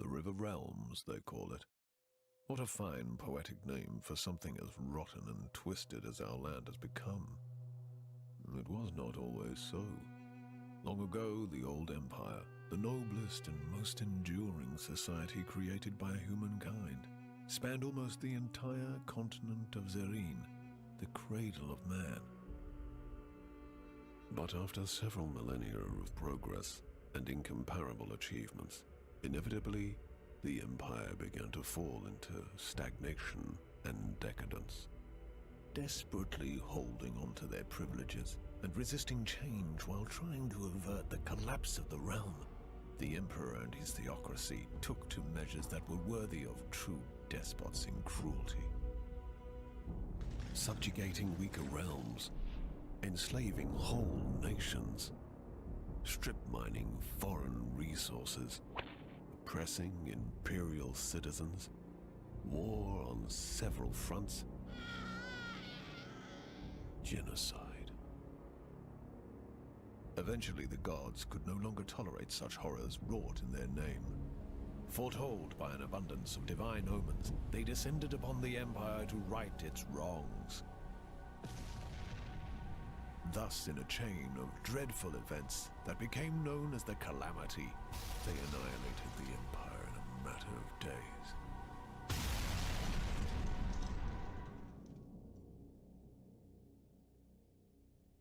River Realms, they call it. What a fine poetic name for something as rotten and twisted as our land has become. It was not always so. Long ago, the old empire, the noblest and most enduring society created by humankind, spanned almost the entire continent of Zerine, the cradle of man. But after several millennia of progress and incomparable achievements, inevitably, the empire began to fall into stagnation and decadence. Desperately holding on to their privileges and resisting change while trying to avert the collapse of the realm, the emperor and his theocracy took to measures that were worthy of true despots in cruelty. Subjugating weaker realms, enslaving whole nations, strip mining foreign resources, oppressing imperial citizens, war on several fronts, genocide. Eventually, the gods could no longer tolerate such horrors wrought in their name. Foretold by an abundance of divine omens, they descended upon the empire to right its wrongs. Thus, in a chain of dreadful events that became known as the Calamity, they annihilated the empire in a matter of days.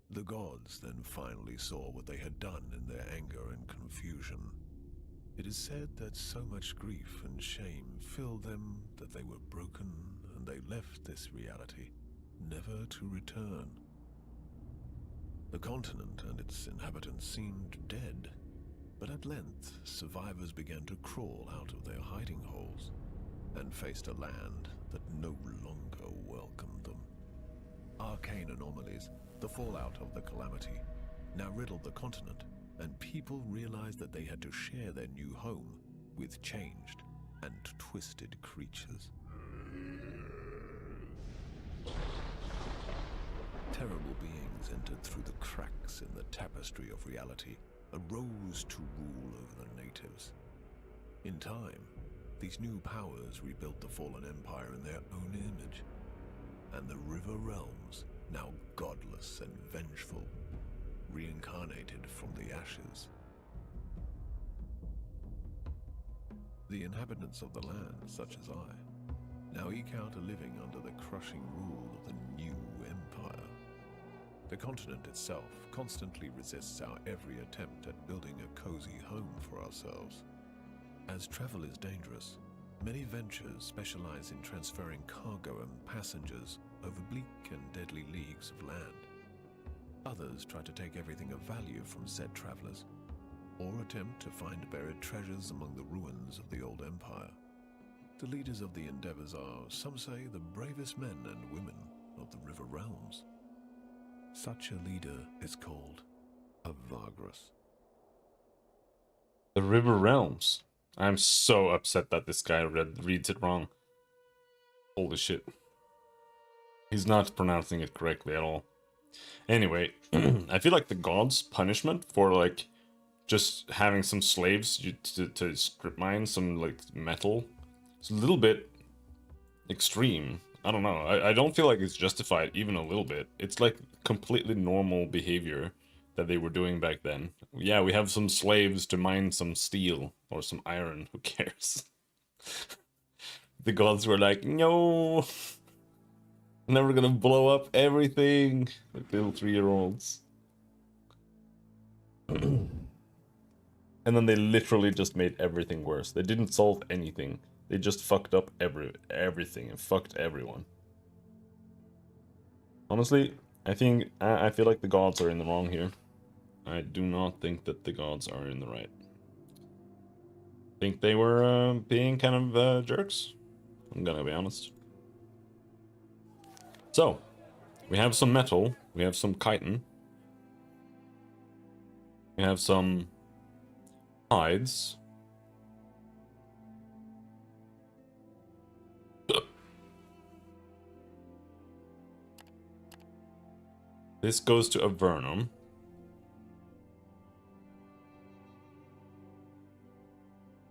The gods then finally saw what they had done in their anger and confusion. It is said that so much grief and shame filled them that they were broken and they left this reality, never to return. The continent and its inhabitants seemed dead, but at length survivors began to crawl out of their hiding holes and faced a land that no longer welcomed them. Arcane anomalies, the fallout of the Calamity, now riddled the continent, and people realized that they had to share their new home with changed and twisted creatures. Terrible beings entered through the cracks in the tapestry of reality, arose to rule over the natives. In time, these new powers rebuilt the fallen empire in their own image, and the River Realms, now godless and vengeful, reincarnated from the ashes. The inhabitants of the land, such as I, now eke out a living under the crushing rule of the new empire. The continent itself constantly resists our every attempt at building a cozy home for ourselves. As travel is dangerous, many ventures specialize in transferring cargo and passengers over bleak and deadly leagues of land. Others try to take everything of value from said travelers, or attempt to find buried treasures among the ruins of the old empire. The leaders of the endeavors are, some say, the bravest men and women of the River Realms. Such a leader is called a Vagrus. The River Realms. I'm so upset that this guy reads it wrong. Holy shit. He's not pronouncing it correctly at all. Anyway, I feel like the gods' punishment for, like, just having some slaves to strip mine some, like, metal, it's a little bit extreme. I don't know. I don't feel like it's justified even a little bit. It's, like, completely normal behavior that they were doing back then. Yeah, we have some slaves to mine some steel or some iron. Who cares? The gods were like, no, never gonna blow up everything. Like little 3-year-olds. And then they literally just made everything worse. They didn't solve anything. They just fucked up everything and fucked everyone. Honestly, I feel like the gods are in the wrong here. I do not think that the gods are in the right. I think they were being kind of jerks. I'm gonna be honest. So, we have some metal, we have some chitin, we have some hides. This goes to Avernum.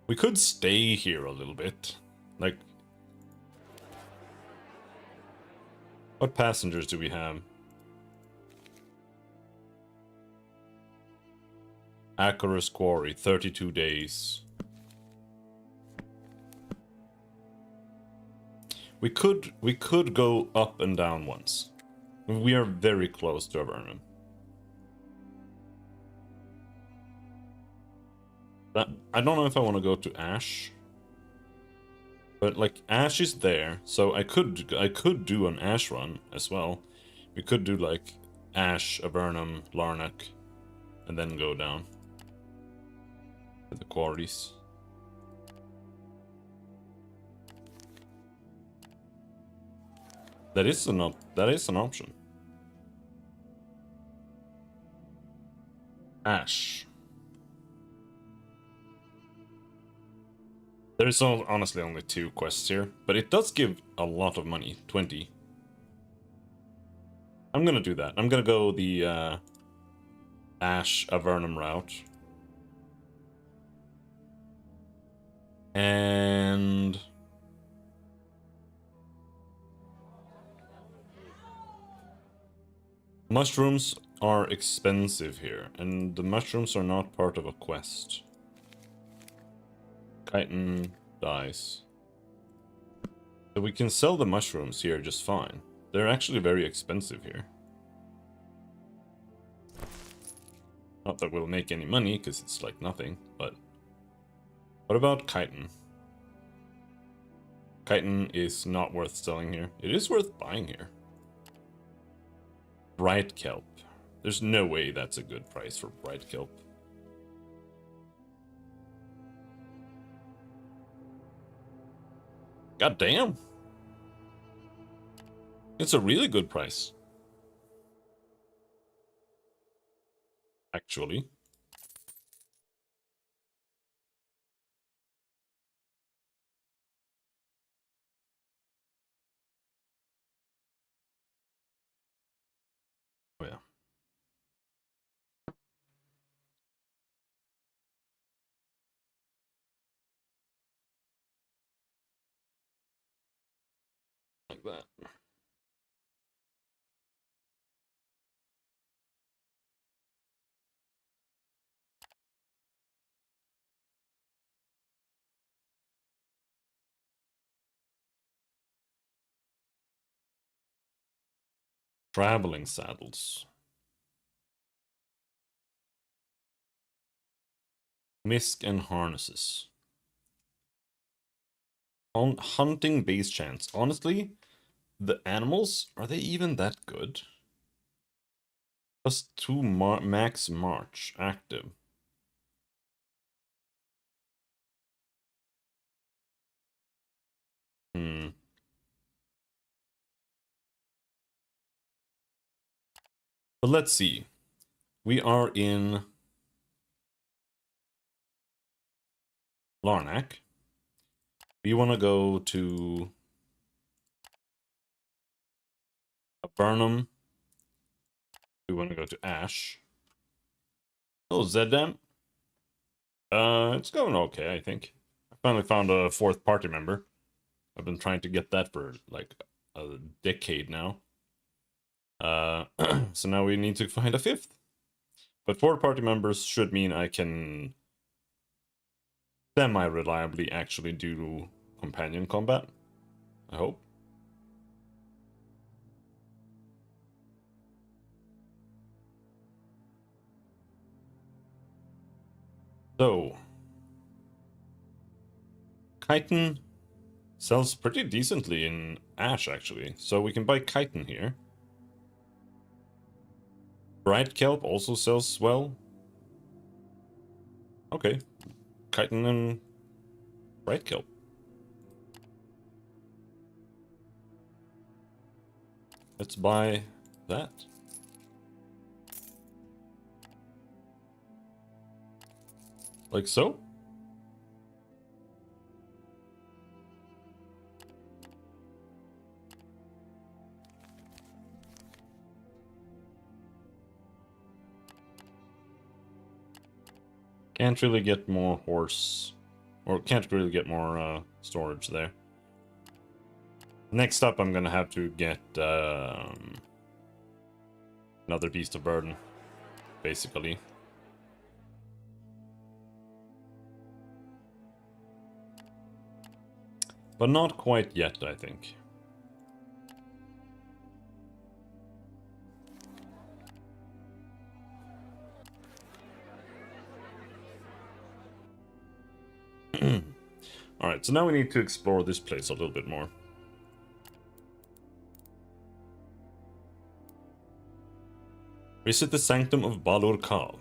We could stay here a little bit. Like, what passengers do we have? Acorus Quarry, 32 days. We could go up and down once. We are very close to Avernum. I don't know if I want to go to Ash. But like Ash is there, so I could do an Ash run as well. We could do like Ash, Avernum, Larnak, and then go down to the quarries. That is an option. Ash. There is honestly only 2 quests here, but it does give a lot of money, 20. I'm gonna do that. I'm gonna go the Ash Avernum route. And mushrooms are expensive here, and the mushrooms are not part of a quest. Chitin dies. So we can sell the mushrooms here just fine. They're actually very expensive here. Not that we'll make any money, because it's like nothing, but... What about chitin? Chitin is not worth selling here. It is worth buying here. Bright kelp. There's no way that's a good price for bright kelp. God damn. It's a really good price. Actually. Oh yeah. Like that. Traveling saddles. Misk and harnesses. On hunting base chance. Honestly, the animals, are they even that good? +2 max march active. Hmm. But let's see. We are in Larnak. We want to go to Burnham. We want to go to Ash. Oh, Zedam. It's going okay, I think. I finally found a 4th party member. I've been trying to get that for like a decade now. So now we need to find a 5th. But 4 party members should mean I can semi-reliably actually do companion combat. I hope. So, chitin sells pretty decently in Ash, actually. So we can buy chitin here. Bright kelp also sells well. Okay. Chitin and bright kelp. Let's buy that. Like so. Can't really get more horse Or can't really get more storage there. Next up, I'm gonna have to get another beast of burden, basically. But not quite yet, I think. Alright, so now we need to explore this place a little bit more. Visit the sanctum of Balur Kal.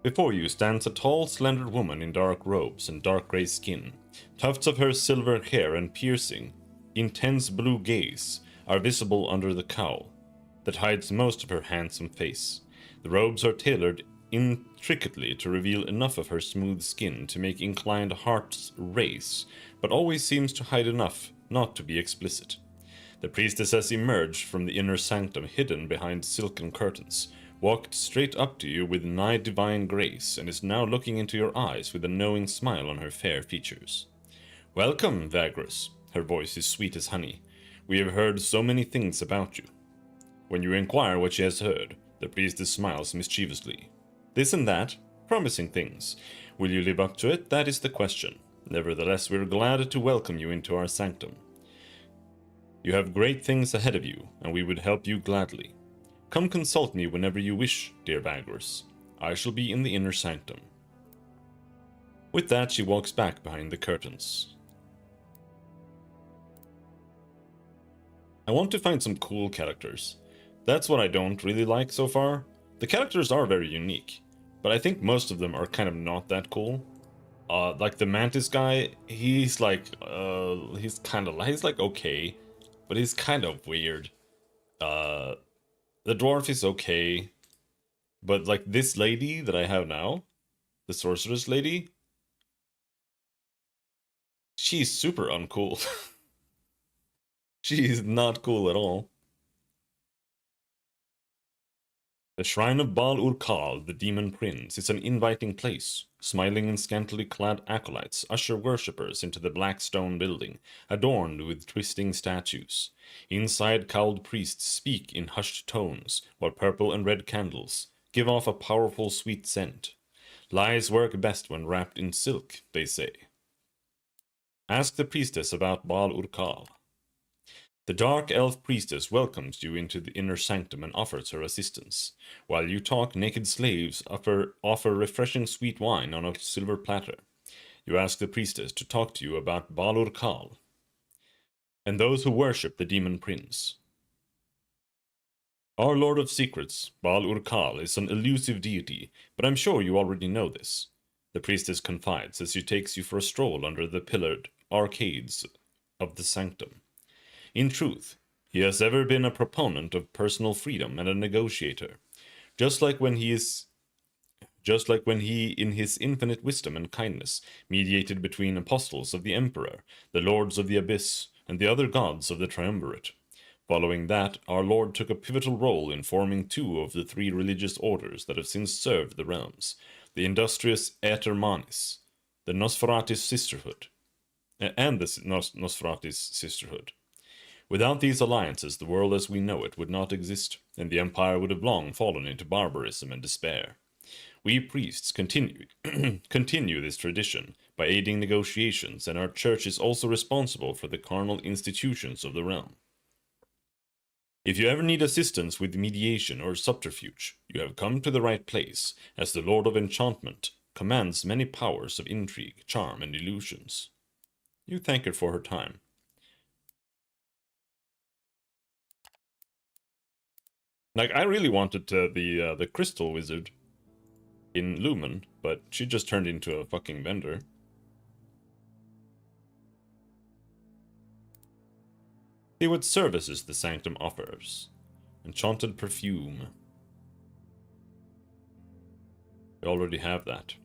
Before you stands a tall, slender woman in dark robes and dark grey skin. Tufts of her silver hair and piercing, intense blue gaze are visible under the cowl that hides most of her handsome face. The robes are tailored intricately to reveal enough of her smooth skin to make inclined hearts race, but always seems to hide enough not to be explicit. The priestess has emerged from the inner sanctum hidden behind silken curtains, walked straight up to you with nigh divine grace, and is now looking into your eyes with a knowing smile on her fair features. Welcome, Vagrus. Her voice is sweet as honey. We have heard so many things about you. When you inquire what she has heard, the priestess smiles mischievously. This and that, promising things. Will you live up to it? That is the question. Nevertheless, we are glad to welcome you into our sanctum. You have great things ahead of you, and we would help you gladly. Come consult me whenever you wish, dear Vagrus. I shall be in the inner sanctum. With that, she walks back behind the curtains. I want to find some cool characters. That's what I don't really like so far. The characters are very unique, but I think most of them are kind of not that cool. Like the Mantis guy, he's like, he's like okay, but he's kind of weird. The dwarf is okay, but like this lady that I have now, the sorceress lady, she's super uncool. She's not cool at all. The Shrine of Bal-Ur-Kal, the Demon Prince, is an inviting place. Smiling and scantily clad acolytes usher worshippers into the black stone building, adorned with twisting statues. Inside, cowled priests speak in hushed tones, while purple and red candles give off a powerful sweet scent. Lies work best when wrapped in silk, they say. Ask the priestess about Bal-Ur-Kal. The dark elf priestess welcomes you into the inner sanctum and offers her assistance. While you talk, naked slaves offer refreshing sweet wine on a silver platter. You ask the priestess to talk to you about Bal-Ur-Kal and those who worship the demon prince. Our Lord of Secrets, Bal-Ur-Kal, is an elusive deity, but I'm sure you already know this. The priestess confides as she takes you for a stroll under the pillared arcades of the sanctum. In truth, he has ever been a proponent of personal freedom and a negotiator, just like when he, in his infinite wisdom and kindness, mediated between apostles of the Emperor, the lords of the Abyss, and the other gods of the Triumvirate. Following that, our Lord took a pivotal role in forming two of the three religious orders that have since served the realms, the industrious Aetermanis, the Nosferatis Sisterhood, and the Nosferatis Sisterhood. Without these alliances, the world as we know it would not exist, and the Empire would have long fallen into barbarism and despair. We priests continue this tradition by aiding negotiations, and our church is also responsible for the carnal institutions of the realm. If you ever need assistance with mediation or subterfuge, you have come to the right place, as the Lord of Enchantment commands many powers of intrigue, charm, and illusions. You thank her for her time. Like, I really wanted the Crystal Wizard in Lumen, but she just turned into a fucking vendor. See what services the Sanctum offers. Enchanted perfume. We already have that.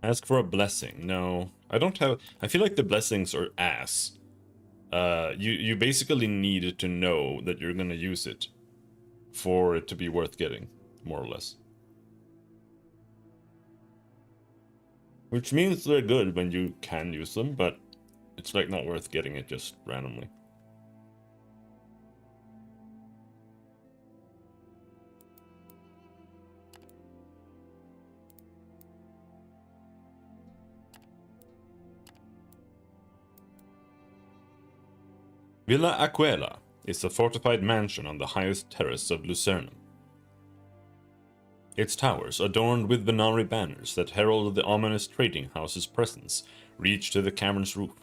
Ask for a blessing. No, I don't have... I feel like the blessings are ass. You basically need to know that you're gonna use it for it to be worth getting, more or less. Which means they're good when you can use them, but it's like not worth getting it just randomly. Villa Aquila is a fortified mansion on the highest terrace of Lucernum. Its towers, adorned with Venari banners that herald the ominous trading house's presence, reach to the cavern's roof.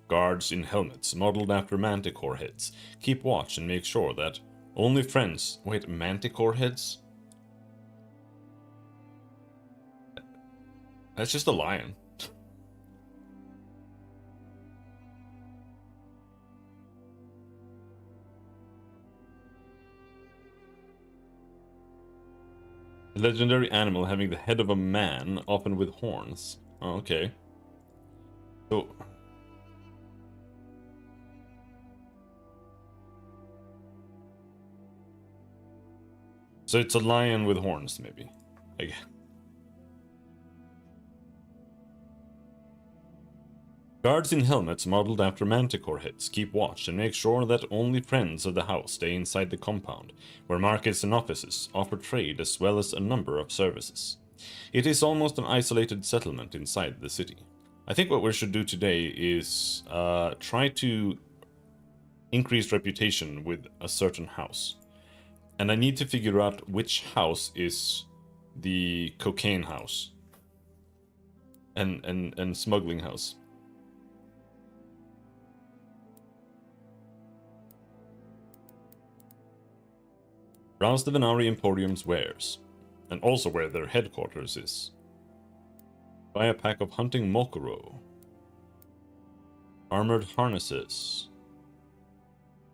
Guards in helmets modeled after manticore heads keep watch and make sure that only friends... Wait, manticore heads? That's just a lion. A legendary animal having the head of a man, often with horns. Oh, okay. So... So it's a lion with horns, maybe. Okay. Guards in helmets modeled after manticore heads keep watch and make sure that only friends of the house stay inside the compound, where markets and offices offer trade as well as a number of services. It is almost an isolated settlement inside the city. I think what we should do today is try to increase reputation with a certain house. And I need to figure out which house is the cocaine house and smuggling house. Browse the Venari Emporium's wares, and also where their headquarters is. Buy a pack of hunting Mokoro. Armored harnesses.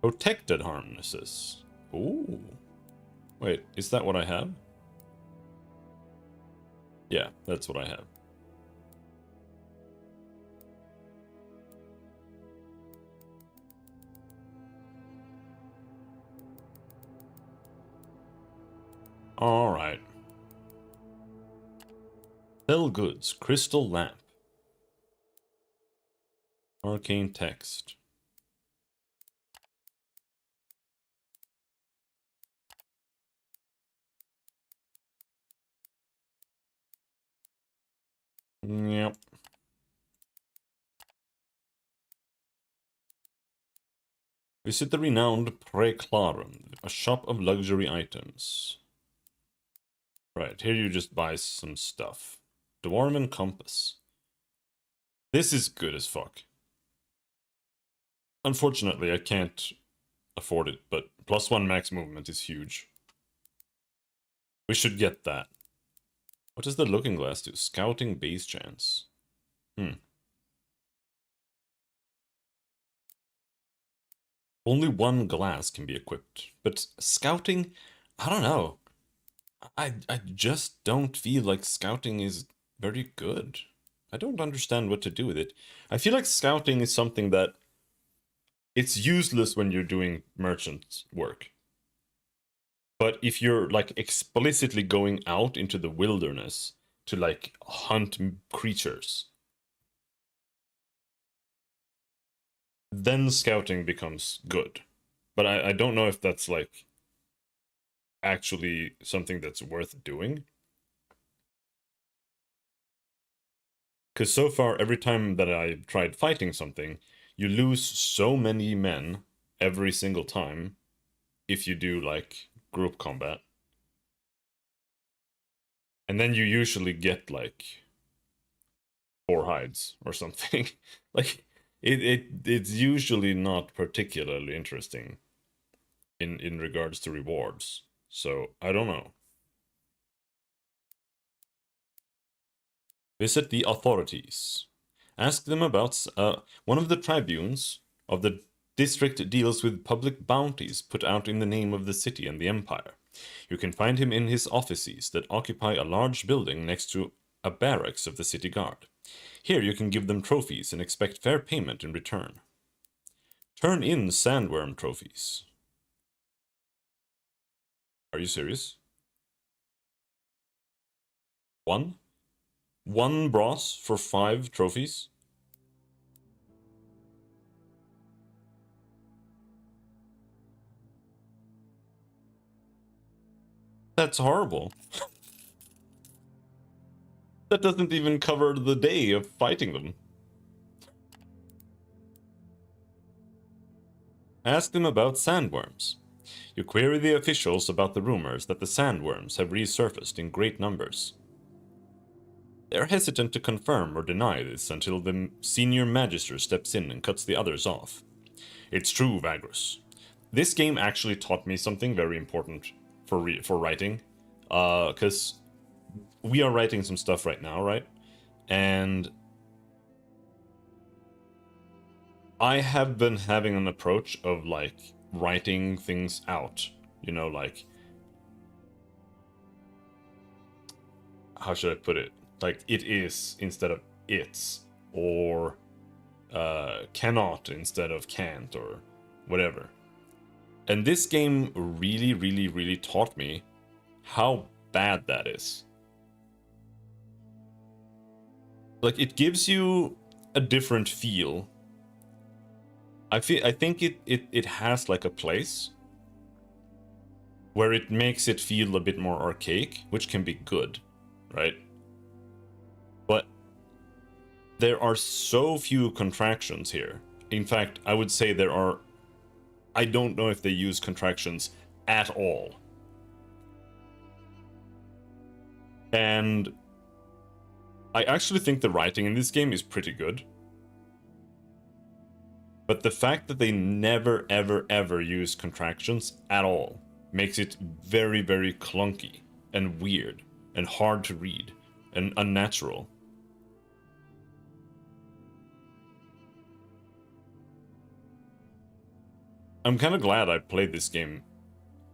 Protected harnesses. Ooh. Wait, is that what I have? Yeah, that's what I have. Alright. Sell goods. Crystal lamp. Arcane text. Yep. Visit the renowned Preclarum, a shop of luxury items. Right, here you just buy some stuff. Dwarven compass. This is good as fuck. Unfortunately, I can't afford it, but +1 max movement is huge. We should get that. What does the looking glass do? Scouting base chance. Only 1 glass can be equipped, but scouting, I don't know. I just don't feel like scouting is very good. I don't understand what to do with it. I feel like scouting is something that it's useless when you're doing merchant work. But if you're like explicitly going out into the wilderness to like hunt creatures, then scouting becomes good. But I don't know if that's like actually something that's worth doing. Because so far, every time that I've tried fighting something, you lose so many men every single time if you do like group combat. And then you usually get like 4 hides or something. Like it's usually not particularly interesting in regards to rewards. So I don't know. Visit the authorities. Ask them about one of the tribunes of the district deals with public bounties put out in the name of the city and the empire. You can find him in his offices that occupy a large building next to a barracks of the city guard. Here you can give them trophies and expect fair payment in return. Turn in sandworm trophies. Are you serious? 1? 1 brass for 5 trophies. That's horrible. That doesn't even cover the day of fighting them. Ask them about sandworms. You query the officials about the rumors that the sandworms have resurfaced in great numbers. They're hesitant to confirm or deny this until the senior magister steps in and cuts the others off. It's true, Vagrus. This game actually taught me something very important for writing. Because we are writing some stuff right now, right? And I have been having an approach of, like, writing things out. You know, like... How should I put it? Like, it is instead of it's. Or cannot instead of can't, or whatever. And this game really, really, really taught me how bad that is. Like, it gives you a different feel. I think it has like a place where it makes it feel a bit more archaic, which can be good, right? But there are so few contractions here. In fact, I would say there are... I don't know if they use contractions at all. And I actually think the writing in this game is pretty good. But the fact that they never, ever, ever use contractions at all makes it very, very clunky and weird and hard to read and unnatural. I'm kind of glad I played this game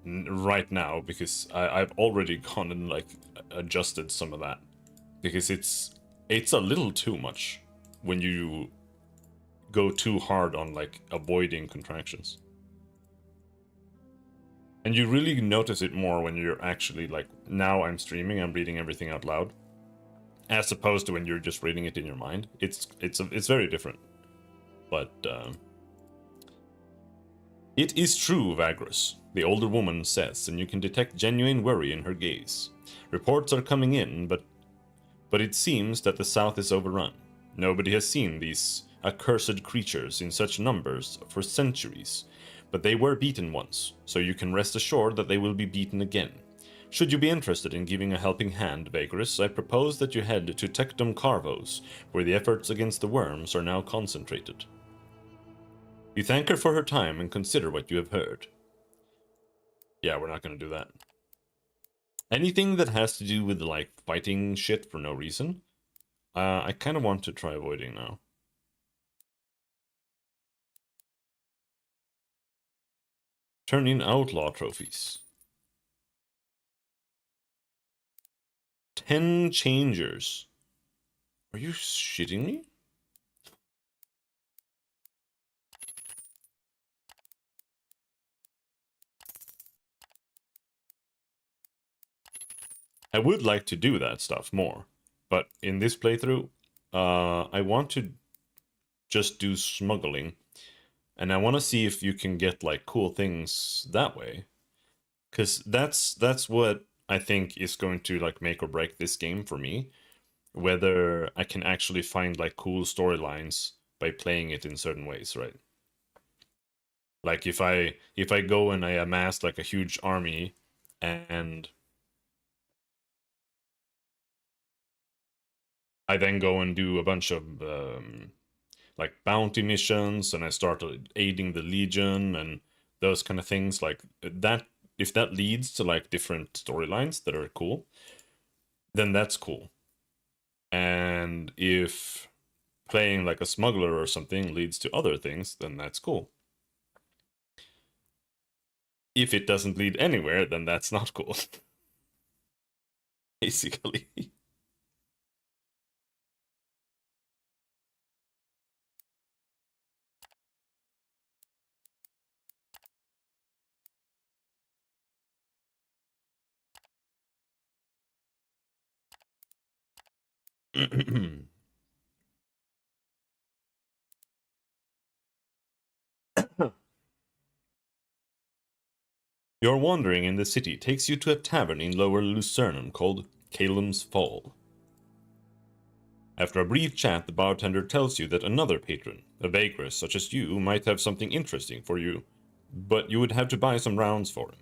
right now, because I've already gone and, like, adjusted some of that. Because it's a little too much when you go too hard on, like, avoiding contractions. And you really notice it more when you're actually, like, now I'm streaming, I'm reading everything out loud, as opposed to when you're just reading it in your mind. It's very different. But it is true, Vagrus, the older woman says, and you can detect genuine worry in her gaze. Reports are coming in, but it seems that the south is overrun. Nobody has seen these accursed creatures in such numbers for centuries, but they were beaten once, so you can rest assured that they will be beaten again. Should you be interested in giving a helping hand, Vagrus, I propose that you head to Tectum Carvos, where the efforts against the worms are now concentrated. You thank her for her time and consider what you have heard. Yeah, we're not gonna do that. Anything that has to do with, like, fighting shit for no reason, I kind of want to try avoiding now. Turn in outlaw trophies. 10 changers. Are you shitting me? I would like to do that stuff more, but in this playthrough, I want to just do smuggling, and I want to see if you can get, like, cool things that way, because that's what I think is going to, like, make or break this game for me, whether I can actually find, like, cool storylines by playing it in certain ways, right? Like, if I go and I amass, like, a huge army, and I then go and do a bunch of like bounty missions, and I start aiding the Legion and those kind of things, like that. If that leads to, like, different storylines that are cool, then that's cool. And if playing like a smuggler or something leads to other things, then that's cool. If it doesn't lead anywhere, then that's not cool. Basically. Your wandering in the city takes you to a tavern in Lower Lucernum called Caelum's Fall. After a brief chat, the bartender tells you that another patron, a Vagrus such as you, might have something interesting for you, but you would have to buy some rounds for him.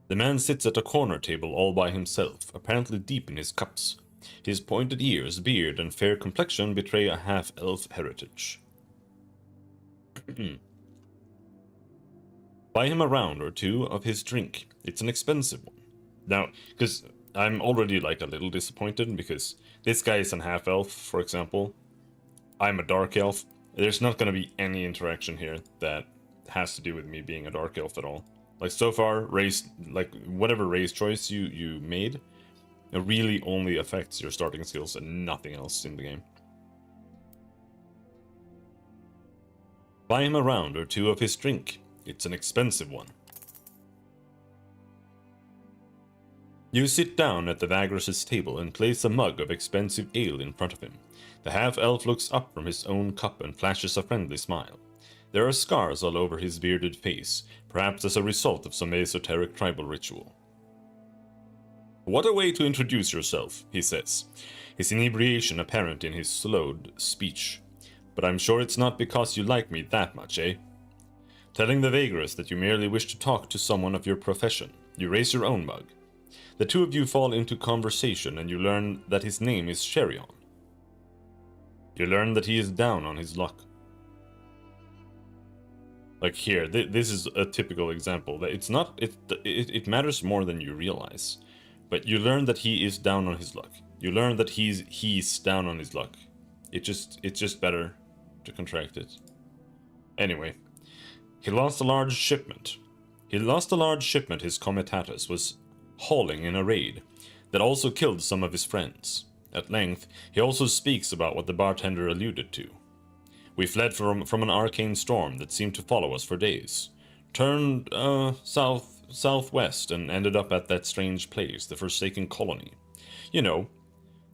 The man sits at a corner table all by himself, apparently deep in his cups. His pointed ears, beard, and fair complexion betray a half-elf heritage. Buy him a round or two of his drink. It's an expensive one. Now, because I'm already like a little disappointed because this guy is an half-elf, for example. I'm a dark elf. There's not going to be any interaction here that has to do with me being a dark elf at all. Like so far, race, like whatever race choice you made, it really only affects your starting skills and nothing else in the game. Buy him a round or two of his drink. It's an expensive one. You sit down at the Vagrus' table and place a mug of expensive ale in front of him. The half-elf looks up from his own cup and flashes a friendly smile. There are scars all over his bearded face, perhaps as a result of some esoteric tribal ritual. What a way to introduce yourself, he says, his inebriation apparent in his slowed speech. But I'm sure it's not because you like me that much, eh? Telling the Vagrus that you merely wish to talk to someone of your profession, you raise your own mug. The two of you fall into conversation and you learn that his name is Sherion. You learn that he is down on his luck. Like here, this is a typical example that it's not, it matters more than you realize. But you learn that he is down on his luck. You learn that he's down on his luck. It's just better to contract it. Anyway, he lost a large shipment. His comitatus was hauling in a raid that also killed some of his friends. At length, he also speaks about what the bartender alluded to. We fled from an arcane storm that seemed to follow us for days. Turned southwest and ended up at that strange place, the Forsaken Colony. You know,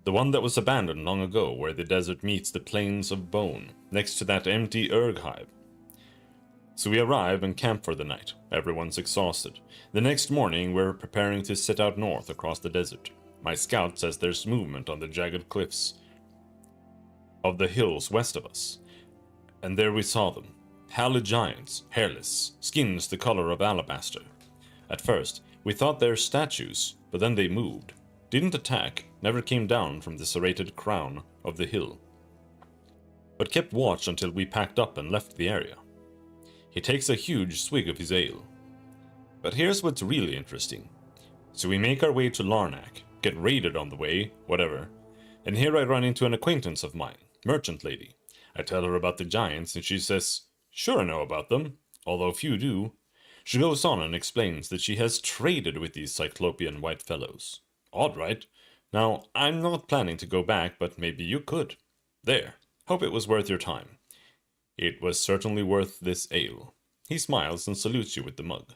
the one that was abandoned long ago where the desert meets the plains of bone, next to that empty Urg hive. So we arrive and camp for the night. Everyone's exhausted. The next morning, we're preparing to set out north across the desert. My scout says there's movement on the jagged cliffs of the hills west of us. And there we saw them. Pallid giants, hairless, skins the color of alabaster. At first, we thought they're statues, but then they moved. Didn't attack, never came down from the serrated crown of the hill. But kept watch until we packed up and left the area. He takes a huge swig of his ale. But here's what's really interesting. So we make our way to Larnak, get raided on the way, whatever. And here I run into an acquaintance of mine, merchant lady. I tell her about the giants and she says, sure I know about them, although few do. She goes on and explains that she has traded with these Cyclopean white fellows. Odd, right? Now, I'm not planning to go back, but maybe you could. There. Hope it was worth your time. It was certainly worth this ale. He smiles and salutes you with the mug.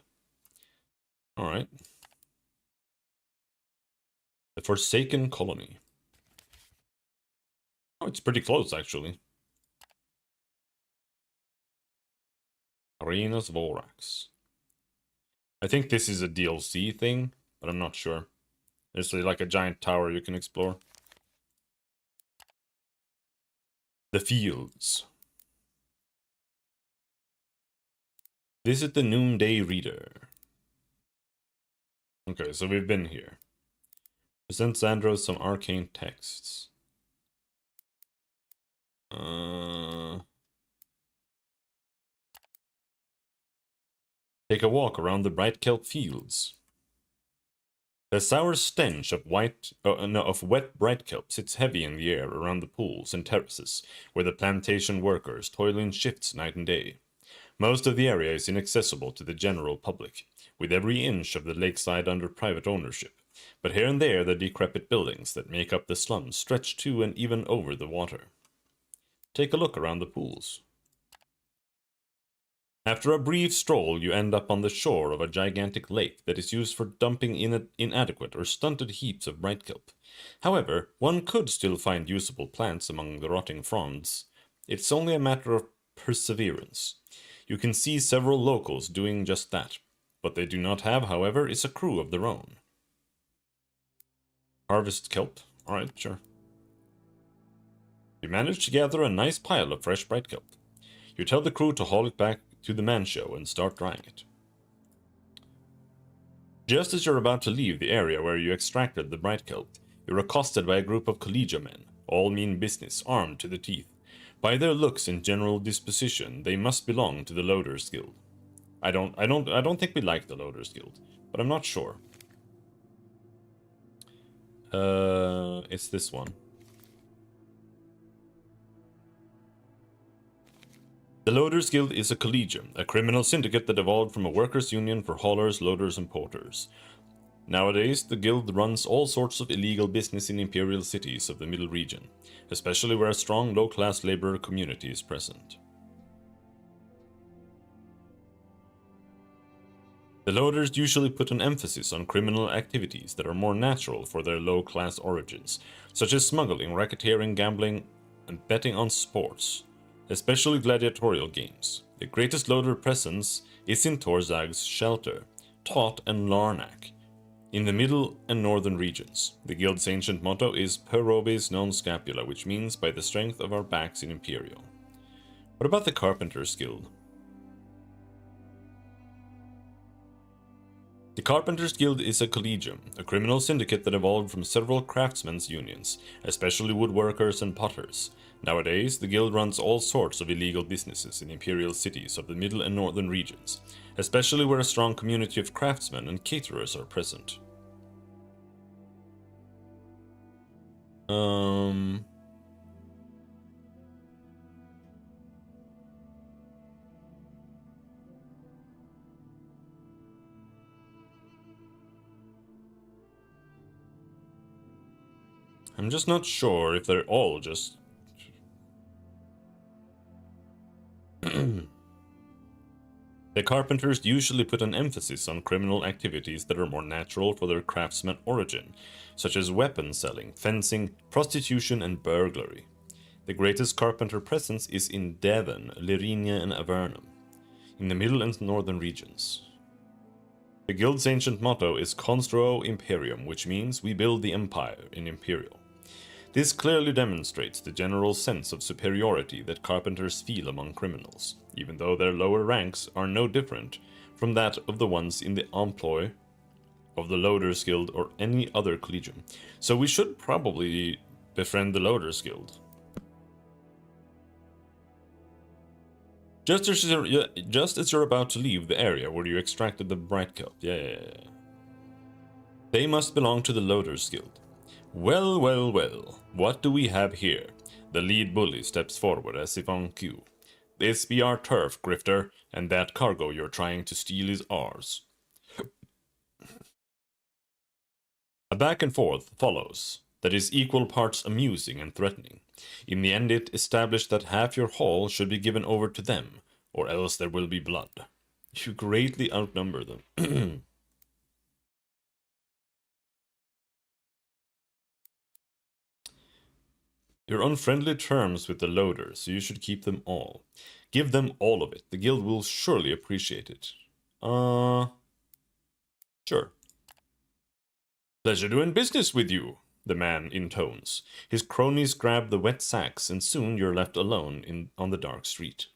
Alright. The Forsaken Colony. Oh, it's pretty close, actually. Arenas Vorax. I think this is a DLC thing, but I'm not sure. There's like a giant tower you can explore. The Fields. Visit the Noonday Reader. Okay, so we've been here. Present Xandros some arcane texts. Take a walk around the bright kelp fields. The sour stench of wet bright kelp sits heavy in the air around the pools and terraces, where the plantation workers toil in shifts night and day. Most of the area is inaccessible to the general public, with every inch of the lakeside under private ownership, but here and there the decrepit buildings that make up the slums stretch to and even over the water. Take a look around the pools. After a brief stroll, you end up on the shore of a gigantic lake that is used for dumping inadequate or stunted heaps of bright kelp. However, one could still find usable plants among the rotting fronds. It's only a matter of perseverance. You can see several locals doing just that. What they do not have, however, is a crew of their own. Harvest kelp? Alright, sure. You manage to gather a nice pile of fresh bright kelp. You tell the crew to haul it back to the man show and start drying it. Just as you're about to leave the area where you extracted the bright kelp, you're accosted by a group of collegia men, all mean business, armed to the teeth. By their looks and general disposition, they must belong to the Loaders Guild. I don't think we like the Loaders Guild, but I'm not sure. It's this one. The Loaders Guild is a collegium, a criminal syndicate that evolved from a workers' union for haulers, loaders, and porters. Nowadays, the guild runs all sorts of illegal business in imperial cities of the Middle Region, especially where a strong low-class laborer community is present. The loaders usually put an emphasis on criminal activities that are more natural for their low-class origins, such as smuggling, racketeering, gambling, and betting on sports, especially gladiatorial games. The greatest loader presence is in Torzag's Shelter, Taut, and Larnak, in the middle and northern regions. The guild's ancient motto is Per Robes non Scapula, which means by the strength of our backs in Imperial. What about the Carpenter's Guild? The Carpenter's Guild is a collegium, a criminal syndicate that evolved from several craftsmen's unions, especially woodworkers and potters. Nowadays, the guild runs all sorts of illegal businesses in imperial cities of the middle and northern regions, especially where a strong community of craftsmen and caterers are present. I'm just not sure if they're all just... The carpenters usually put an emphasis on criminal activities that are more natural for their craftsman origin, such as weapon selling, fencing, prostitution, and burglary. The greatest carpenter presence is in Devon, Lyrinia, and Avernum, in the middle and northern regions. The guild's ancient motto is Construo Imperium, which means we build the empire in Imperial. This clearly demonstrates the general sense of superiority that carpenters feel among criminals, even though their lower ranks are no different from that of the ones in the employ of the Loaders Guild or any other collegium. So we should probably befriend the Loaders Guild. Just as you're about to leave the area where you extracted the bright kelp. Yeah. They must belong to the Loaders Guild. Well, what do we have here? The lead bully steps forward as if on cue. This be our turf, grifter, and that cargo you're trying to steal is ours. A back and forth follows that is equal parts amusing and threatening. In the end, it established that half your haul should be given over to them, or else there will be blood. You greatly outnumber them. You're on friendly terms with the loaders, so you should keep them all. Give them all of it. The guild will surely appreciate it. Sure. Pleasure doing business with you, the man intones. His cronies grab the wet sacks, and soon you're left alone on the dark street.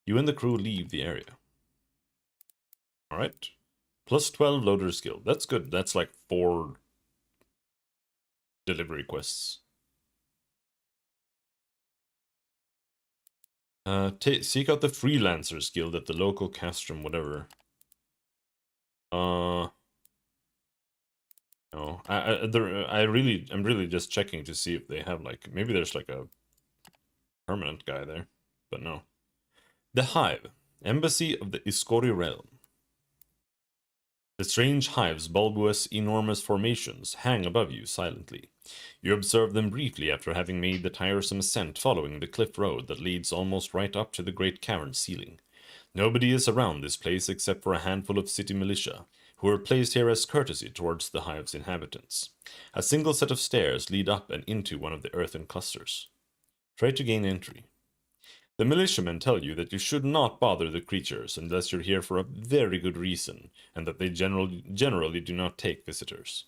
You and the crew leave the area. Alright. Plus 12 loaders guild. That's good. That's like 4 delivery quests. Seek out the Freelancers Guild at the local castrum, whatever. No, I'm really just checking to see if they have like, maybe there's like a permanent guy there, but no. The Hive, Embassy of the Iskori Realm. The strange hive's bulbous, enormous formations hang above you silently. You observe them briefly after having made the tiresome ascent following the cliff road that leads almost right up to the great cavern ceiling. Nobody is around this place except for a handful of city militia, who were placed here as courtesy towards the hive's inhabitants. A single set of stairs lead up and into one of the earthen clusters. Try to gain entry. The militiamen tell you that you should not bother the creatures unless you're here for a very good reason, and that they generally do not take visitors.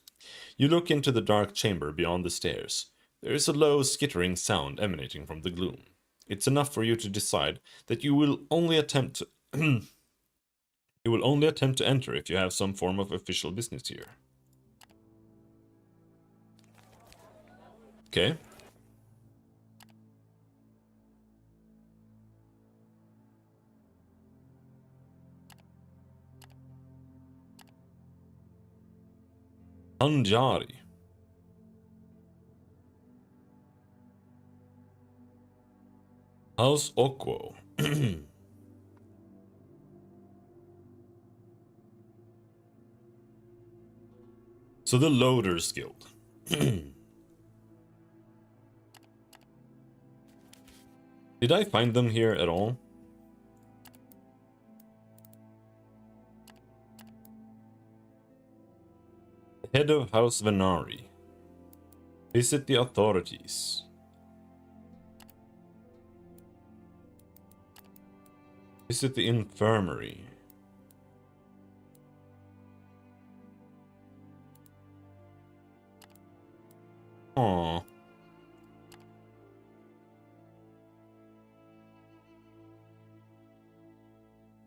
You look into the dark chamber beyond the stairs. There is a low, skittering sound emanating from the gloom. It's enough for you to decide that you will only attempt to you will only attempt to enter if you have some form of official business here. Okay. Anjari. House Okwo. So the Loaders Guild. Did I find them here at all? Head of House Venari. Visit the authorities. Visit the infirmary. Aww.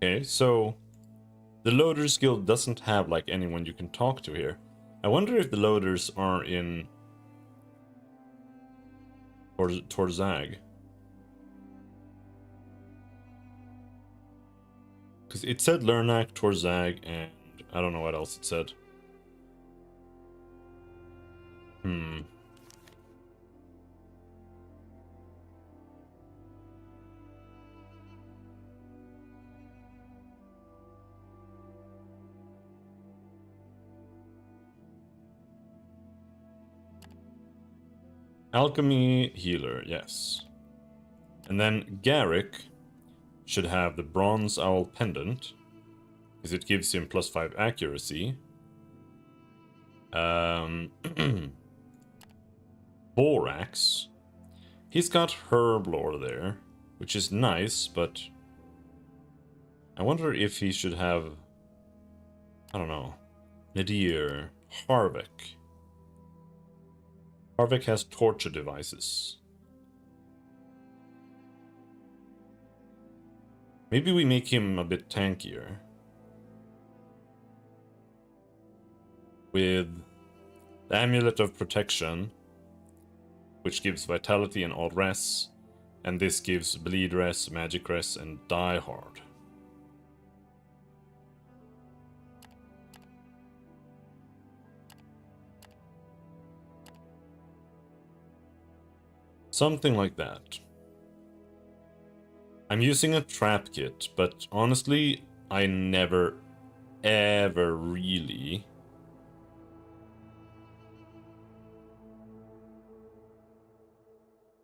Okay, so the Loaders Guild doesn't have like anyone you can talk to here. I wonder if the Loaders are in Torzag. Because it said Lernak, Torzag, and I don't know what else it said. Alchemy healer, yes. And then Garrick should have the Bronze Owl Pendant, because it gives him +5 accuracy. Borax. He's got Herb Lore there, which is nice, but I wonder if he should have, I don't know, Nadir, Harvick. Harvick has torture devices. Maybe we make him a bit tankier. With the Amulet of Protection, which gives Vitality and All Res, and this gives Bleed Res, Magic Res, and Die Hard. Something like that. I'm using a trap kit, but honestly, I never, ever really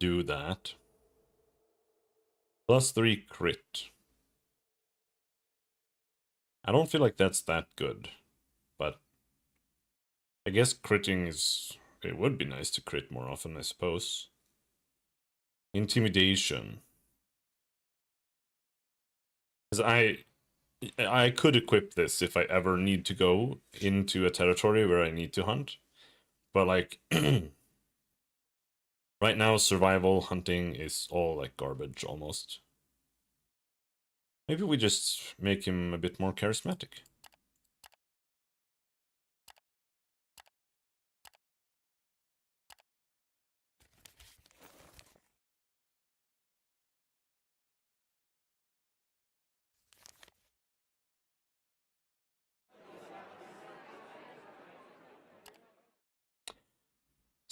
do that. +3 crit. I don't feel like that's that good, but I guess critting is... It would be nice to crit more often, I suppose. Intimidation. Because I could equip this if I ever need to go into a territory where I need to hunt. But like, right now survival hunting is all like garbage almost. Maybe we just make him a bit more charismatic.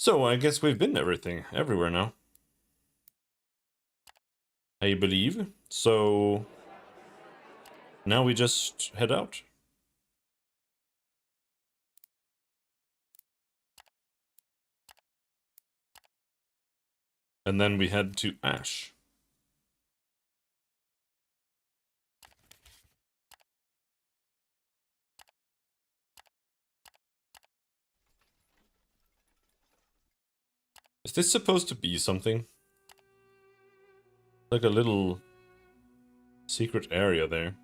So I guess we've been everywhere now. I believe. So now we just head out. And then we head to Ash. Is this supposed to be something? Like a little secret area there.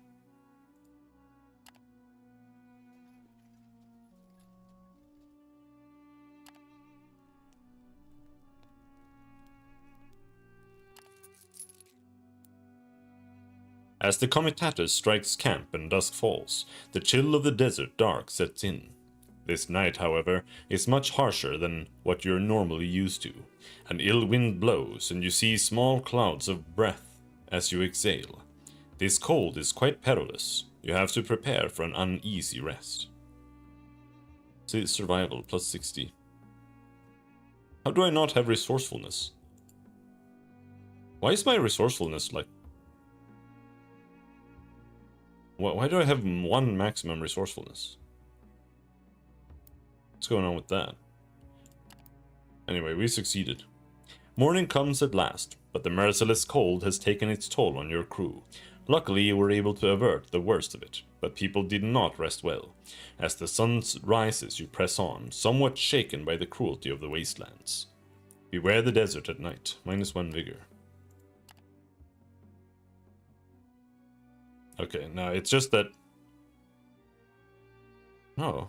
As the comitatus strikes camp and dusk falls, the chill of the desert dark sets in. This night, however, is much harsher than what you're normally used to. An ill wind blows, and you see small clouds of breath as you exhale. This cold is quite perilous. You have to prepare for an uneasy rest. See, survival, plus 60. How do I not have resourcefulness? Why is my resourcefulness like... Why do I have 1 maximum resourcefulness? What's going on with that? Anyway, we succeeded. Morning comes at last, but the merciless cold has taken its toll on your crew. Luckily, you were able to avert the worst of it, but people did not rest well. As the sun rises, you press on, somewhat shaken by the cruelty of the wastelands. Beware the desert at night. -1 vigor. Okay, now it's just that... Oh.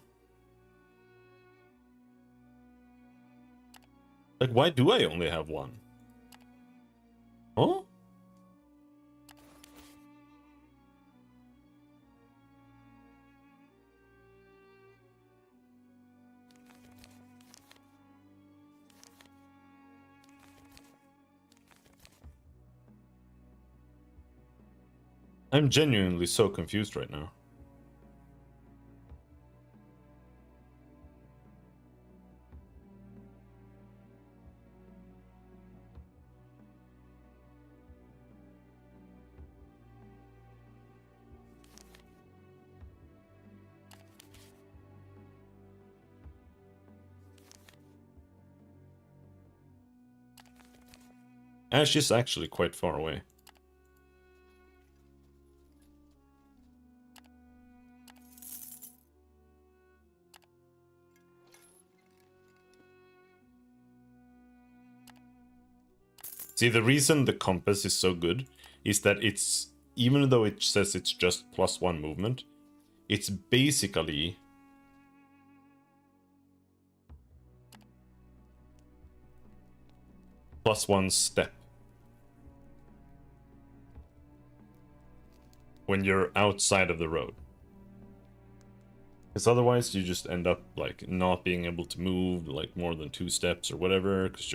Like, why do I only have 1? Huh? I'm genuinely so confused right now. Ash is actually quite far away. See, the reason the compass is so good is that it's, even though it says it's just +1 movement, it's basically +1 step. When you're outside of the road. Because otherwise you just end up like not being able to move like more than 2 steps or whatever, because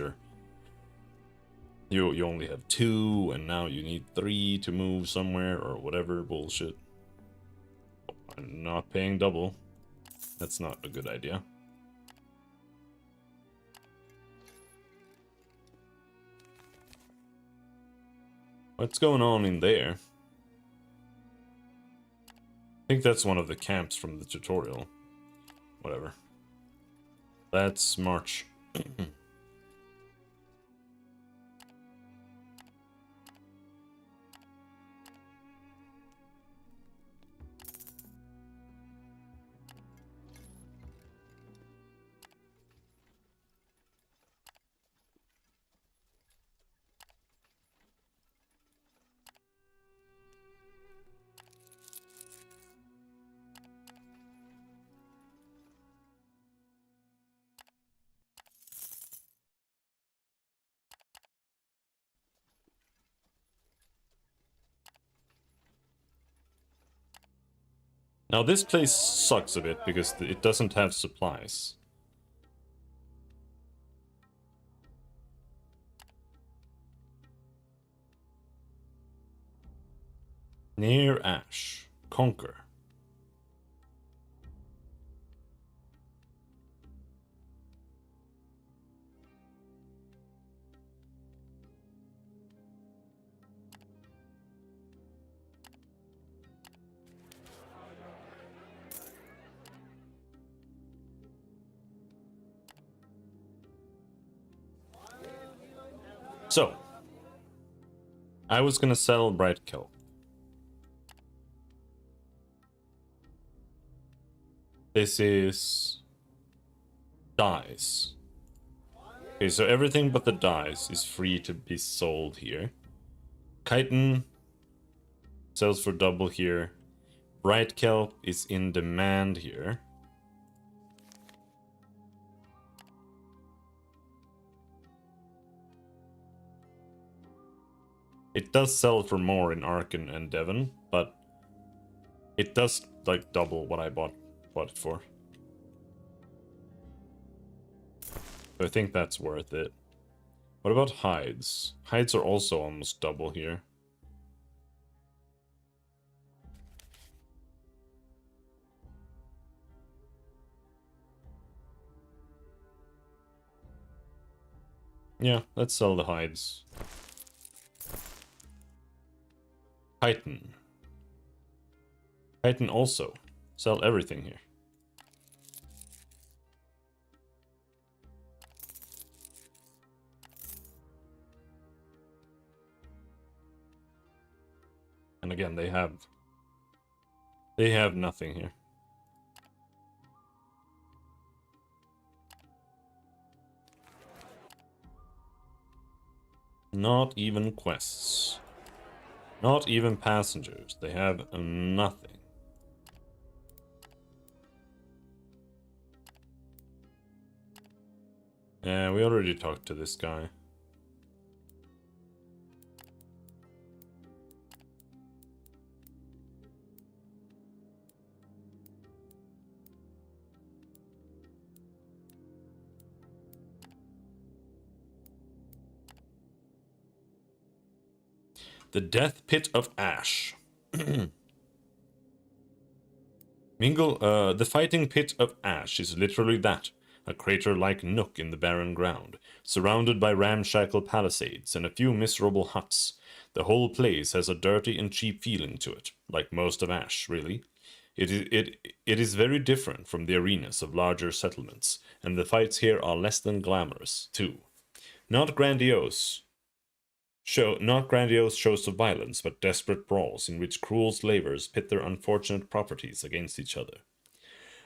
you only have 2 and now you need 3 to move somewhere or whatever bullshit. I'm not paying double. That's not a good idea. What's going on in there? I think that's one of the camps from the tutorial. Whatever. Let's march. Now this place sucks a bit because it doesn't have supplies. Near Ash. Conquer. So, I was gonna sell Bright Kelp. This is... dies. Okay, so everything but the dice is free to be sold here. Chitin sells for double here. Bright kelp is in demand here. It does sell for more in Arkan and Devon, but it does like double what I bought it for. So I think that's worth it. What about hides? Hides are also almost double here. Yeah, let's sell the hides. Chitin. Chitin also. Sell everything here. And again, they have nothing here. Not even quests. Not even passengers. They have nothing. Yeah, we already talked to this guy. The Death Pit of Ash. The Fighting Pit of Ash is literally that. A crater-like nook in the barren ground, surrounded by ramshackle palisades and a few miserable huts. The whole place has a dirty and cheap feeling to it, like most of Ash, really. It is very different from the arenas of larger settlements, and the fights here are less than glamorous, too. Not grandiose shows of violence, but desperate brawls in which cruel slavers pit their unfortunate properties against each other.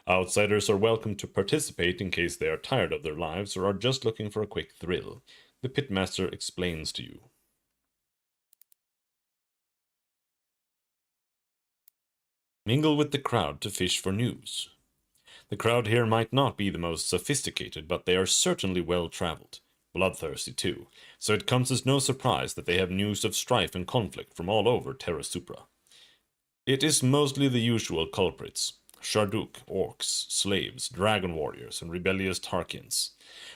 Outsiders are welcome to participate in case they are tired of their lives or are just looking for a quick thrill. The pitmaster explains to you. Mingle with the crowd to fish for news. The crowd here might not be the most sophisticated, but they are certainly well-traveled. Bloodthirsty too, so it comes as no surprise that they have news of strife and conflict from all over Terra Supra. It is mostly the usual culprits: Sharduk, orcs, slaves, dragon warriors, and rebellious Tarkins.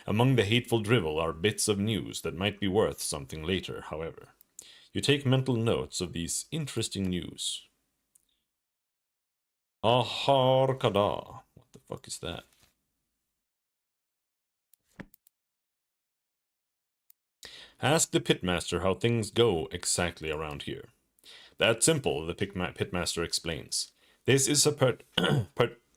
Among the hateful drivel are bits of news that might be worth something later, however. You take mental notes of these interesting news. Ahar Kada. What the fuck is that? Ask the pitmaster how things go exactly around here. That's simple, the pitmaster explains. This is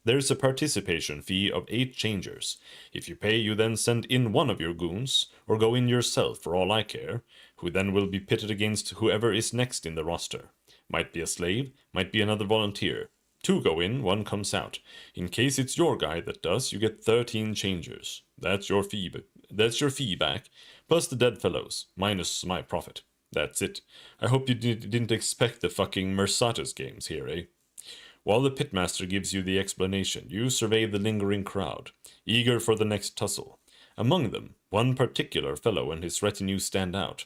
there's a participation fee of 8 changers. If you pay, you then send in one of your goons, or go in yourself for all I care, who then will be pitted against whoever is next in the roster. Might be a slave, might be another volunteer. 2 go in, 1 comes out. In case it's your guy that does, you get 13 changers. That's your fee back, plus the dead fellows, minus my profit. That's it. I hope you didn't expect the fucking Mersatus games here, eh? While the pitmaster gives you the explanation, you survey the lingering crowd, eager for the next tussle. Among them, one particular fellow and his retinue stand out.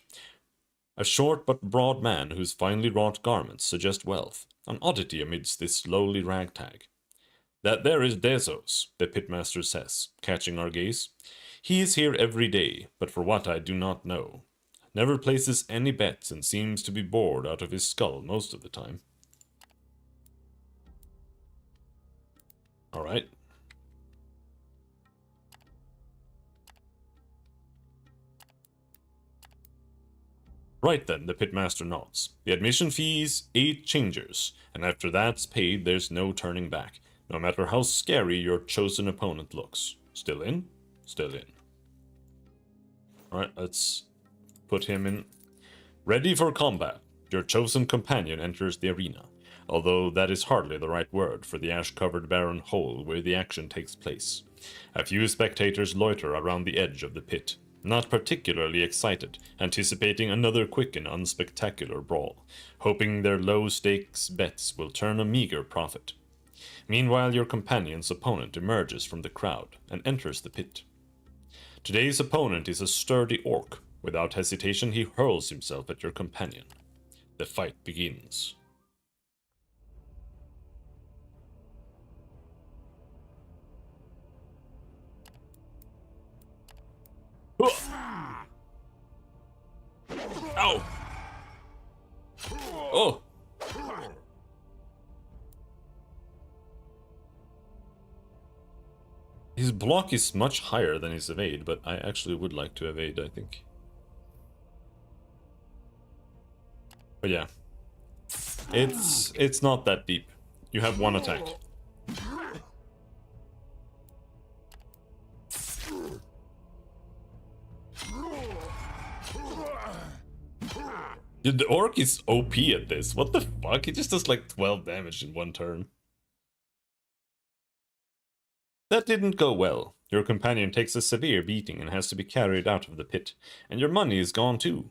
A short but broad man whose finely wrought garments suggest wealth, an oddity amidst this lowly ragtag. That there is Desos, the pitmaster says, catching our gaze. He is here every day, but for what I do not know. Never places any bets and seems to be bored out of his skull most of the time. Alright. Right then, the pitmaster nods. The admission fee's 8 changers, and after that's paid, there's no turning back, no matter how scary your chosen opponent looks. Still in? Still in. Alright, let's put him in. Ready for combat. Your chosen companion enters the arena, although that is hardly the right word for the ash-covered barren hole where the action takes place. A few spectators loiter around the edge of the pit. Not particularly excited, anticipating another quick and unspectacular brawl, hoping their low-stakes bets will turn a meager profit. Meanwhile, your companion's opponent emerges from the crowd and enters the pit. Today's opponent is a sturdy orc. Without hesitation, he hurls himself at your companion. The fight begins. Ow! Oh! His block is much higher than his evade, but I actually would like to evade, I think. But yeah. It's not that deep. You have one attack. Dude, the orc is OP at this. What the fuck? He just does like 12 damage in one turn. That didn't go well. Your companion takes a severe beating and has to be carried out of the pit, and your money is gone too.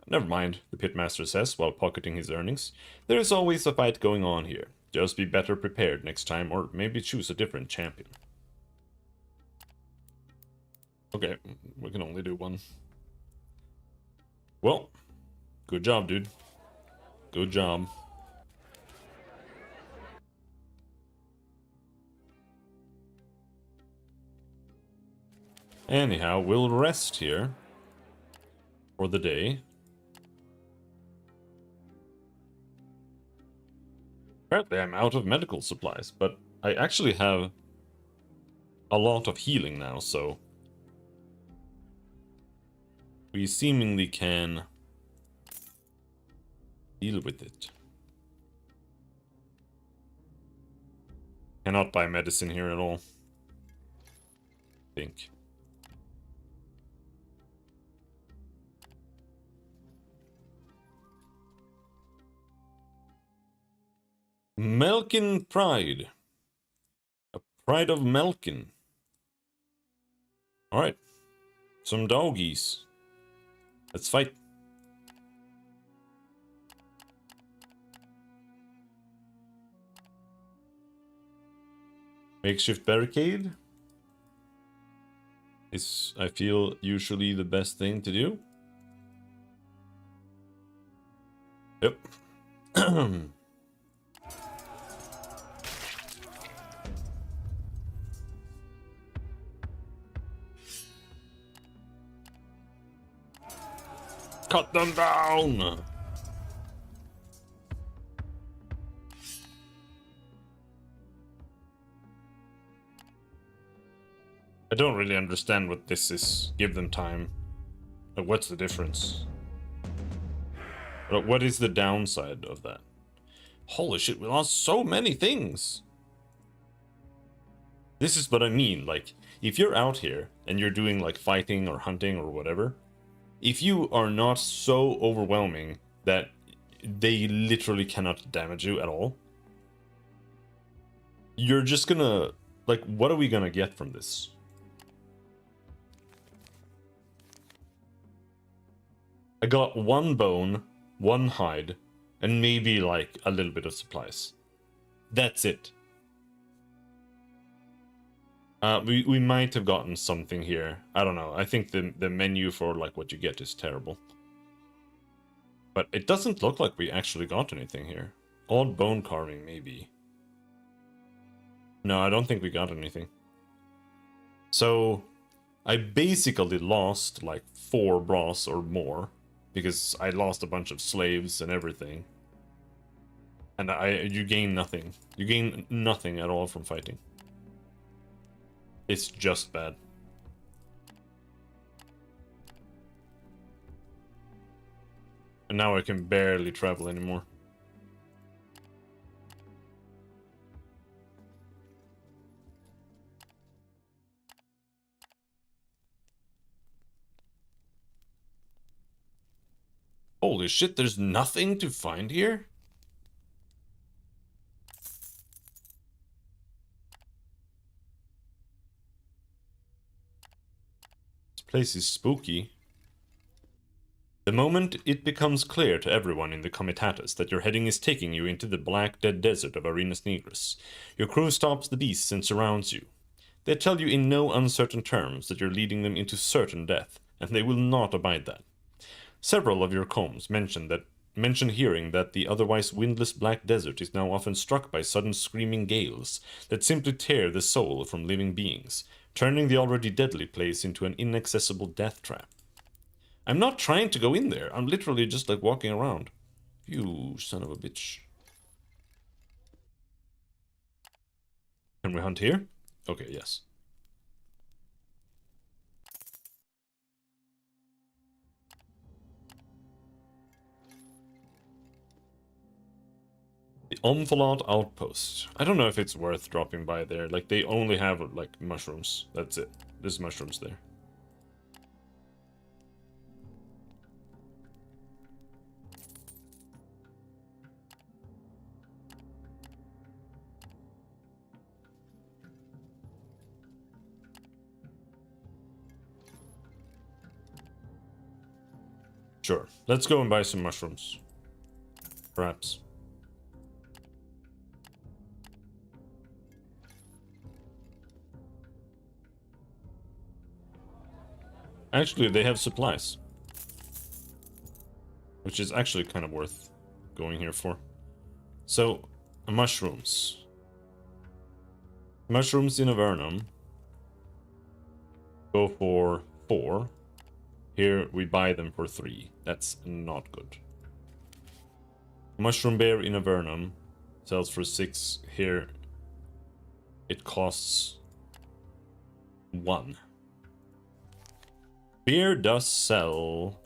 Never mind, the pitmaster says while pocketing his earnings. There is always a fight going on here. Just be better prepared next time, or maybe choose a different champion. Okay, we can only do one. Well, good job, dude. Good job. Anyhow, we'll rest here for the day. Apparently I'm out of medical supplies, but I actually have a lot of healing now, so we seemingly can deal with it. Cannot buy medicine here at all, I think. Melkin Pride. A pride of Melkin. Alright. Some doggies. Let's fight. Makeshift barricade is, I feel, usually the best thing to do. Yep. Cut them down! I don't really understand what this is. Give them time. Like, what's the difference? What is the downside of that? Holy shit, we lost so many things! This is what I mean, like, if you're out here and you're doing like fighting or hunting or whatever, if you are not so overwhelming that they literally cannot damage you at all, you're just gonna, like, what are we gonna get from this? I got one bone, one hide, and maybe like a little bit of supplies. That's it. We might have gotten something here. I don't know. I think the menu for like what you get is terrible. But it doesn't look like we actually got anything here. Odd bone carving, maybe. No, I don't think we got anything. So, I basically lost like 4 brass or more. Because I lost a bunch of slaves and everything. And you gain nothing. You gain nothing at all from fighting. It's just bad. And now I can barely travel anymore. Holy shit, there's nothing to find here? Place is spooky. The moment it becomes clear to everyone in the Comitatus that your heading is taking you into the black dead desert of Arenas Nigris, your crew stops the beasts and surrounds you. They tell you in no uncertain terms that you're leading them into certain death, and they will not abide that. Several of your comms mention hearing that the otherwise windless black desert is now often struck by sudden screaming gales that simply tear the soul from living beings, turning the already deadly place into an inaccessible death trap. I'm not trying to go in there. I'm literally just like walking around. You son of a bitch. Can we hunt here? Okay, yes. The Omphalaut Outpost. I don't know if it's worth dropping by there. Like, they only have, like, mushrooms. That's it. There's mushrooms there. Sure. Let's go and buy some mushrooms. Perhaps. Actually, they have supplies. Which is actually kind of worth going here for. So, mushrooms. Mushrooms in Avernum. Go for 4. Here, we buy them for 3. That's not good. Mushroom Bear in Avernum sells for 6. Here, it costs 1. Beer does sell,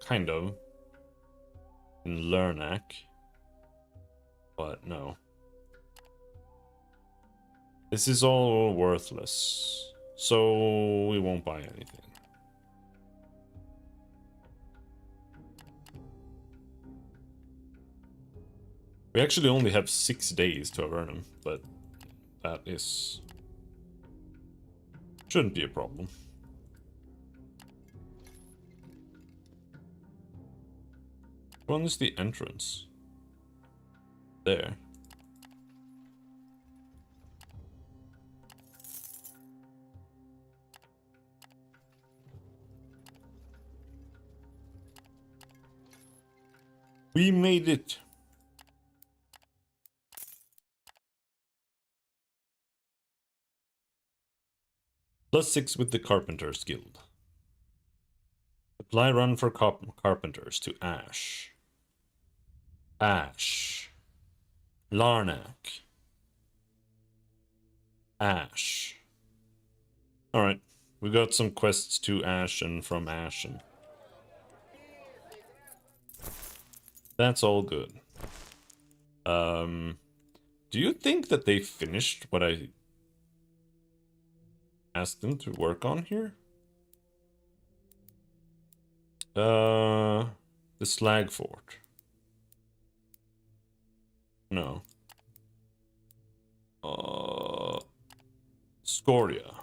kind of, in Lernac, but no. This is all worthless, so we won't buy anything. We actually only have 6 days to Avernum, but that shouldn't be a problem. Which one is the entrance? There. We made it! +6 with the Carpenter's Guild. Supply run for Carpenters to Ash. Ash. Larnac. Ash. Alright. We got some quests to Ash and from Ash, and that's all good. Do you think that they finished what I asked them to work on here? The Slag Fort. No. Scoria.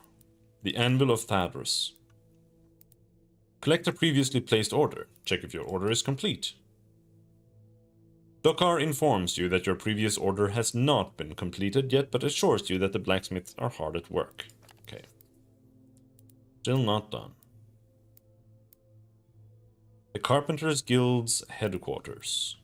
The Anvil of Vagrus. Collect a previously placed order. Check if your order is complete. Dokar informs you that your previous order has not been completed yet, but assures you that the blacksmiths are hard at work. Okay. Still not done. The Carpenters Guild's headquarters.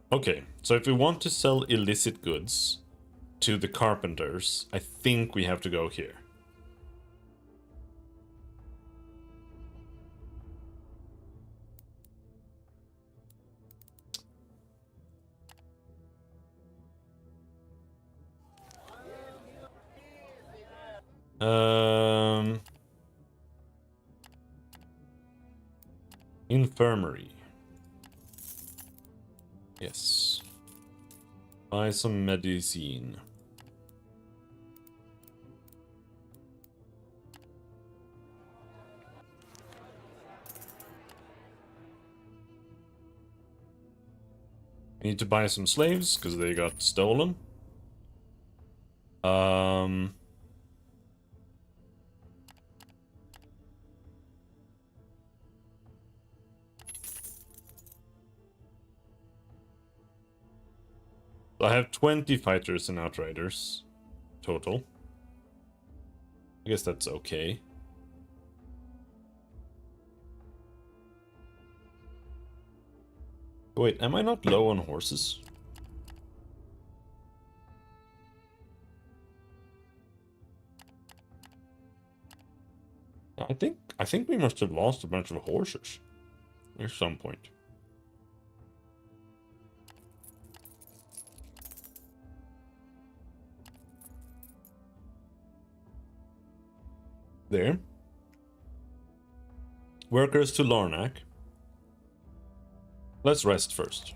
Okay, so if we want to sell illicit goods to the carpenters, I think we have to go here. Infirmary. Yes. Buy some medicine. I need to buy some slaves, because they got stolen. I have 20 fighters and outriders total. I guess that's okay. Wait, am I not low on horses? I think we must have lost a bunch of horses at some point. There. Workers to Larnak. Let's rest first.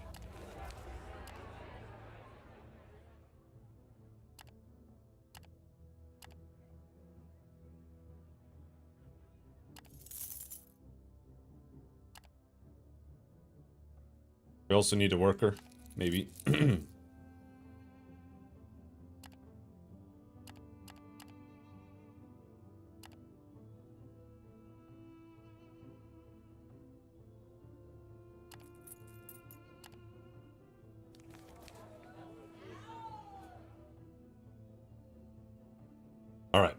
We also need a worker, maybe. Alright.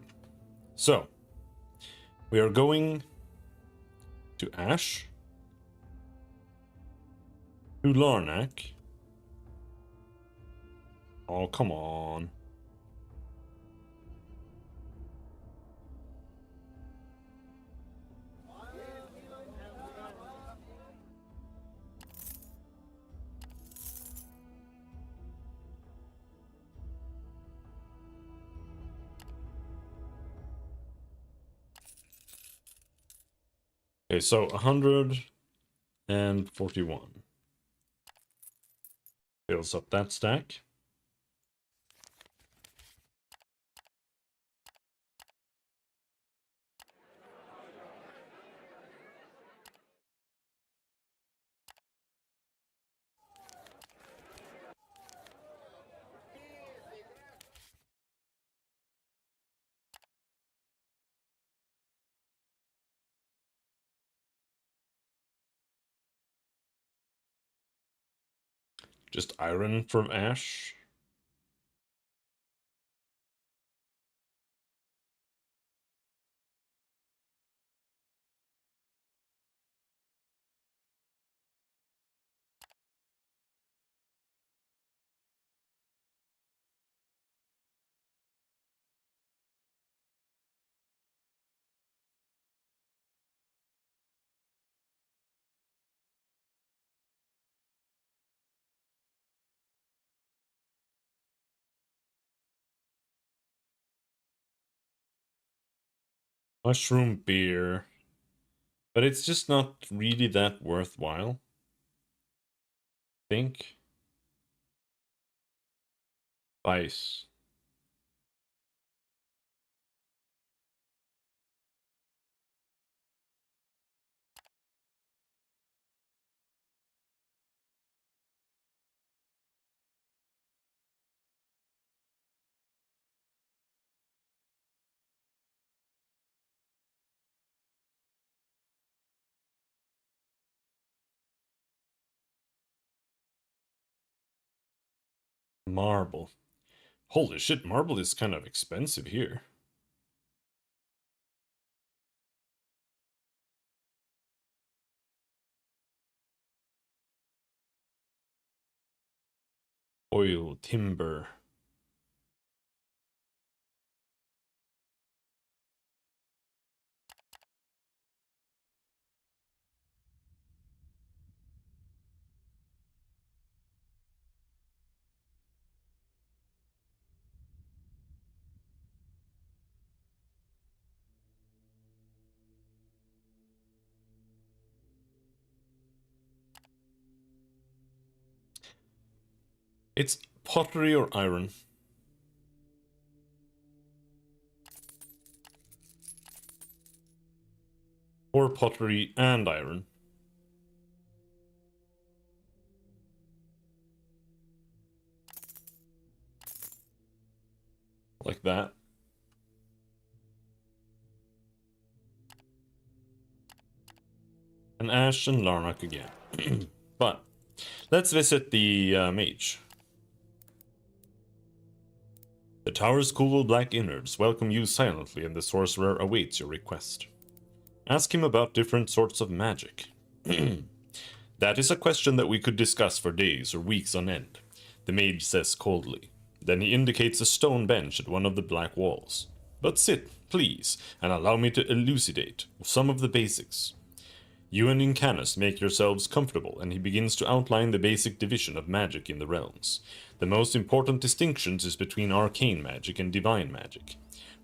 So, we are going to Ash, to Larnak. Oh, come on. Okay, so 141. Fills up that stack. Just iron from Ash. Mushroom beer. But it's just not really that worthwhile. I think. Spice. Marble. Holy shit, marble is kind of expensive here. Oil, timber. It's pottery or iron. Or pottery and iron. like that. And Ash and Larnak again. But let's visit the mage. The tower's cool black innards welcome you silently, and the sorcerer awaits your request. Ask him about different sorts of magic. That is a question that we could discuss for days or weeks on end, the mage says coldly. Then he indicates a stone bench at one of the black walls. But sit, please, and allow me to elucidate some of the basics. You and Incanus make yourselves comfortable, and he begins to outline the basic division of magic in the realms. The most important distinctions is between arcane magic and divine magic.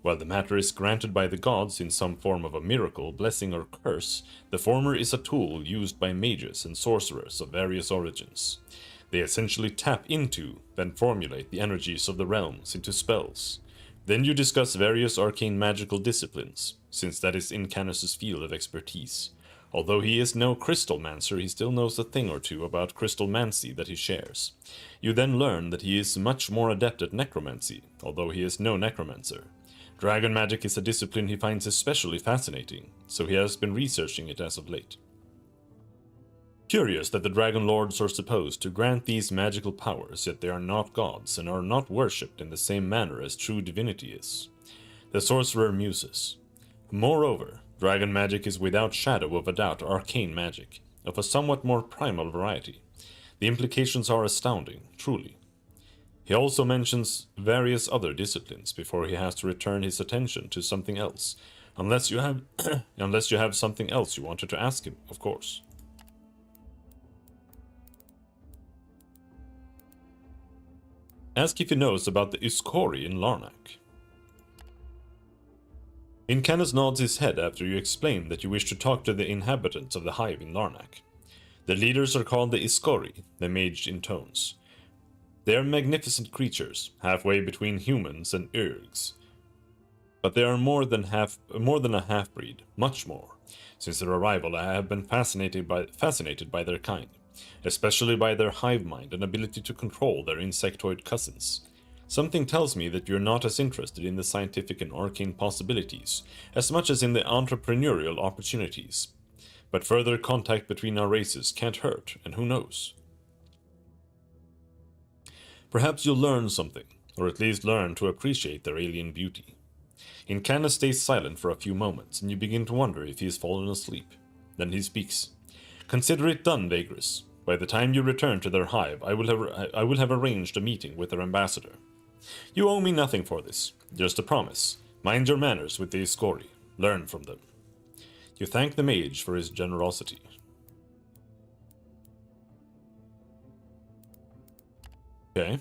While the matter is granted by the gods in some form of a miracle, blessing, or curse, the former is a tool used by mages and sorcerers of various origins. They essentially tap into, then formulate the energies of the realms into spells. Then you discuss various arcane magical disciplines, since that is Incanus's field of expertise. Although he is no crystalmancer, he still knows a thing or two about crystalmancy that he shares. You then learn that he is much more adept at necromancy, although he is no necromancer. Dragon magic is a discipline he finds especially fascinating, so he has been researching it as of late. Curious that the Dragon Lords are supposed to grant these magical powers, yet they are not gods and are not worshipped in the same manner as true divinity is. The sorcerer muses. Moreover, dragon magic is without shadow of a doubt arcane magic, of a somewhat more primal variety. The implications are astounding, truly. He also mentions various other disciplines before he has to return his attention to something else, unless you have unless you have something else you wanted to ask him, of course. Ask if he knows about the Iskori in Larnak. Incanus nods his head after you explain that you wish to talk to the inhabitants of the hive in Larnak. The leaders are called the Iskori, the mage intones. They are magnificent creatures, halfway between humans and Urgs. But they are more than a half-breed, much more. Since their arrival, I have been fascinated by their kind, especially by their hive mind and ability to control their insectoid cousins. Something tells me that you're not as interested in the scientific and arcane possibilities, as much as in the entrepreneurial opportunities. But further contact between our races can't hurt, and who knows? Perhaps you'll learn something, or at least learn to appreciate their alien beauty. Incanus stays silent for a few moments, and you begin to wonder if he has fallen asleep. Then he speaks. Consider it done, Vagrus. By the time you return to their hive, I will have arranged a meeting with their ambassador. You owe me nothing for this, just a promise. Mind your manners with the Iskori. Learn from them. You thank the mage for his generosity. Okay.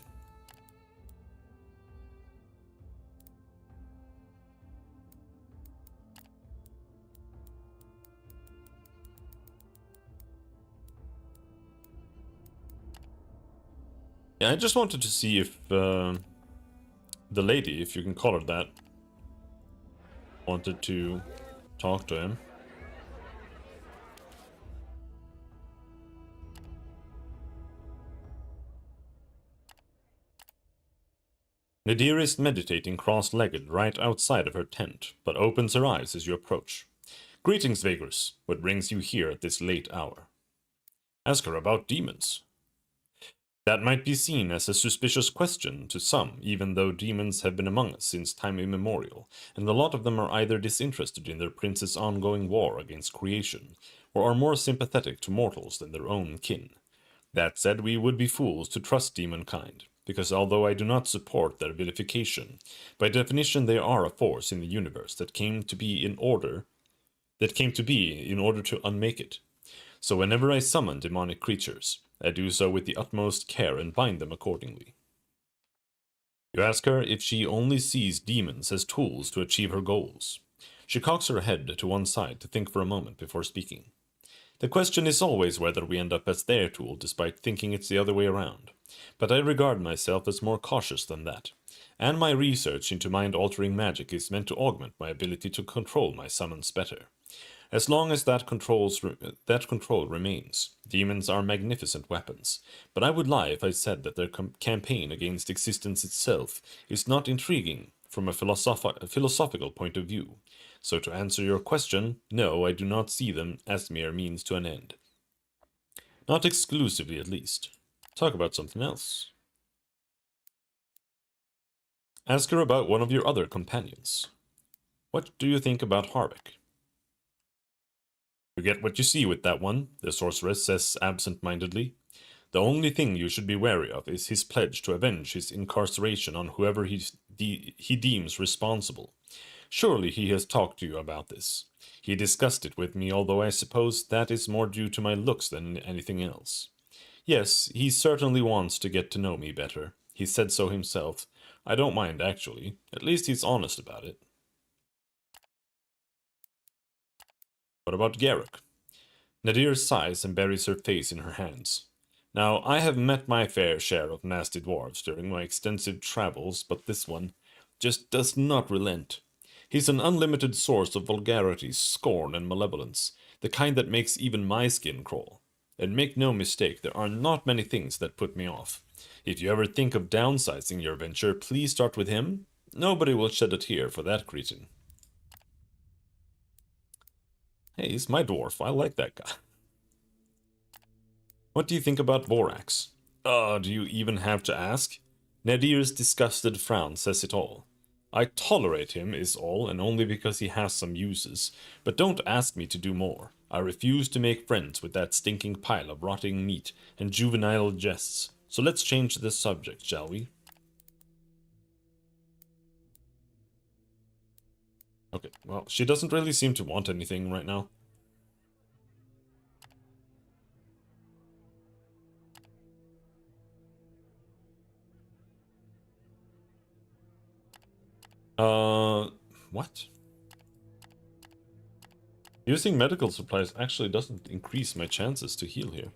Yeah, I just wanted to see if the lady, if you can call her that, wanted to talk to him. Nadir is meditating cross-legged right outside of her tent, but opens her eyes as you approach. Greetings, Vagrus. What brings you here at this late hour? Ask her about demons. That might be seen as a suspicious question to some, even though demons have been among us since time immemorial, and a lot of them are either disinterested in their prince's ongoing war against creation, or are more sympathetic to mortals than their own kin. That said, we would be fools to trust demonkind, because although I do not support their vilification, by definition they are a force in the universe that came to be in order to unmake it. So whenever I summon demonic creatures, I do so with the utmost care and bind them accordingly. You ask her if she only sees demons as tools to achieve her goals. She cocks her head to one side to think for a moment before speaking. The question is always whether we end up as their tool, despite thinking it's the other way around. But I regard myself as more cautious than that, and my research into mind-altering magic is meant to augment my ability to control my summons better. As long as that control remains, demons are magnificent weapons, but I would lie if I said that their campaign against existence itself is not intriguing from a philosophical point of view. So to answer your question, no, I do not see them as mere means to an end. Not exclusively, at least. Talk about something else. Ask her about one of your other companions. What do you think about Harbeck? You get what you see with that one, the sorceress says absent-mindedly. The only thing you should be wary of is his pledge to avenge his incarceration on whoever he deems responsible. Surely he has talked to you about this. He discussed it with me, although I suppose that is more due to my looks than anything else. Yes, he certainly wants to get to know me better. He said so himself. I don't mind, actually. At least he's honest about it. What about Garruk? Nadir sighs and buries her face in her hands. Now, I have met my fair share of nasty dwarves during my extensive travels, but this one just does not relent. He's an unlimited source of vulgarity, scorn, and malevolence, the kind that makes even my skin crawl. And make no mistake, there are not many things that put me off. If you ever think of downsizing your venture, please start with him. Nobody will shed a tear for that cretin. Hey, he's my dwarf. I like that guy. What do you think about Vorax? Do you even have to ask? Nadir's disgusted frown says it all. I tolerate him is all, and only because he has some uses. But don't ask me to do more. I refuse to make friends with that stinking pile of rotting meat and juvenile jests. So let's change the subject, shall we? Okay, well, she doesn't really seem to want anything right now. What? Using medical supplies actually doesn't increase my chances to heal here.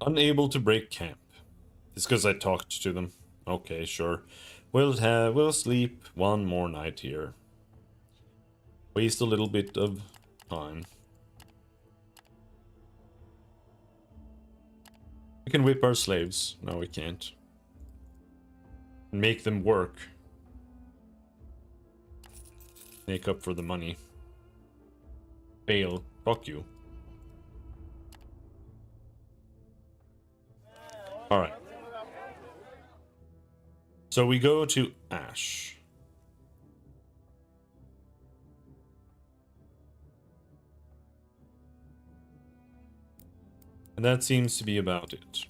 Unable to break camp. It's because I talked to them. Okay, sure. We'll sleep one more night here. Waste a little bit of time. We can whip our slaves. No, we can't. Make them work. Make up for the money. Fail. Fuck you. Alright. So we go to Ash. And that seems to be about it.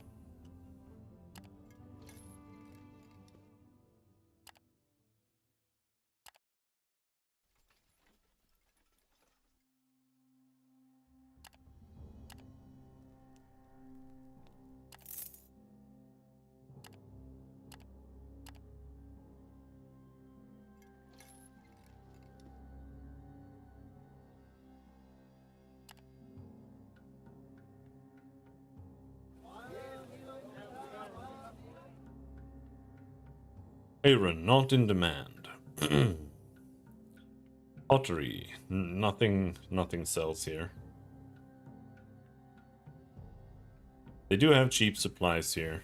Iron, not in demand. Pottery. Nothing sells here. They do have cheap supplies here.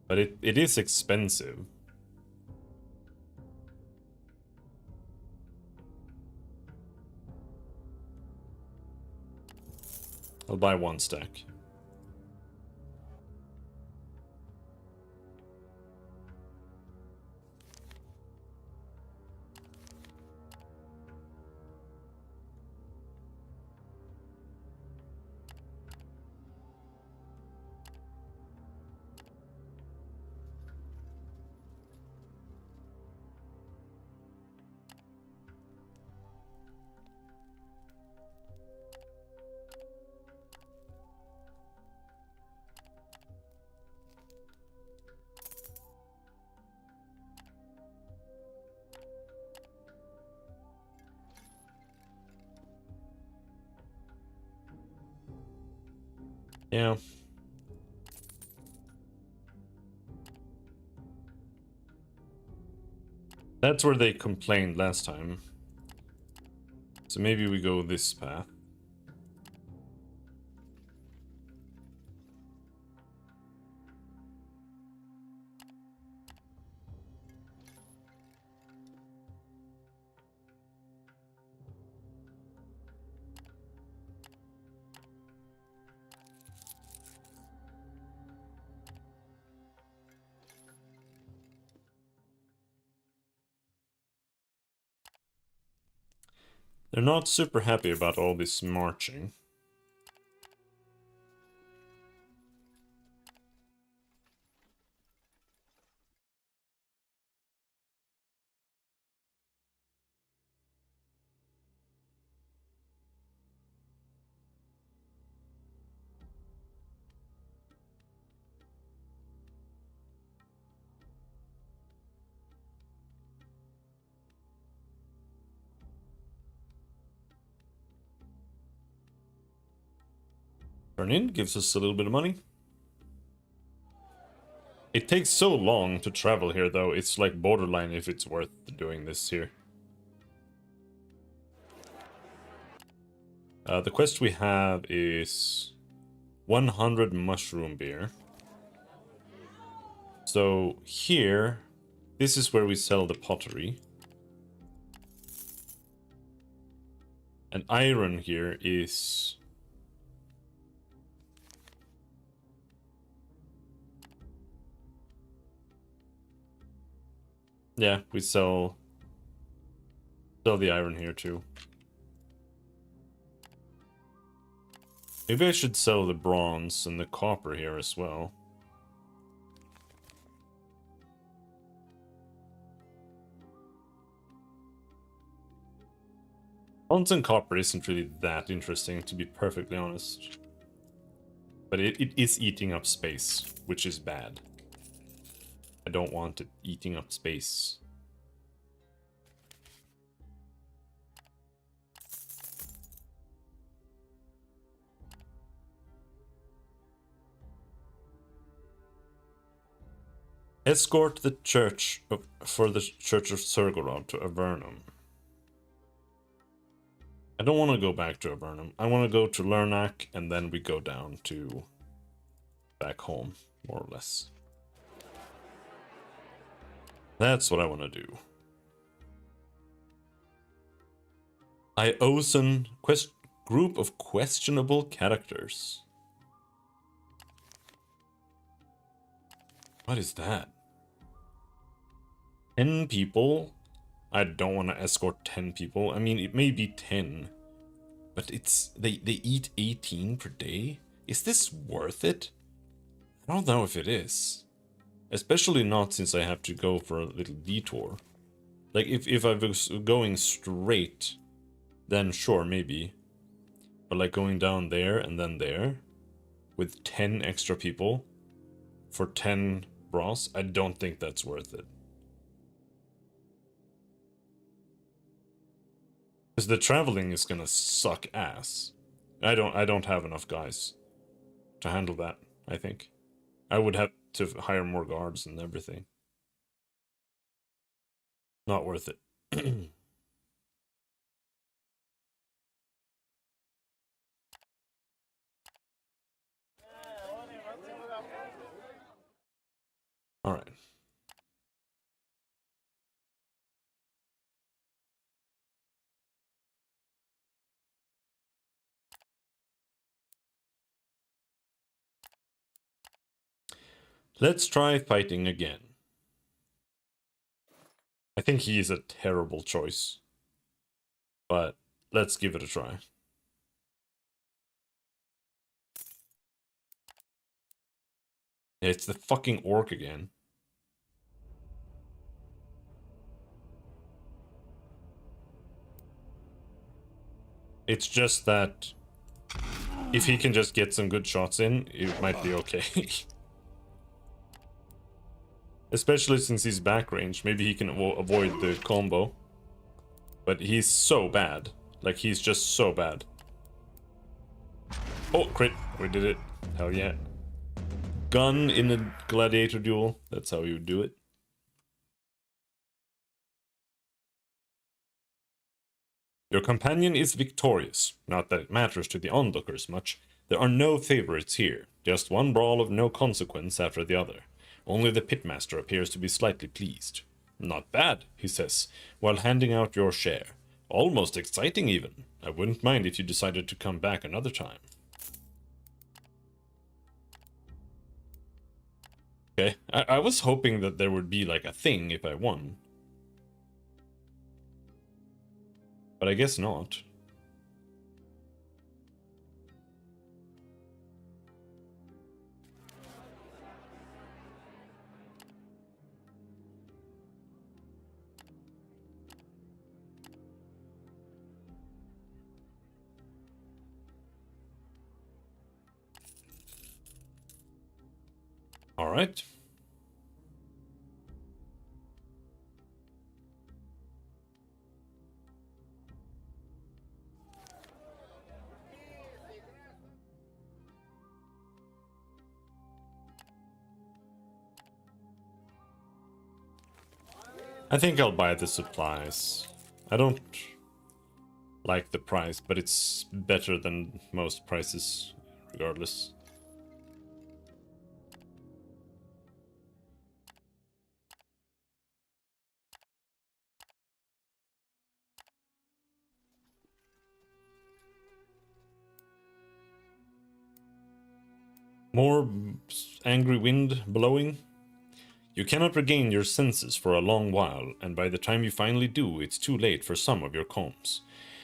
But it is expensive. I'll buy one stack. Yeah. That's where they complained last time. So maybe we go this path. They're not super happy about all this marching. Turn in gives us a little bit of money. It takes so long to travel here, though. It's like borderline if it's worth doing this here. The quest we have is 100 mushroom beer. So here, this is where we sell the pottery. And iron here is... Yeah, we sell the iron here too. Maybe I should sell the bronze and the copper here as well. Bronze and copper isn't really that interesting, to be perfectly honest. But it is eating up space, which is bad. I don't want it eating up space. Escort the church for the Church of Sergorod to Avernum. I don't want to go back to Avernum. I want to go to Lernac, and then we go down to back home, more or less. That's what I want to do. Iosen group of questionable characters. What is that? 10 people? I don't want to escort 10 people. I mean, it may be 10. But it's... They eat 18 per day? Is this worth it? I don't know if it is. Especially not since I have to go for a little detour. Like, if I was going straight, then sure, maybe. But like going down there and then there, with 10 extra people, for 10 brass, I don't think that's worth it. Because the traveling is gonna suck ass. I don't have enough guys to handle that, I think. I would have to hire more guards and everything. Not worth it. Alright. Let's try fighting again. I think he is a terrible choice. But let's give it a try. It's the fucking orc again. It's just that if he can just get some good shots in, it might be okay. Especially since he's back range, maybe he can avoid the combo. But he's so bad. Like, he's just so bad. Oh, crit. We did it. Hell yeah. Gun in a gladiator duel. That's how you do it. Your companion is victorious. Not that it matters to the onlookers much. There are no favorites here. Just one brawl of no consequence after the other. Only the pitmaster appears to be slightly pleased. Not bad, he says, while handing out your share. Almost exciting even. I wouldn't mind if you decided to come back another time. Okay, I was hoping that there would be like a thing if I won. But I guess not. All right. I think I'll buy the supplies. I don't like the price, but it's better than most prices, regardless. More angry wind blowing? You cannot regain your senses for a long while, and by the time you finally do, it's too late for some of your combs.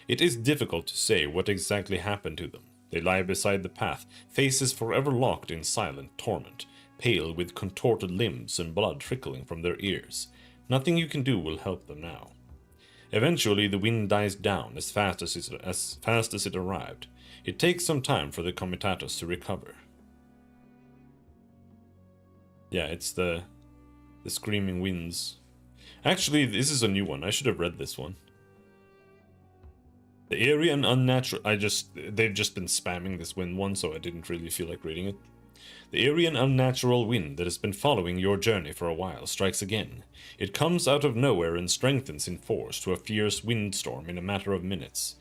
It is difficult to say what exactly happened to them. They lie beside the path, faces forever locked in silent torment, pale with contorted limbs and blood trickling from their ears. Nothing you can do will help them now. Eventually, the wind dies down as fast as it arrived. It takes some time for the comitatus to recover. Yeah, it's the screaming winds. Actually, this is a new one. I should have read this one. The eerie and unnatural... They've just been spamming this wind one, so I didn't really feel like reading it. The eerie and unnatural wind that has been following your journey for a while strikes again. It comes out of nowhere and strengthens in force to a fierce windstorm in a matter of minutes.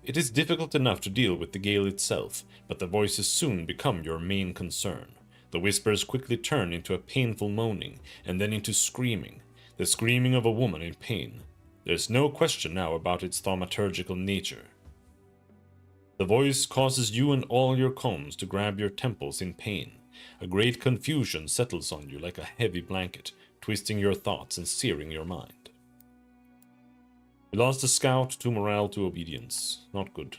It is difficult enough to deal with the gale itself, but the voices soon become your main concern. The whispers quickly turn into a painful moaning, and then into screaming. The screaming of a woman in pain. There's no question now about its thaumaturgical nature. The voice causes you and all your combs to grab your temples in pain. A great confusion settles on you like a heavy blanket, twisting your thoughts and searing your mind. You lost a scout to morale to obedience. Not good.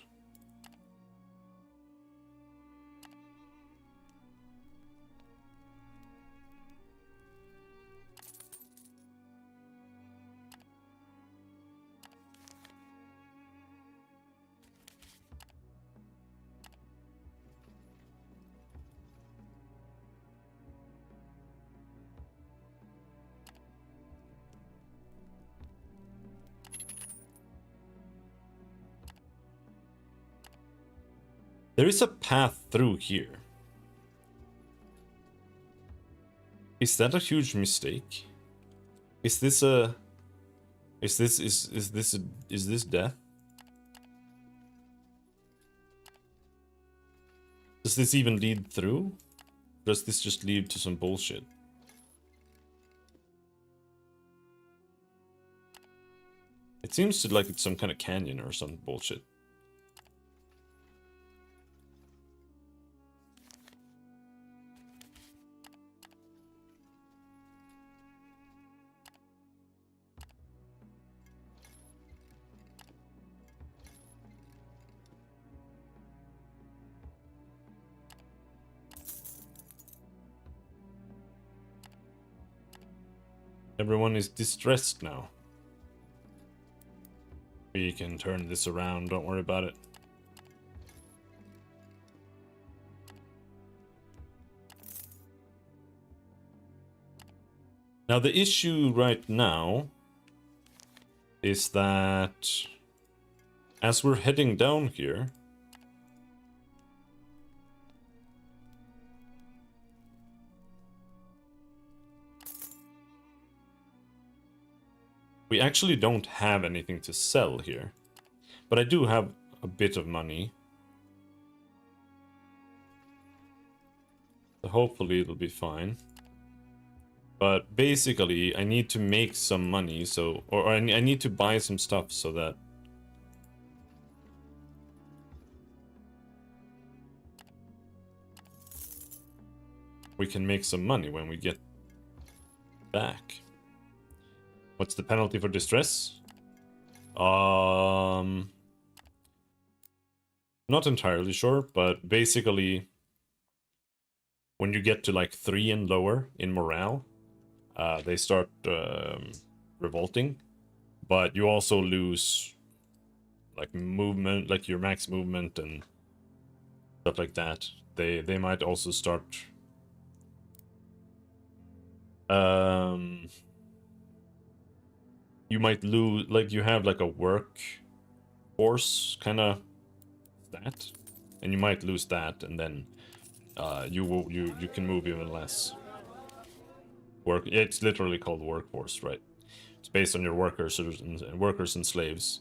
There is a path through here. Is that a huge mistake? Is this a... Is this death? Does this even lead through? Does this just lead to some bullshit? It seems to like it's some kind of canyon or some bullshit. Everyone is distressed now. We can turn this around, don't worry about it. Now the issue right now is that as we're heading down here, we actually don't have anything to sell here. But I do have a bit of money. So hopefully it'll be fine. But basically, I need to make some money, so... Or I need to buy some stuff so that... we can make some money when we get back. What's the penalty for distress? Not entirely sure, but basically... when you get to like 3 and lower in morale, they start revolting, but you also lose like movement, like your max movement and stuff like that. They might also start you might lose, like you have like a work force kind of stat, and you might lose that, and then you can move even less. It's literally called workforce, right? It's based on your workers and slaves.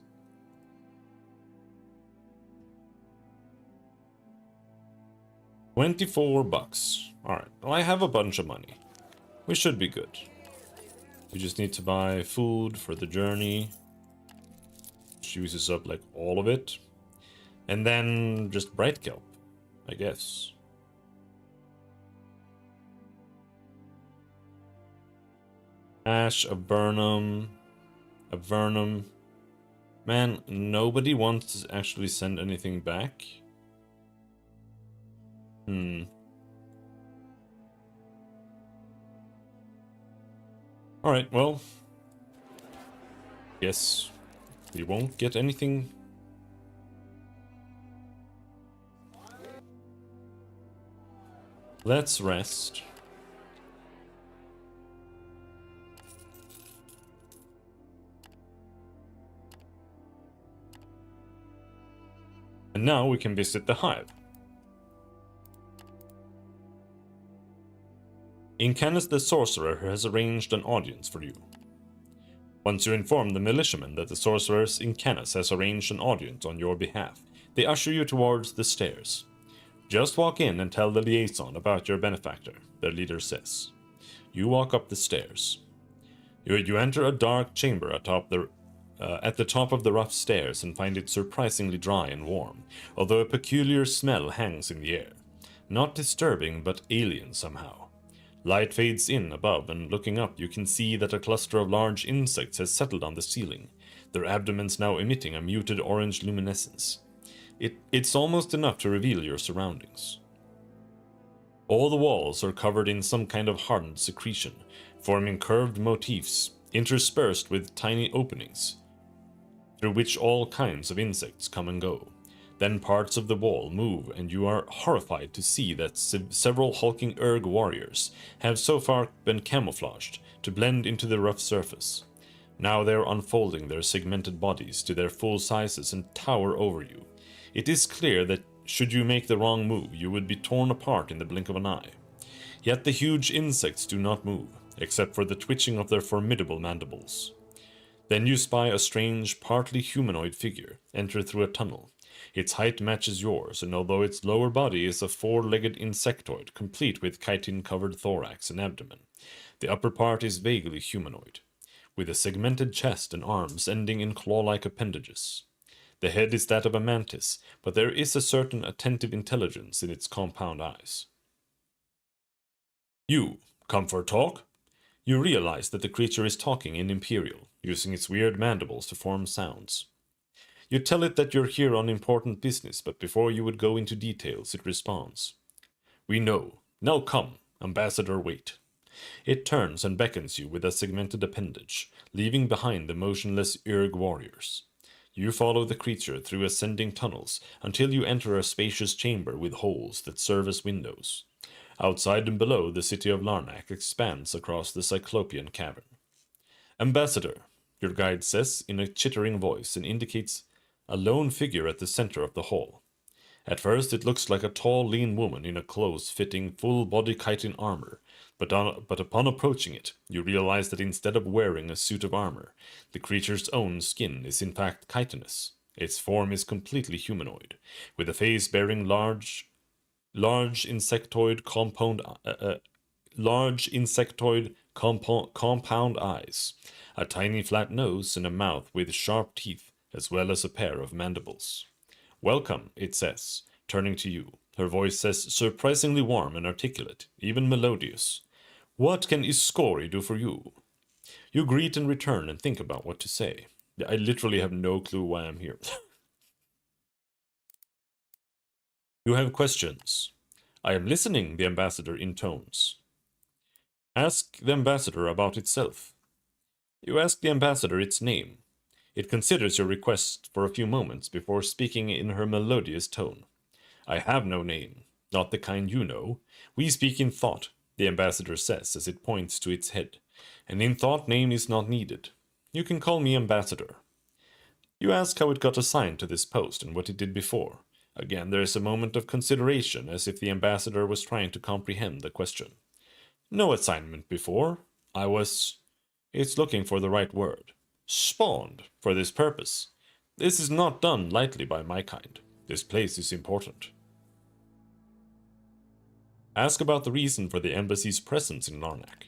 $24. Alright, well, I have a bunch of money. We should be good. We just need to buy food for the journey. Which uses up like all of it. And then just bright kelp, I guess. Ash, a vernum. Man, nobody wants to actually send anything back. Alright, well. Guess we won't get anything. Let's rest. And now we can visit the hive. Incanus the sorcerer has arranged an audience for you. Once you inform the militiamen that the sorceress Incanus has arranged an audience on your behalf, they usher you towards the stairs. Just walk in and tell the liaison about your benefactor, their leader says. You walk up the stairs. You enter a dark chamber at the top of the rough stairs and find it surprisingly dry and warm, although a peculiar smell hangs in the air. Not disturbing, but alien somehow. Light fades in above, and looking up you can see that a cluster of large insects has settled on the ceiling, their abdomens now emitting a muted orange luminescence. It's almost enough to reveal your surroundings. All the walls are covered in some kind of hardened secretion, forming curved motifs, interspersed with tiny openings, through which all kinds of insects come and go. Then parts of the wall move, and you are horrified to see that several hulking Erg warriors have so far been camouflaged to blend into the rough surface. Now they are unfolding their segmented bodies to their full sizes and tower over you. It is clear that should you make the wrong move, you would be torn apart in the blink of an eye. Yet the huge insects do not move, except for the twitching of their formidable mandibles. Then you spy a strange, partly humanoid figure enter through a tunnel. Its height matches yours, and although its lower body is a four-legged insectoid, complete with chitin-covered thorax and abdomen, the upper part is vaguely humanoid, with a segmented chest and arms ending in claw-like appendages. The head is that of a mantis, but there is a certain attentive intelligence in its compound eyes. You, come for a talk? You realize that the creature is talking in Imperial, using its weird mandibles to form sounds. You tell it that you're here on important business, but before you would go into details, it responds. We know. Now come, Ambassador, wait. It turns and beckons you with a segmented appendage, leaving behind the motionless Urg warriors. You follow the creature through ascending tunnels until you enter a spacious chamber with holes that serve as windows. Outside and below, the city of Larnak expands across the Cyclopean cavern. Ambassador, your guide says in a chittering voice and indicates a lone figure at the center of the hall. At first it looks like a tall, lean woman in a close-fitting, full-body chitin armor, but upon approaching it, you realize that instead of wearing a suit of armor, the creature's own skin is in fact chitinous, Its form is completely humanoid, with a face bearing large insectoid compound eyes, a tiny flat nose, and a mouth with sharp teeth, as well as a pair of mandibles. Welcome, it says, turning to you. Her voice says surprisingly warm and articulate, even melodious. What can Iskori do for you? You greet and return and think about what to say. I literally have no clue why I'm here. You have questions. I am listening, the ambassador intones. Ask the ambassador about itself. You ask the ambassador its name. It considers your request for a few moments before speaking in her melodious tone. I have no name, not the kind you know. We speak in thought, the ambassador says as it points to its head. And in thought name is not needed. You can call me ambassador. You ask how it got assigned to this post and what it did before. Again, there is a moment of consideration, as if the ambassador was trying to comprehend the question. No assignment before. It's looking for the right word. Spawned for this purpose. This is not done lightly by my kind. This place is important. Ask about the reason for the embassy's presence in Larnak.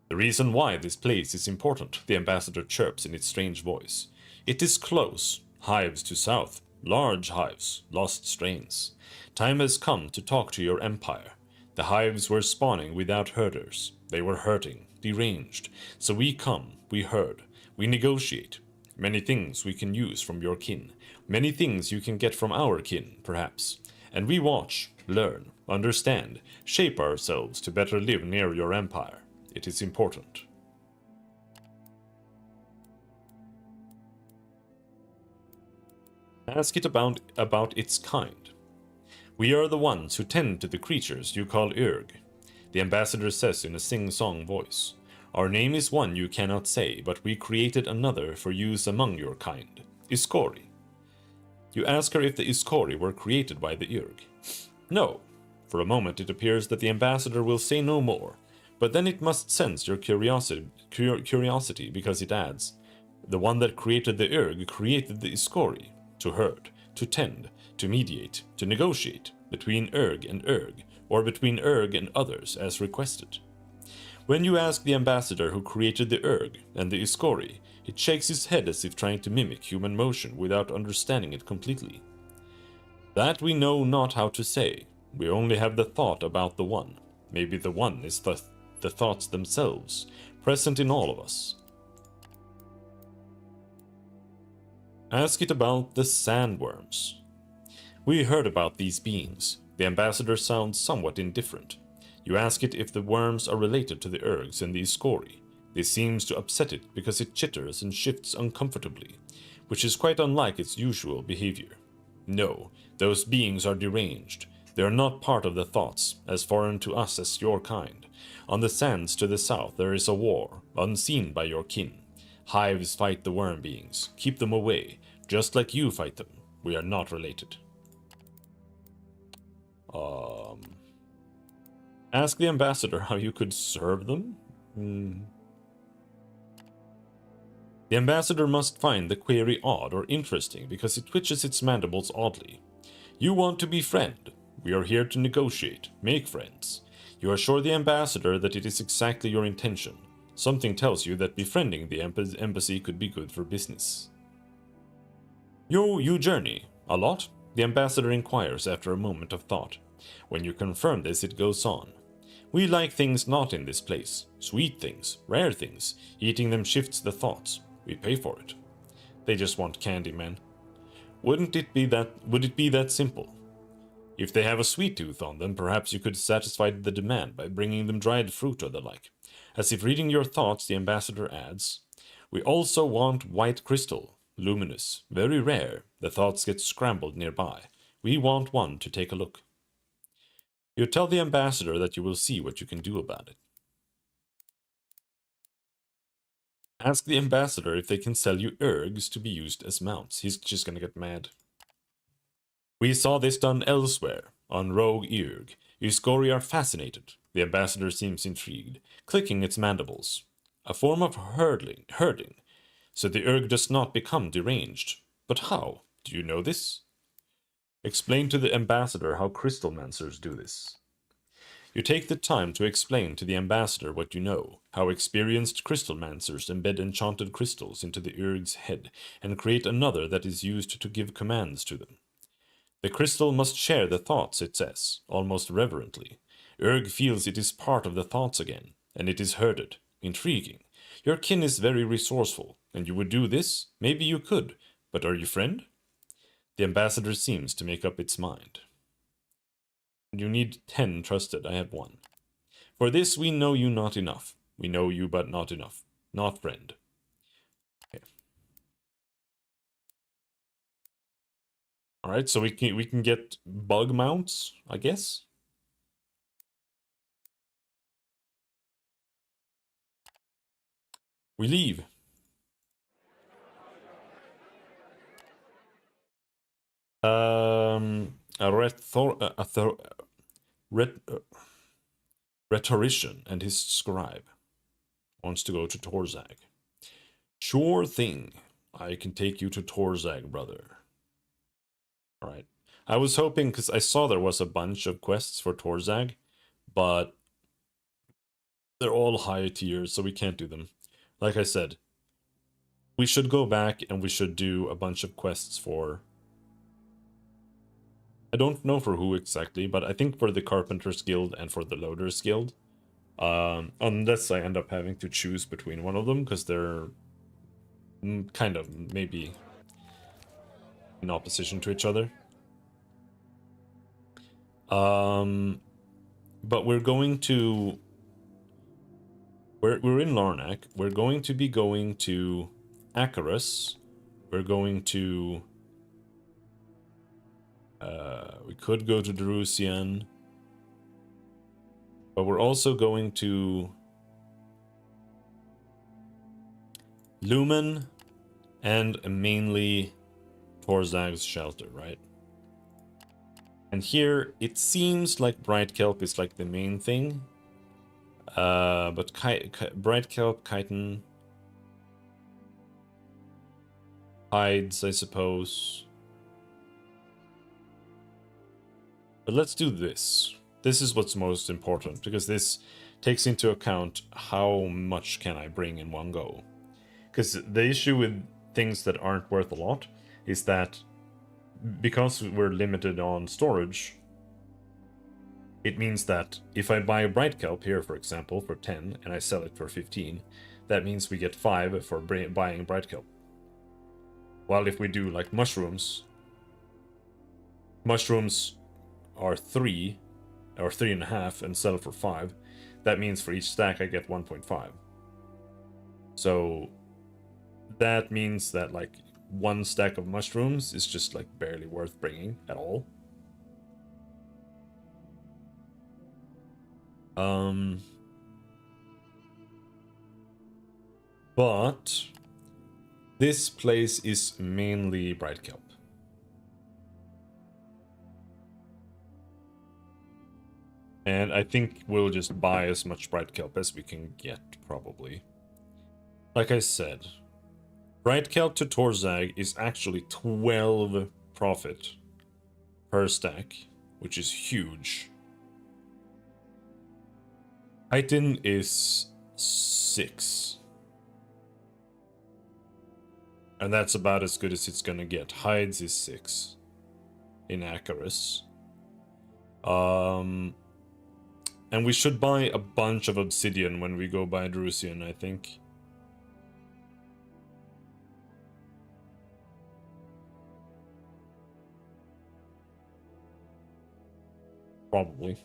The reason why this place is important, the ambassador chirps in its strange voice. It is close. Hives to south. Large hives. Lost strains. Time has come to talk to your empire. The hives were spawning without herders. They were hurting, deranged. So we come, we herd, we negotiate. Many things we can use from your kin. Many things you can get from our kin, perhaps. And we watch, learn, understand, shape ourselves to better live near your empire. It is important. Ask it about its kind. We are the ones who tend to the creatures you call Urg, the ambassador says in a sing-song voice. Our name is one you cannot say, but we created another for use among your kind, Iskori. You ask her if the Iskori were created by the Urg. No. For a moment it appears that the ambassador will say no more, but then it must sense your curiosity because it adds, the one that created the Urg created the Iskori, to herd, to tend, to mediate, to negotiate, between Urg and Urg, or between Urg and others as requested. When you ask the ambassador who created the Urg and the Iskori, it shakes his head as if trying to mimic human motion without understanding it completely. That we know not how to say. We only have the thought about the one. Maybe the one is the thoughts themselves, present in all of us. Ask it about the sandworms. We heard about these beings. The ambassador sounds somewhat indifferent. You ask it if the worms are related to the Urgs and the Iskori. This seems to upset it because it chitters and shifts uncomfortably, which is quite unlike its usual behavior. No, those beings are deranged. They are not part of the thoughts, as foreign to us as your kind. On the sands to the south there is a war, unseen by your kin. Hives fight the worm beings, keep them away, just like you fight them. We are not related. Ask the ambassador how you could serve them? The ambassador must find the query odd or interesting because it twitches its mandibles oddly. You want to befriend. We are here to negotiate, make friends. You assure the ambassador that it is exactly your intention. Something tells you that befriending the embassy could be good for business. You journey. A lot? The ambassador inquires after a moment of thought. When you confirm this, it goes on. We like things not in this place. Sweet things, rare things. Eating them shifts the thoughts. We pay for it. They just want candy, man. Would it be that simple? If they have a sweet tooth on them, perhaps you could satisfy the demand by bringing them dried fruit or the like. As if reading your thoughts, the ambassador adds, we also want white crystal, luminous, very rare. The thoughts get scrambled nearby. We want one to take a look. You tell the ambassador that you will see what you can do about it. Ask the ambassador if they can sell you ergs to be used as mounts. He's just gonna get mad. We saw this done elsewhere, on Rogue Erg. Iskori are fascinated. The ambassador seems intrigued, clicking its mandibles. A form of herding, so the erg does not become deranged. But how? Do you know this? Explain to the ambassador how crystalmancers do this. You take the time to explain to the ambassador what you know, how experienced crystalmancers embed enchanted crystals into the Urg's head and create another that is used to give commands to them. The crystal must share the thoughts, it says, almost reverently. Urg feels it is part of the thoughts again, and it is herded. Intriguing. Your kin is very resourceful, and you would do this? Maybe you could, but are you friend? The ambassador seems to make up its mind. You need 10 trusted, I have 1. For this we know you not enough. We know you but not enough. Not friend. Okay. Alright, so we can get bug mounts, I guess. We leave. Rhetorician and his scribe wants to go to Torzag. Sure thing. I can take you to Torzag, brother. Alright. I was hoping, because I saw there was a bunch of quests for Torzag, but they're all high tiers, so we can't do them. Like I said, we should go back and we should do a bunch of quests for... I don't know for who exactly, but I think for the Carpenter's Guild and for the Loader's Guild. Unless I end up having to choose between one of them, because they're kind of maybe in opposition to each other. But we're going to... We're in Larnak. We're going to be going to Acarus. We're going to... we could go to Darusian. But we're also going to... Lumen and mainly Torzag's shelter, right? And here, it seems like Bright Kelp is like the main thing. But Bright Kelp, chitin, hides, I suppose. But let's do this. This is what's most important, because this takes into account how much can I bring in one go. Because the issue with things that aren't worth a lot is that because we're limited on storage, it means that if I buy a Bright Kelp here, for example, for 10, and I sell it for 15, that means we get 5 for buying Bright Kelp. While if we do like mushrooms are 3 or 3.5 and sell for 5, that means for each stack I get 1.5. So that means that like 1 stack of mushrooms is just like barely worth bringing at all. But this place is mainly Bright Kelp. And I think we'll just buy as much Bright Kelp as we can get, probably. Like I said, Bright Kelp to Torzag is actually 12 profit per stack, which is huge. Chitin is 6. And that's about as good as it's gonna get. Hides is 6 in Acarus. And we should buy a bunch of obsidian when we go by Darusian, I think. Probably.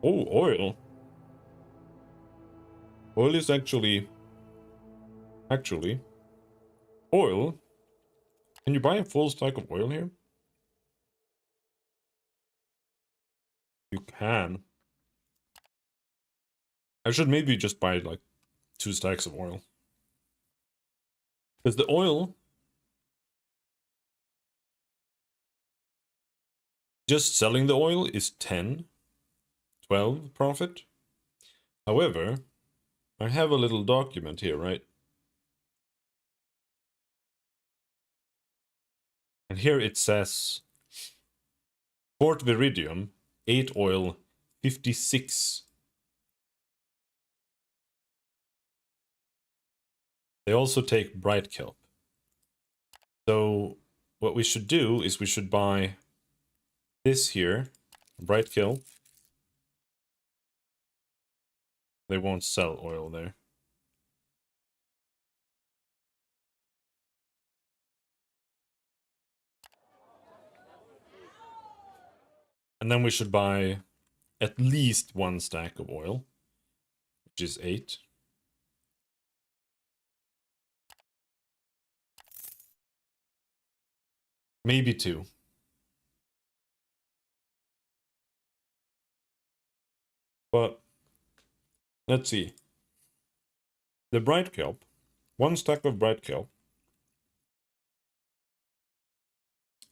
Oh, oil. Oil is actually... Oil? Can you buy a full stack of oil here? You can. I should maybe just buy like 2 stacks of oil. Because the oil... Just selling the oil is 10, 12 profit. However, I have a little document here, right? And here it says Port Viridium, 8 oil, 56. They also take bright kelp. So what we should do is we should buy this here, bright kelp. They won't sell oil there. And then we should buy at least 1 stack of oil, which is 8. Maybe 2. But let's see. The bright kelp, 1 stack of bright kelp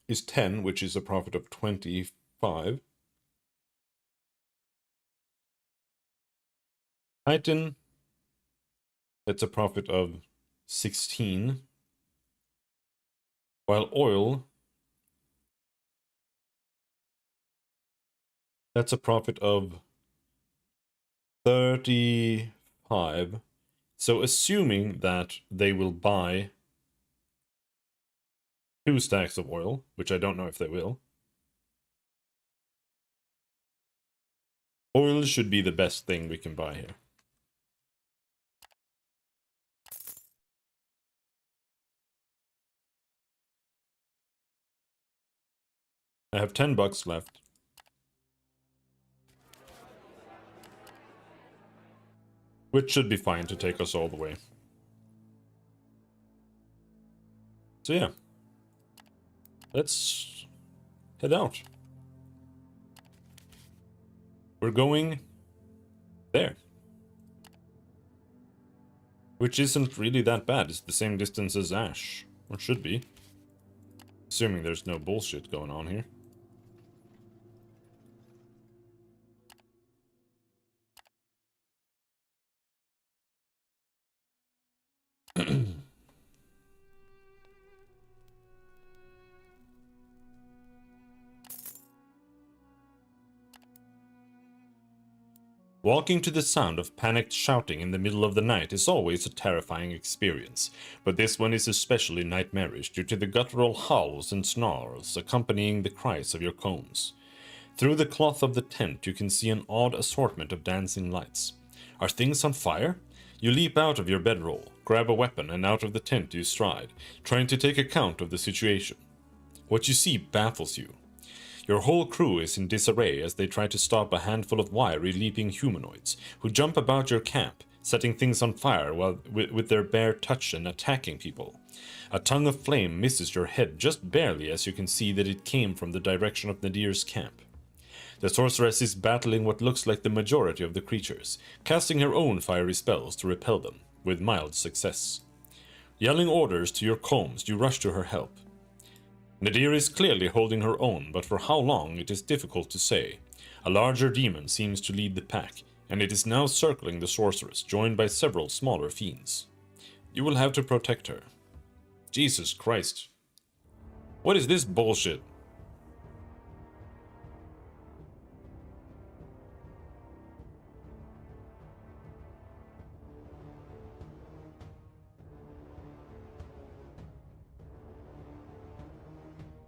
is 10, which is a profit of 25. Titan, that's a profit of 16. While oil, that's a profit of 35. So assuming that they will buy 2 stacks of oil, which I don't know if they will, oil should be the best thing we can buy here. I have $10 left. Which should be fine to take us all the way. So yeah. Let's head out. We're going there. Which isn't really that bad. It's the same distance as Ash. Or should be. Assuming there's no bullshit going on here. Walking to the sound of panicked shouting in the middle of the night is always a terrifying experience, but this one is especially nightmarish due to the guttural howls and snarls accompanying the cries of your combs. Through the cloth of the tent you can see an odd assortment of dancing lights. Are things on fire? You leap out of your bedroll, grab a weapon, and out of the tent you stride, trying to take account of the situation. What you see baffles you. Your whole crew is in disarray as they try to stop a handful of wiry leaping humanoids who jump about your camp, setting things on fire with their bare touch and attacking people. A tongue of flame misses your head just barely as you can see that it came from the direction of Nadir's camp. The sorceress is battling what looks like the majority of the creatures, casting her own fiery spells to repel them, with mild success. Yelling orders to your combs, you rush to her help. Nadir is clearly holding her own, but for how long it is difficult to say. A larger demon seems to lead the pack, and it is now circling the sorceress, joined by several smaller fiends. You will have to protect her. Jesus Christ. What is this bullshit?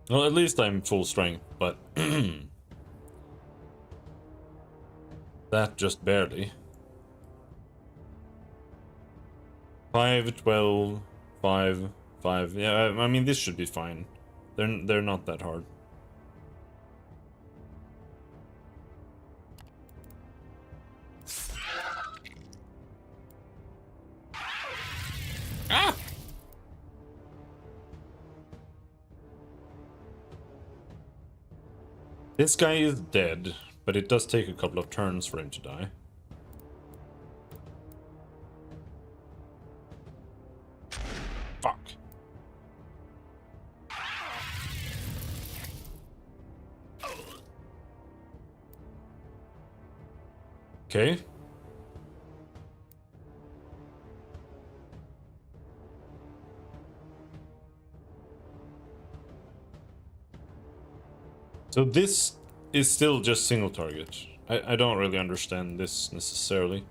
Well, at least I'm full strength, but that just barely. 5, 12, 5, 5. Yeah, I mean, this should be fine. They're not that hard. Ah! This guy is dead, but it does take a couple of turns for him to die. Fuck. Okay. So this is still just single target. I don't really understand this necessarily.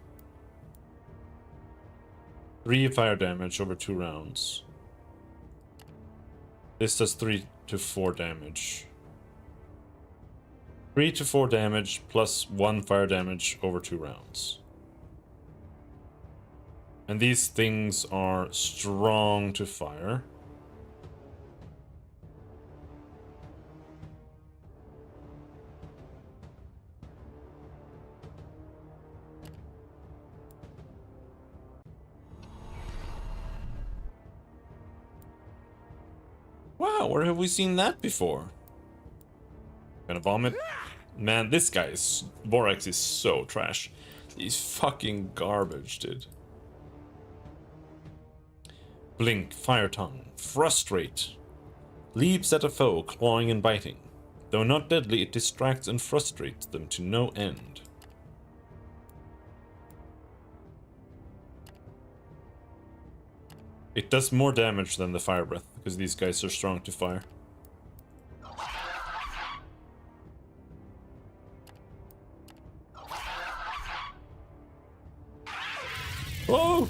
3 fire damage over 2 rounds. This does 3 to 4 damage. 3 to 4 damage plus 1 fire damage over 2 rounds. And these things are strong to fire. Wow, where have we seen that before? Gonna vomit? Man, this guy's Vorax is so trash. He's fucking garbage, dude. Blink, Fire Tongue, Frustrate. Leaps at a foe, clawing and biting. Though not deadly, it distracts and frustrates them to no end. It does more damage than the Fire Breath, because these guys are strong to fire. Whoa!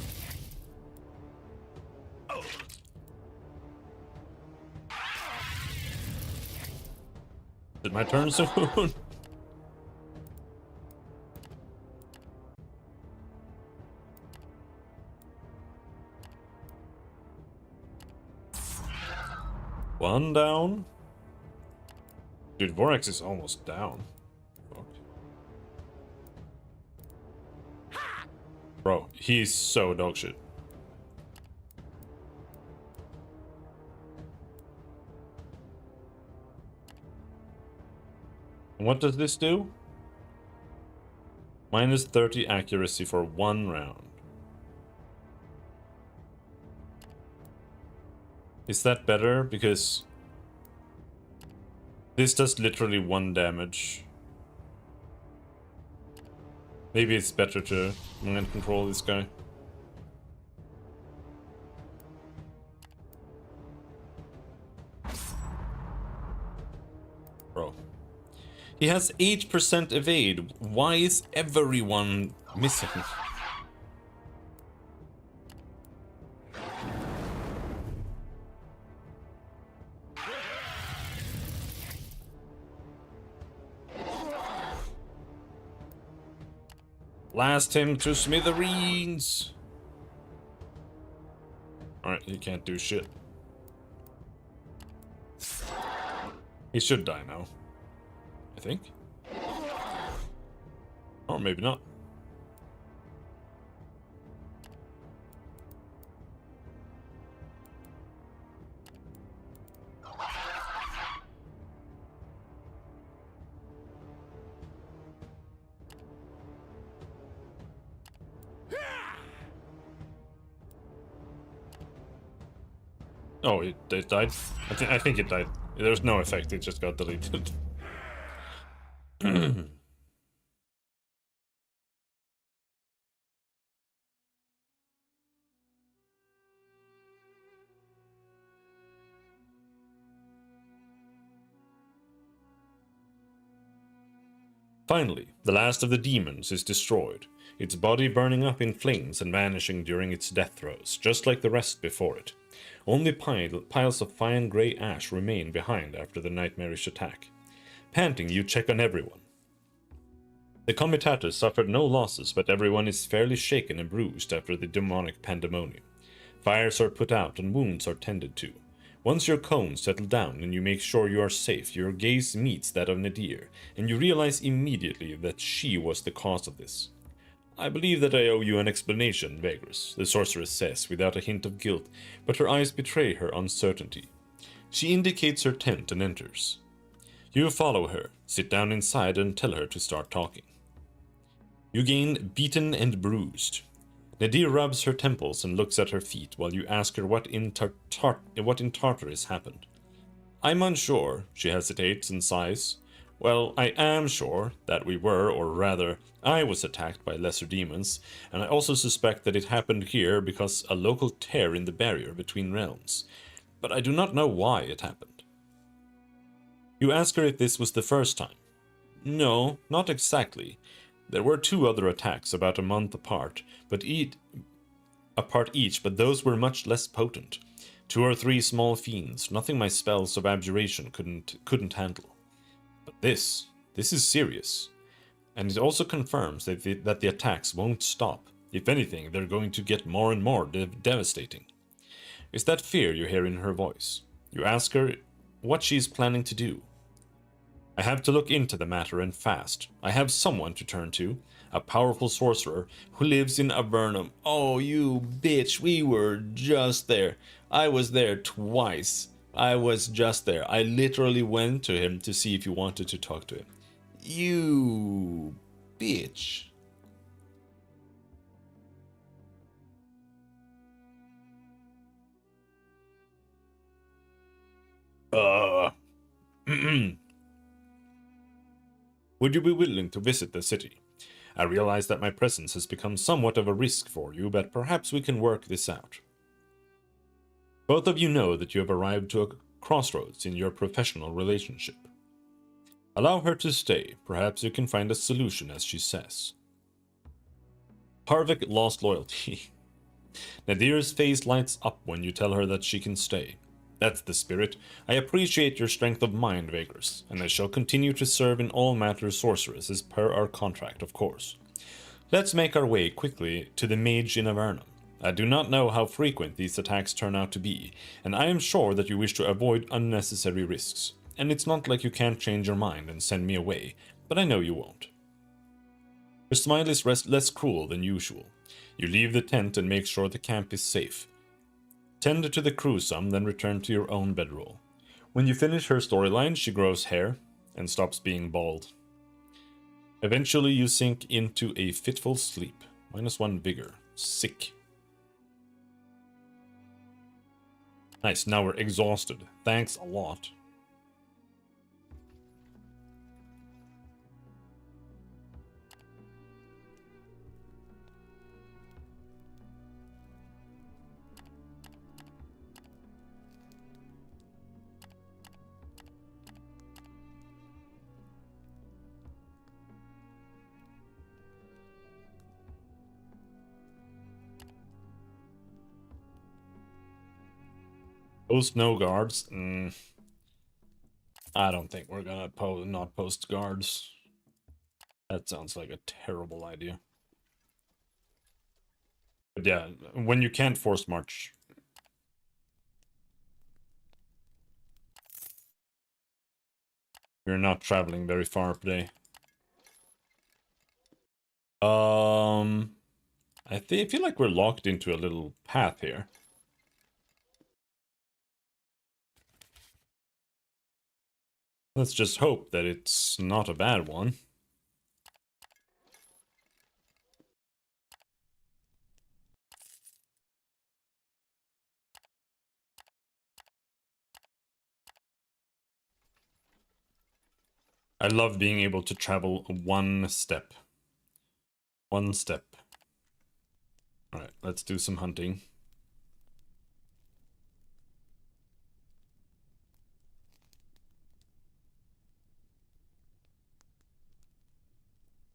Is it my turn soon? One down. Dude, Vorax is almost down. Fuck. Bro, he's so dogshit. What does this do? Minus 30 accuracy for 1 round. Is that better? Because this does literally 1 damage. Maybe it's better to mind control this guy. Bro. He has 8% evade. Why is everyone missing? Blast him to smithereens! Alright, he can't do shit. He should die now. I think. Or maybe not. Oh, it died? I think it died. There's no effect, it just got deleted. Finally, the last of the demons is destroyed, its body burning up in flames and vanishing during its death throes, just like the rest before it. Only piles of fine grey ash remain behind after the nightmarish attack. Panting, you check on everyone. The comitatus suffered no losses, but everyone is fairly shaken and bruised after the demonic pandemonium. Fires are put out and wounds are tended to. Once your cones settle down and you make sure you are safe, your gaze meets that of Nadir, and you realize immediately that she was the cause of this. I believe that I owe you an explanation, Vagrus, the sorceress says, without a hint of guilt, but her eyes betray her uncertainty. She indicates her tent and enters. You follow her, sit down inside and tell her to start talking. You gain beaten and bruised. Nadir rubs her temples and looks at her feet while you ask her what in Tartarus happened. I'm unsure, she hesitates and sighs. Well, I am sure that we were, or rather, I was attacked by lesser demons, and I also suspect that it happened here because a local tear in the barrier between realms. But I do not know why it happened. You ask her if this was the first time. No, not exactly. There were 2 other attacks about a month apart, but each, but those were much less potent. 2 or 3 small fiends, nothing my spells of abjuration couldn't handle. But this is serious. And it also confirms that the attacks won't stop. If anything, they're going to get more and more devastating. Is that fear you hear in her voice? You ask her what she's planning to do. I have to look into the matter and fast. I have someone to turn to, a powerful sorcerer who lives in Avernum. Oh, you bitch, we were just there. I was there twice. I was just there. I literally went to him to see if you wanted to talk to him. You bitch. Would you be willing to visit the city? I realize that my presence has become somewhat of a risk for you, but perhaps we can work this out. Both of you know that you have arrived to a crossroads in your professional relationship. Allow her to stay. Perhaps you can find a solution, as she says. Harvick lost loyalty. Nadir's face lights up when you tell her that she can stay. That's the spirit. I appreciate your strength of mind, Vagrus, and I shall continue to serve in all matters sorceress as per our contract, of course. Let's make our way quickly to the mage in Avernum. I do not know how frequent these attacks turn out to be, and I am sure that you wish to avoid unnecessary risks. And it's not like you can't change your mind and send me away, but I know you won't. Her smile is less cruel than usual. You leave the tent and make sure the camp is safe. Tend to the crew some, then return to your own bedroll. When you finish her storyline, she grows hair and stops being bald. Eventually, you sink into a fitful sleep. -1 vigor. Sick. Nice, now we're exhausted. Thanks a lot. Post no guards. I don't think we're gonna not post guards. That sounds like a terrible idea. But yeah, when you can't force march. We're not traveling very far today. I feel like we're locked into a little path here. Let's just hope that it's not a bad one. I love being able to travel one step. One step. Alright, let's do some hunting.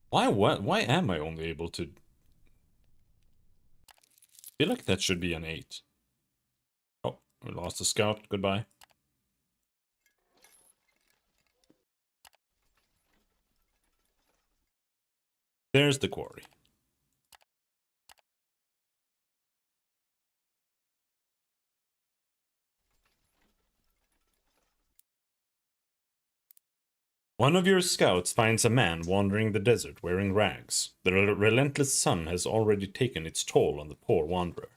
Why am I only able to... I feel like that should be an 8. Oh, we lost a scout. Goodbye. There's the quarry. One of your scouts finds a man wandering the desert wearing rags. The relentless sun has already taken its toll on the poor wanderer,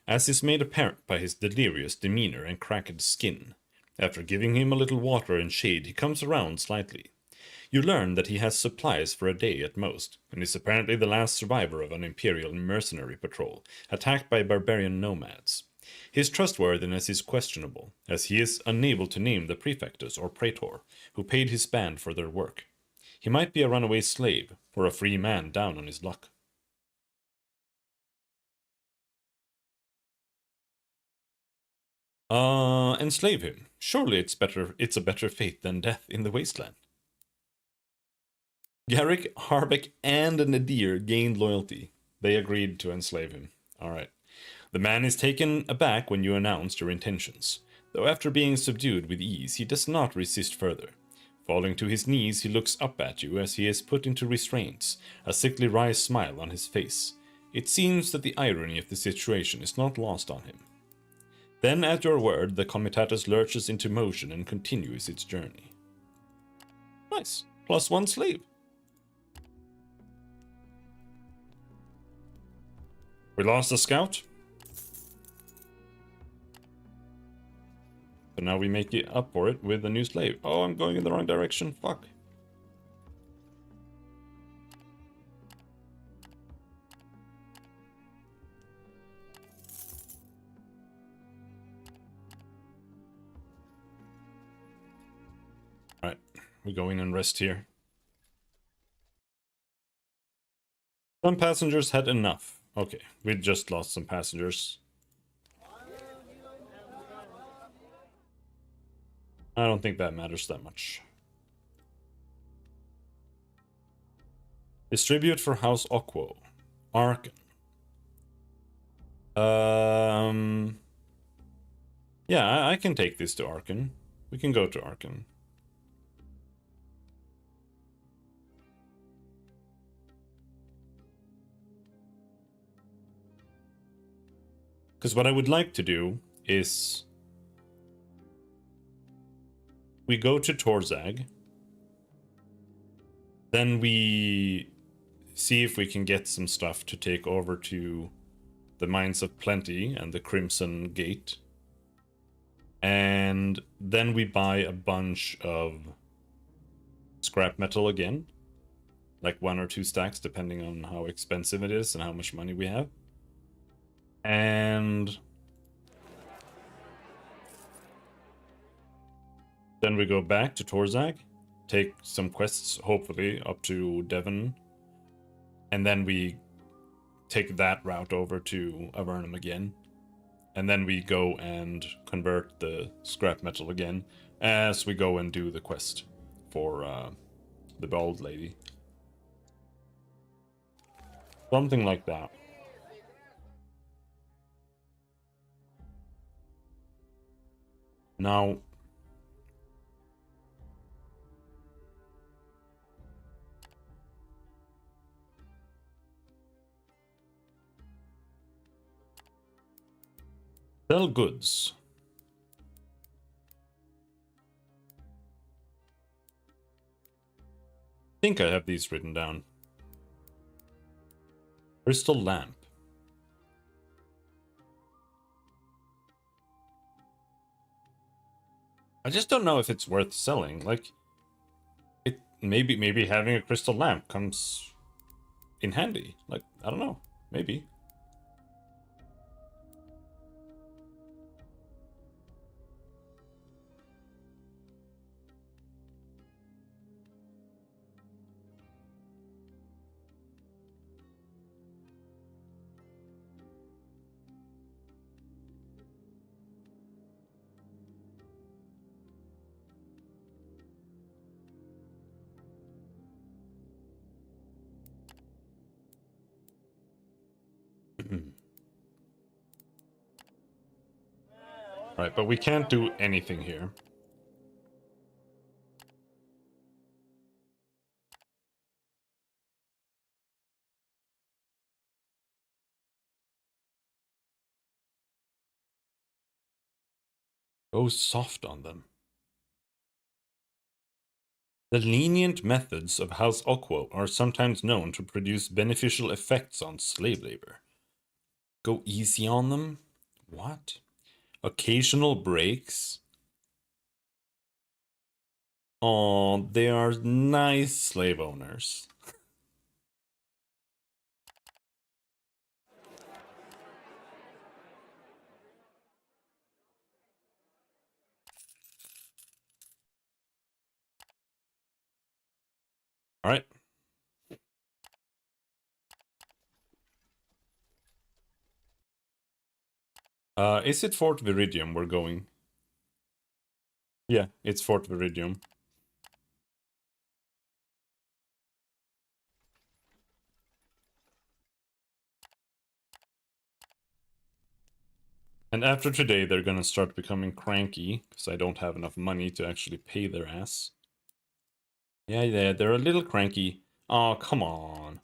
as is made apparent by his delirious demeanor and cracked skin. After giving him a little water and shade, he comes around slightly. You learn that he has supplies for a day at most, and is apparently the last survivor of an Imperial mercenary patrol, attacked by barbarian nomads. His trustworthiness is questionable, as he is unable to name the prefectus or praetor who paid his band for their work. He might be a runaway slave, or a free man down on his luck. Enslave him. Surely it's a better fate than death in the wasteland. Garrick, Harbeck, and Nadir gained loyalty. They agreed to enslave him. Alright. The man is taken aback when you announce your intentions. Though after being subdued with ease, he does not resist further. Falling to his knees, he looks up at you as he is put into restraints, a sickly wry smile on his face. It seems that the irony of the situation is not lost on him. Then, at your word, the Comitatus lurches into motion and continues its journey. Nice. +1 slave. We lost a scout. So now we make it up for it with a new slave. Oh, I'm going in the wrong direction. Fuck. Alright, we go in and rest here. Some passengers had enough. Okay, we just lost some passengers. I don't think that matters that much. Distribute for House Okwo. Arkan. Yeah, I can take this to Arkan. We can go to Arkan. Because what I would like to do is we go to Torzag. Then we see if we can get some stuff to take over to the Mines of Plenty and the Crimson Gate. And then we buy a bunch of scrap metal again. Like 1 or 2 stacks, depending on how expensive it is and how much money we have. And then we go back to Torzag, take some quests, hopefully, up to Devon. And then we take that route over to Avernum again. And then we go and convert the scrap metal again as we go and do the quest for the bald lady. Something like that. Now, sell goods. I think I have these written down. Crystal lamp. I just don't know if it's worth selling. Like, it maybe having a crystal lamp comes in handy. Like, I don't know. Maybe. Right, but we can't do anything here. Go soft on them. The lenient methods of House Okwo are sometimes known to produce beneficial effects on slave labor. Go easy on them? What? Occasional breaks? Oh, they are nice slave owners. All right. Is it Fort Viridium we're going? Yeah, it's Fort Viridium. And after today, they're gonna start becoming cranky, because I don't have enough money to actually pay their ass. Yeah, they're a little cranky. Oh, come on.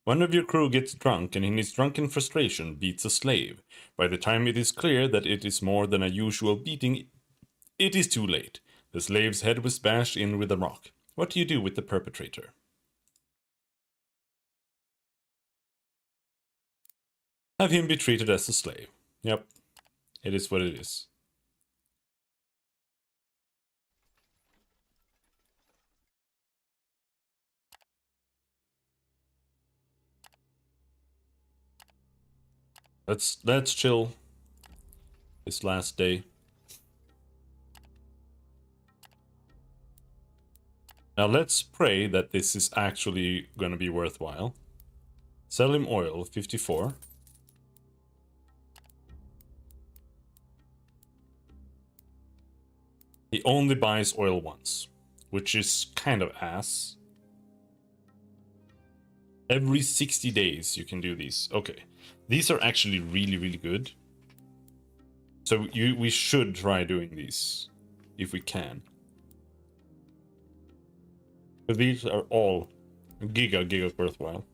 One of your crew gets drunk, and in his drunken frustration beats a slave. By the time it is clear that it is more than a usual beating, it is too late. The slave's head was bashed in with a rock. What do you do with the perpetrator? Have him be treated as a slave. Yep, it is what it is. Let's chill this last day. Now let's pray that this is actually going to be worthwhile. Sell him oil, 54. He only buys oil once, which is kind of ass. Every 60 days you can do these. Okay, these are actually really, really good. So we should try doing these if we can. But these are all giga worthwhile.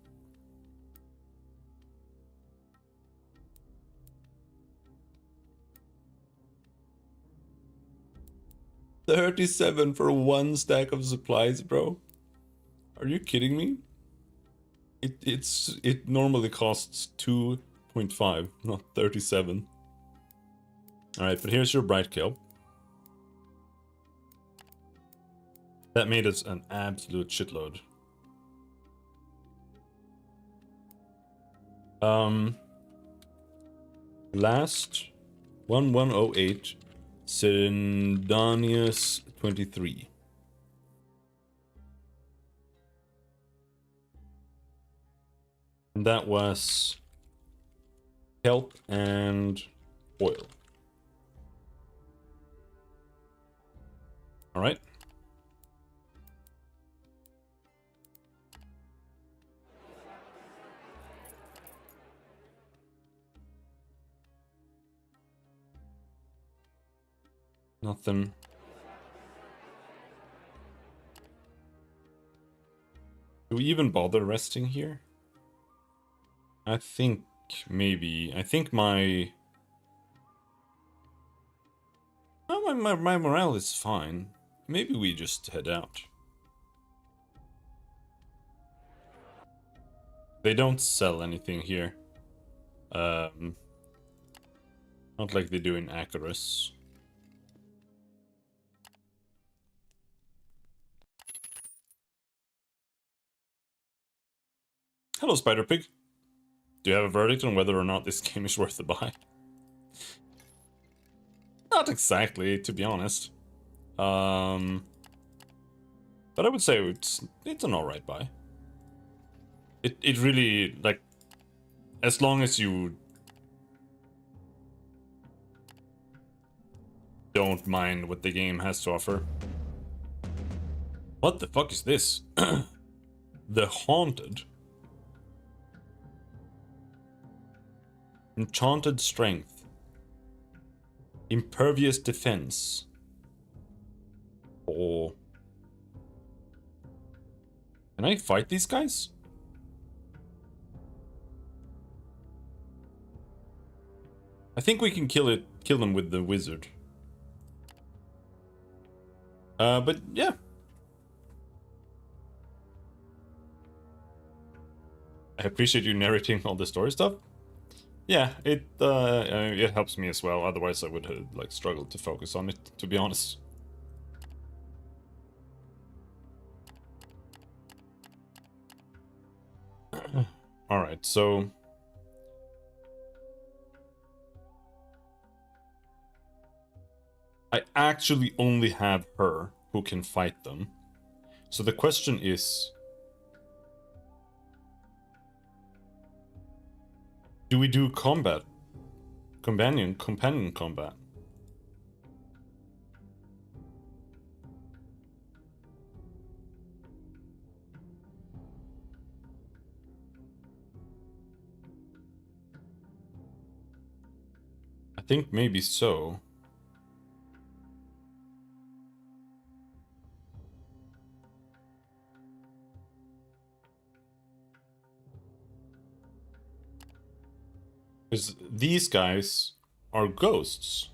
$37 for one stack of supplies, bro. Are you kidding me? It normally costs 2.5, not 37. Alright, but here's your bright kelp. That made us an absolute shitload. Last 1108 Sindonius 23. And that was kelp and oil. All right. Nothing. Do we even bother resting here? I think maybe. I think my... Oh, my morale is fine. Maybe we just head out. They don't sell anything here. Not like they do in Vagrus. Hello, Spider Pig. Do you have a verdict on whether or not this game is worth the buy? Not exactly, to be honest. But I would say it's an alright buy. It really, like, as long as you don't mind what the game has to offer. What the fuck is this? The Haunted. Enchanted Strength. Impervious Defense. Oh. Can I fight these guys? I think we can kill them with the wizard. But yeah. I appreciate you narrating all the story stuff. Yeah, it helps me as well. Otherwise, I would have like struggled to focus on it, to be honest. All right, so I actually only have her who can fight them. So the question is, do we do combat Companion combat. I think maybe so. Because these guys are ghosts,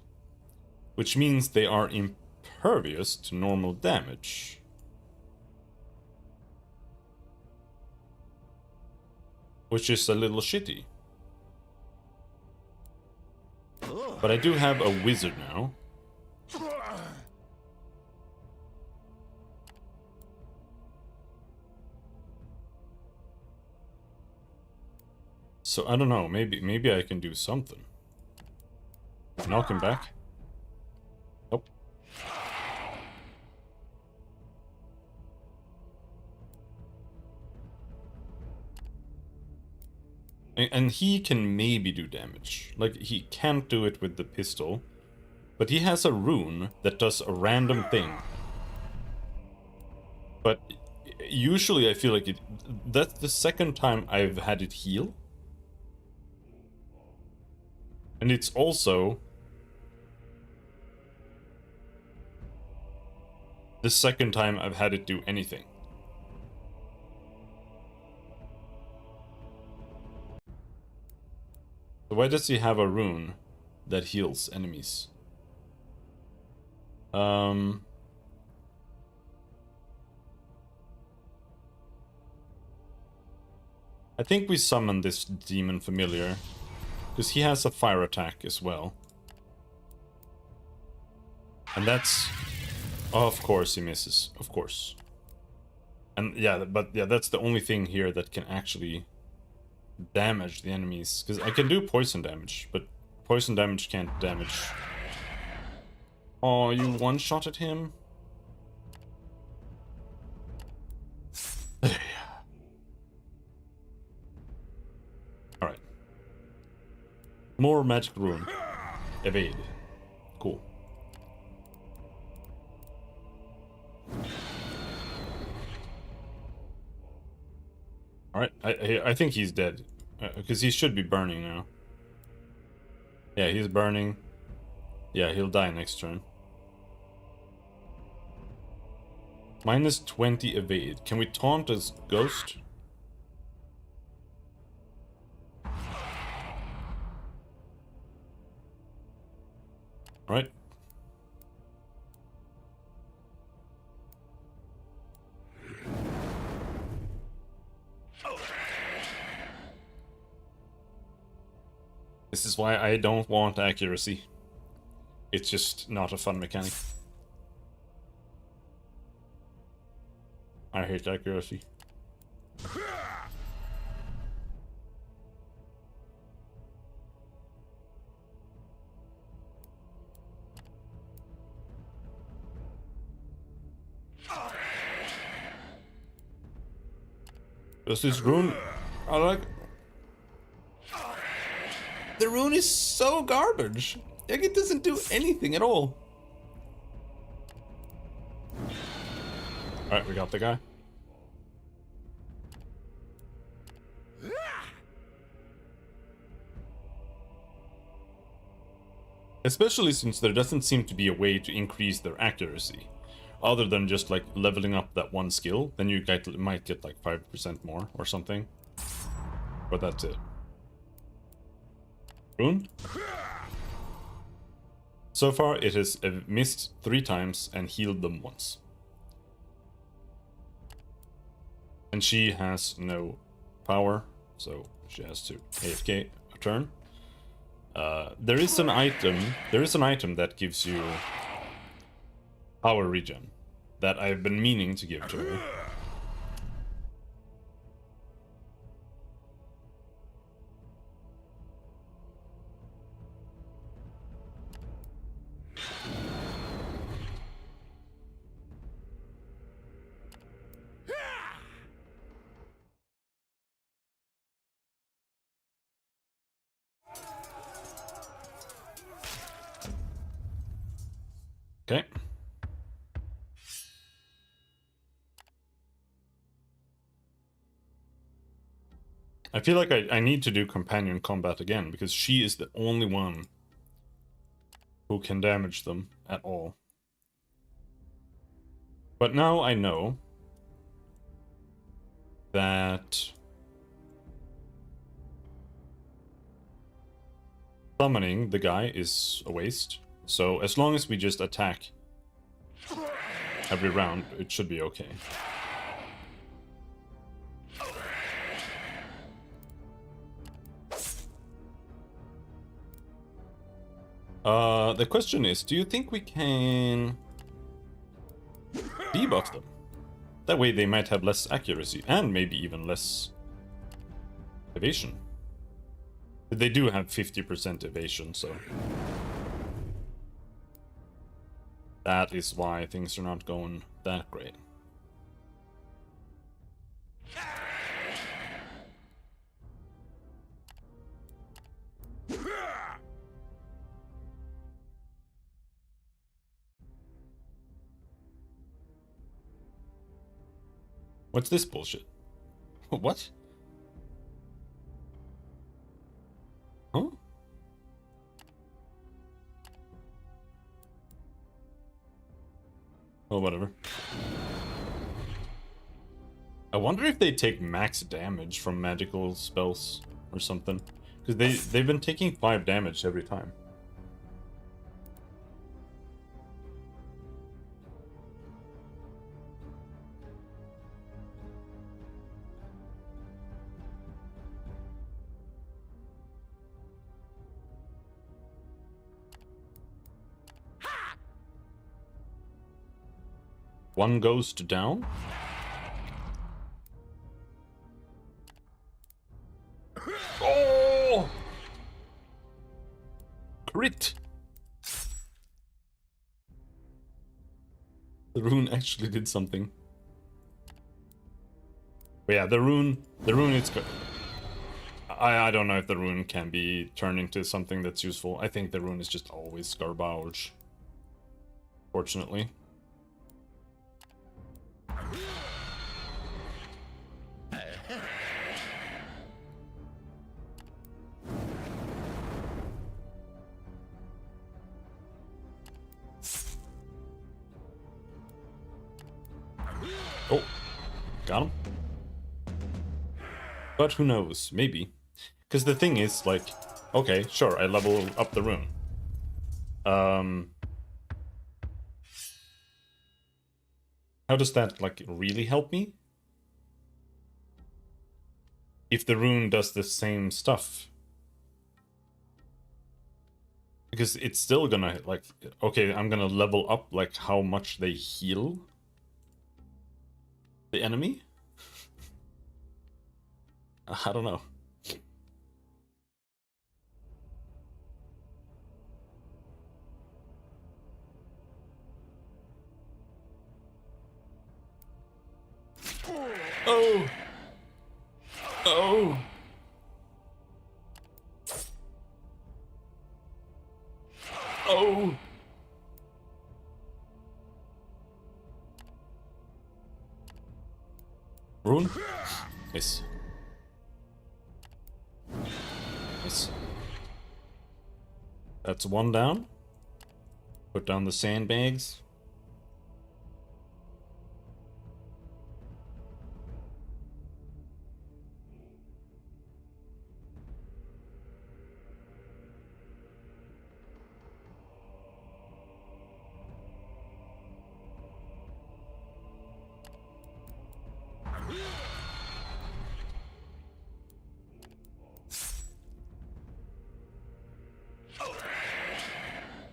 which means they are impervious to normal damage. Which is a little shitty. But I do have a wizard now. So I don't know, maybe I can do something. Knock him back. Nope. And he can maybe do damage. Like, he can't do it with the pistol. But he has a rune that does a random thing. But usually I feel like that's the second time I've had it heal. And it's also the second time I've had it do anything. So why does he have a rune that heals enemies? I think we summon this demon familiar, because he has a fire attack as well. And that's... Oh, of course he misses, of course. And yeah, but yeah, that's the only thing here that can actually damage the enemies. Because I can do poison damage, but poison damage can't damage... Oh, you one-shotted him? Alright. More magic rune. Evade. Cool. Alright, I think he's dead. Because he should be burning now. Yeah, he's burning. Yeah, he'll die next turn. Minus 20 evade. Can we taunt his ghost? Alright. This is why I don't want accuracy. It's just not a fun mechanic. I hate accuracy. Does this rune... I like... The rune is so garbage. Like, it doesn't do anything at all. Alright, we got the guy. Especially since there doesn't seem to be a way to increase their accuracy. Other than just like leveling up that one skill, then you might get like 5% more or something. But that's it. Rune? So far it has missed 3 times and healed them once. And she has no power, so she has to AFK a turn. There is an item that gives you power regen that I've been meaning to give to her. Okay. I feel like I need to do companion combat again, because she is the only one who can damage them at all. But now I know that summoning the guy is a waste. So as long as we just attack every round, it should be okay. The question is, do you think we can debuff them? That way they might have less accuracy and maybe even less evasion. They do have 50% evasion, so that is why things are not going that great. What's this bullshit? What? Huh? Oh, whatever. I wonder if they take max damage from magical spells or something. Because they've been taking 5 damage every time. One ghost down. Oh! Crit! The rune actually did something. But yeah, the rune is good. I don't know if the rune can be turned into something that's useful. I think the rune is just always garbage. Fortunately. Oh, got him. But who knows? Maybe. Because the thing is, like, okay, sure, I level up the rune. How does that, like, really help me? If the rune does the same stuff. Because it's still gonna, like, okay, I'm gonna level up, like, how much they heal the enemy? I don't know. Oh! Oh! Oh! Rune? Yes. Yes. That's one down. Put down the sandbags.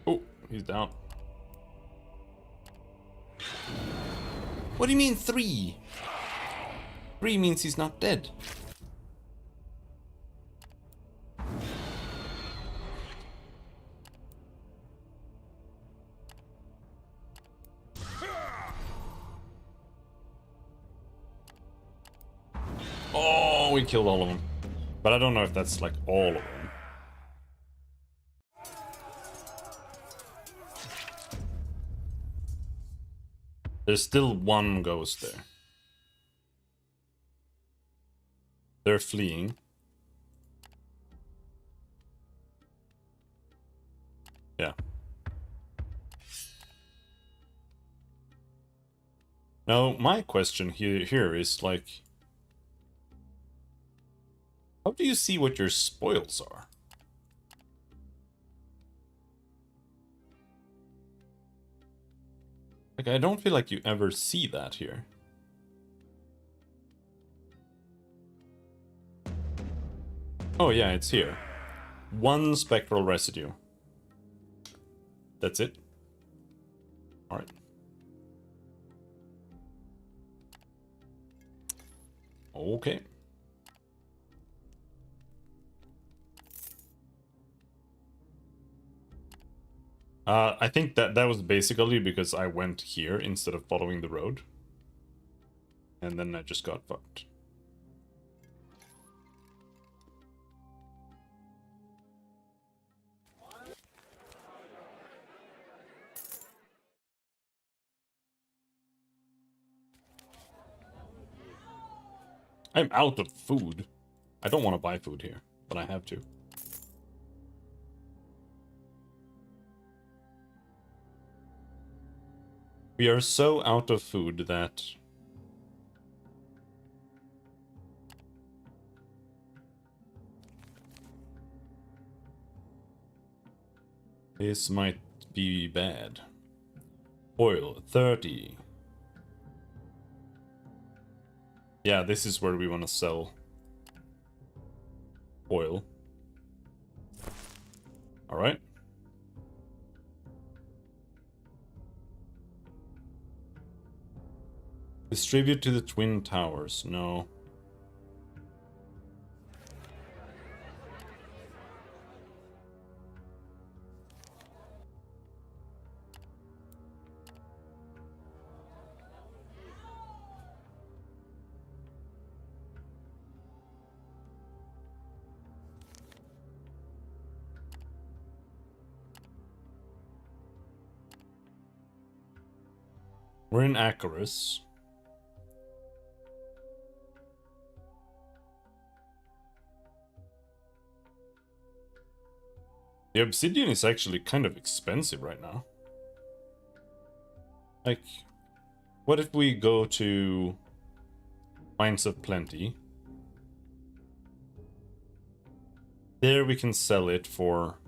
Oh, he's down. What do you mean 3? 3 means he's not dead. Oh, we killed all of them. But I don't know if that's like all of them. There's still one ghost there. They're fleeing. Yeah. Now, my question here is, like, how do you see what your spoils are? Like, I don't feel like you ever see that here. Oh yeah, it's here. One spectral residue. That's it? Alright. Okay. I think that was basically because I went here instead of following the road. And then I just got fucked. I'm out of food. I don't want to buy food here, but I have to. We are so out of food that... this might be bad. Oil, 30. Yeah, this is where we want to sell oil. Alright. Distribute to the Twin Towers. No. We're in Vagrus. The obsidian is actually kind of expensive right now. Like, what if we go to Mines of Plenty? There we can sell it for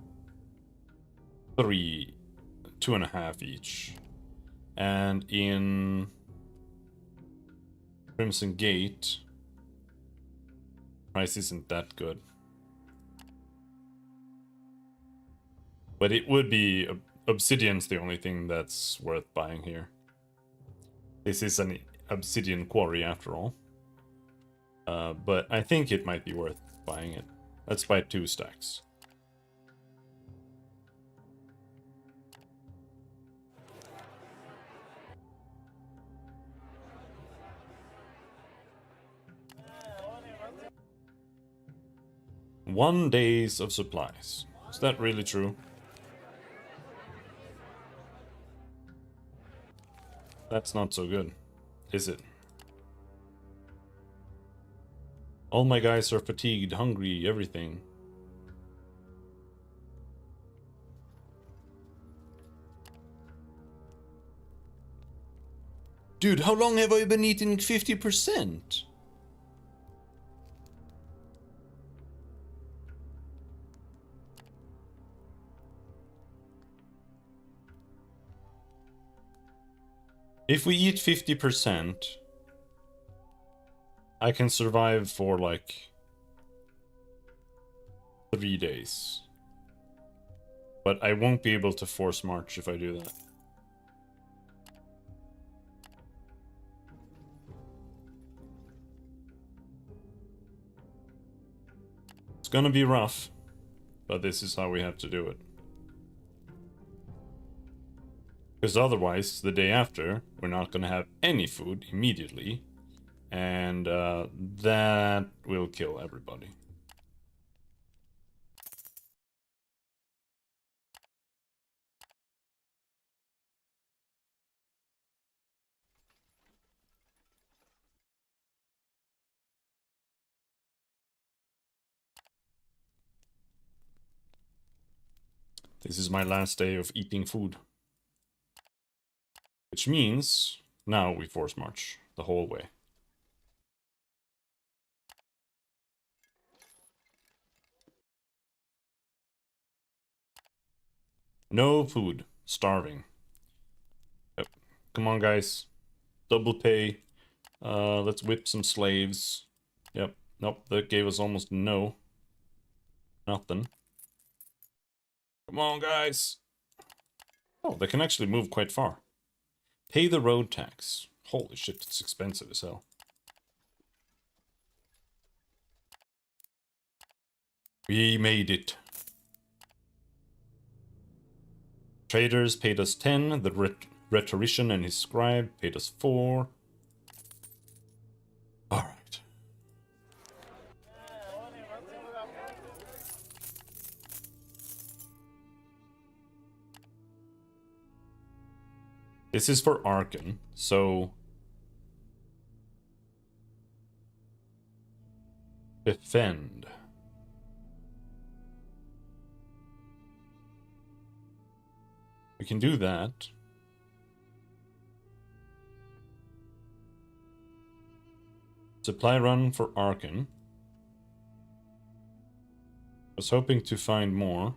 2.5 each. And in Crimson Gate, price isn't that good. But it would be... obsidian's the only thing that's worth buying here. This is an obsidian quarry after all. But I think it might be worth buying it. Let's buy 2 stacks. One days of supplies. Is that really true? That's not so good, is it? All my guys are fatigued, hungry, everything. Dude, how long have I been eating 50%? If we eat 50%, I can survive for like 3 days. But I won't be able to force march if I do that. It's gonna be rough, but this is how we have to do it. Because otherwise, the day after, we're not gonna have any food immediately. And that will kill everybody. This is my last day of eating food. Which means now we force march the whole way. No food. Starving. Yep. Come on, guys. Double pay. Let's whip some slaves. Yep. Nope, that gave us almost no. Nothing. Come on, guys. Oh, they can actually move quite far. Pay the road tax. Holy shit, it's expensive as hell. We made it. Traders paid us 10. The rhetorician and his scribe paid us 4. Alright. This is for Arkan, so... defend. We can do that. Supply run for Arkan. Was hoping to find more.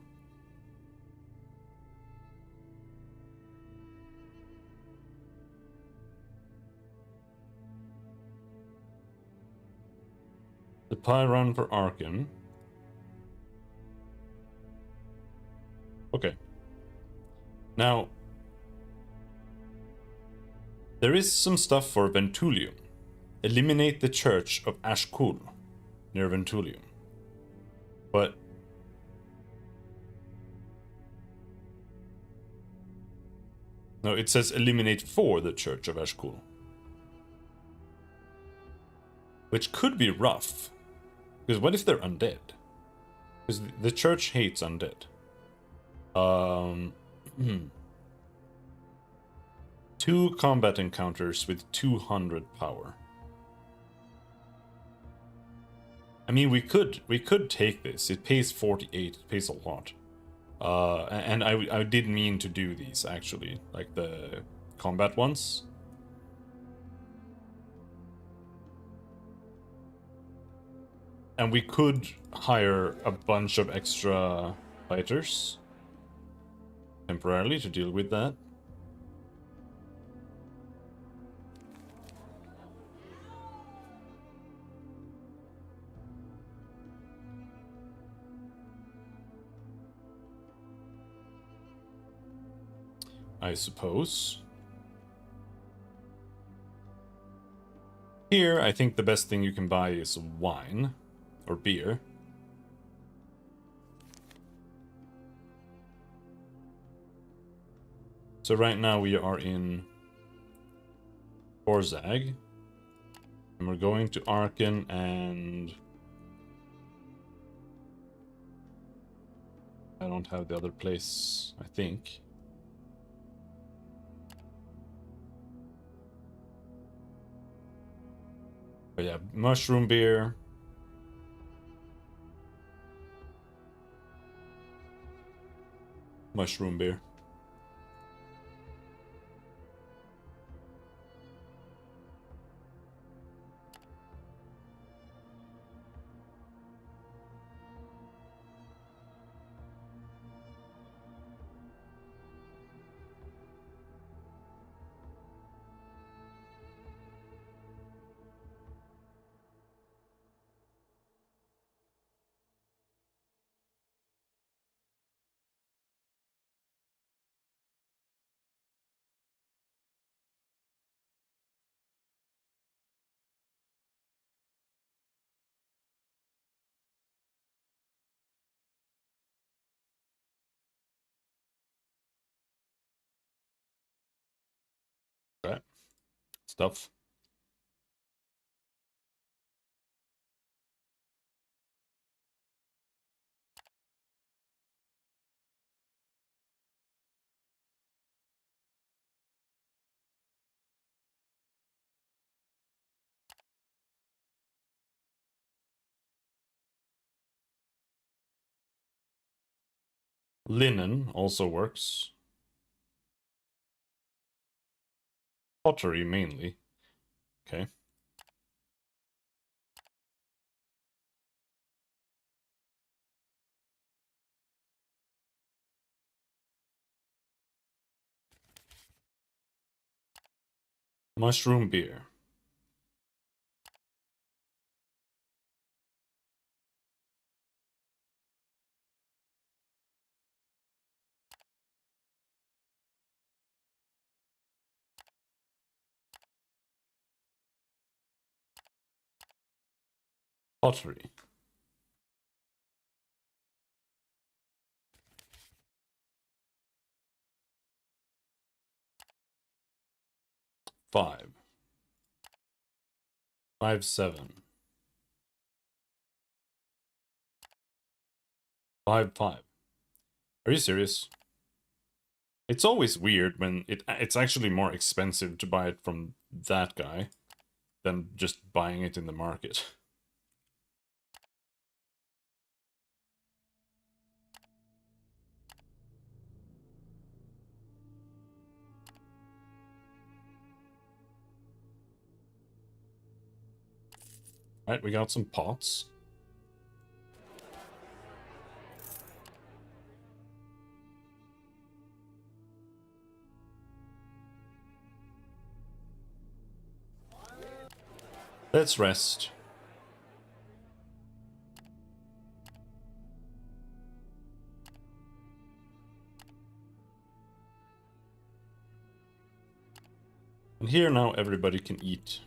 Supply run for Arkan. Okay. Now, there is some stuff for Ventulium. Eliminate the Church of Ashkul near Ventulium. But no, it says eliminate for the Church of Ashkul. Which could be rough. Because what if they're undead? Because the church hates undead. 2 combat encounters with 200 power. I mean, we could take this. It pays 48. It pays a lot. And I did mean to do these actually, like the combat ones. And we could hire a bunch of extra fighters temporarily to deal with that. I suppose. Here, I think the best thing you can buy is wine or beer. So right now we are in Orzag. And we're going to Arkan and... I don't have the other place, I think. But yeah, mushroom beer. Mushroom beer. Right. Stuff. Linen also works. Pottery mainly. Okay. Mushroom beer. Pottery. Five. 5, 7. 5, 5. Are you serious? It's always weird when it's actually more expensive to buy it from that guy than just buying it in the market. Right, we got some pots. Let's rest. And here now everybody can eat.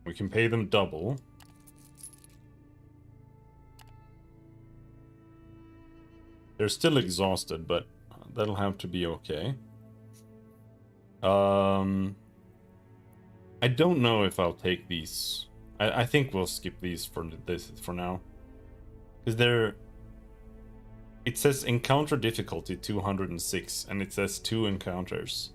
We can pay them double. They're still exhausted, but that'll have to be okay. I don't know if I'll take these. I think we'll skip these for now. Because they're... It says encounter difficulty 206, and it says 2 encounters.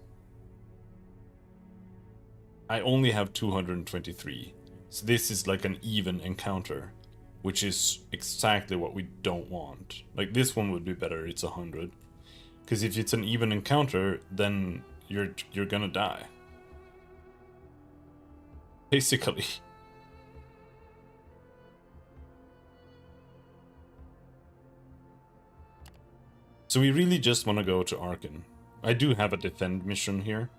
I only have 223. So this is like an even encounter, which is exactly what we don't want. Like this one would be better, it's 100. Because if it's an even encounter, then you're gonna die. Basically. So we really just want to go to Arkan. I do have a defend mission here.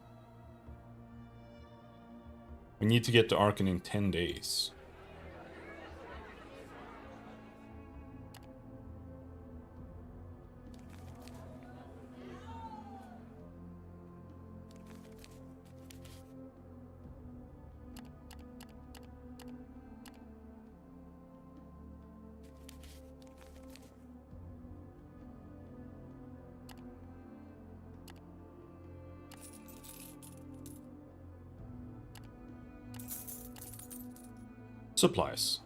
We need to get to Arkan in 10 days. Supplies.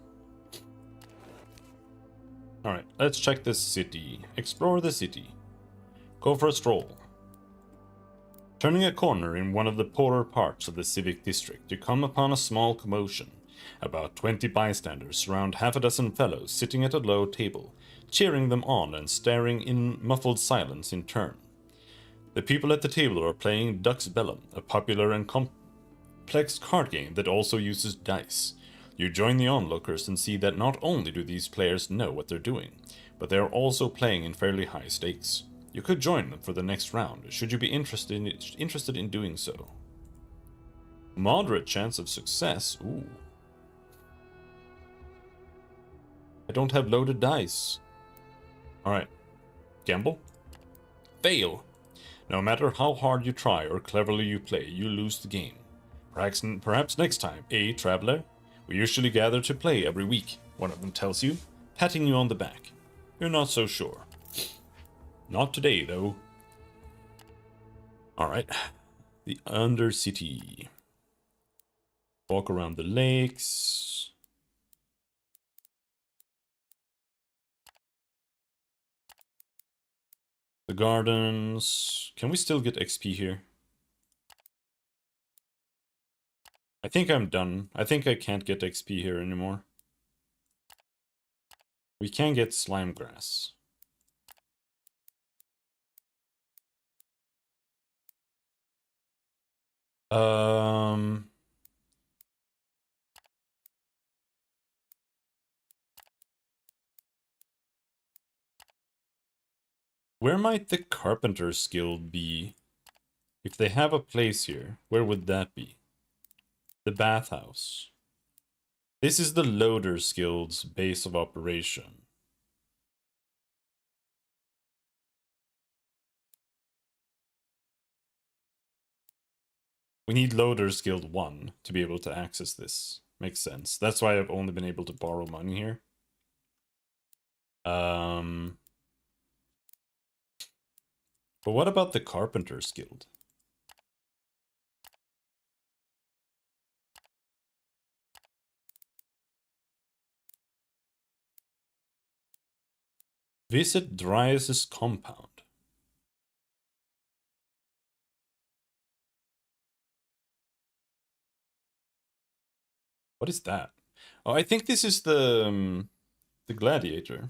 Alright, let's check this city. Explore the city. Go for a stroll. Turning a corner in one of the poorer parts of the civic district, you come upon a small commotion. About 20 bystanders surround half a dozen fellows sitting at a low table, cheering them on and staring in muffled silence in turn. The people at the table are playing Dux Bellum, a popular and complex card game that also uses dice. You join the onlookers and see that not only do these players know what they're doing, but they are also playing in fairly high stakes. You could join them for the next round, should you be interested in doing so. Moderate chance of success. Ooh. I don't have loaded dice. Alright. Gamble? Fail! No matter how hard you try or cleverly you play, you lose the game. Perhaps next time, eh, traveler? We usually gather to play every week, one of them tells you, patting you on the back. You're not so sure. Not today, though. Alright. The Undercity. Walk around the lakes. The gardens. Can we still get XP here? I think I'm done. I think I can't get XP here anymore. We can get slime grass. Where might the Carpenter's Guild be? If they have a place here, where would that be? The bathhouse. This is the Loader's Guild's base of operation. We need Loader's Guild 1 to be able to access this. Makes sense. That's why I've only been able to borrow money here. But what about the Carpenter's Guild? Visit Dryas's compound. What is that? Oh, I think this is the gladiator.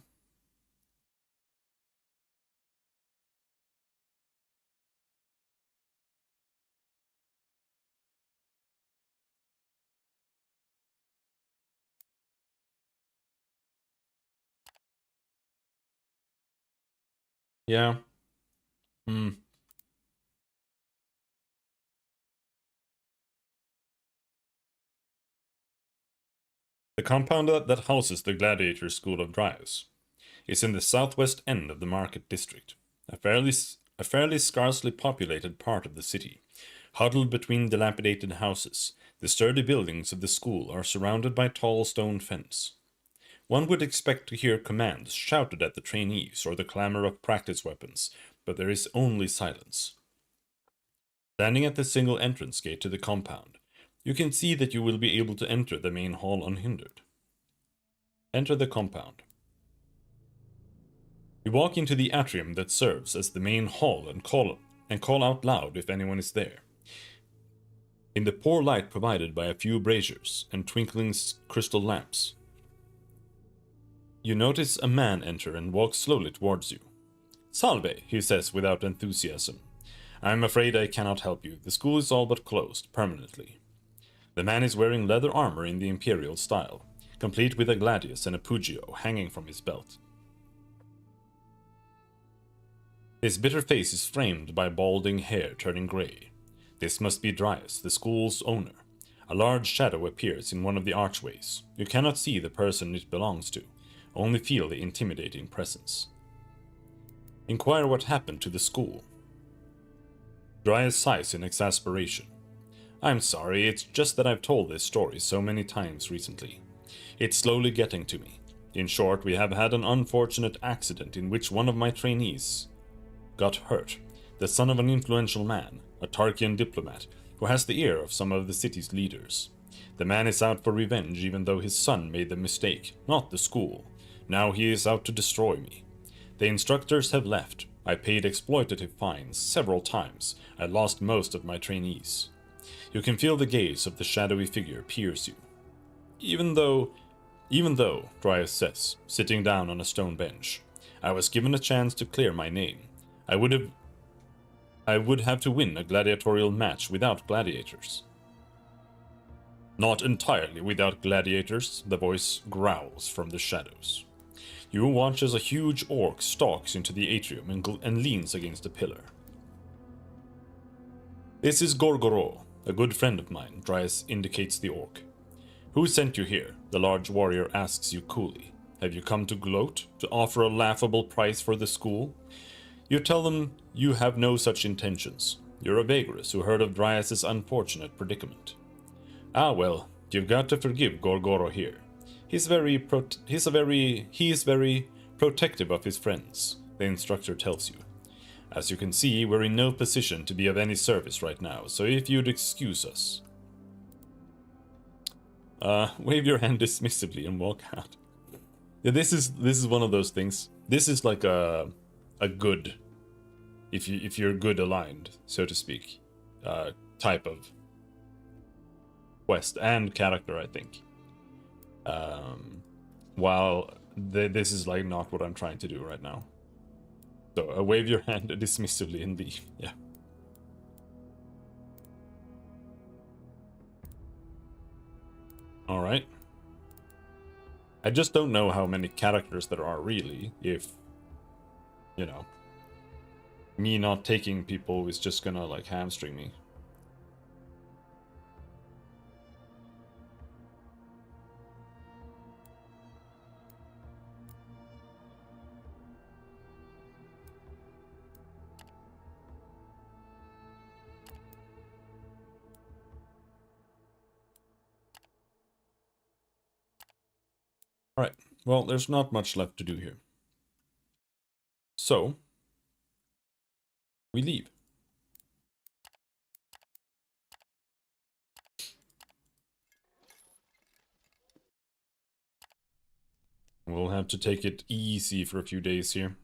Yeah. Hmm. The compound that houses the gladiator school of Dryas is in the southwest end of the market district, a fairly scarcely populated part of the city. Huddled between dilapidated houses, the sturdy buildings of the school are surrounded by tall stone fence. One would expect to hear commands shouted at the trainees or the clamor of practice weapons, but there is only silence. Standing at the single entrance gate to the compound, you can see that you will be able to enter the main hall unhindered. Enter the compound. You walk into the atrium that serves as the main hall and call out loud if anyone is there. In the poor light provided by a few braziers and twinkling crystal lamps, you notice a man enter and walk slowly towards you. Salve, he says without enthusiasm. I'm afraid I cannot help you. The school is all but closed, permanently. The man is wearing leather armor in the imperial style, complete with a gladius and a pugio hanging from his belt. His bitter face is framed by balding hair turning grey. This must be Dryas, the school's owner. A large shadow appears in one of the archways. You cannot see the person it belongs to, only feel the intimidating presence. Inquire what happened to the school. Dryas sighs in exasperation. I'm sorry, it's just that I've told this story so many times recently. It's slowly getting to me. In short, we have had an unfortunate accident in which one of my trainees got hurt, the son of an influential man, a Tarkian diplomat, who has the ear of some of the city's leaders. The man is out for revenge even though his son made the mistake, not the school. Now he is out to destroy me. The instructors have left. I paid exploitative fines several times. I lost most of my trainees. You can feel the gaze of the shadowy figure pierce you. Even though, Dryas says, sitting down on a stone bench, I was given a chance to clear my name. I would have to win a gladiatorial match without gladiators. Not entirely without gladiators, the voice growls from the shadows. You watch as a huge orc stalks into the atrium and leans against a pillar. This is Gorgoro, a good friend of mine, Dryas indicates the orc. Who sent you here? The large warrior asks you coolly. Have you come to gloat? To offer a laughable price for the school? You tell them you have no such intentions. You're a Vagrus who heard of Dryas's unfortunate predicament. Ah well, you've got to forgive Gorgoro here. He is very protective of his friends, the instructor tells you. As you can see, we're in no position to be of any service right now, so if you'd excuse us. Wave your hand dismissively and walk out. Yeah, this is one of those things. This is like a good, if you're good aligned, so to speak, type of quest and character, I think. While this is like not what I'm trying to do right now. So wave your hand dismissively and leave. Yeah. All right. I just don't know how many characters there are really. If, you know, me not taking people is just gonna like hamstring me. Alright, well, there's not much left to do here. So, we leave. We'll have to take it easy for a few days here.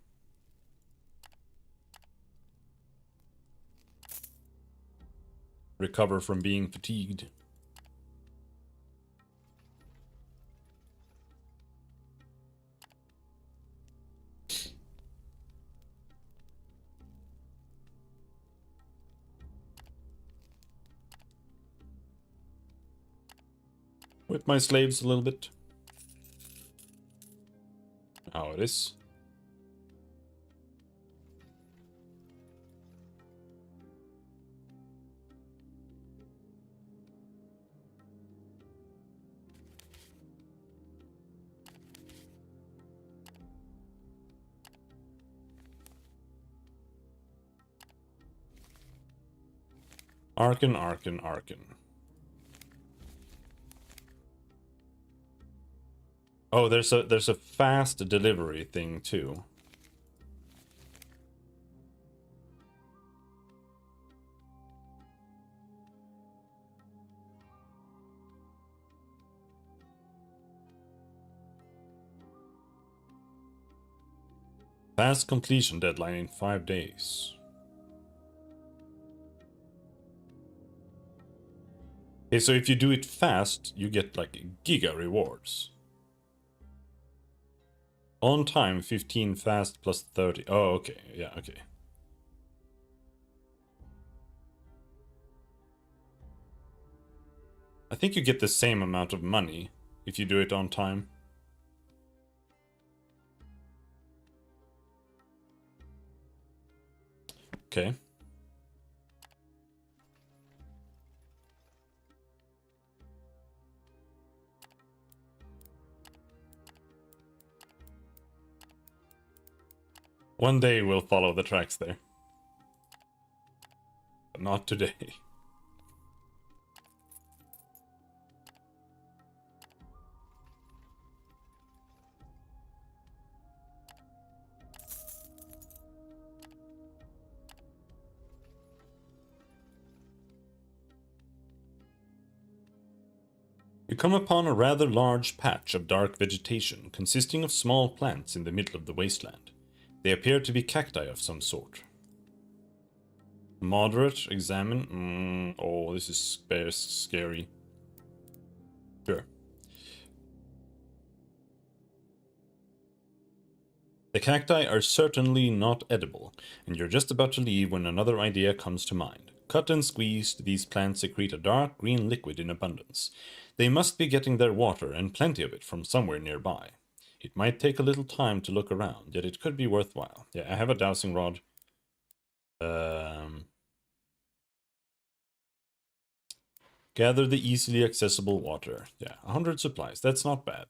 Recover from being fatigued. Whip my slaves a little bit. How it is. Arkin, Arkin, Arkin. Oh, there's a fast delivery thing too. Fast completion deadline in 5 days. Okay, so if you do it fast, you get like giga rewards. On time, 15 fast plus 30. Oh, okay. Yeah, okay. I think you get the same amount of money if you do it on time. Okay. One day we'll follow the tracks there. But not today. You come upon a rather large patch of dark vegetation consisting of small plants in the middle of the wasteland. They appear to be cacti of some sort. Moderate, examine. Oh, this is scary. Sure. The cacti are certainly not edible, and you're just about to leave when another idea comes to mind. Cut and squeezed, these plants secrete a dark green liquid in abundance. They must be getting their water, and plenty of it, from somewhere nearby. It might take a little time to look around, yet it could be worthwhile. Yeah, I have a dowsing rod. Gather the easily accessible water. Yeah, 100 supplies. That's not bad.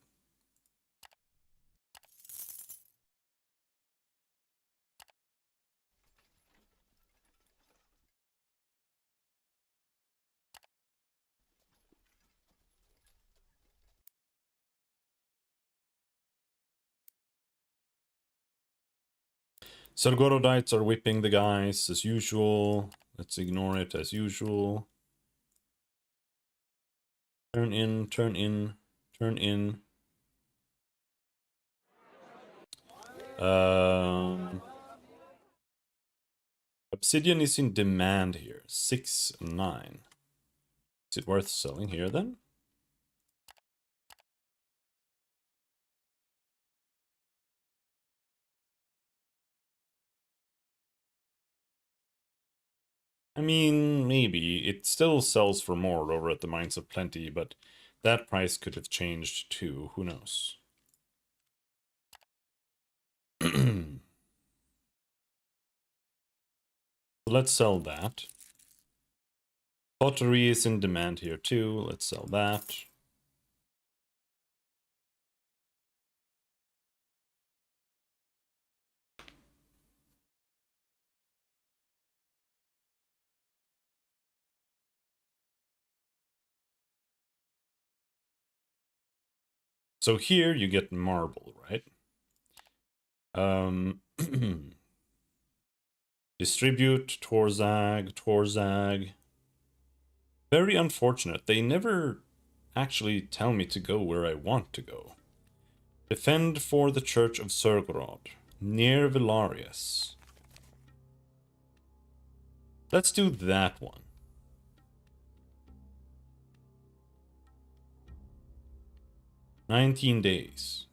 Sargorodites are whipping the guys as usual. Let's ignore it as usual. Turn in, turn in, turn in. Obsidian is in demand here. 6, 9. Is it worth selling here then? I mean, maybe. It still sells for more over at the Mines of Plenty, but that price could have changed too. Who knows? Let's sell that. Pottery is in demand here too. Let's sell that. So here you get marble, right? Distribute, Torzag. Very unfortunate. They never actually tell me to go where I want to go. Defend for the Church of Sergorod, near Villarius. Let's do that one. "19 days.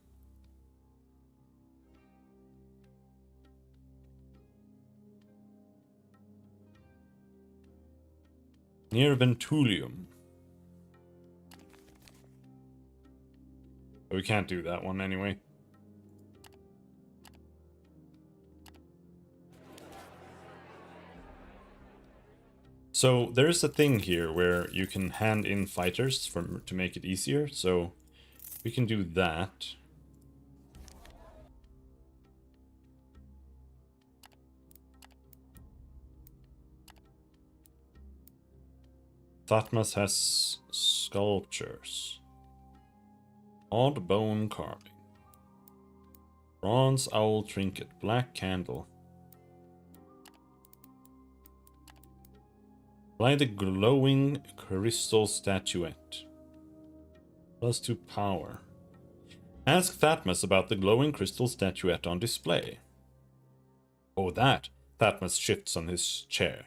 Near Ventulium. But we can't do that one anyway. So there's a thing here where you can hand in fighters to make it easier, so we can do that. Thotmas has sculptures. Odd bone carving. Bronze owl trinket. Black candle. Fly the glowing crystal statuette. +2 power. Ask Thotmas about the glowing crystal statuette on display. Oh, that. Thotmas shifts on his chair.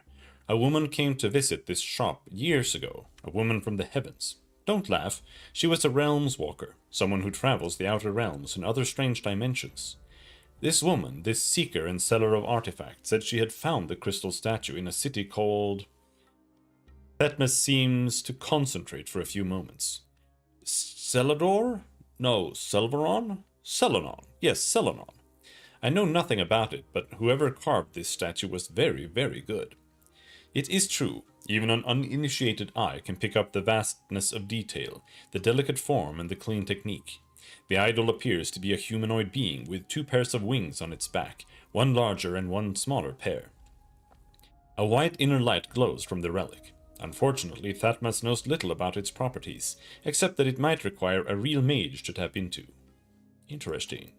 A woman came to visit this shop years ago. A woman from the heavens. Don't laugh. She was a realms walker, someone who travels the outer realms and other strange dimensions. This woman, this seeker and seller of artifacts, said she had found the crystal statue in a city called... Thotmas seems to concentrate for a few moments. Celador? No, Selveron? Selenon. Yes, Selenon. I know nothing about it, but whoever carved this statue was very, very good. It is true, even an uninitiated eye can pick up the vastness of detail, the delicate form and the clean technique. The idol appears to be a humanoid being with 2 pairs of wings on its back, one larger and one smaller pair. A white inner light glows from the relic. Unfortunately, Thotmas knows little about its properties, except that it might require a real mage to tap into. Interesting.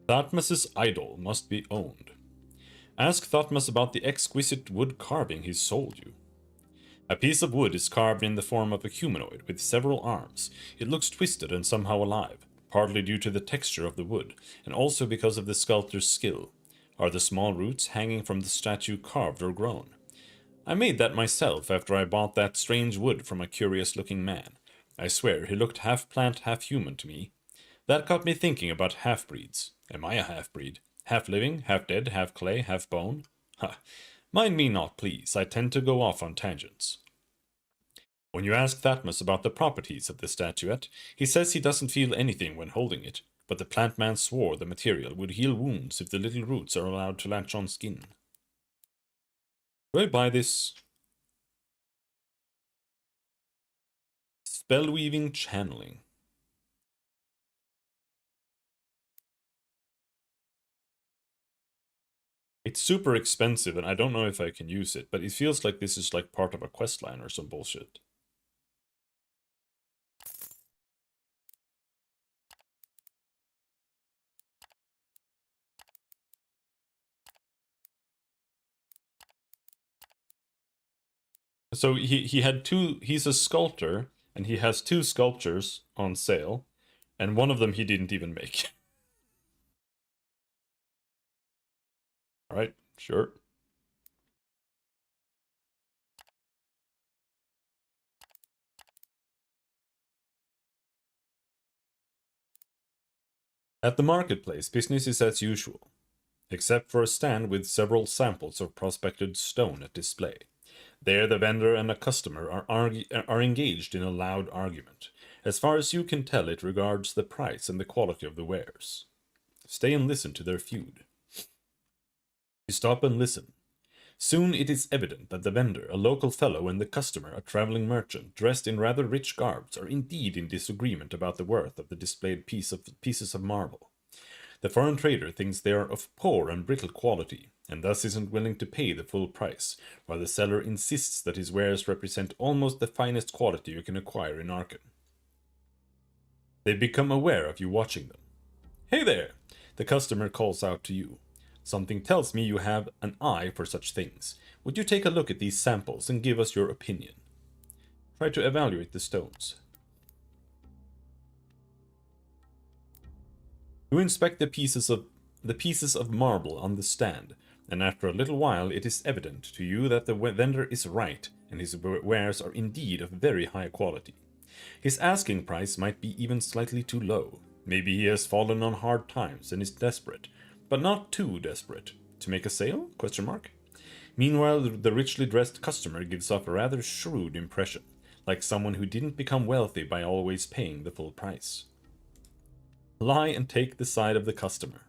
Thotmas's idol must be owned. Ask Thotmas about the exquisite wood carving he sold you. A piece of wood is carved in the form of a humanoid with several arms. It looks twisted and somehow alive, partly due to the texture of the wood, and also because of the sculptor's skill. Are the small roots hanging from the statue carved or grown? I made that myself after I bought that strange wood from a curious-looking man. I swear he looked half plant, half human to me. That got me thinking about half-breeds. Am I a half-breed? Half living, half dead, half clay, half bone? Ha! Mind me not, please. I tend to go off on tangents. When you ask Thotmas about the properties of the statuette, he says he doesn't feel anything when holding it, but the plant man swore the material would heal wounds if the little roots are allowed to latch on skin. Do I buy this? Spellweaving channeling. It's super expensive and I don't know if I can use it, but it feels like this is like part of a questline or some bullshit. So he had he's a sculptor, and he has 2 sculptures on sale, and one of them he didn't even make. Alright, sure. At the marketplace, business is as usual. except for a stand with several samples of prospected stone at display. There the vendor and a customer are engaged in a loud argument. As far as you can tell, it regards the price and the quality of the wares. Stay and listen to their feud. You stop and listen. Soon it is evident that the vendor, a local fellow, and the customer, a traveling merchant, dressed in rather rich garbs, are indeed in disagreement about the worth of the displayed pieces of marble. The foreign trader thinks they are of poor and brittle quality, and thus isn't willing to pay the full price, while the seller insists that his wares represent almost the finest quality you can acquire in Arkham. They become aware of you watching them. "Hey there!" the customer calls out to you. "Something tells me you have an eye for such things. Would you take a look at these samples and give us your opinion? Try to evaluate the stones." You inspect the pieces of marble on the stand, and after a little while it is evident to you that the vendor is right, and his wares are indeed of very high quality. His asking price might be even slightly too low. Maybe he has fallen on hard times and is desperate, but not too desperate. To make a sale? Meanwhile, the richly dressed customer gives off a rather shrewd impression, like someone who didn't become wealthy by always paying the full price. Lie and take the side of the customer.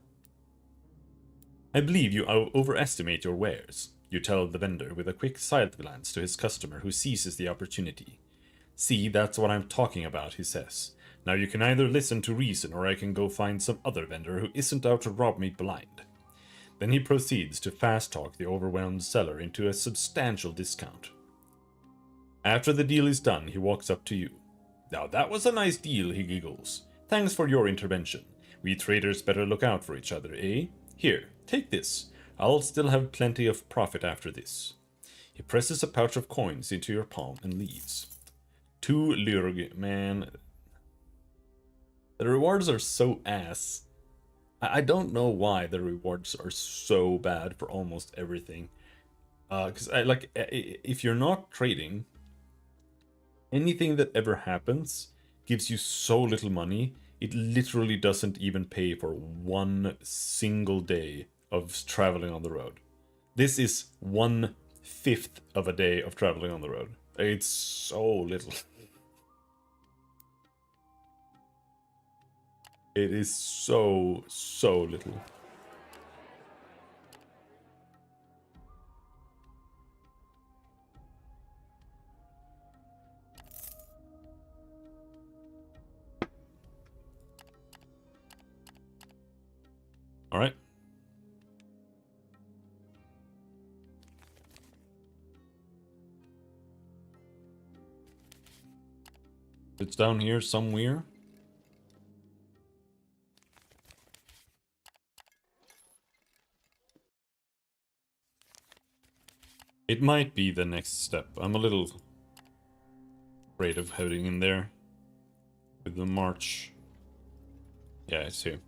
"I believe you overestimate your wares," you tell the vendor with a quick side glance to his customer, who seizes the opportunity. "See, that's what I'm talking about," he says. "Now you can either listen to reason, or I can go find some other vendor who isn't out to rob me blind." Then he proceeds to fast-talk the overwhelmed seller into a substantial discount. After the deal is done, he walks up to you. "Now that was a nice deal," he giggles. "Thanks for your intervention. We traders better look out for each other, eh? Here, take this. I'll still have plenty of profit after this." He presses a pouch of coins into your palm and leaves. 2 Lurg, man. The rewards are so ass. I don't know why the rewards are so bad for almost everything. Because if you're not trading, anything that ever happens gives you so little money, it literally doesn't even pay for one single day of traveling on the road. This is 1/5 of a day of traveling on the road. It's so little. It is so little. All right. It's down here somewhere. It might be the next step. I'm a little afraid of heading in there with the march. Yeah, it's here.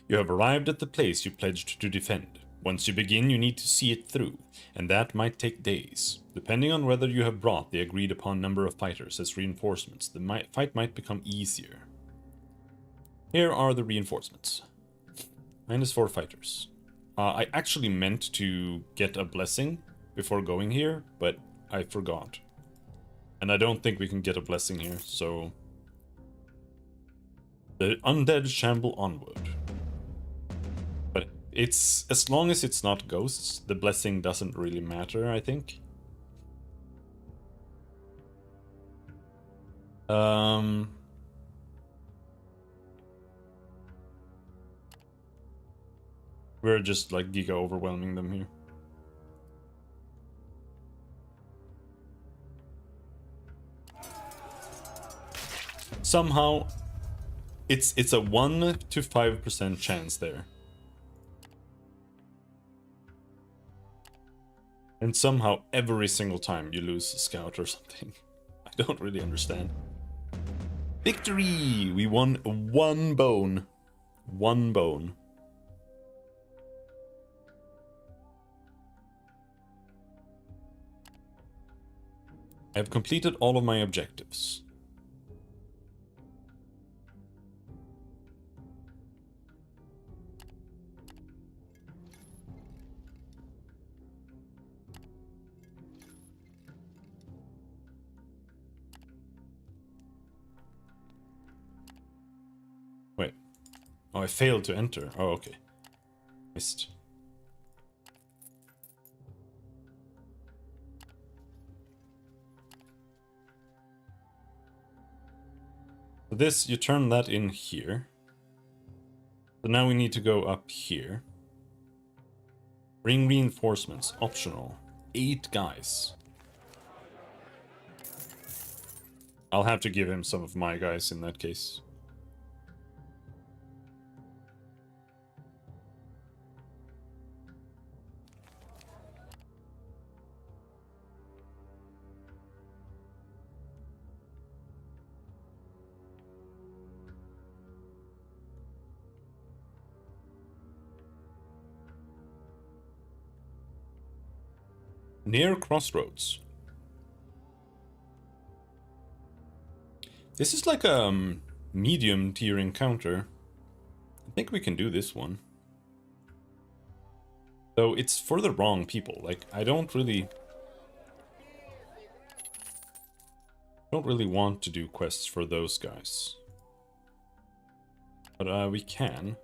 You have arrived at the place you pledged to defend. Once you begin, you need to see it through, and that might take days. Depending on whether you have brought the agreed upon number of fighters as reinforcements, the fight might become easier. Here are the reinforcements. -4 fighters. I actually meant to get a blessing before going here, but I forgot. And I don't think we can get a blessing here, so... The undead shamble onward. But it's... as long as it's not ghosts, the blessing doesn't really matter, I think. We're just like giga overwhelming them here. Somehow, it's a 1 to 5% chance there. And somehow every single time you lose a scout or something. I don't really understand. Victory! We won 1 bone. 1 bone. I have completed all of my objectives. I failed to enter. Oh, okay. Missed. So this, you turn that in here. So now we need to go up here. Bring reinforcements, optional. 8 guys. I'll have to give him some of my guys in that case. Near crossroads. This is like a medium tier encounter. I think we can do this one. Though it's for the wrong people. Like, I don't really want to do quests for those guys. But we can.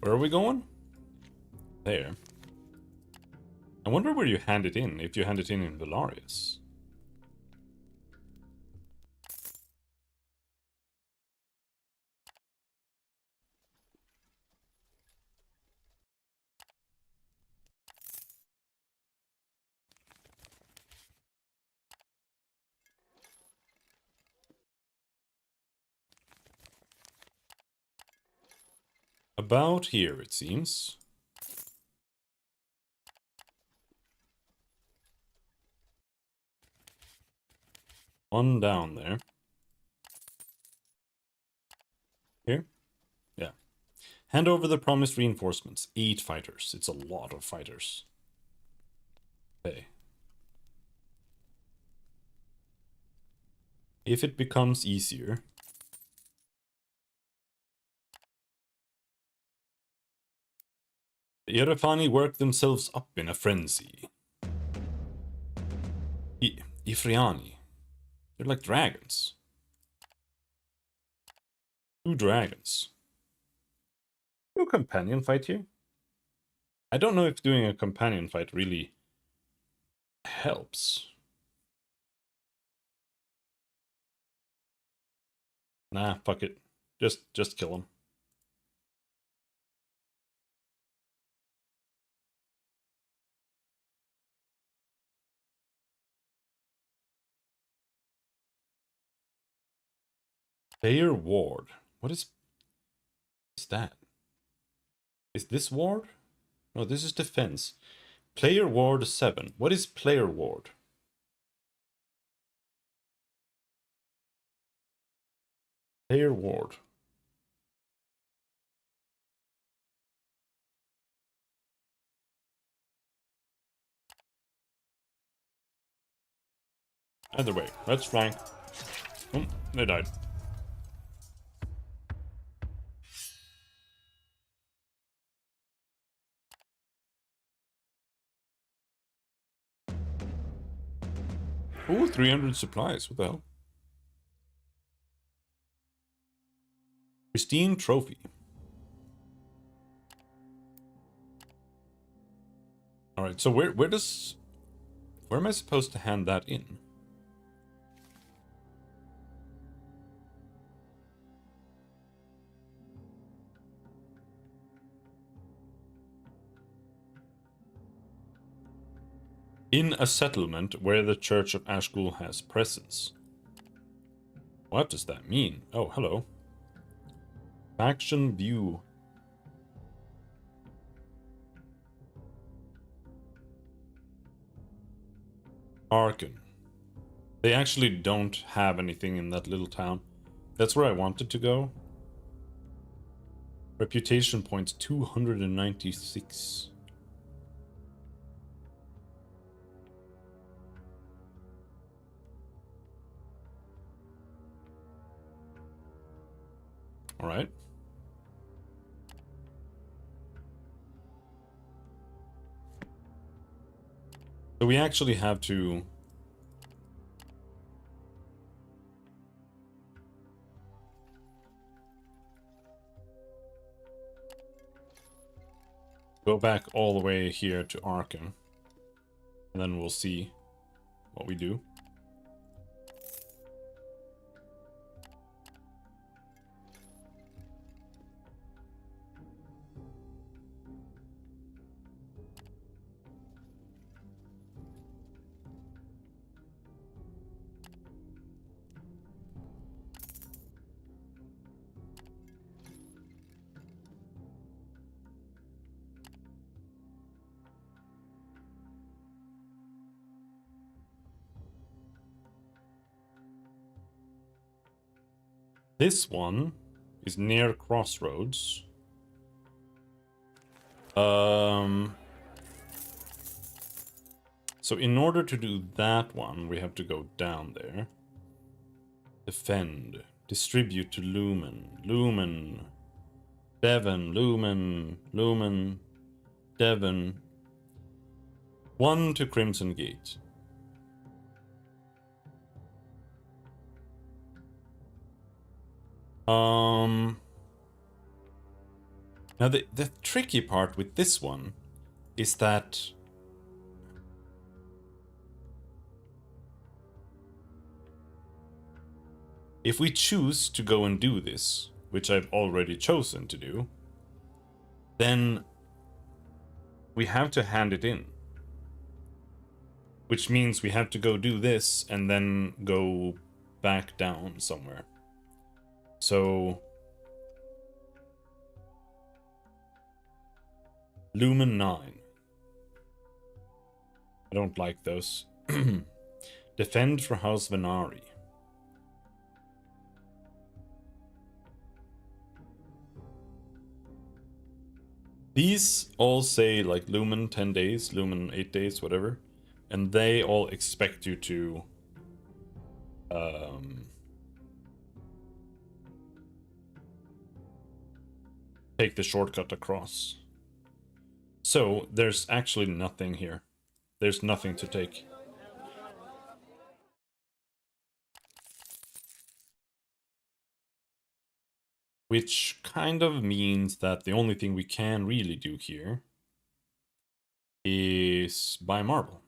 Where are we going? There. I wonder where you hand it in, if you hand it in Valarius. About here, it seems. One down there. Here? Yeah. Hand over the promised reinforcements. 8 fighters. It's a lot of fighters. Okay. If it becomes easier... The Yerefani work themselves up in a frenzy. Ifriani. They're like dragons. 2 dragons. Do a companion fight here? I don't know if doing a companion fight really helps. Nah, fuck it. Just kill him. Player ward. What is that? Is this ward? No, this is defense. Player ward 7. What is player ward? Player ward. Either way, let's flank. Oh, they died. Ooh, 300 supplies. What the hell? Pristine trophy. Alright, so where am I supposed to hand that in? In a settlement where the Church of Ashgul has presence. What does that mean? Oh, hello. Faction view. Arkan. They actually don't have anything in that little town. That's where I wanted to go. Reputation points 296. All right. So we actually have to go back all the way here to Arkham. And then we'll see what we do. This one is near Crossroads. So in order to do that one, we have to go down there. Defend. Distribute to Lumen. Lumen. Devon. Lumen. Lumen. Devon. 1 to Crimson Gate. Now the tricky part with this one is that if we choose to go and do this, which I've already chosen to do, then we have to hand it in. Which means we have to go do this and then go back down somewhere. So Lumen 9. I don't like those. Defend for House Venari. These all say like Lumen 10 days, Lumen 8 days, whatever. And they all expect you to take the shortcut across. So there's actually nothing here. There's nothing to take. Which kind of means that the only thing we can really do here is buy marble.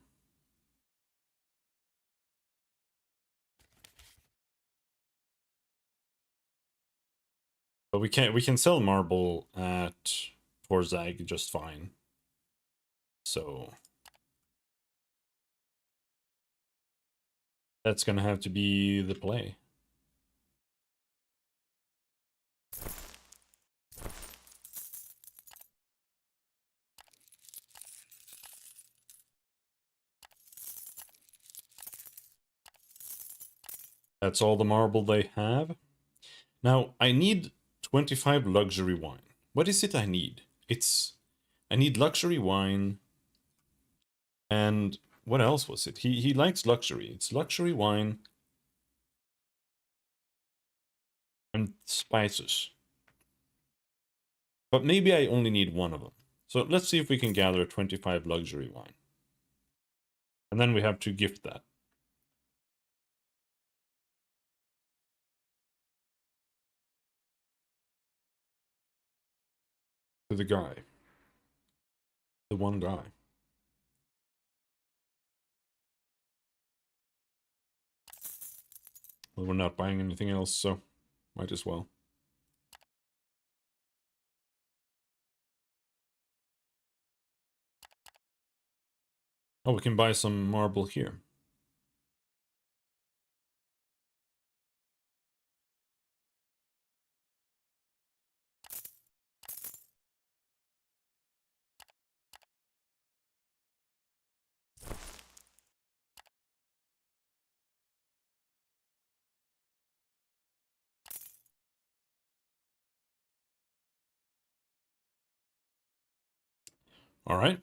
But we can sell marble at Torzag just fine. So that's gonna have to be the play. That's all the marble they have. Now, I need 25 luxury wine. What is it I need? I need luxury wine. And what else was it? He likes luxury. It's luxury wine and spices. But maybe I only need one of them. So let's see if we can gather 25 luxury wine. And then we have to gift that. To the guy. The one guy. Well, we're not buying anything else, so might as well. Oh, we can buy some marble here. All right.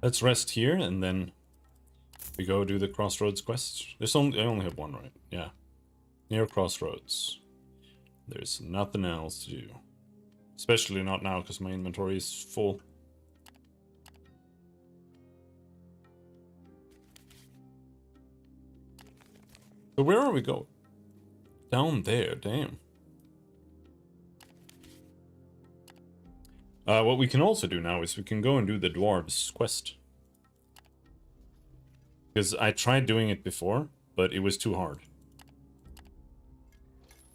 Let's rest here, and then we go do the Crossroads quest. I only have one, right? Yeah. Near Crossroads. There's nothing else to do. Especially not now, because my inventory is full. So where are we going? Down there, damn. What we can also do now is we can go and do the Dwarves quest. Because I tried doing it before, but it was too hard.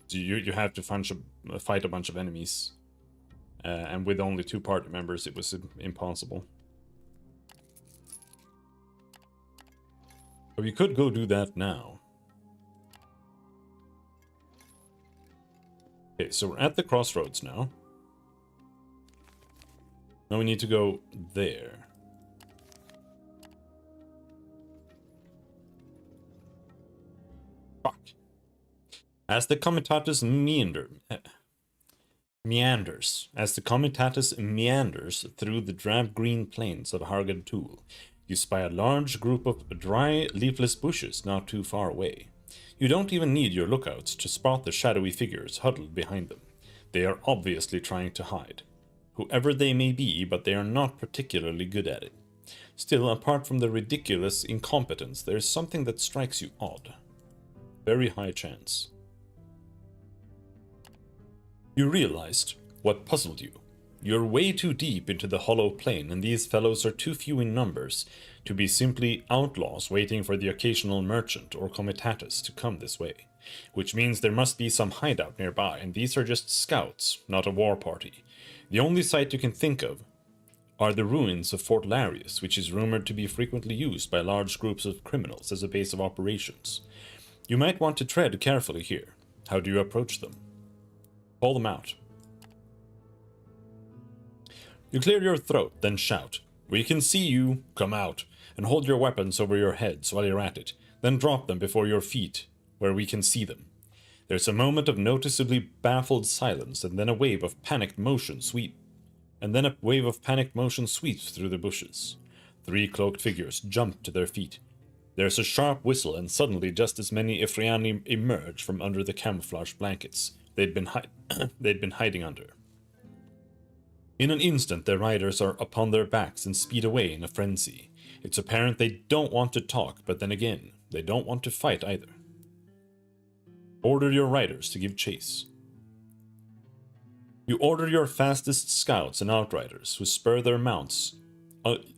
So you have to fight a bunch of enemies. And with only 2 party members, it was impossible. But we could go do that now. Okay, so we're at the Crossroads now. Now we need to go there. Fuck. As the Comitatus meanders through the drab green plains of Hargad Tool, you spy a large group of dry, leafless bushes not too far away. You don't even need your lookouts to spot the shadowy figures huddled behind them. They are obviously trying to hide. Whoever they may be, but they are not particularly good at it. Still, apart from the ridiculous incompetence, there is something that strikes you odd. Very high chance. You realized what puzzled you. You're way too deep into the hollow plain, and these fellows are too few in numbers to be simply outlaws waiting for the occasional merchant or comitatus to come this way. Which means there must be some hideout nearby, and these are just scouts, not a war party. The only site you can think of are the ruins of Fort Larius, which is rumored to be frequently used by large groups of criminals as a base of operations. You might want to tread carefully here. How do you approach them? Call them out. You clear your throat, then shout, "We can see you, come out," and hold your weapons over your heads while you're at it, then drop them before your feet, where we can see them. There's a moment of noticeably baffled silence, and then a wave of panicked motion sweeps through the bushes. 3 cloaked figures jump to their feet. There's a sharp whistle, and suddenly just as many Ifriani emerge from under the camouflage blankets they'd been hiding under. In an instant, their riders are upon their backs and speed away in a frenzy. It's apparent they don't want to talk, but then again, they don't want to fight either. Order your riders to give chase. You order your fastest scouts and outriders, who spur their mounts ululating.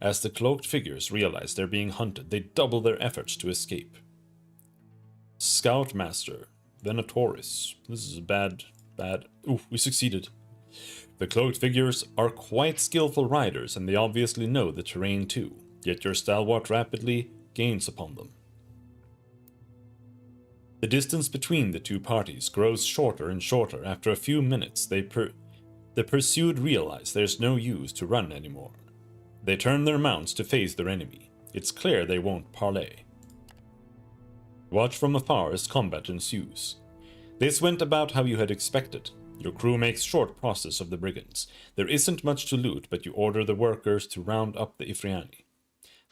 As the cloaked figures realize they're being hunted, they double their efforts to escape. Scoutmaster Venatoris. This is bad. Ooh, we succeeded. The cloaked figures are quite skillful riders, and they obviously know the terrain too, yet your stalwart rapidly gains upon them. The distance between the 2 parties grows shorter and shorter. After a few minutes, the pursued realize there's no use to run anymore. They turn their mounts to face their enemy. It's clear they won't parley. Watch from afar as combat ensues. This went about how you had expected. Your crew makes short process of the brigands. There isn't much to loot, but you order the workers to round up the Ifriani.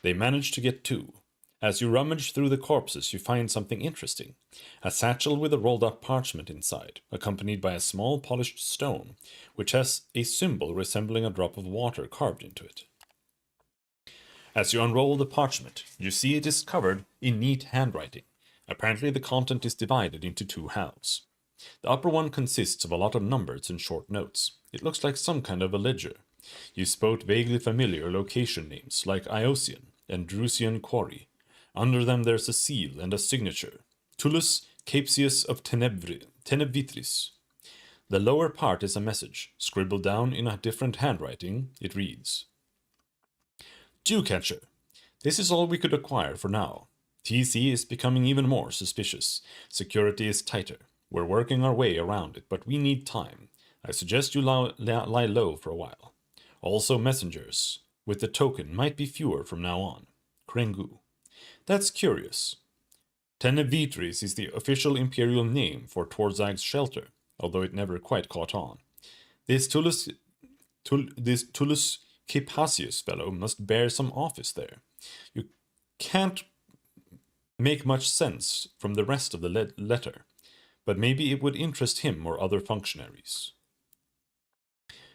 They manage to get 2. As you rummage through the corpses, you find something interesting. A satchel with a rolled-up parchment inside, accompanied by a small polished stone, which has a symbol resembling a drop of water carved into it. As you unroll the parchment, you see it is covered in neat handwriting. Apparently the content is divided into 2 halves. The upper one consists of a lot of numbers and short notes. It looks like some kind of a ledger. You spot vaguely familiar location names like Iosian and Drusian Quarry. Under them there's a seal and a signature. Tullus Capsius of Tenebvitris. The lower part is a message. Scribbled down in a different handwriting, it reads: Dewcatcher. This is all we could acquire for now. TC is becoming even more suspicious. Security is tighter. We're working our way around it, but we need time. I suggest you lie low for a while. Also messengers with the token might be fewer from now on. Krengu. That's curious. Tenebvitris is the official imperial name for Torzag's shelter, although it never quite caught on. This Tullus This Tullus Capasius fellow must bear some office there. You can't make much sense from the rest of the letter, but maybe it would interest him or other functionaries.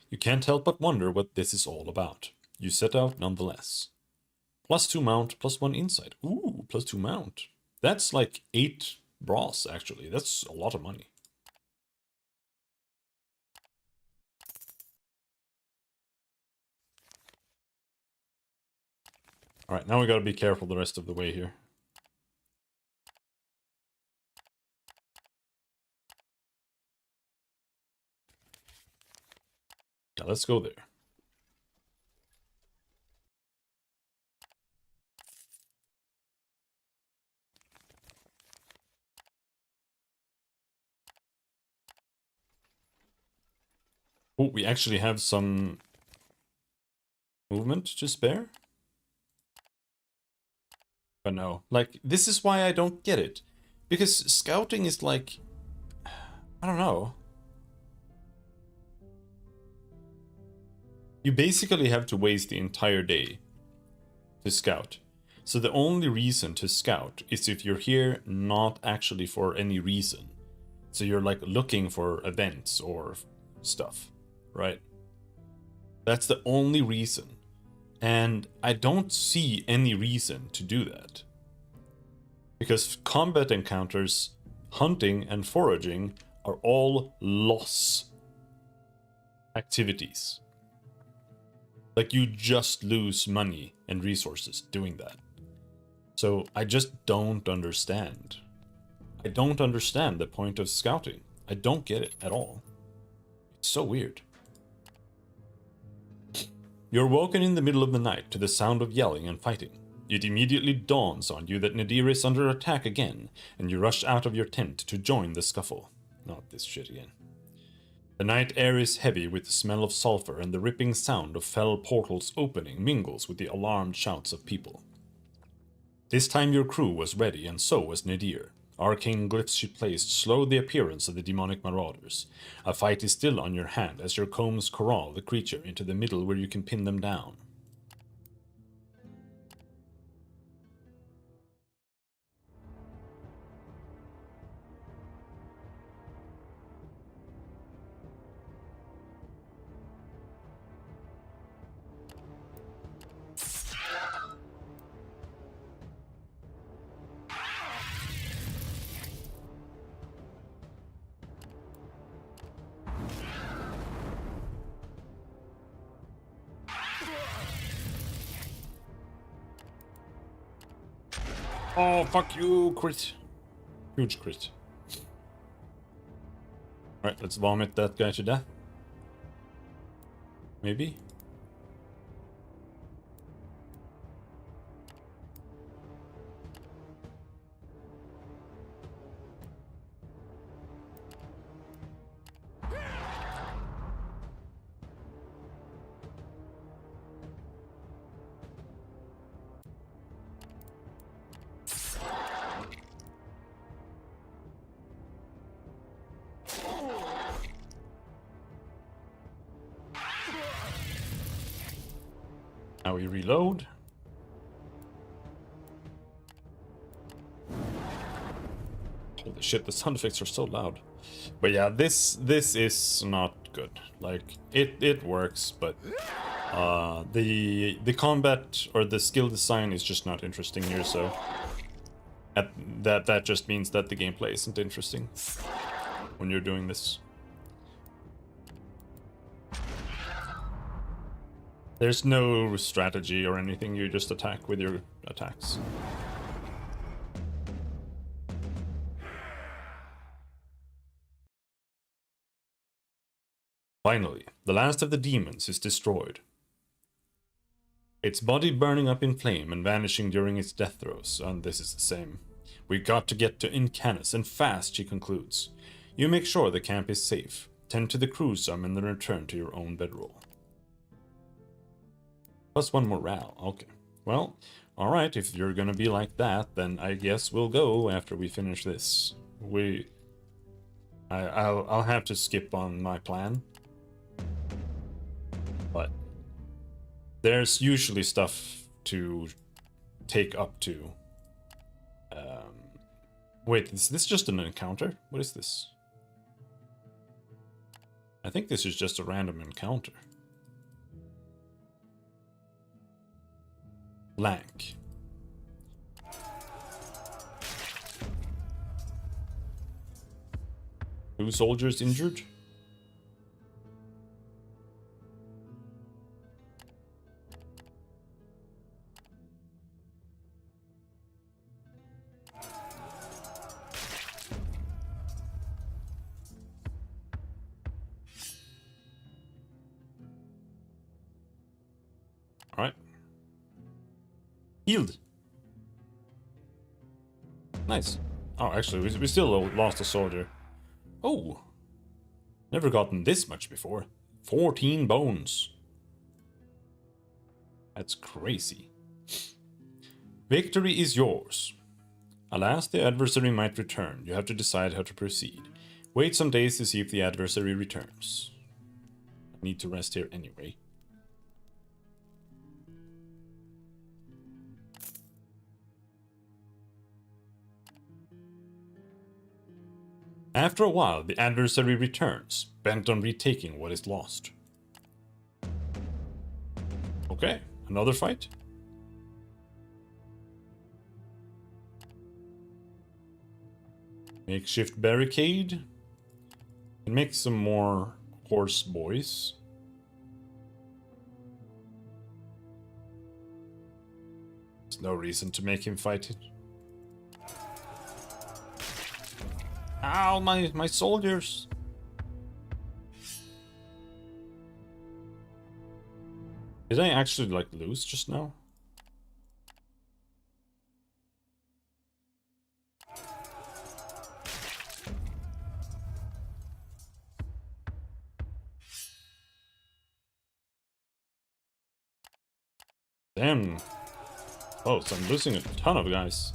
You can't help but wonder what this is all about. You set out nonetheless. +2 mount, +1 insight. Ooh, +2 mount. That's like 8 brass, actually. That's a lot of money. Alright, now we gotta be careful the rest of the way here. Yeah, let's go there. Oh, we actually have some movement to spare? But no, like, this is why I don't get it. Because scouting is like, I don't know. You basically have to waste the entire day to scout. So the only reason to scout is if you're here not actually for any reason. So you're like looking for events or stuff, right? That's the only reason. And I don't see any reason to do that. Because combat encounters, hunting and foraging are all loss activities. Like, you just lose money and resources doing that. So I just don't understand. I don't understand the point of scouting. I don't get it at all. It's so weird. You're woken in the middle of the night to the sound of yelling and fighting. It immediately dawns on you that Nadir is under attack again, and you rush out of your tent to join the scuffle. Not this shit again. The night air is heavy with the smell of sulfur, and the ripping sound of fell portals opening mingles with the alarmed shouts of people. This time your crew was ready, and so was Nadir. Arcane glyphs she placed slowed the appearance of the demonic marauders. A fight is still on your hand as your combs corral the creature into the middle where you can pin them down. Oh, fuck you, crit. Huge crit. Alright, let's vomit that guy to death. Maybe? Now we reload. Holy shit, the sound effects are so loud. But yeah, this is not good. Like, it works, but the combat or the skill design is just not interesting here, so that just means that the gameplay isn't interesting when you're doing this. There's no strategy or anything, you just attack with your attacks. Finally, the last of the demons is destroyed. Its body burning up in flame and vanishing during its death throes, and this is the same. We got to get to Incanus, and fast, she concludes. You make sure the camp is safe, tend to the crew some, and then return to your own bedroll. +1 morale, okay. Well, alright, if you're gonna be like that, then I guess we'll go after we finish this. I'll have to skip on my plan. But there's usually stuff to take up to. Wait, is this just an encounter? What is this? I think this is just a random encounter. Blank. 2 soldiers injured? Alright. Healed. Nice. Oh, actually, we still lost a soldier. Oh. Never gotten this much before. 14 bones. That's crazy. Victory is yours. Alas, the adversary might return. You have to decide how to proceed. Wait some days to see if the adversary returns. I need to rest here anyway. After a while, the adversary returns, bent on retaking what is lost. Okay, another fight. Makeshift barricade. And make some more horse boys. There's no reason to make him fight it. Ow, my soldiers! Did I actually, like, lose just now? Damn. Oh, so I'm losing a ton of guys.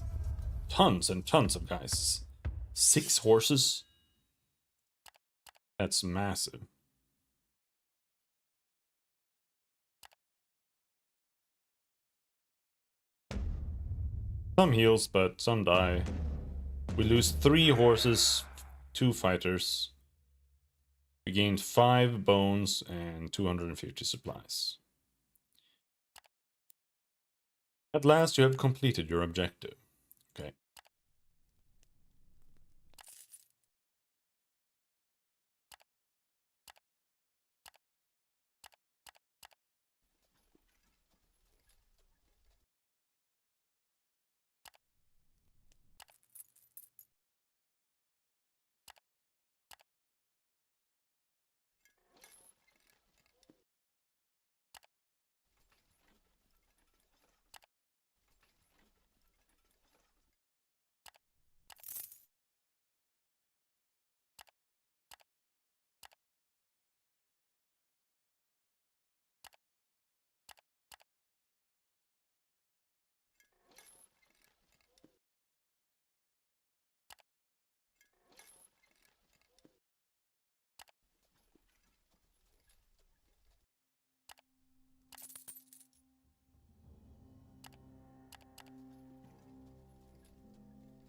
Tons and tons of guys. 6 horses? That's massive. Some heals, but some die. We lose 3 horses, 2 fighters. We gained 5 bones and 250 supplies. At last you have completed your objective. Okay.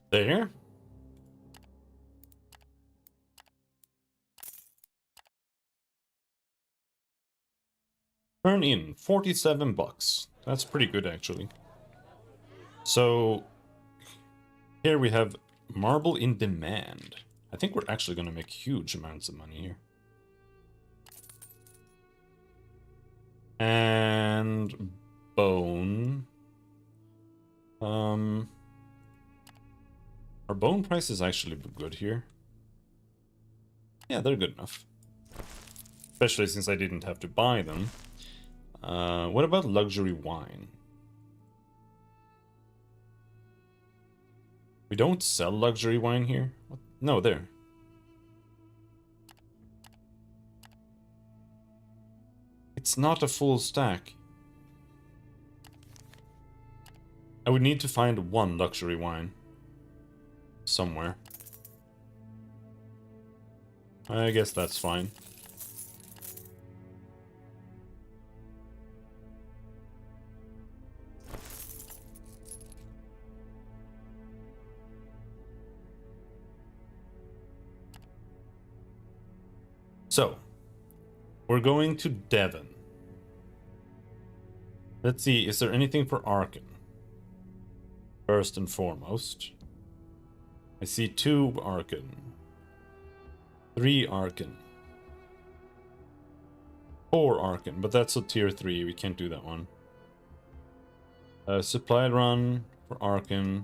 There. Turn in 47 bucks. That's pretty good, actually. So here we have marble in demand. I think we're actually going to make huge amounts of money here. And bone. Our bone prices actually good here. Yeah, they're good enough. Especially since I didn't have to buy them. What about luxury wine? We don't sell luxury wine here? What? No, there. It's not a full stack. I would need to find 1 luxury wine. Somewhere. I guess that's fine. So, we're going to Devon. Let's see, is there anything for Arkan? First and foremost. I see 2 Arkan. 3 Arkan. 4 Arkan, but that's a tier 3, we can't do that one. Supply run for Arkan.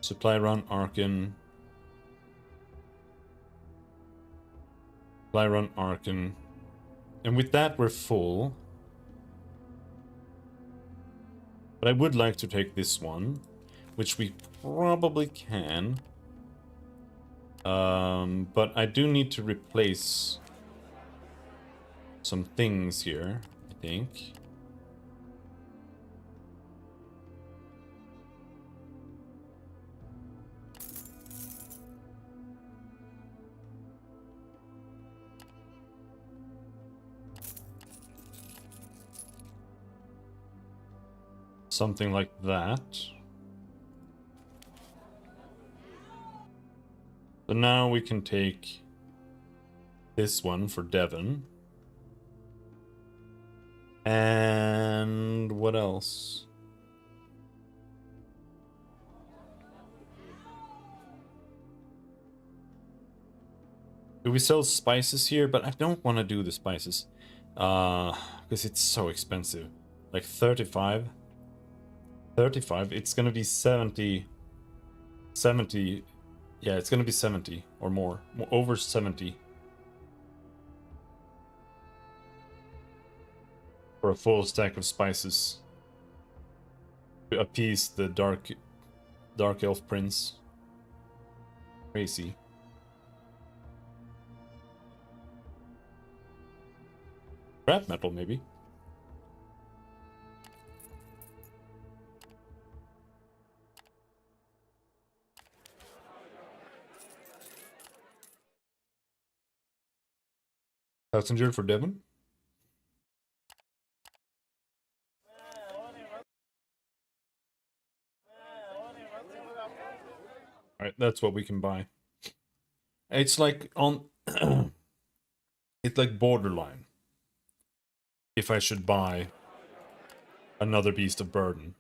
Supply run Arkan. Supply run Arkan. And with that we're full. But I would like to take this one, which we probably can. But I do need to replace some things here, I think. Something like that. So now we can take this one for Devon. And what else? Do we sell spices here? But I don't want to do the spices. Because it's so expensive. Like 35. 35, it's gonna be 70. 70. Yeah, it's gonna be 70 or more. Over 70. For a full stack of spices. To appease the dark elf prince. Crazy. Scrap metal, maybe. Passenger for Devon. Alright, that's what we can buy. It's like on... it's like borderline. If I should buy another Beast of Burden.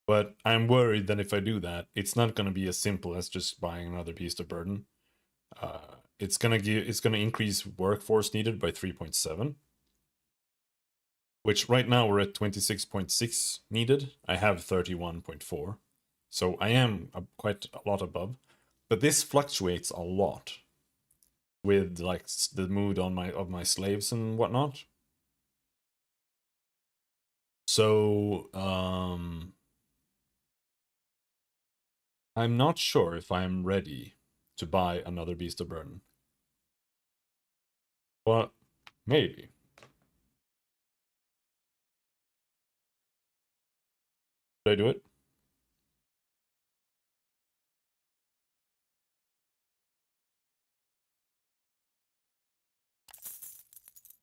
But I'm worried that if I do that, it's not going to be as simple as just buying another Beast of Burden. It's gonna increase workforce needed by 3.7. Which right now we're at 26.6 needed. I have 31.4. So I am quite a lot above. But this fluctuates a lot with like the mood on my slaves and whatnot. So I'm not sure if I'm ready to buy another Beast of Burden. But maybe. Did I do it?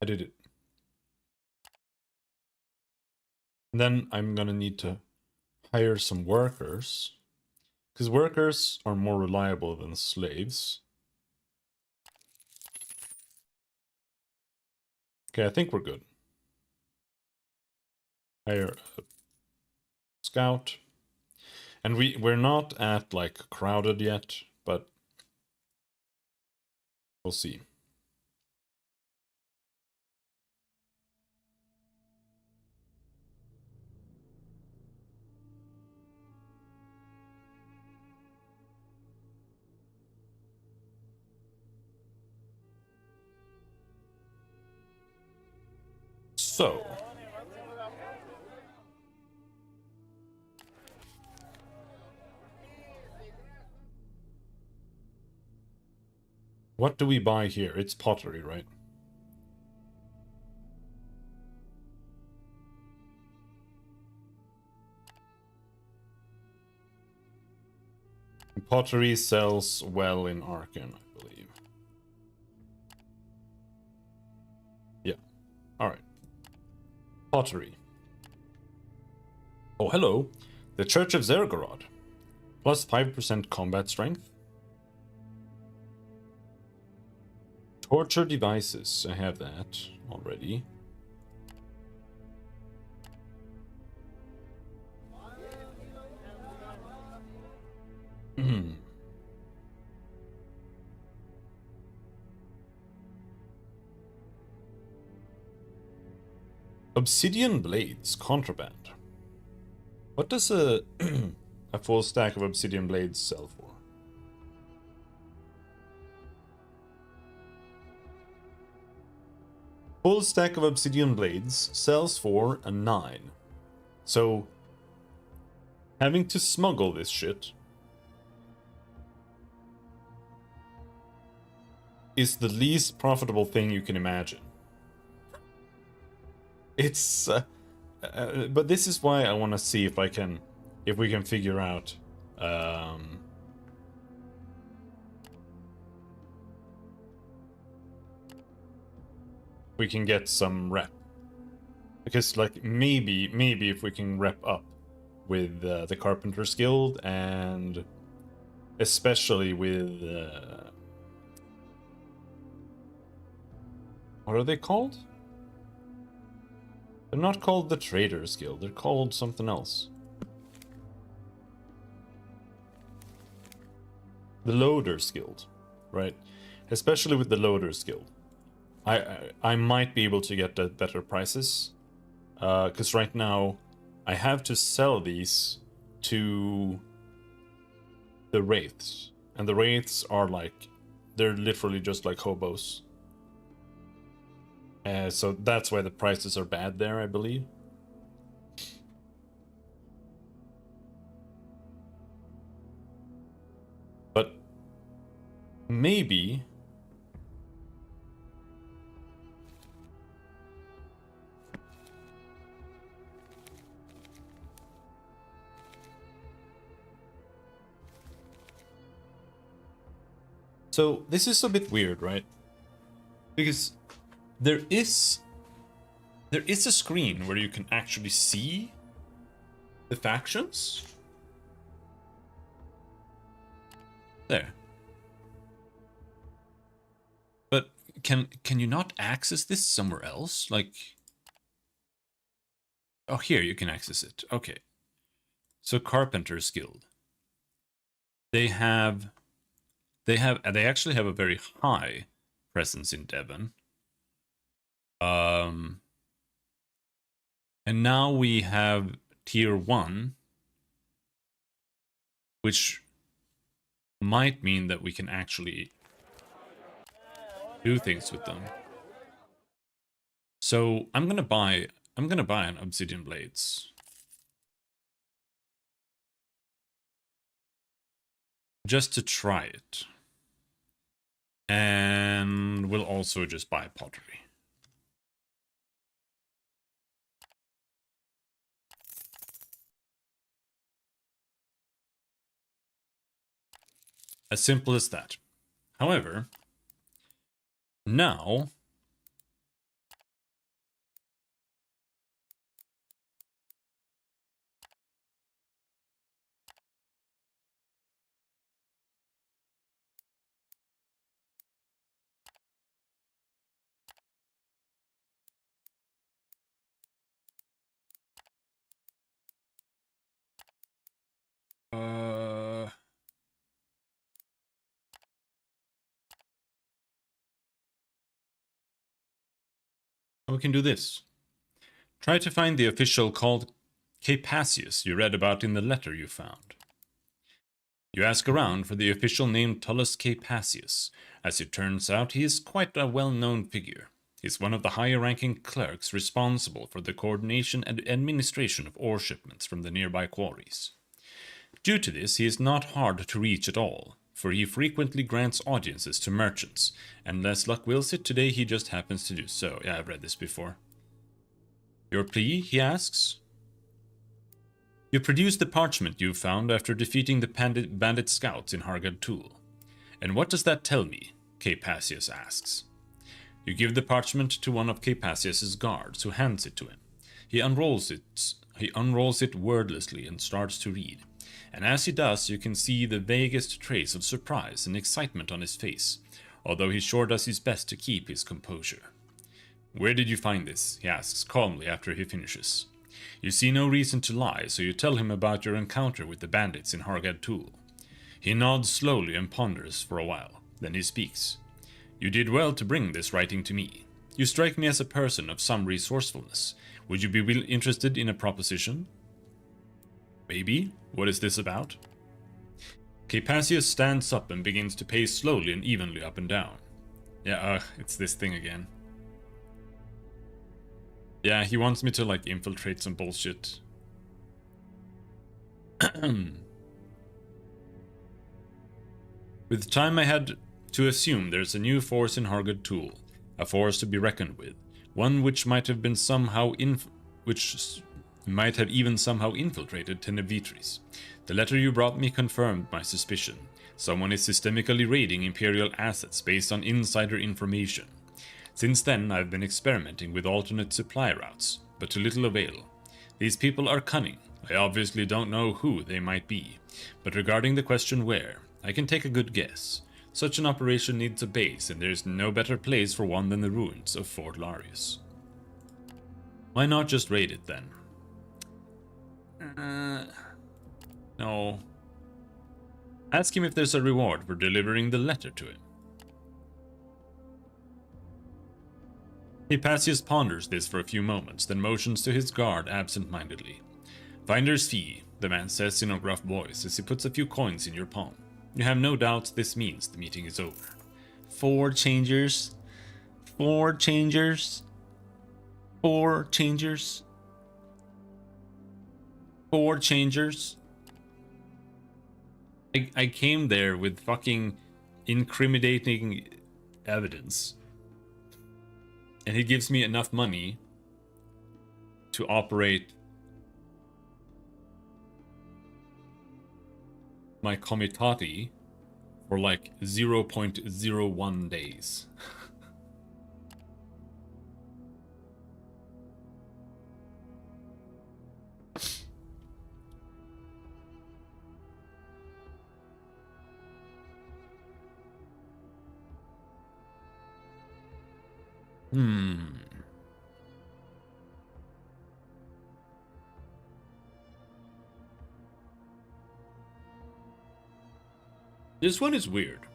I did it. And then I'm gonna need to hire some workers. Because workers are more reliable than slaves. Okay, I think we're good. Hire a scout. And we're not at like crowded yet, but we'll see. So, what do we buy here? It's pottery, right? Pottery sells well in Arkan, I believe. Yeah. Alright. Pottery. Oh, hello. The Church of Zergorod. Plus 5% combat strength. Torture devices. I have that already. Obsidian blades, contraband. What does a a full stack of obsidian blades sell for? Full stack of obsidian blades sells for a 9. So, having to smuggle this shit is the least profitable thing you can imagine. It's, but this is why I want to see if we can figure out, we can get some rep. Because, like, maybe if we can rep up with the Carpenter's Guild, and especially with, what are they called? They're not called the Traders Guild, they're called something else. The Loaders Guild, right? Especially with the Loaders Guild. I might be able to get better prices. Because right now, I have to sell these to the Wraiths. And the Wraiths are like, they're literally just like hobos. So that's why the prices are bad there, I believe. But maybe so this is a bit weird, right? Because there is a screen where you can actually see the factions. There. But can you not access this somewhere else? Like, oh, here you can access it. Okay. So Carpenter's Guild. They actually have a very high presence in Devon. And now we have tier 1, which might mean that we can actually do things with them. So I'm gonna buy an obsidian blades. Just to try it. And we'll also just buy pottery. As simple as that. However, now we can do this. Try to find the official called Capacius you read about in the letter you found. You ask around for the official named Tullus Capacius. As it turns out, he is quite a well-known figure. He's one of the higher-ranking clerks responsible for the coordination and administration of ore shipments from the nearby quarries. Due to this, he is not hard to reach at all, for he frequently grants audiences to merchants, and as luck wills it, today he just happens to do so. Yeah, I've read this before. Your plea, he asks? You produce the parchment you found after defeating the bandit scouts in Hargad Tool. And what does that tell me? Capacius asks. You give the parchment to one of Capacius's guards, who hands it to him. He unrolls it He unrolls it wordlessly and starts to read. And as he does, you can see the vaguest trace of surprise and excitement on his face, although he sure does his best to keep his composure. Where did you find this? He asks calmly after he finishes. You see no reason to lie, so you tell him about your encounter with the bandits in Hargad Tool. He nods slowly and ponders for a while. Then he speaks. You did well to bring this writing to me. You strike me as a person of some resourcefulness. Would you be interested in a proposition? Maybe. What is this about? Capacius stands up and begins to pace slowly and evenly up and down. Yeah, it's this thing again. Yeah, he wants me to, like, infiltrate some bullshit. With time I had to assume there's a new force in Hargad Tool, a force to be reckoned with, one which might have been somehow might have even somehow infiltrated Tenebitris. The letter you brought me confirmed my suspicion. Someone is systemically raiding Imperial assets based on insider information. Since then, I've been experimenting with alternate supply routes, but to little avail. These people are cunning. I obviously don't know who they might be, but regarding the question where, I can take a good guess. Such an operation needs a base, and there's no better place for one than the ruins of Fort Larius. Why not just raid it then? No. Ask him if there's a reward for delivering the letter to him. Hypatius ponders this for a few moments, then motions to his guard absent-mindedly. Finder's fee, the man says in a gruff voice as he puts a few coins in your palm. You have no doubts this means the meeting is over. 4 changers. 4 changers. 4 changers. 4 changers. I came there with fucking incriminating evidence. And he gives me enough money to operate my comitati for like 0.01 days. This one is weird.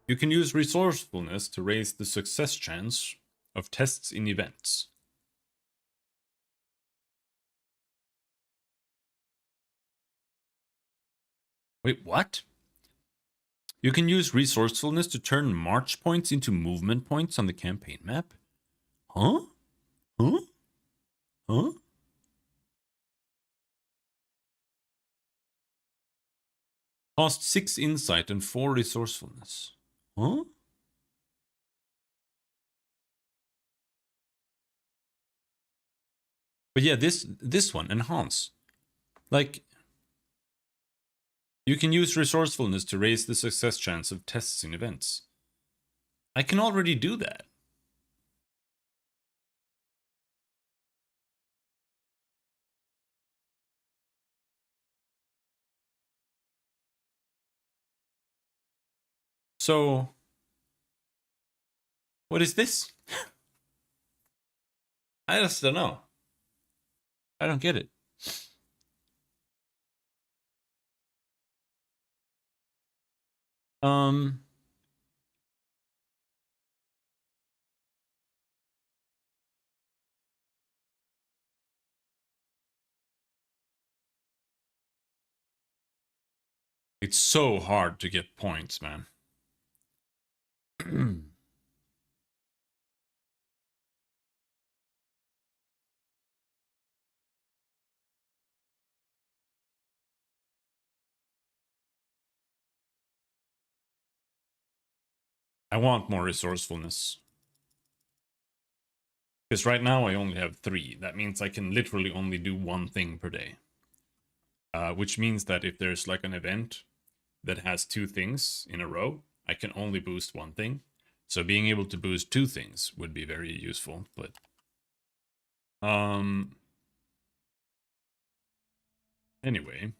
You can use resourcefulness to raise the success chance of tests in events. Wait, what? You can use resourcefulness to turn march points into movement points on the campaign map? Huh? Huh? Huh? Cost 6 insight and 4 resourcefulness. Huh? But yeah, this one, enhance. Like, you can use resourcefulness to raise the success chance of tests in events. I can already do that. So, what is this? I just don't know. I don't get it. It's so hard to get points, man. I want more resourcefulness. Because right now I only have 3. That means I can literally only do 1 thing per day. Which means that if there's like an event that has two things in a row, I can only boost one thing. So being able to boost two things would be very useful, but anyway.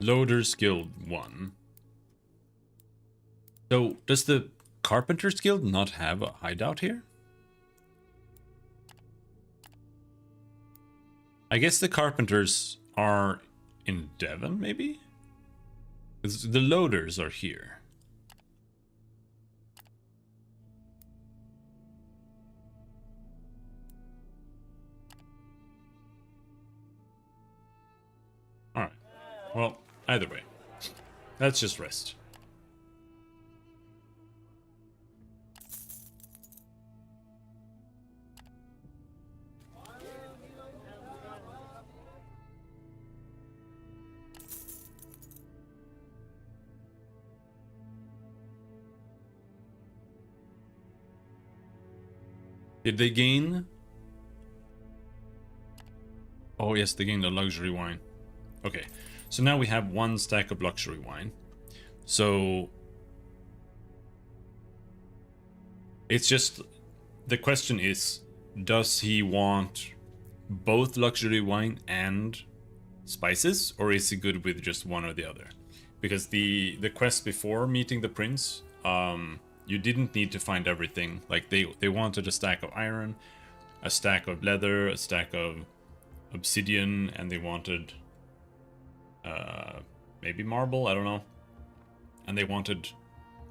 Loader's Guild 1. So, does the Carpenter's Guild not have a hideout here? I guess the Carpenters are in Devon, maybe? Because the Loaders are here. Alright. Well, either way. Let's just rest. Did they gain? Oh yes, they gained a luxury wine. Okay, so now we have one stack of luxury wine. So it's just, the question is, does he want both luxury wine and spices, or is he good with just one or the other? Because the quest before meeting the prince, you didn't need to find everything. Like they wanted a stack of iron, a stack of leather, a stack of obsidian, and they wanted maybe marble, I don't know. And they wanted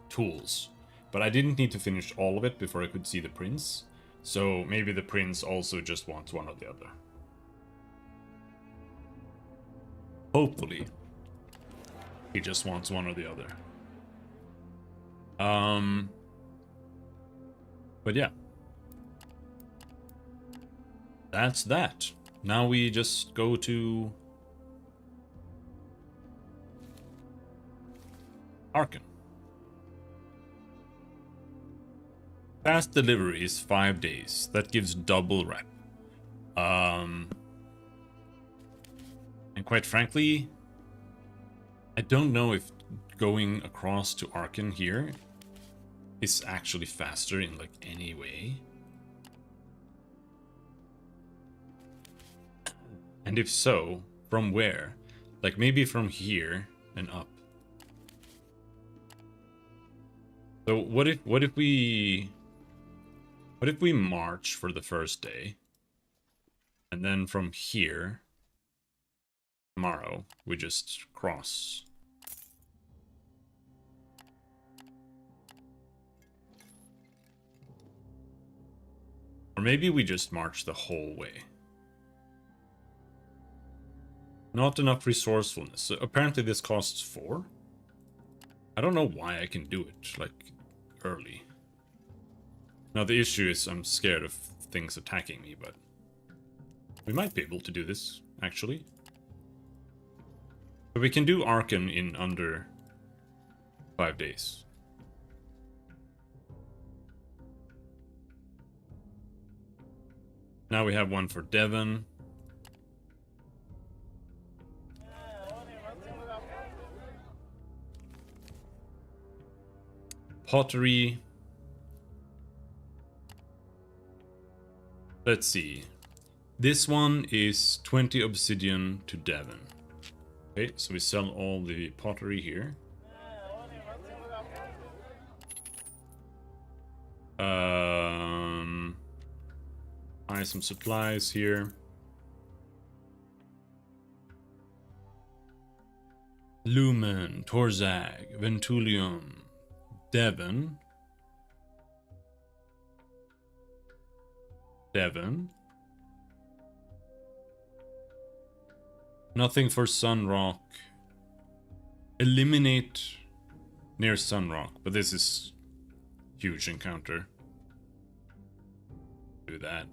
tools. But I didn't need to finish all of it before I could see the prince. So maybe the prince also just wants one or the other. Hopefully, he just wants one or the other. But yeah. That's that. Now we just go to Arkan. Fast delivery is 5 days. That gives double rep. And quite frankly, I don't know if going across to Arkan here is actually faster in like any way. And if so, from where? Like maybe from here and up. So what if we march for the first day, and then from here tomorrow we just cross? Or maybe we just march the whole way. Not enough resourcefulness. So apparently this costs 4. I don't know why I can do it, like, early. Now the issue is I'm scared of things attacking me, but we might be able to do this, actually. But we can do Arkan in under 5 days. Now we have one for Devon. Pottery. Let's see. This one is 20 obsidian to Devon. Okay, so we sell all the pottery here. Buy some supplies here. Lumen, Torzag, Ventulium, Devon. Nothing for Sunrock. Eliminate near Sunrock, but this is huge encounter. Do that.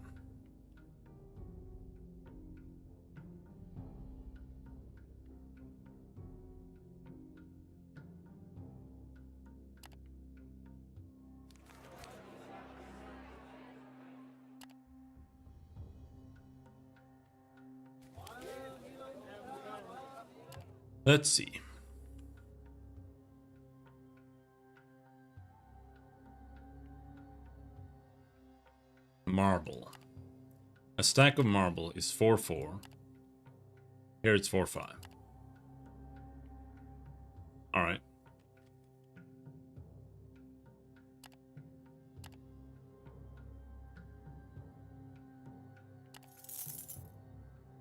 Let's see. Marble. A stack of marble is 4/4. Here it's 4/5. Alright.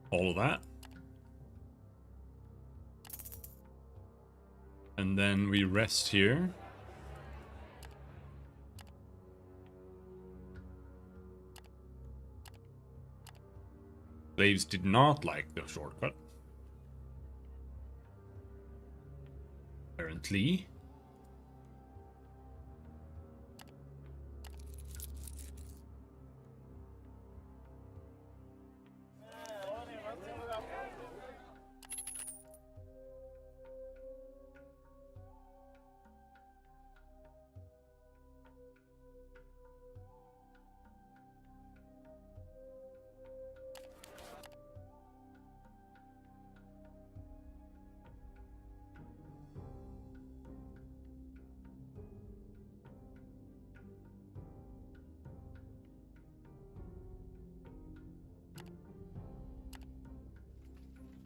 All of that. And then we rest here. Slaves did not like the shortcut. Apparently.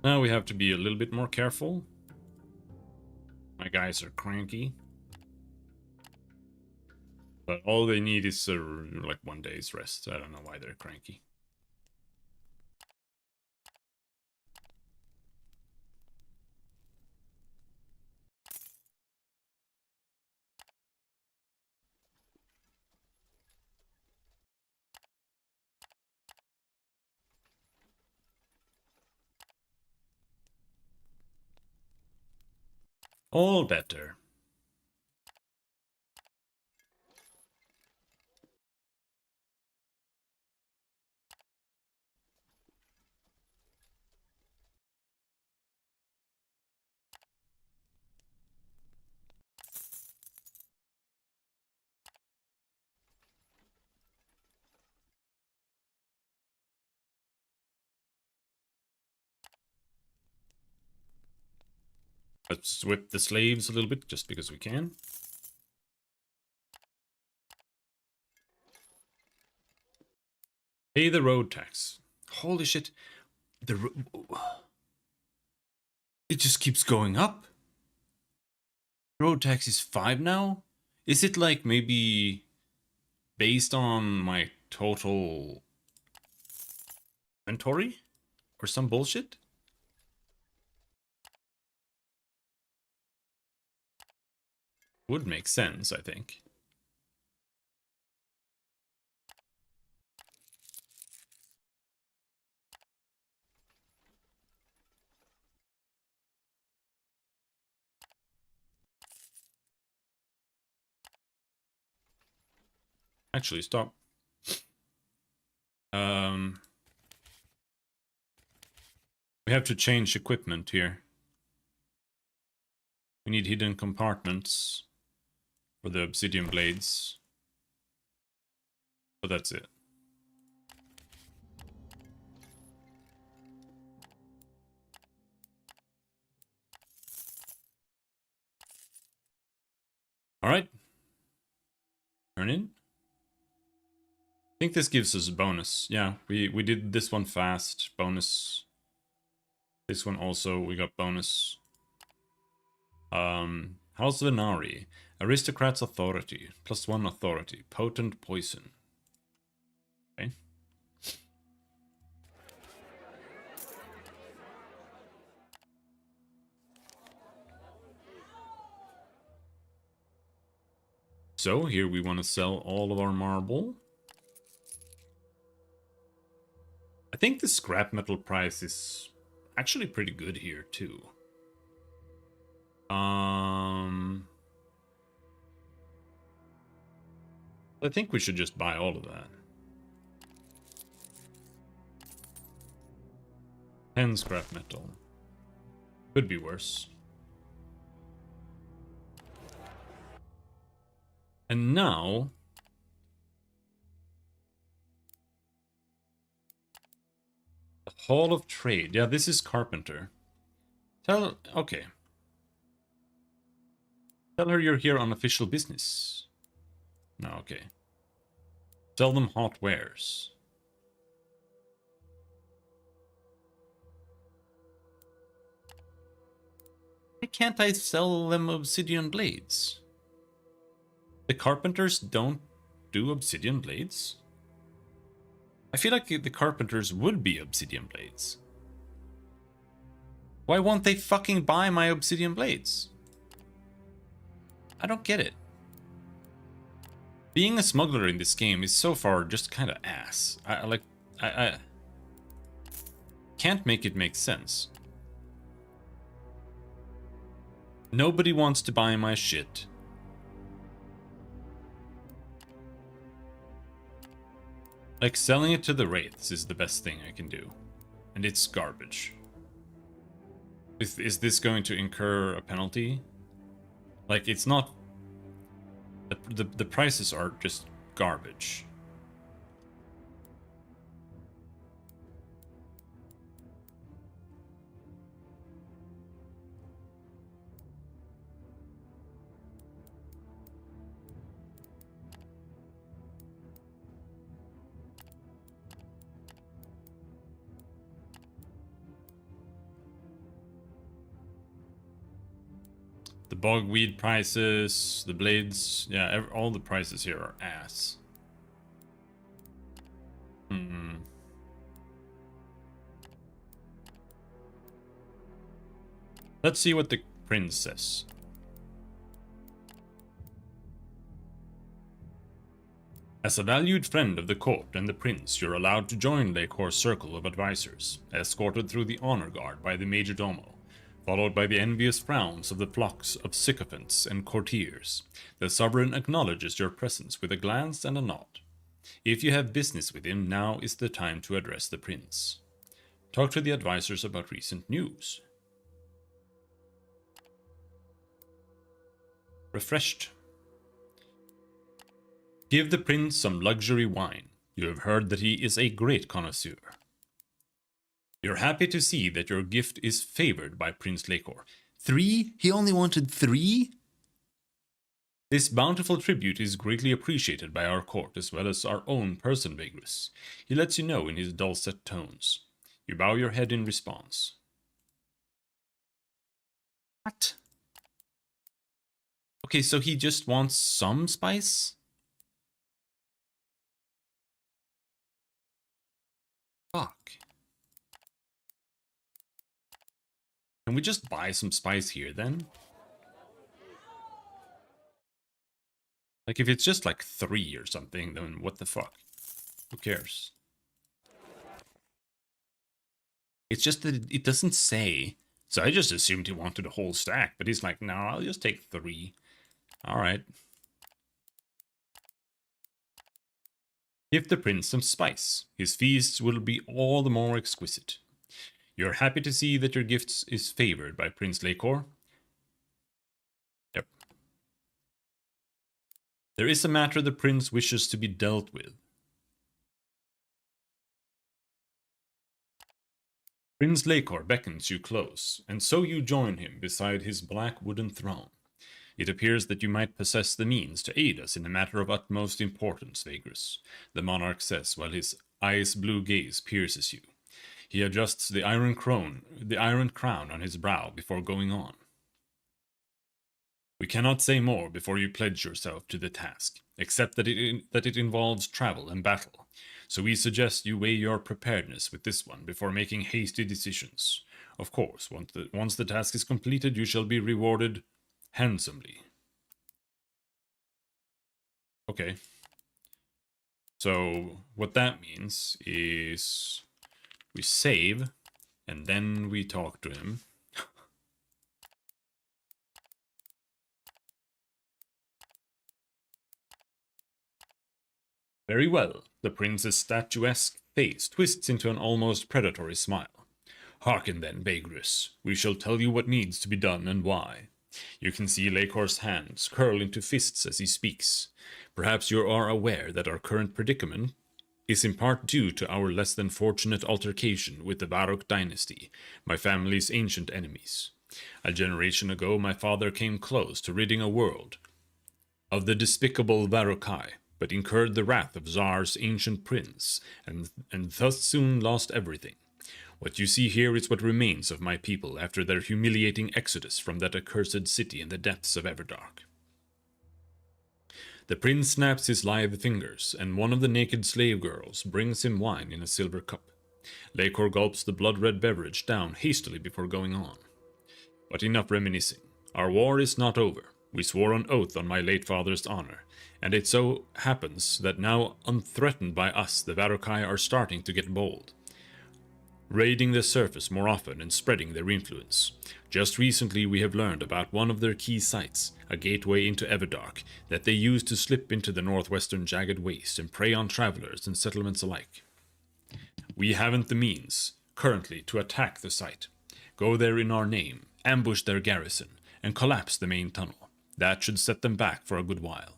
Now we have to be a little bit more careful. My guys are cranky. But all they need is like 1 day's rest. I don't know why they're cranky. All better. Let's whip the slaves a little bit just because we can. Pay the road tax. Holy shit. It just keeps going up. Road tax is 5 now? Is it like maybe based on my total inventory? Or some bullshit? Would make sense, I think. Actually, stop. We have to change equipment here. We need hidden compartments for the obsidian blades. But that's it. Alright. Turn in. I think this gives us a bonus. Yeah, we did this one fast. Bonus. This one also, we got bonus. House Venari. Aristocrat's authority. +1 authority. Potent poison. Okay. So here we want to sell all of our marble. I think the scrap metal price is actually pretty good here too. I think we should just buy all of that. 10 scrap metal. Could be worse. And now... the Hall of Trade. Yeah, this is Carpenter. Okay. Tell her you're here on official business. No, okay. Sell them hot wares. Why can't I sell them obsidian blades? The carpenters don't do obsidian blades? I feel like the carpenters would be obsidian blades. Why won't they fucking buy my obsidian blades? I don't get it. Being a smuggler in this game is so far just kind of ass. I can't make it make sense. Nobody wants to buy my shit. Like, selling it to the wraiths is the best thing I can do. And it's garbage. Is this going to incur a penalty? Like, it's not... The prices are just garbage. The bogweed prices, the blades, yeah, all the prices here are ass. Let's see what the prince says. As a valued friend of the court and the prince, you're allowed to join Lacor's circle of advisors, escorted through the honor guard by the majordomo, followed by the envious frowns of the flocks of sycophants and courtiers. The sovereign acknowledges your presence with a glance and a nod. If you have business with him, now is the time to address the prince. Talk to the advisors about recent news. Refreshed. Give the prince some luxury wine. You have heard that he is a great connoisseur. You're happy to see that your gift is favored by Prince Lacor. 3? He only wanted 3? This bountiful tribute is greatly appreciated by our court as well as our own person, Vagrus. He lets you know in his dulcet tones. You bow your head in response. What? Okay, so he just wants some spice? Fuck. Can we just buy some spice here then? Like if it's just like 3 or something, then what the fuck? Who cares? It's just that it doesn't say. So I just assumed he wanted a whole stack, but he's like, no, I'll just take 3. Alright. Give the prince some spice. His feasts will be all the more exquisite. You're happy to see that your gift is favored by Prince Lacor? Yep. There is a matter the prince wishes to be dealt with. Prince Lacor beckons you close, and so you join him beside his black wooden throne. It appears that you might possess the means to aid us in a matter of utmost importance, Vagrus, the monarch says while his ice-blue gaze pierces you. He adjusts the iron crown on his brow before going on. We cannot say more before you pledge yourself to the task, except that it involves travel and battle. So we suggest you weigh your preparedness with this one before making hasty decisions. Of course, once the task is completed, you shall be rewarded handsomely. Okay. So what that means is we save and then we talk to him. Very well. The prince's statuesque face twists into an almost predatory smile. Hearken then, Vagrus. We shall tell you what needs to be done and why. You can see Lacor's hands curl into fists as he speaks. Perhaps you are aware that our current predicament is in part due to our less than fortunate altercation with the Varrock dynasty, my family's ancient enemies. A generation ago, my father came close to ridding a world of the despicable Varokai, but incurred the wrath of Tsar's ancient prince, and thus soon lost everything. What you see here is what remains of my people after their humiliating exodus from that accursed city in the depths of Everdark. The prince snaps his lithe fingers, and one of the naked slave girls brings him wine in a silver cup. Lakor gulps the blood-red beverage down hastily before going on. But enough reminiscing. Our war is not over. We swore an oath on my late father's honor, and it so happens that now, unthreatened by us, the Varokai are starting to get bold, raiding the surface more often and spreading their influence. Just recently we have learned about one of their key sites, a gateway into Everdark, that they use to slip into the northwestern jagged waste and prey on travelers and settlements alike. We haven't the means, currently, to attack the site. Go there in our name, ambush their garrison, and collapse the main tunnel. That should set them back for a good while.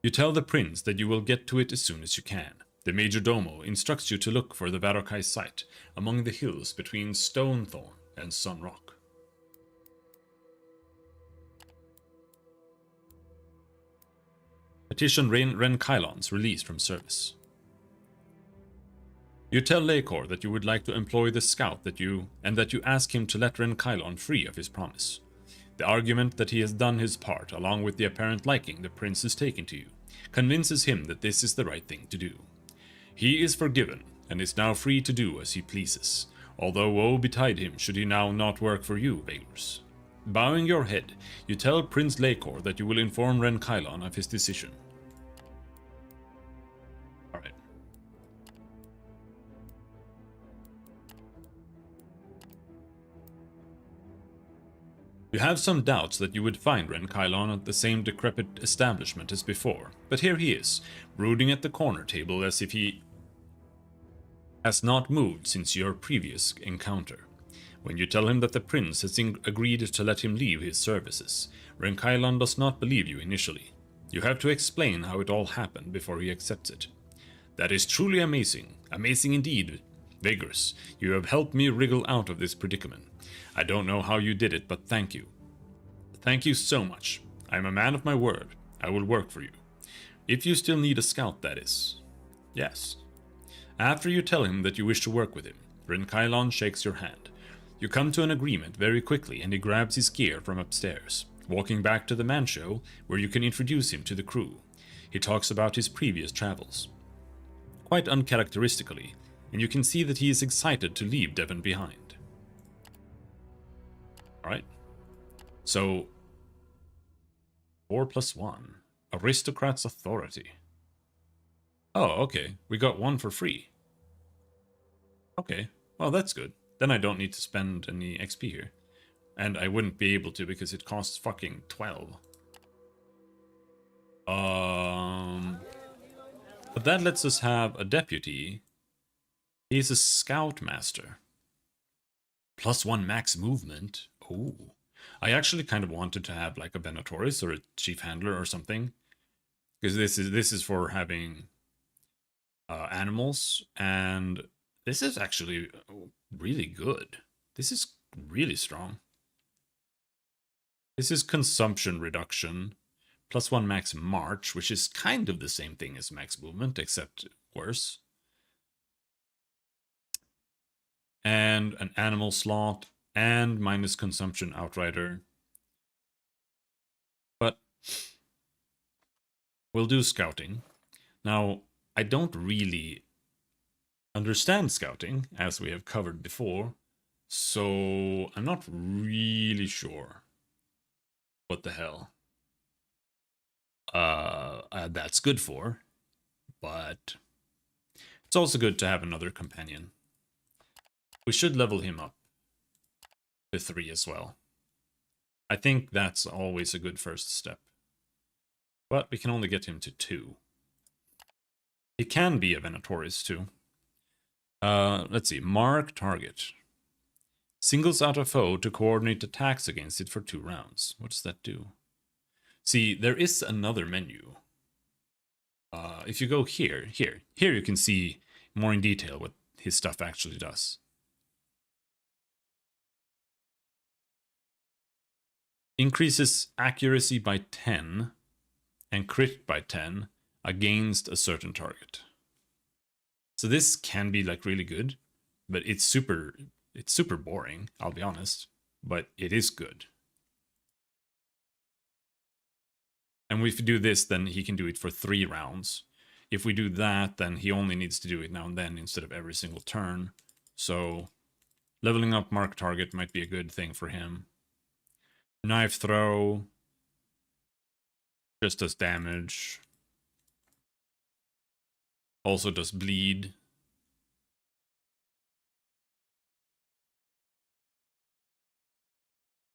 You tell the prince that you will get to it as soon as you can. The Major Domo instructs you to look for the Varokai site among the hills between Stonethorn and Sunrock. Petition Ren Kylon's released from service. You tell Lakor that you would like to employ the scout that you ask him to let Ren Kylon free of his promise. The argument that he has done his part, along with the apparent liking the prince has taken to you, convinces him that this is the right thing to do. He is forgiven, and is now free to do as he pleases, although woe betide him should he now not work for you, Vagrus. Bowing your head, you tell Prince Lakor that you will inform Ren Kylon of his decision. Alright. You have some doubts that you would find Ren Kylon at the same decrepit establishment as before, but here he is, brooding at the corner table as if he has not moved since your previous encounter. When you tell him that the prince has agreed to let him leave his services, Ren Kylon does not believe you initially. You have to explain how it all happened before he accepts it. That is truly amazing, amazing indeed. Vagrus, you have helped me wriggle out of this predicament. I don't know how you did it, but thank you. Thank you so much. I am a man of my word. I will work for you. If you still need a scout, that is. Yes. After you tell him that you wish to work with him, Ren Kylon shakes your hand. You come to an agreement very quickly, and he grabs his gear from upstairs, walking back to the mansion where you can introduce him to the crew. He talks about his previous travels, quite uncharacteristically, and you can see that he is excited to leave Devon behind. Alright. So, 4 + 1. Aristocrat's authority. Oh, okay. We got one for free. Okay. Well, that's good. Then I don't need to spend any XP here. And I wouldn't be able to because it costs fucking 12. But that lets us have a deputy. He's a scoutmaster. +1 max movement. Oh. I actually kind of wanted to have like a Venatoris or a chief handler or something. Because this is for having animals, and this is actually really good. This is really strong. This is consumption reduction, +1 max march, which is kind of the same thing as max movement, except worse. And an animal slot, and minus consumption outrider. But we'll do scouting. Now, I don't really understand scouting, as we have covered before, so I'm not really sure what the hell that's good for, but it's also good to have another companion. We should level him up to 3 as well. I think that's always a good first step, but we can only get him to 2. He can be a Venatoris too. Let's see. Mark target. Singles out a foe to coordinate attacks against it for 2 rounds. What does that do? See, there is another menu. If you go here you can see more in detail what his stuff actually does. Increases accuracy by 10 and crit by 10 against a certain target. So this can be like really good, but it's super boring, I'll be honest, but it is good. And if we do this, then he can do it for 3 rounds. If we do that, then he only needs to do it now and then instead of every single turn. So leveling up mark target might be a good thing for him. Knife throw just does damage. Also does bleed.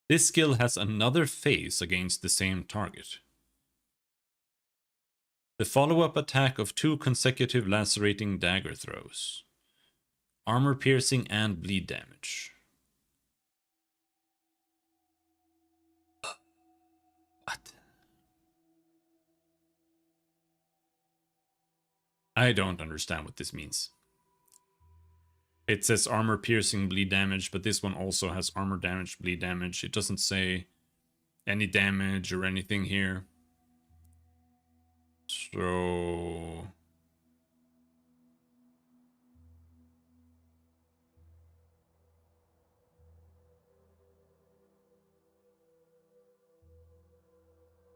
This skill has another phase against the same target. The follow-up attack of 2 consecutive lacerating dagger throws. Armor piercing and bleed damage. What? I don't understand what this means. It says armor piercing bleed damage, but this one also has armor damage, bleed damage. It doesn't say any damage or anything here. So...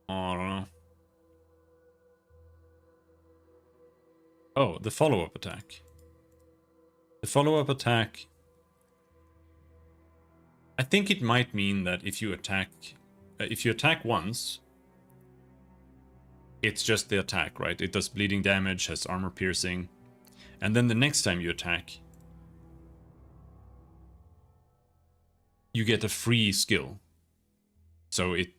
I don't know. Oh, the follow-up attack. The follow-up attack... I think it might mean that if you attack once, it's just the attack, right? It does bleeding damage, has armor piercing, and then the next time you attack, you get a free skill. So it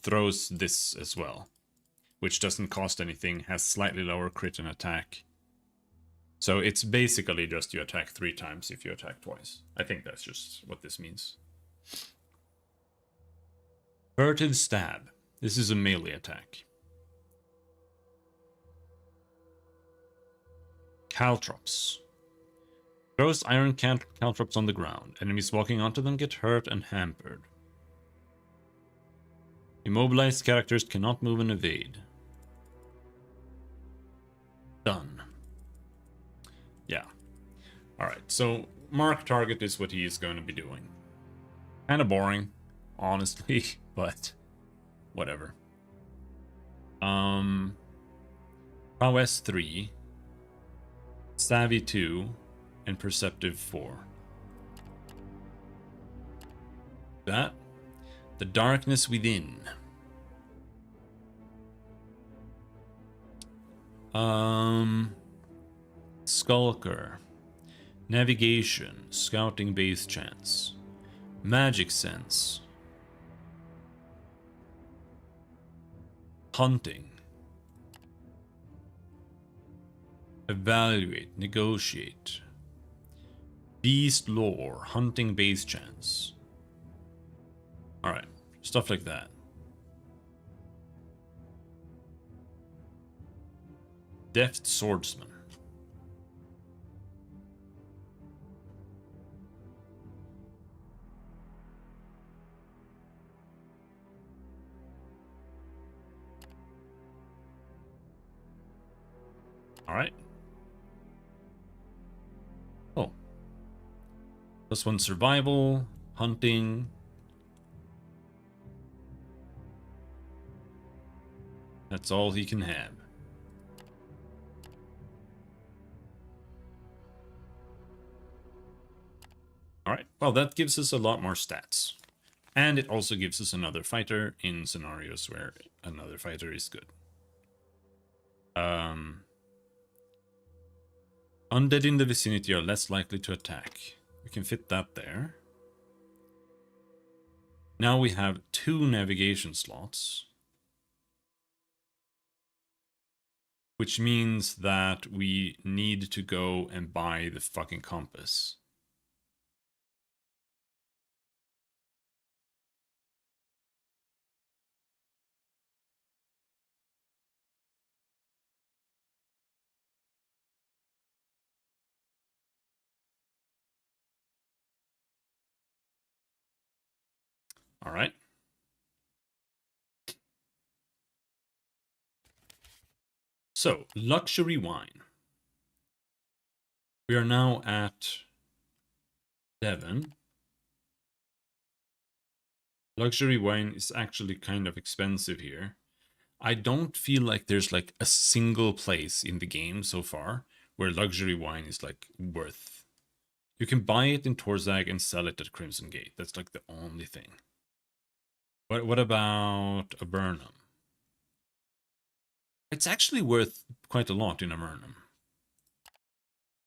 throws this as well, which doesn't cost anything, has slightly lower crit and attack. So it's basically just you attack 3 times if you attack twice. I think that's just what this means. Furtive Stab. This is a melee attack. Caltrops. Throws iron caltrops on the ground. Enemies walking onto them get hurt and hampered. Immobilized characters cannot move and evade. Done. Yeah. Alright, so mark target is what he is going to be doing. Kind of boring, honestly, but whatever. Prowess 3, Savvy 2, and Perceptive 4. That. The Darkness Within. Skulker. Navigation. Scouting base chance. Magic sense. Hunting. Evaluate. Negotiate. Beast lore. Hunting base chance. Alright. Stuff like that. Deft swordsman. Alright. Oh. +1 survival, hunting. That's all he can have. Alright, well that gives us a lot more stats. And it also gives us another fighter in scenarios where another fighter is good. Undead in the vicinity are less likely to attack. We can fit that there. Now we have 2 navigation slots. Which means that we need to go and buy the fucking compass. All right. So, luxury wine. We are now at Devon. Luxury wine is actually kind of expensive here. I don't feel like there's like a single place in the game so far where luxury wine is like worth. You can buy it in Torzag and sell it at Crimson Gate. That's like the only thing. What about Avernum? It's actually worth quite a lot in Avernum.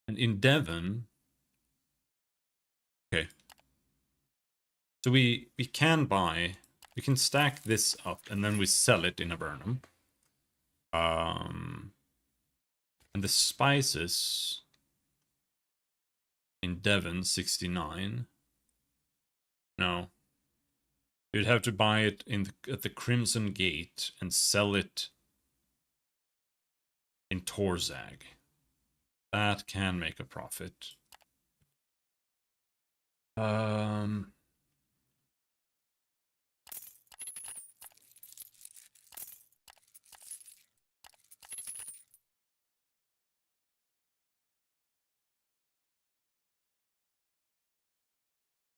And in Devon, okay. So we can buy, we can stack this up and then we sell it in Avernum. And the spices in Devon 69. No. You'd have to buy it at the Crimson Gate and sell it in Torzag. That can make a profit.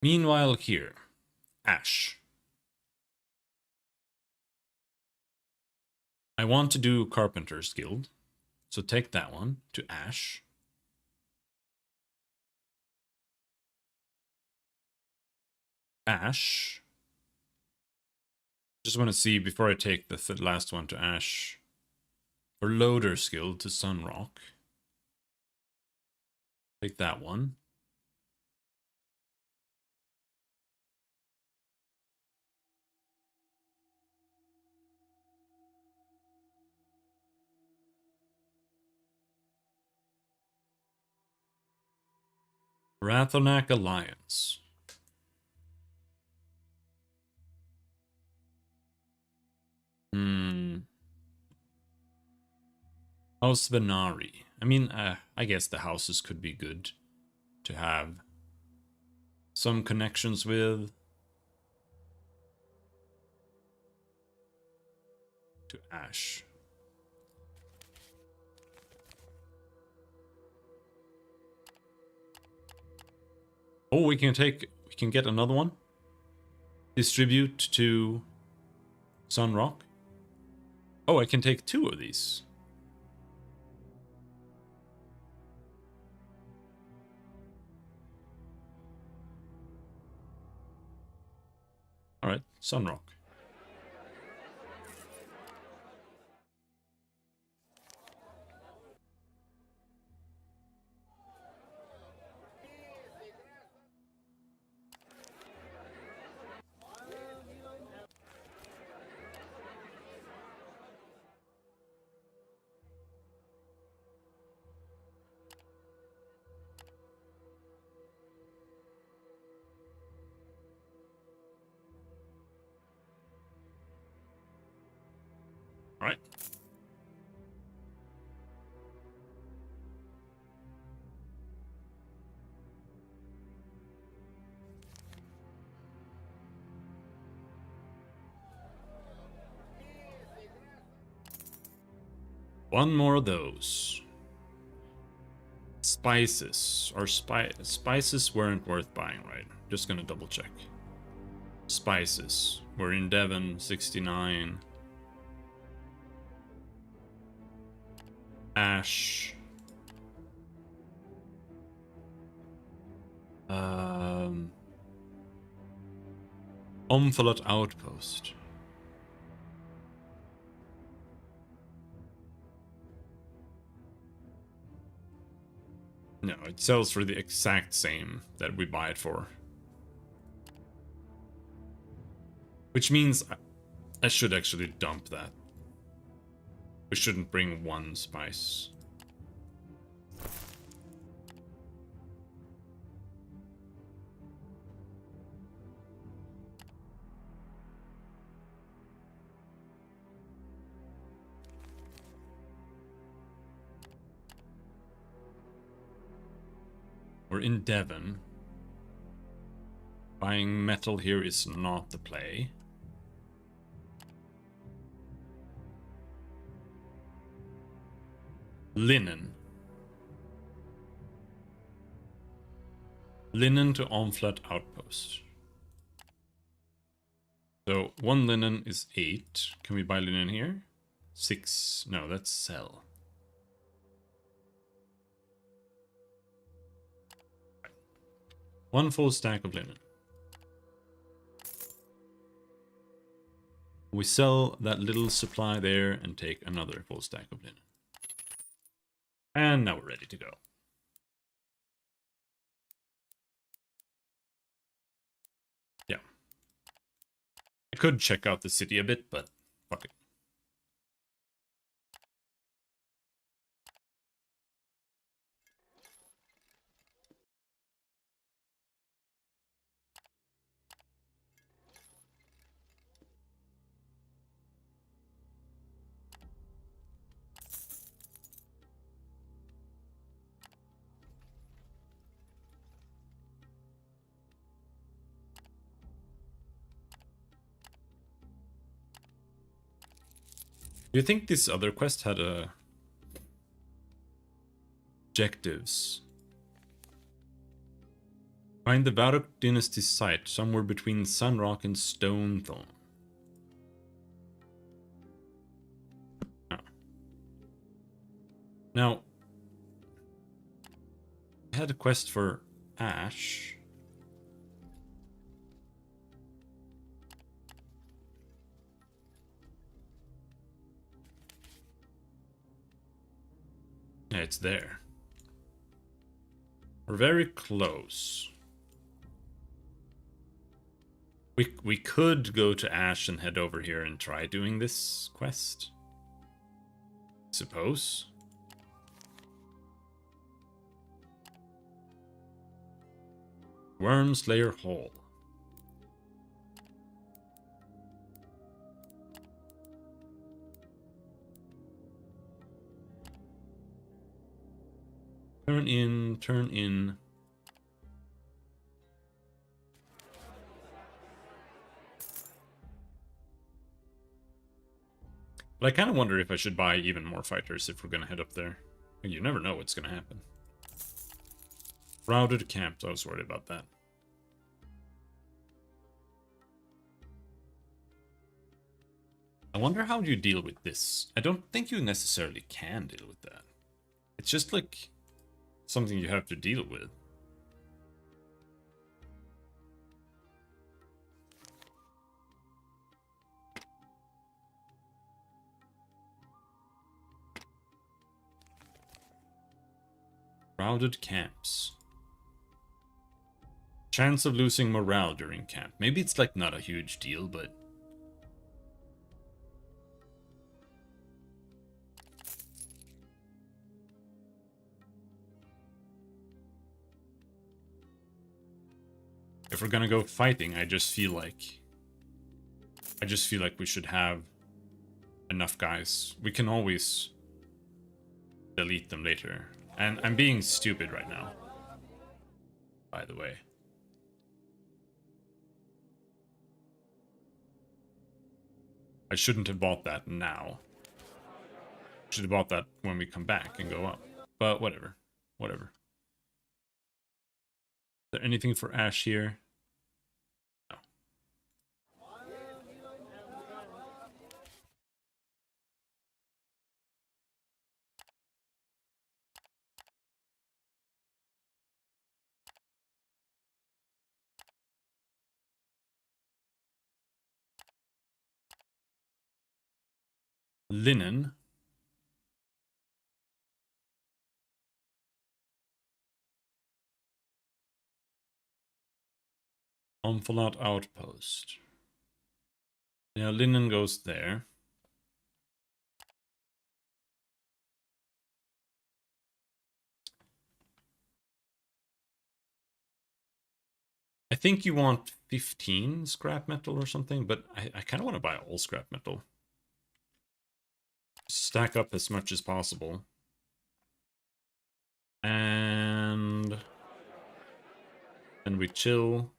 Meanwhile here, Ash. I want to do Carpenter's Guild, so take that one to Ash. Ash. Just want to see before I take the last one to Ash. For Loader's Guild to Sunrock. Take that one. Rathonak Alliance. House Venari. I mean, I guess the houses could be good to have some connections with. To Ash. Oh, we can get another one. Distribute to Sunrock. Oh, I can take 2 of these. All right, Sunrock. All right. One more of those. Spices. Or spices weren't worth buying, right? Just gonna double check. Spices. We're in Devon, 69. Ash. Omphilot Outpost. No, it sells for the exact same that we buy it for. Which means I should actually dump that. We shouldn't bring 1 spice. We're in Devon. Buying metal here is not the play. Linen. Linen to Omflat Outpost. So 1 linen is 8. Can we buy linen here? 6. No, that's sell. One full stack of linen. We sell that little supply there and take another full stack of linen. And now we're ready to go. Yeah. I could check out the city a bit, but fuck it. Do you think this other quest had objectives? Find the Vagrus dynasty site somewhere between Sunrock and Stonethorn. Oh. Now, I had a quest for Ash. Yeah, it's there. We're very close. We could go to Ash and head over here and try doing this quest. Suppose. Wormslayer Hall. Turn in, turn in. But I kind of wonder if I should buy even more fighters if we're going to head up there. You never know what's going to happen. Routed camps, I was worried about that. I wonder how you deal with this. I don't think you necessarily can deal with that. It's just like something you have to deal with. Crowded camps. Chance of losing morale during camp. Maybe it's like not a huge deal, but... if we're gonna go fighting, I just feel like we should have enough guys. We can always delete them later. And I'm being stupid right now, by the way. I shouldn't have bought that now. Should have bought that when we come back and go up. But whatever. Whatever. Is there anything for Ash here? No. Linen. On Fallout Outpost. Yeah, linen goes there. I think you want 15 scrap metal or something, but I kind of want to buy all scrap metal. Stack up as much as possible. And then we chill.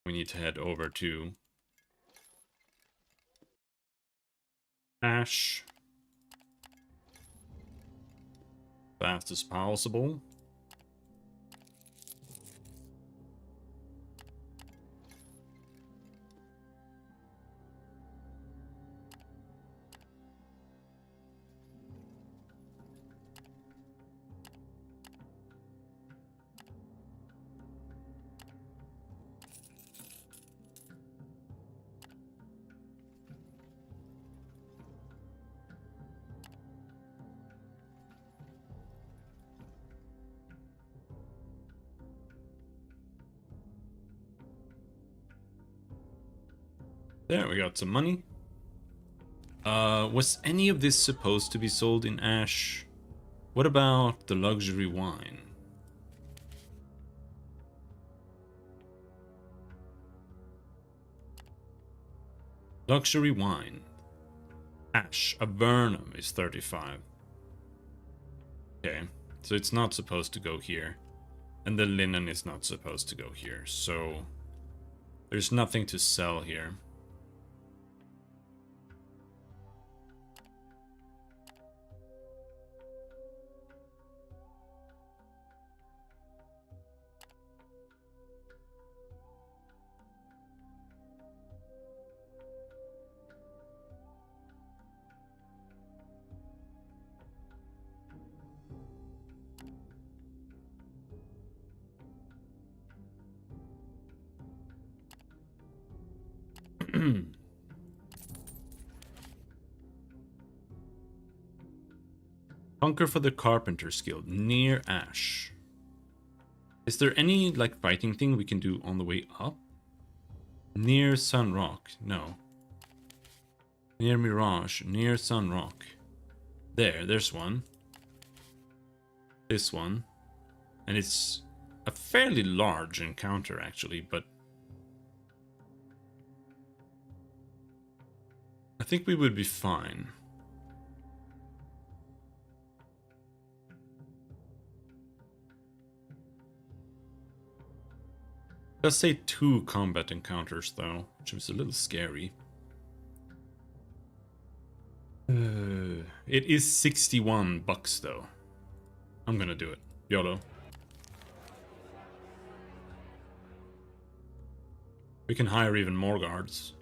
We need to head over to Ash. Fast as possible. There, we got some money. Was any of this supposed to be sold in Ash? What about the luxury wine? Luxury wine. Ash, a Vernum is 35. Okay, so it's not supposed to go here. And the linen is not supposed to go here, so there's nothing to sell here. Bunker for the Carpenter's Guild, near Ash. Is there any, like, fighting thing we can do on the way up? Near Sun Rock, no. Near Mirage, near Sun Rock. There's one. This one. And it's a fairly large encounter, actually, but I think we would be fine. It does say 2 combat encounters, though, which is a little scary. It is 61 bucks, though. I'm gonna do it. YOLO. We can hire even more guards.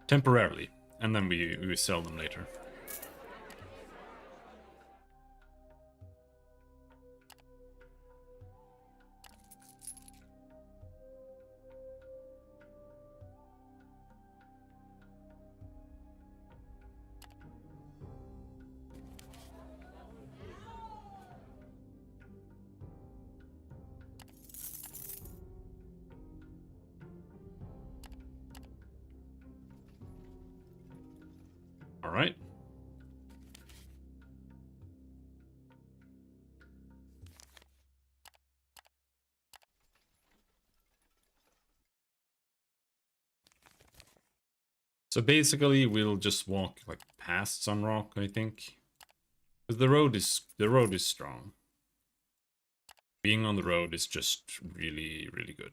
Temporarily, and then we sell them later. All right. So basically, we'll just walk like past Sunrock, I think, because the road is strong. Being on the road is just really, really good.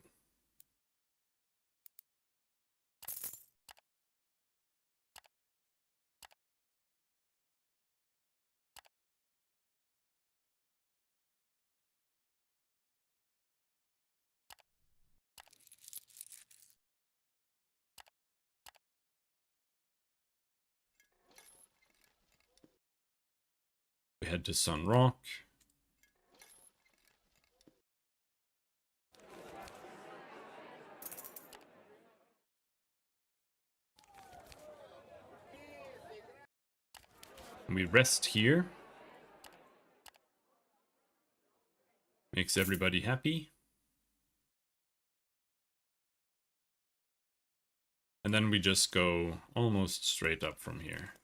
We head to Sunrock. And we rest here. Makes everybody happy. And then we just go almost straight up from here.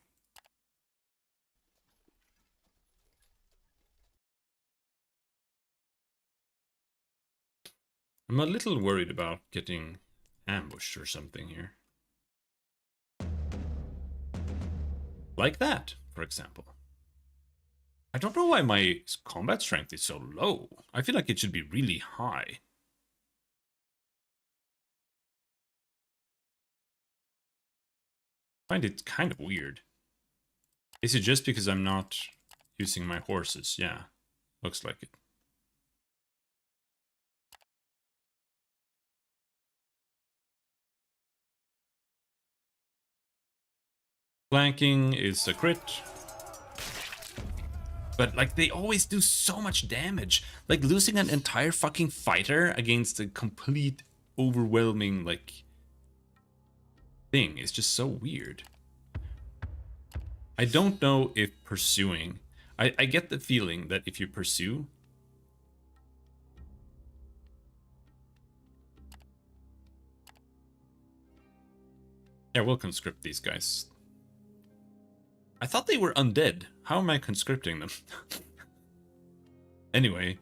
I'm a little worried about getting ambushed or something here. Like that, for example. I don't know why my combat strength is so low. I feel like it should be really high. I find it kind of weird. Is it just because I'm not using my horses? Yeah, looks like it. Flanking is a crit. But, like, they always do so much damage. Like, losing an entire fucking fighter against a complete, overwhelming, like, thing is just so weird. I don't know if pursuing... I get the feeling that if you pursue... Yeah, we'll conscript these guys. I thought they were undead. How am I conscripting them? Anyway,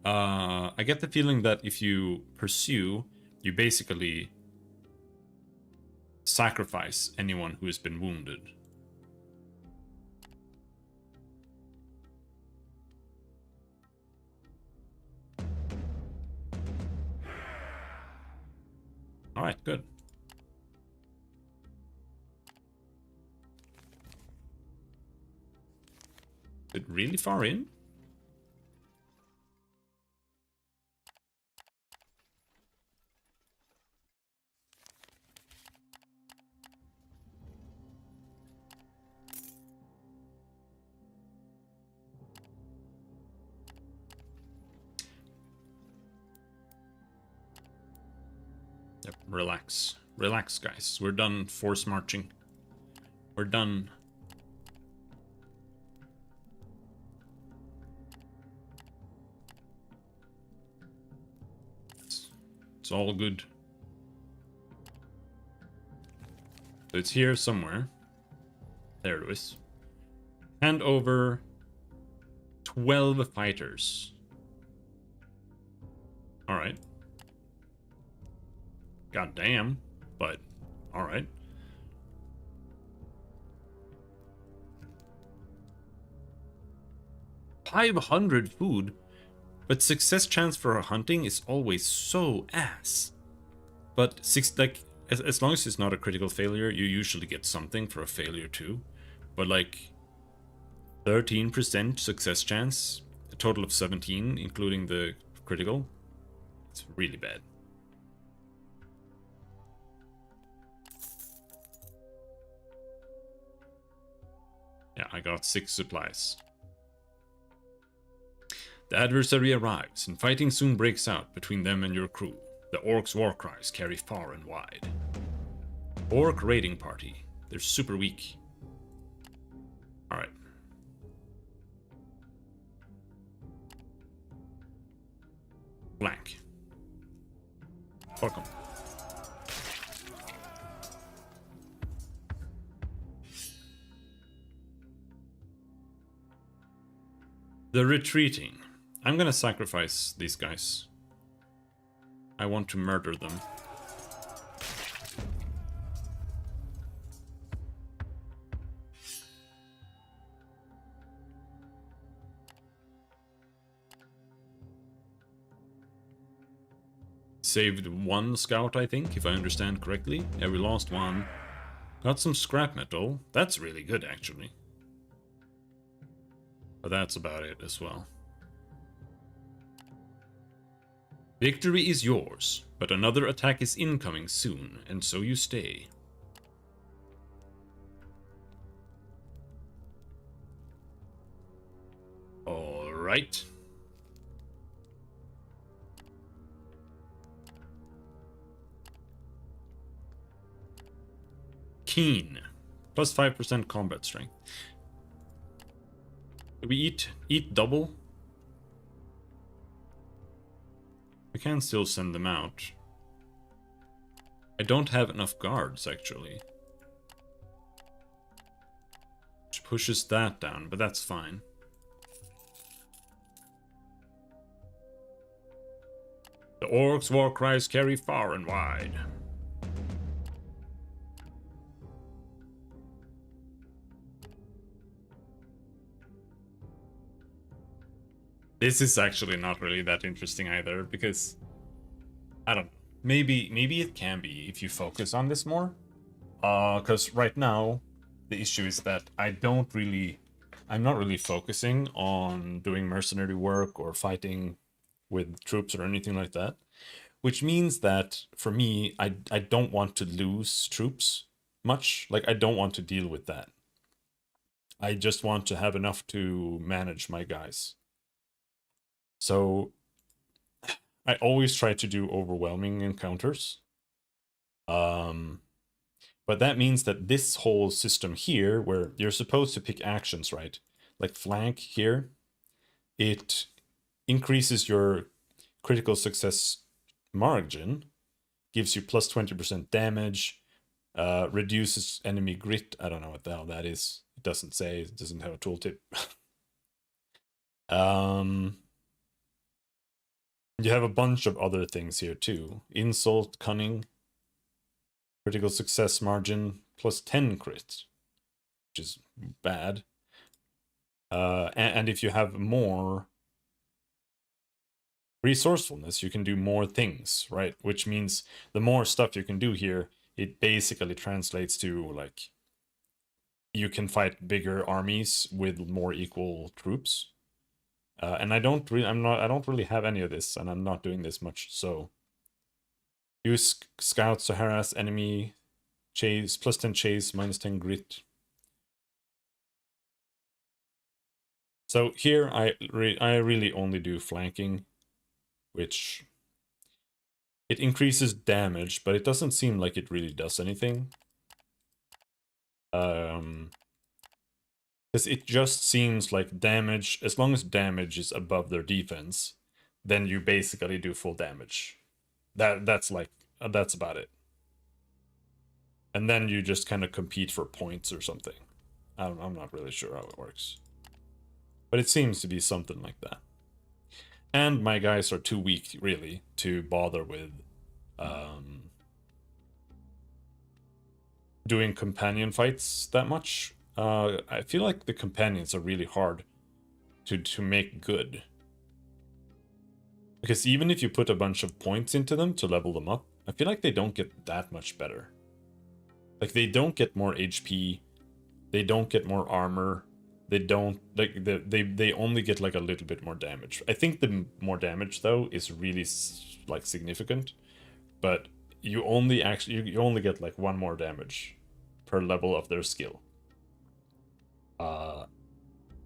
I get the feeling that if you pursue, you basically sacrifice anyone who has been wounded. Alright, good. Is it really far in? Yep, relax. Relax, guys. We're done force marching. We're done. It's all good. So it's here somewhere. There it is. Hand over 12 fighters. Alright. God damn, but alright. $500 food, but success chance for hunting is always so ass. But as long as it's not a critical failure, you usually get something for a failure too. But like 13% success chance, a total of 17, including the critical. It's really bad. Yeah, I got 6 supplies. The adversary arrives, and fighting soon breaks out between them and your crew. The orcs' war cries carry far and wide. Orc raiding party. They're super weak. Alright. Flank. Fuck 'em. They're retreating. I'm gonna sacrifice these guys. I want to murder them. Saved 1 scout, I think, if I understand correctly. Yeah, we lost 1. Got some scrap metal. That's really good, actually. But that's about it as well. Victory is yours, but another attack is incoming soon, and so you stay. Alright. Keen. Plus 5% combat strength. Do we eat double? We can still send them out. I don't have enough guards, actually. Which pushes that down, but that's fine. The orcs' war cries carry far and wide. This is actually not really that interesting either, because I don't know. Maybe it can be if you focus on this more. Because right now the issue is that I'm not really focusing on doing mercenary work or fighting with troops or anything like that. Which means that for me, I don't want to lose troops much. Like I don't want to deal with that. I just want to have enough to manage my guys. So I always try to do overwhelming encounters. But that means that this whole system here, where you're supposed to pick actions, right? Like flank here, it increases your critical success margin, gives you plus 20% damage, reduces enemy grit. I don't know what the hell that is. It doesn't say, it doesn't have a tooltip. You have a bunch of other things here too. Insult, cunning, critical success margin, plus 10 crit, which is bad. And if you have more resourcefulness, you can do more things, right? Which means the more stuff you can do here, it basically translates to like you can fight bigger armies with more equal troops. And I don't really have any of this, and I'm not doing this much. So use scouts to harass enemy, chase, plus 10 chase, minus 10 grit. So here I really only do flanking, which it increases damage, but it doesn't seem like it really does anything. Because it just seems like damage, as long as damage is above their defense, then you basically do full damage. That's about it. And then you just kind of compete for points or something. I'm not really sure how it works. But it seems to be something like that. And my guys are too weak, really, to bother with doing companion fights that much. I feel like the companions are really hard to make good. Because even if you put a bunch of points into them to level them up, I feel like they don't get that much better. Like, they don't get more HP, they don't get more armor, they don't, like, they only get, like, a little bit more damage. I think the more damage, though, is really, like, significant, but you only get, like, 1 more damage per level of their skill.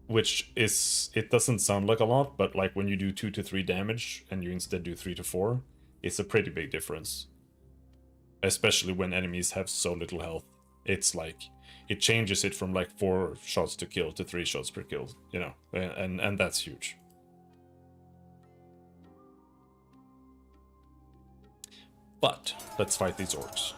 Which is, it doesn't sound like a lot, but, like, when you do 2 to 3 damage, and you instead do 3 to 4, it's a pretty big difference. Especially when enemies have so little health. It's like, it changes it from like 4 shots to kill to 3 shots per kill, you know, and that's huge. But let's fight these orcs.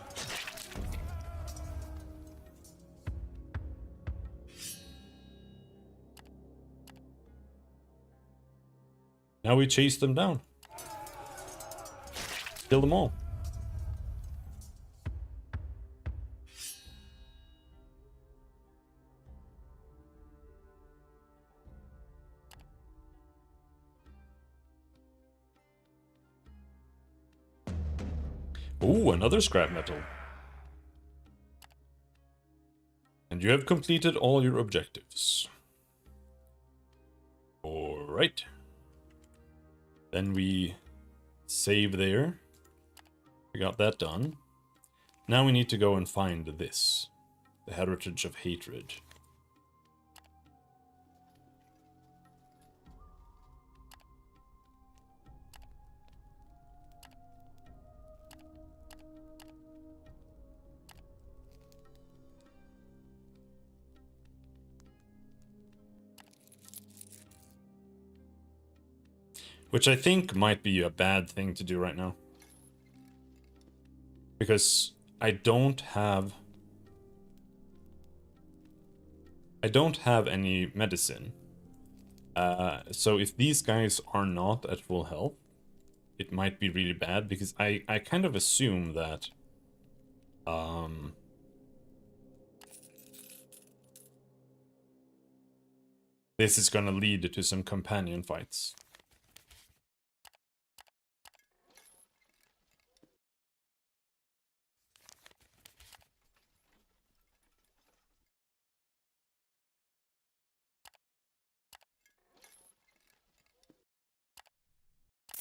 Now we chase them down. Kill them all. Ooh, another scrap metal. And you have completed all your objectives. Alright. Then we save there. We got that done. Now we need to go and find this. The Heritage of Hatred. Which I think might be a bad thing to do right now. Because I don't have any medicine. So if these guys are not at full health, it might be really bad, because I kind of assume that this is gonna lead to some companion fights.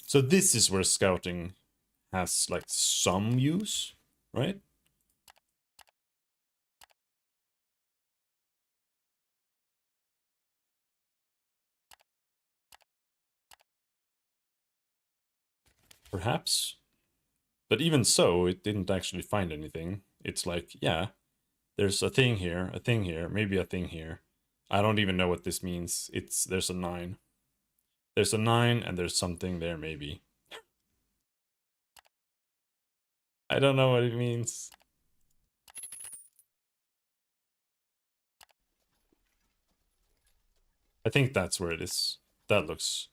So this is where scouting has like some use, right? Perhaps. But even so, it didn't actually find anything. It's like, yeah, there's a thing here, maybe a thing here. I don't even know what this means. There's a 9. There's a 9 and there's something there maybe. I don't know what it means. I think that's where it is. That looks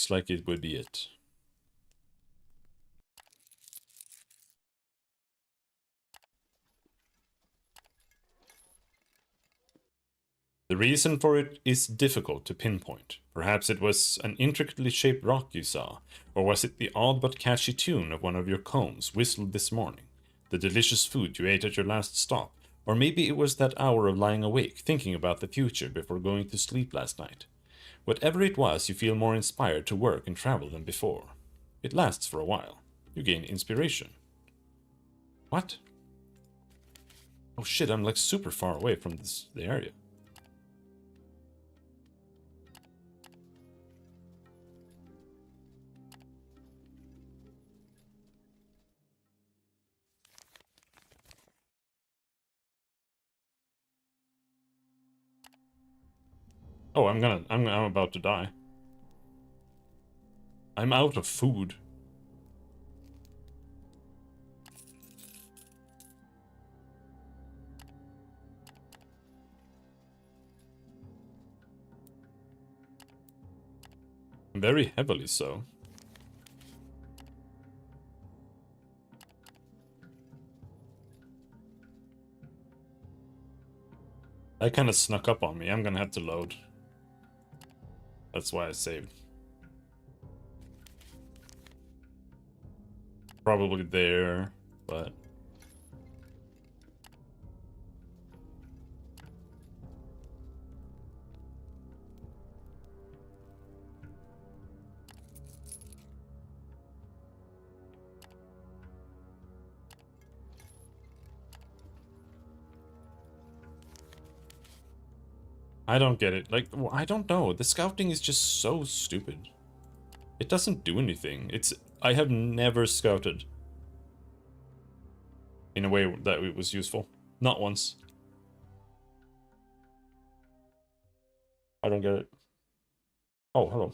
like it would be it. The reason for it is difficult to pinpoint. Perhaps it was an intricately shaped rock you saw, or was it the odd but catchy tune of one of your combs whistled this morning? The delicious food you ate at your last stop? Or maybe it was that hour of lying awake, thinking about the future before going to sleep last night. Whatever it was, you feel more inspired to work and travel than before. It lasts for a while. You gain inspiration. What? Oh shit, I'm like super far away from the area. Oh, I'm about to die. I'm out of food. Very heavily so. That kind of snuck up on me. I'm gonna have to load. That's why I saved. Probably there, but... I don't get it. Like, I don't know. The scouting is just so stupid. It doesn't do anything. I have never scouted in a way that it was useful. Not once. I don't get it. Oh, hello.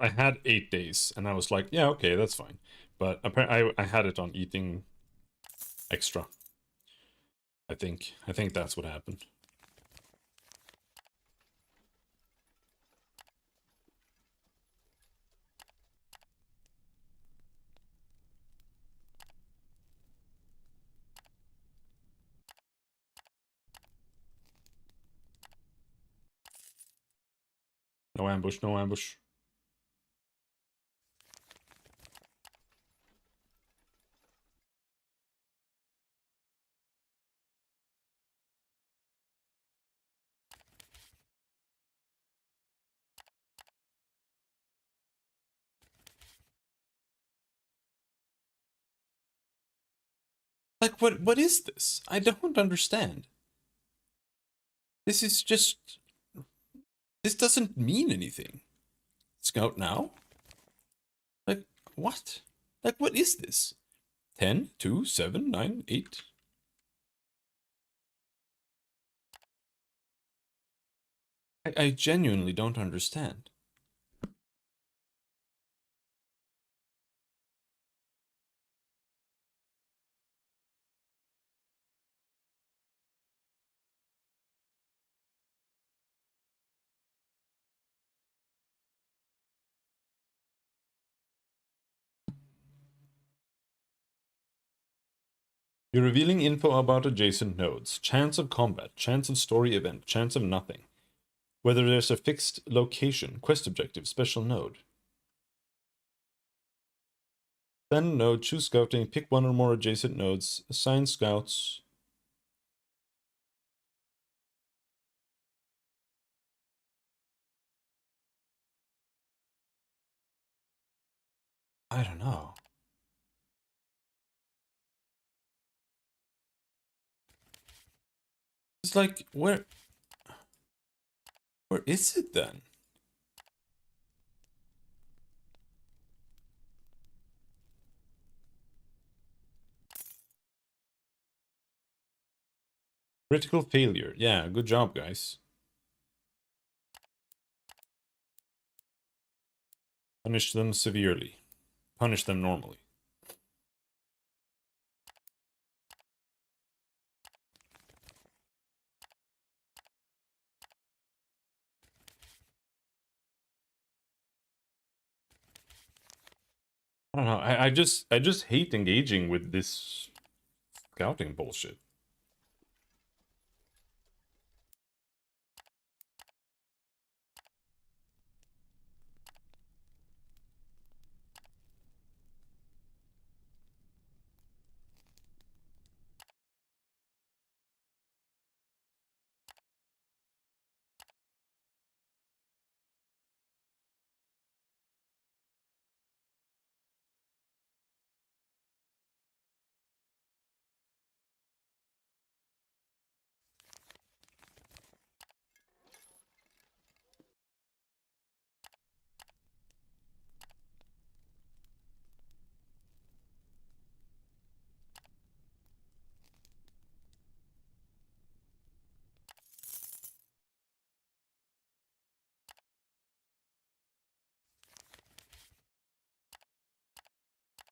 I had 8 days, and I was like, yeah, okay, that's fine. But apparently, I had it on eating extra. I think that's what happened. No ambush, no ambush. Like, what is this? I don't understand. This is just... This doesn't mean anything. Scout now? Like, what? Like, what is this? 10, 2, 7, 9, 8. I genuinely don't understand. You're revealing info about adjacent nodes. Chance of combat, chance of story event, chance of nothing. Whether there's a fixed location, quest objective, special node. Then node, choose scouting, pick one or more adjacent nodes, assign scouts. I don't know. It's like, where is it then? Critical failure. Yeah, good job, guys. Punish them severely. Punish them normally. I don't know. I just hate engaging with this scouting bullshit.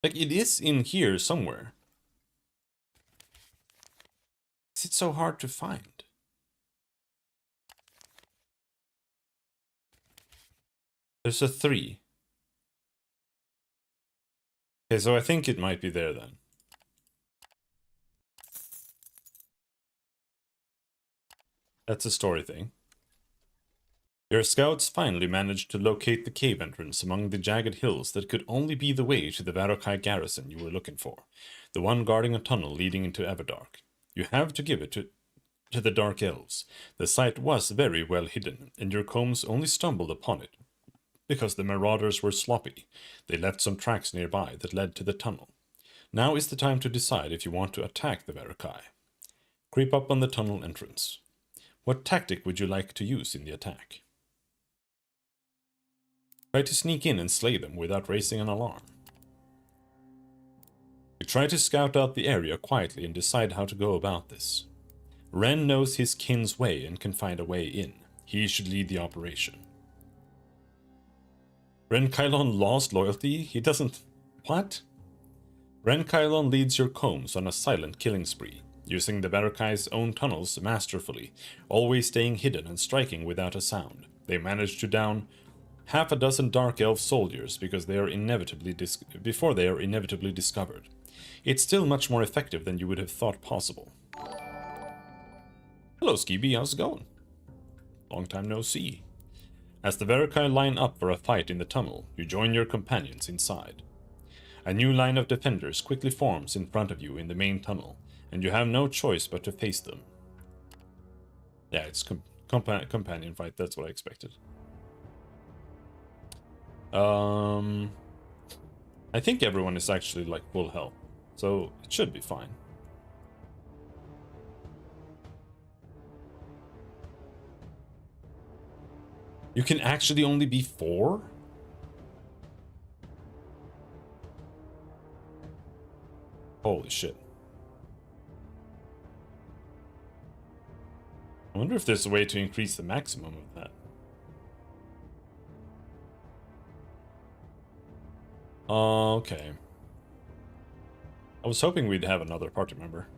Like, it is in here somewhere. Is it so hard to find? There's a 3. Okay, so I think it might be there then. That's a story thing. Your scouts finally managed to locate the cave entrance among the jagged hills that could only be the way to the Varokai garrison you were looking for, the one guarding a tunnel leading into Everdark. You have to give it to the Dark Elves. The site was very well hidden, and your combs only stumbled upon it because the marauders were sloppy. They left some tracks nearby that led to the tunnel. Now is the time to decide if you want to attack the Varokai. Creep up on the tunnel entrance. What tactic would you like to use in the attack? Try to sneak in and slay them without raising an alarm. You try to scout out the area quietly and decide how to go about this. Ren knows his kin's way and can find a way in. He should lead the operation. Ren Kylon lost loyalty? He doesn't... What? Ren Kylon leads your combs on a silent killing spree, using the Varakai's own tunnels masterfully, always staying hidden and striking without a sound. They manage to down half a dozen Dark Elf soldiers before they are inevitably discovered. It's still much more effective than you would have thought possible. Hello, Skibby, how's it going? Long time no see. As the Varokai line up for a fight in the tunnel, you join your companions inside. A new line of defenders quickly forms in front of you in the main tunnel, and you have no choice but to face them. Yeah, it's companion fight, that's what I expected. I think everyone is actually like full health, so it should be fine. You can actually only be 4? Holy shit. I wonder if there's a way to increase the maximum of that. Okay. I was hoping we'd have another party member.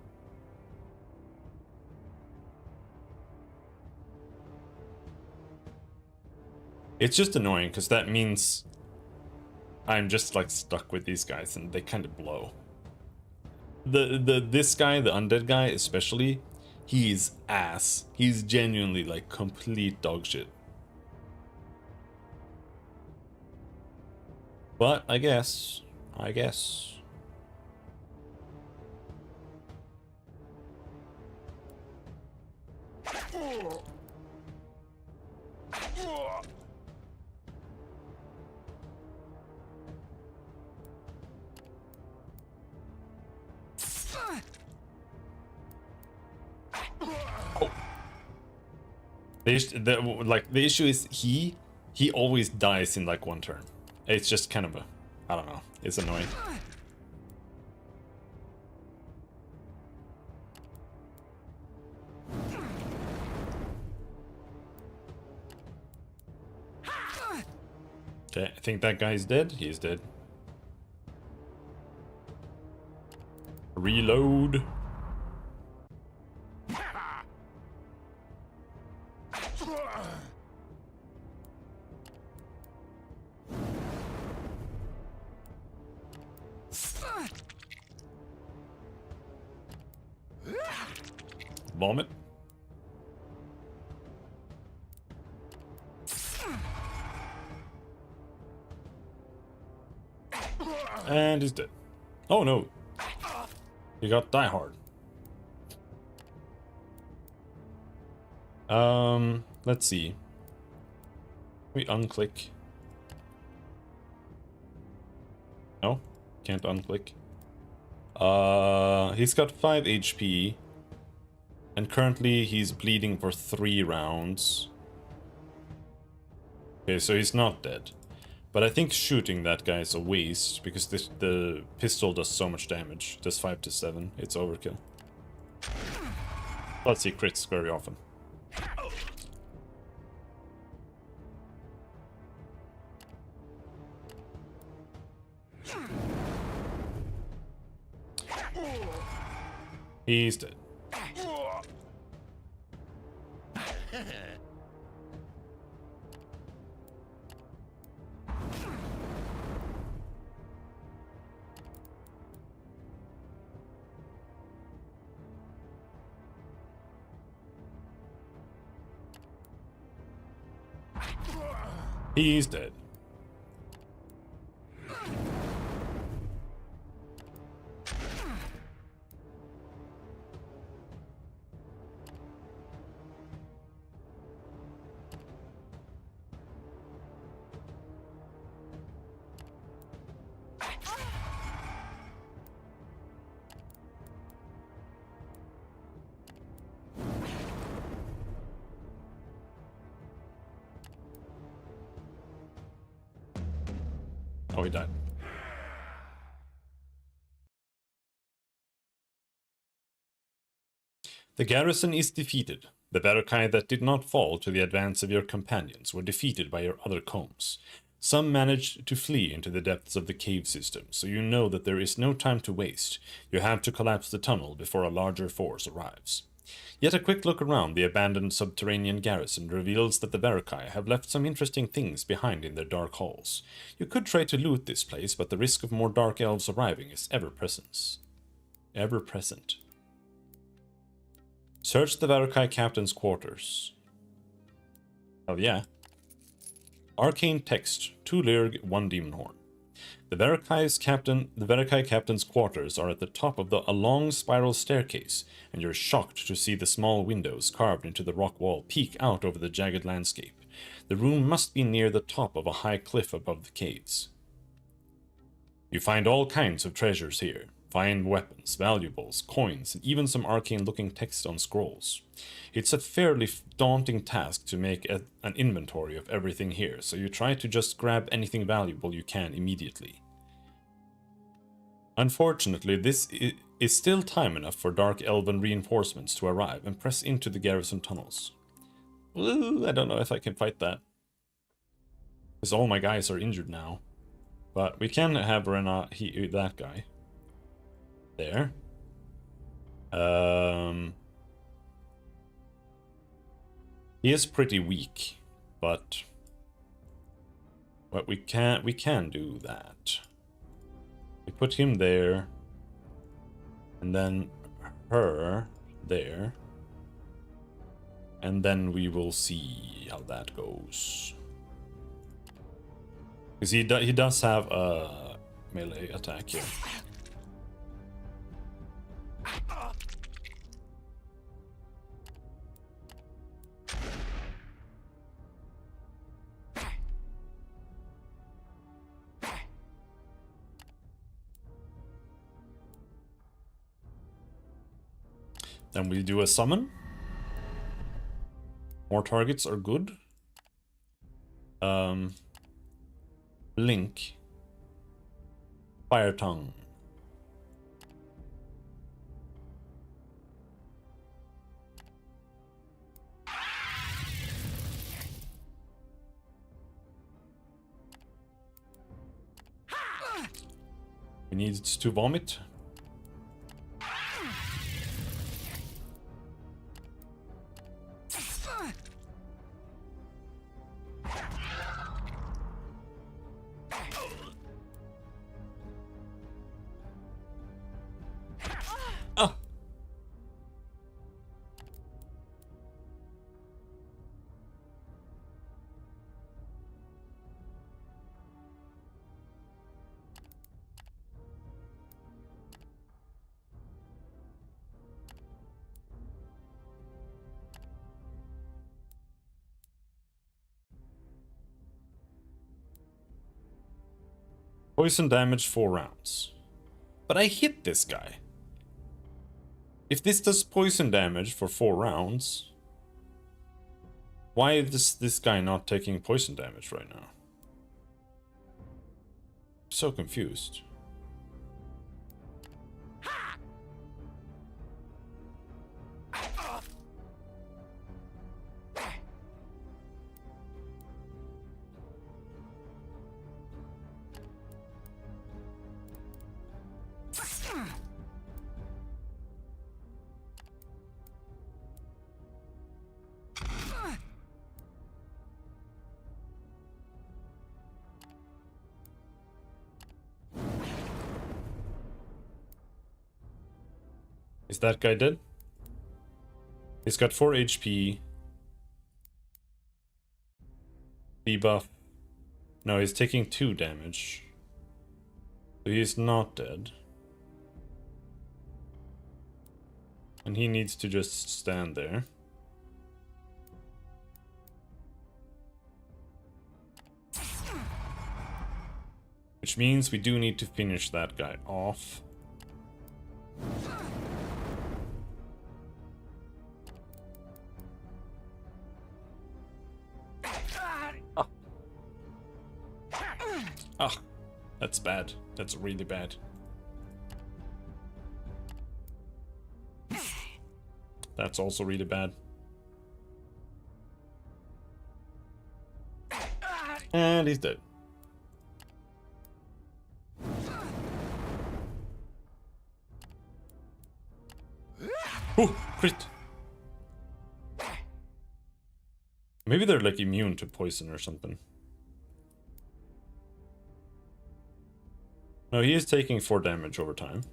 It's just annoying because that means I'm just like stuck with these guys and they kind of blow. This guy, the undead guy especially, he's ass. He's genuinely like complete dog shit. But I guess. The issue is he always dies in like one turn. It's just kind of a, I don't know, it's annoying. Okay, I think that guy's dead. He's dead. Reload. Bomb it. And he's dead. Oh no. He got die hard. Let's see. We unclick. No, can't unclick. He's got 5 HP. And currently he's bleeding for 3 rounds. Okay, so he's not dead. But I think shooting that guy is a waste, because the pistol does so much damage. Does 5 to 7, it's overkill. Plus he crits very often. He's dead. He's dead. Oh, he died. The garrison is defeated. The Vagrus that did not fall to the advance of your companions were defeated by your other combs. Some managed to flee into the depths of the cave system, so you know that there is no time to waste. You have to collapse the tunnel before a larger force arrives. Yet a quick look around the abandoned subterranean garrison reveals that the Vagrus have left some interesting things behind in their dark halls. You could try to loot this place, but the risk of more dark elves arriving is ever present. Search the Vagrus captain's quarters. Oh yeah. Arcane text, 2 Lyrg, 1 Demon Horn. The Vagrus captain's quarters are at the top of a long spiral staircase, and you're shocked to see the small windows carved into the rock wall peek out over the jagged landscape. The room must be near the top of a high cliff above the caves. You find all kinds of treasures here. Fine weapons, valuables, coins, and even some arcane-looking text on scrolls. It's a fairly daunting task to make an inventory of everything here, so you try to just grab anything valuable you can immediately. Unfortunately, this is still time enough for Dark Elven reinforcements to arrive and press into the garrison tunnels. Ooh, I don't know if I can fight that. Because all my guys are injured now. But we can have Rena, that guy. There. He is pretty weak, but we can do that. We put him there, and then her there, and then we will see how that goes. Because he does have a melee attack here. Then we do a summon. More targets are good. Blink. Fire tongue. We need to vomit. Poison damage 4 rounds. But I hit this guy. If this does poison damage for 4 rounds, why is this guy not taking poison damage right now? I'm so confused. Is that guy dead? He's got 4 HP. Debuff. No, he's taking 2 damage. So he's not dead. And he needs to just stand there. Which means we do need to finish that guy off. Ah, that's bad. That's really bad. That's also really bad. And he's dead. Ooh, crit. Maybe they're like immune to poison or something. No, he is taking 4 damage over time.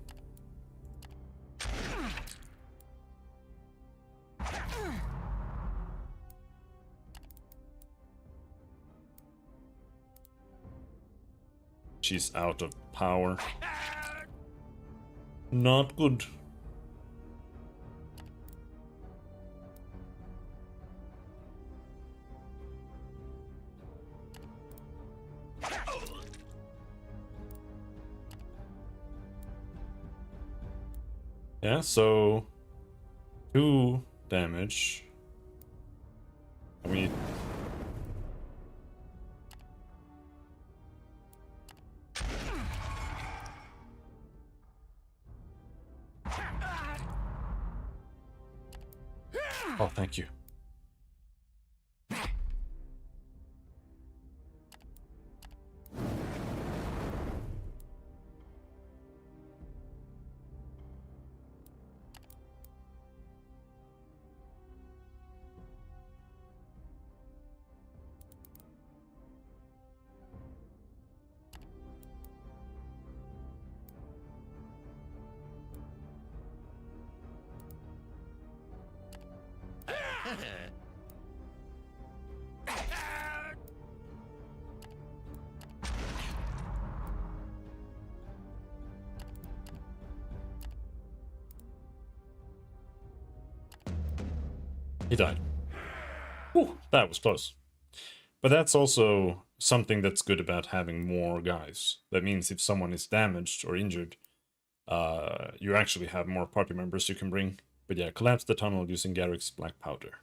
She's out of power. Not good. Yeah, so 2 damage. And we need... Oh, thank you. He died. Whew, that was close. But that's also something that's good about having more guys. That means if someone is damaged or injured, you actually have more party members you can bring. But yeah, collapse the tunnel using Garrick's black powder.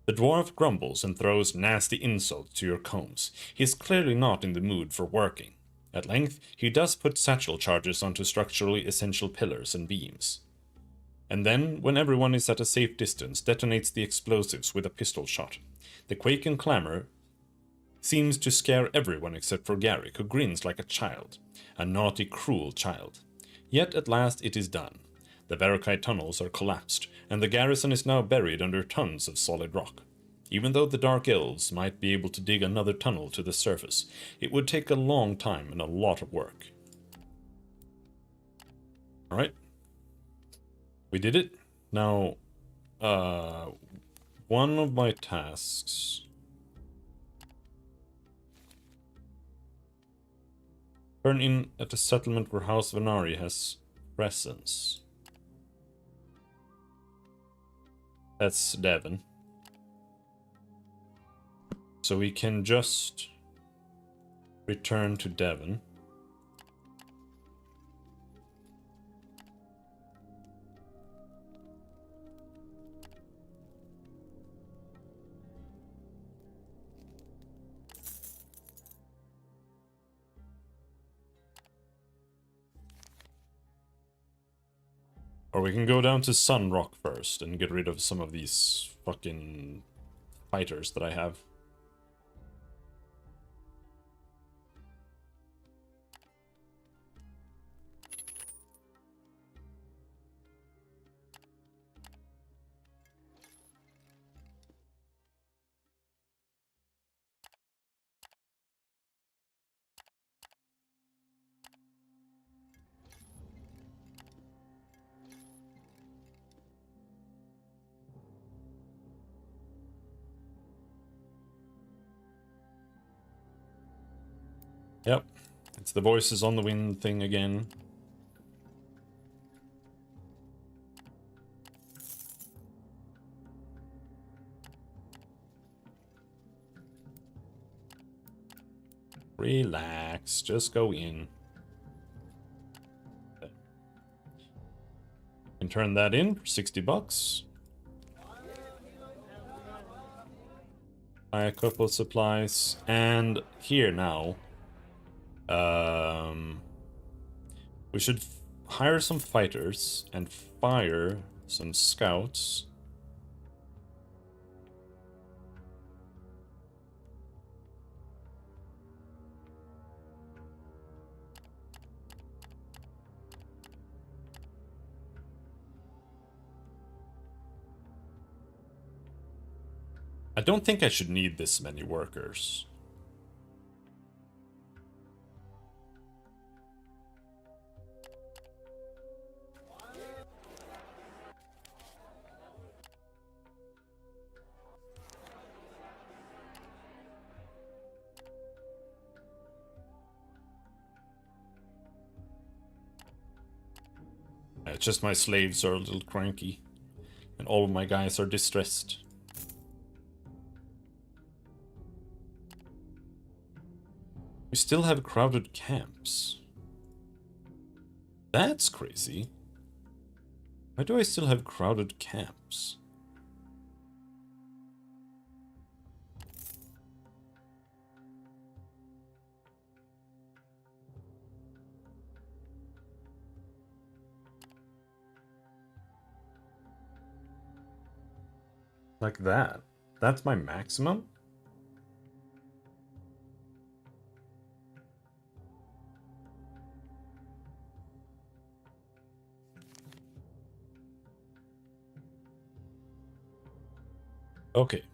The dwarf grumbles and throws nasty insults to your combs. He is clearly not in the mood for working. At length, he does put satchel charges onto structurally essential pillars and beams. And then, when everyone is at a safe distance, detonates the explosives with a pistol shot. The quake and clamor seems to scare everyone except for Garrick, who grins like a child. A naughty, cruel child. Yet at last it is done. The Verokite tunnels are collapsed, and the garrison is now buried under tons of solid rock. Even though the Dark Elves might be able to dig another tunnel to the surface, it would take a long time and a lot of work. Alright. We did it. Now, one of my tasks... Turn in at a settlement where House Venari has presence. That's Devon. So we can just return to Devon. Or we can go down to Sunrock first and get rid of some of these fucking fighters that I have. Yep, it's the voices on the wind thing again. Relax, just go in. And turn that in for 60 bucks. Buy a couple of supplies. And here now. We should hire some fighters and fire some scouts. I don't think I should need this many workers. It's just my slaves are a little cranky. And all of my guys are distressed. We still have crowded camps. That's crazy. Why do I still have crowded camps? Like that. That's my maximum? Okay.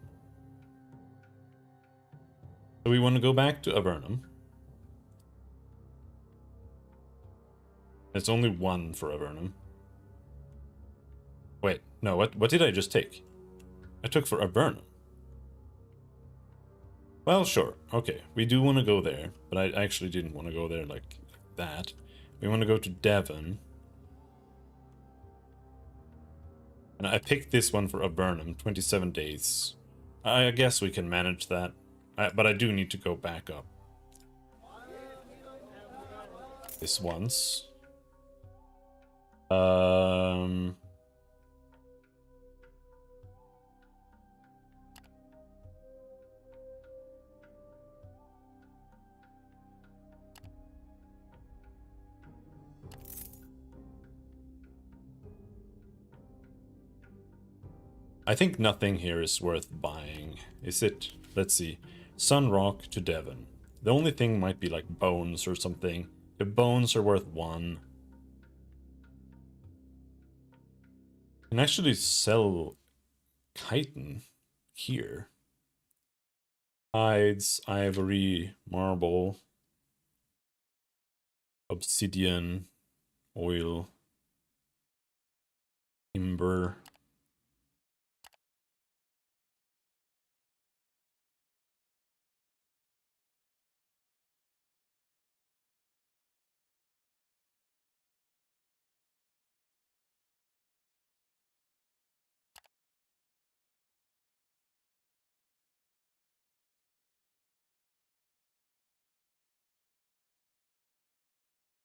So we want to go back to Avernum. It's only one for Avernum. Wait, no, what did I just take? I took for Avernum. Well, sure. Okay, we do want to go there, but I actually didn't want to go there like that. We want to go to Devon. And I picked this one for Avernum, 27 days. I guess we can manage that. But I do need to go back up. This once. I think nothing here is worth buying, is it? Let's see. Sunrock to Devon. The only thing might be like bones or something. If bones are worth 1. I can actually sell chitin here. Hides, ivory, marble, obsidian, oil, timber.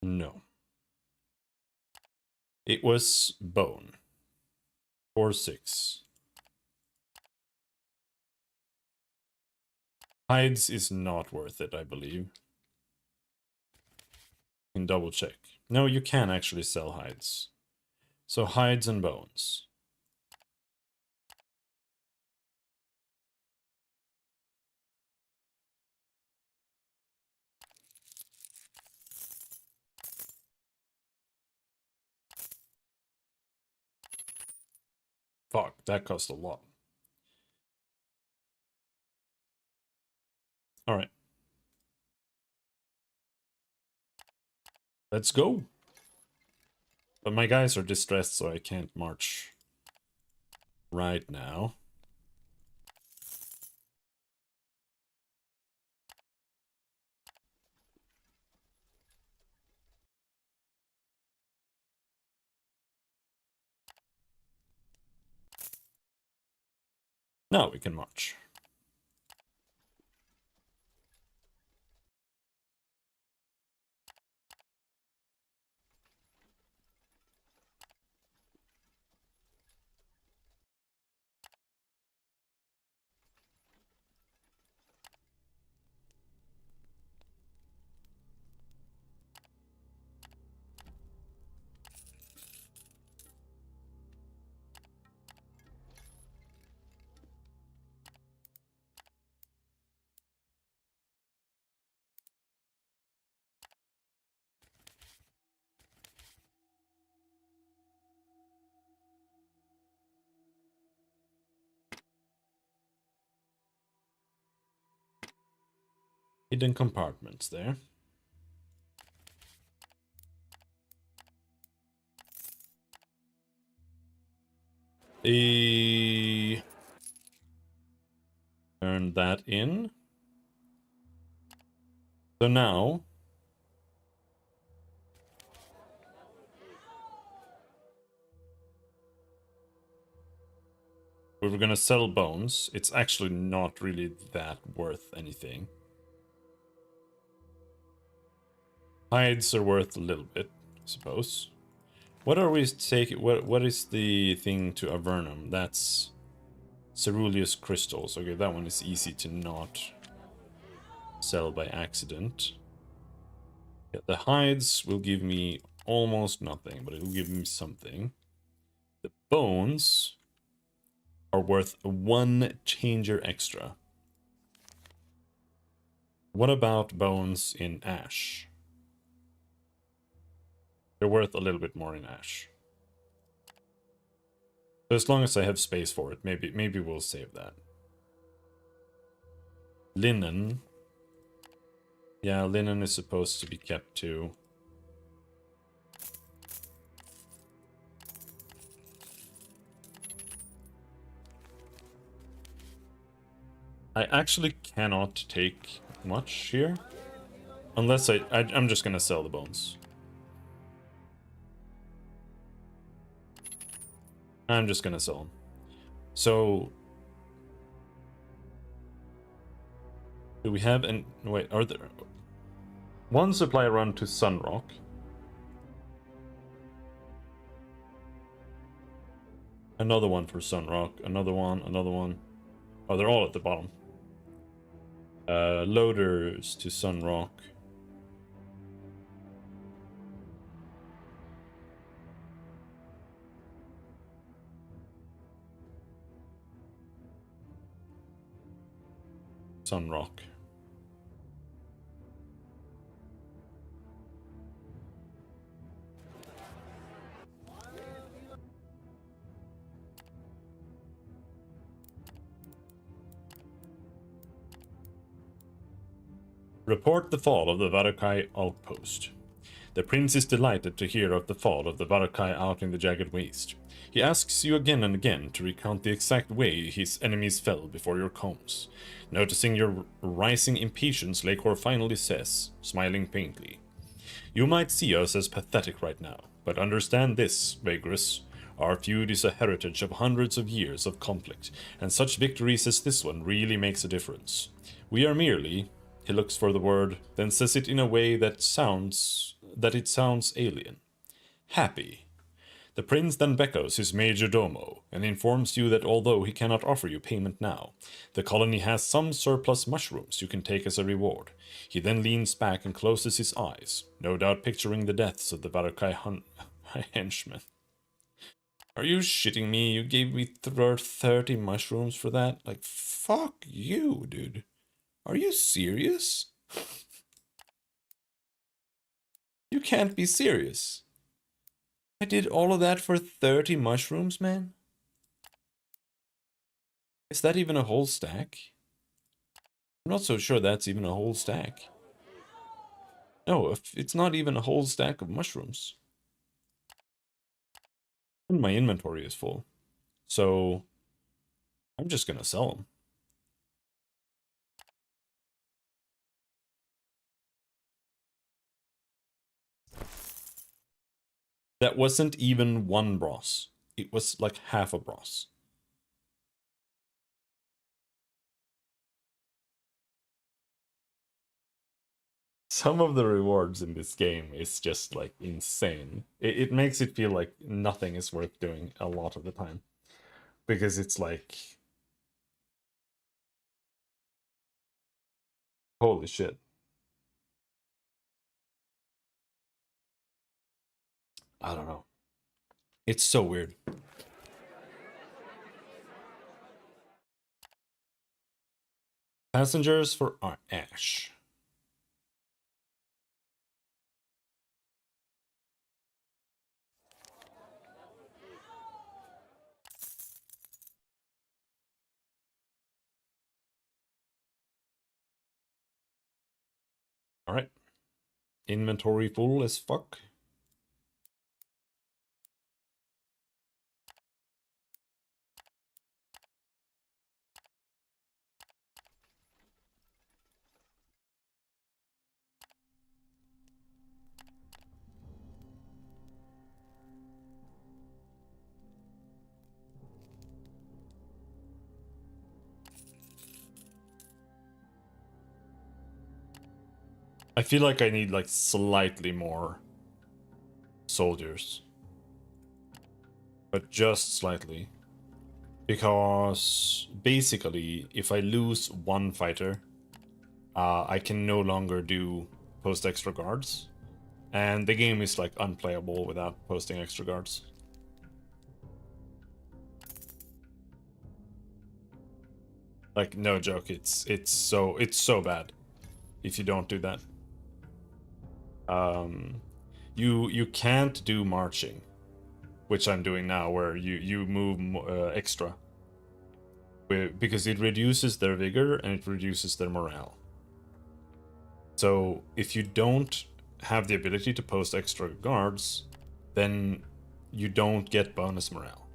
No. It was bone. 4-6. Hides is not worth it, I believe. You can double check. No, you can actually sell hides. So hides and bones. Fuck, that cost a lot. Alright. Let's go. But my guys are distressed, so I can't march right now. Now we can march. Hidden compartments there. Turn that in. So now we were gonna sell bones. It's actually not really that worth anything. Hides are worth a little bit, I suppose. What are we taking? What is the thing to Avernum? That's ceruleus crystals. Okay, that one is easy to not sell by accident. Yeah, the hides will give me almost nothing, but it will give me something. The bones are worth 1 changer extra. What about bones in ash? They're worth a little bit more in ash. So as long as I have space for it, maybe we'll save that. Linen. Yeah, linen is supposed to be kept too. I actually cannot take much here. Unless I'm just gonna sell the bones. I'm just gonna sell them. So... do we have an... wait, are there... one supply run to Sunrock. Another one for Sunrock. Another one, another one. Oh, they're all at the bottom. Loaders to Sunrock. Sunrock. Report the fall of the Vagrus outpost. The prince is delighted to hear of the fall of the Vagrus out in the jagged waste. He asks you again and again to recount the exact way his enemies fell before your combs. Noticing your rising impatience, Lakor finally says, smiling faintly, "You might see us as pathetic right now, but understand this, Vagrus. Our feud is a heritage of hundreds of years of conflict, and such victories as this one really makes a difference. We are merely..." He looks for the word, then says it in a way that it sounds alien. "Happy." The prince then beckons his major domo and informs you that although he cannot offer you payment now, the colony has some surplus mushrooms you can take as a reward. He then leans back and closes his eyes, no doubt picturing the deaths of the Vagrus henchmen. Are you shitting me? You gave me 30 mushrooms for that? Like, fuck you, dude. Are you serious? You can't be serious. I did all of that for 30 mushrooms, man? Is that even a whole stack? I'm not so sure that's even a whole stack. No, if it's not even a whole stack of mushrooms. And my inventory is full. So, I'm just gonna sell them. That wasn't even 1 bros. It was like half a bros. Some of the rewards in this game is just like insane. It makes it feel like nothing is worth doing a lot of the time. Because it's like... holy shit. I don't know. It's so weird. Passengers for Ash. Alright. Inventory full as fuck. I feel like I need like slightly more soldiers. But just slightly. Because basically, if I lose 1 fighter, I can no longer do post extra guards. And the game is like unplayable without posting extra guards. Like, no joke, it's so bad if you don't do that. You can't do marching, which I'm doing now, where you move extra, because it reduces their vigor and it reduces their morale. So if you don't have the ability to post extra guards, then you don't get bonus morale.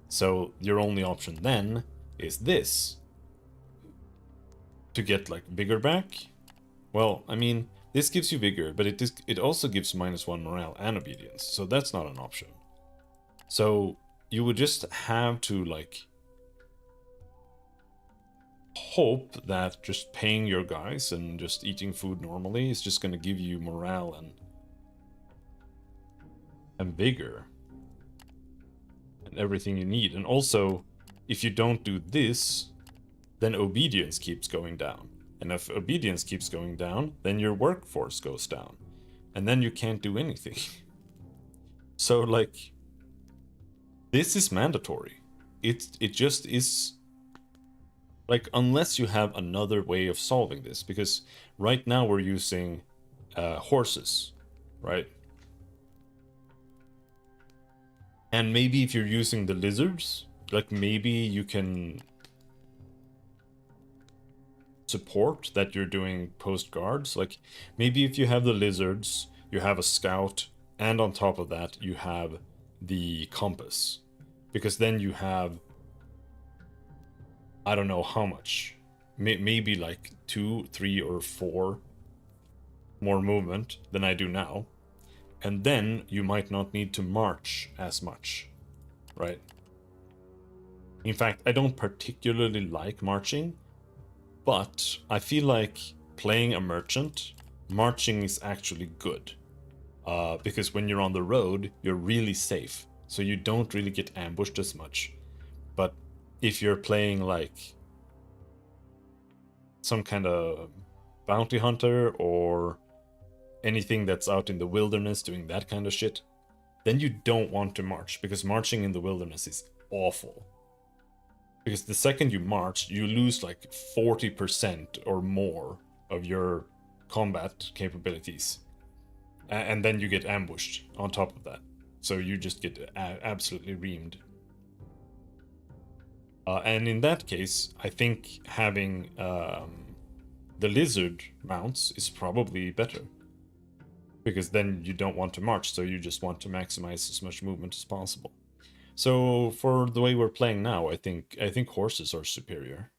So your only option then is this. To get like vigor back. Well, I mean, this gives you vigor, but it also gives -1 morale and obedience, so that's not an option. So you would just have to like hope that just paying your guys and just eating food normally is just going to give you morale and vigor and everything you need. And also, if you don't do this, then obedience keeps going down. And if obedience keeps going down, then your workforce goes down. And then you can't do anything. So, like, this is mandatory. It just is. Like, unless you have another way of solving this. Because right now we're using horses, right? And maybe if you're using the lizards, like, maybe you can support that you're doing post guards. Like, maybe if you have the lizards, you have a scout, and on top of that you have the compass, because then you have, I don't know how much, maybe like 2, 3, or 4 more movement than I do now, and then you might not need to march as much, right? In fact, I don't particularly like marching, but I feel like playing a merchant, marching is actually good. Because when you're on the road, you're really safe. So you don't really get ambushed as much. But if you're playing like some kind of bounty hunter or anything that's out in the wilderness doing that kind of shit, then you don't want to march, because marching in the wilderness is awful. Because the second you march, you lose like 40% or more of your combat capabilities. And then you get ambushed on top of that. So you just get absolutely reamed. And in that case, I think having the lizard mounts is probably better. Because then you don't want to march, so you just want to maximize as much movement as possible. So for the way we're playing now, I think horses are superior.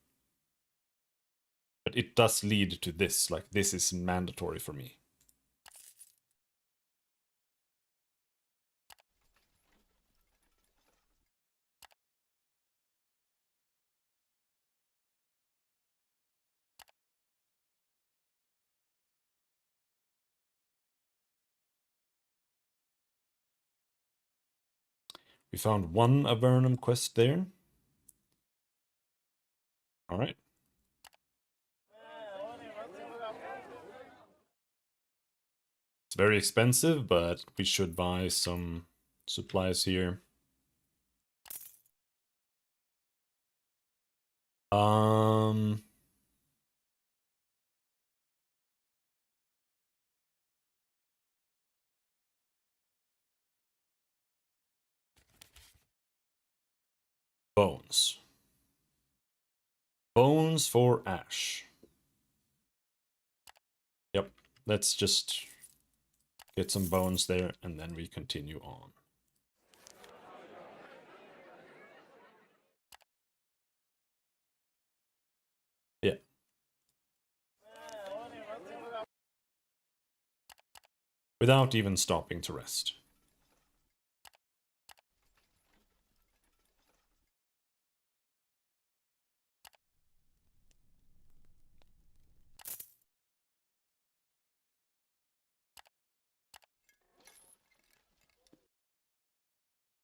But it does lead to this, like, this is mandatory for me. We found one Avernum quest there. Alright. It's very expensive, but we should buy some supplies here. Bones. Bones for Ash. Yep, let's just get some bones there, and then we continue on. Yeah. Without even stopping to rest.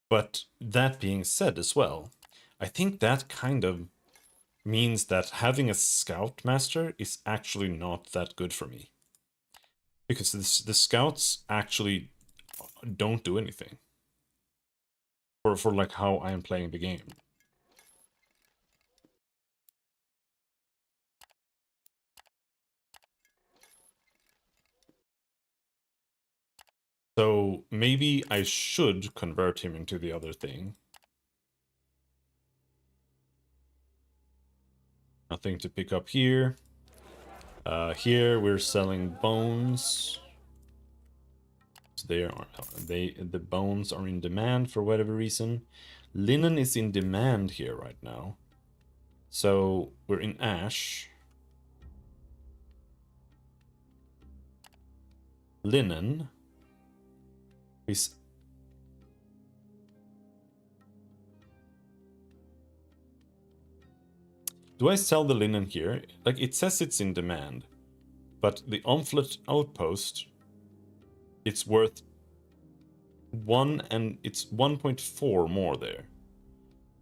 But that being said as well, I think that kind of means that having a scout master is actually not that good for me. Because the scouts actually don't do anything. For like how I am playing the game. So maybe I should convert him into the other thing. Nothing to pick up here. Here we're selling bones. So the bones are in demand for whatever reason. Linen is in demand here right now. So we're in ash. Linen is... Do I sell the linen here? Like, it says it's in demand. But the Omflet outpost, it's worth 1 and it's 1.4 more there.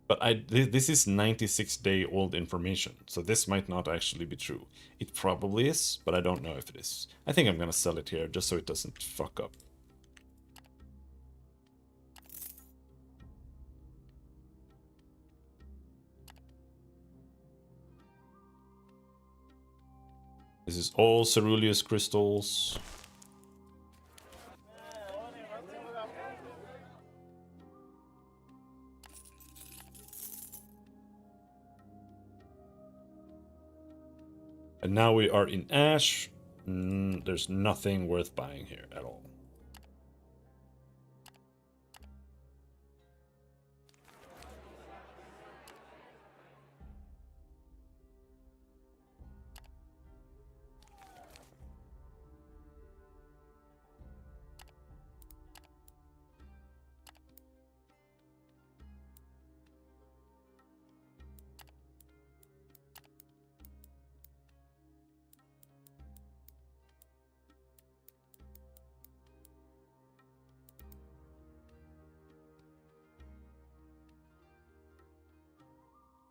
But this is 96-day-old information, so this might not actually be true. It probably is, but I don't know if it is. I think I'm gonna sell it here, just so it doesn't fuck up. This is all ceruleus crystals. And now we are in ash. There's nothing worth buying here at all.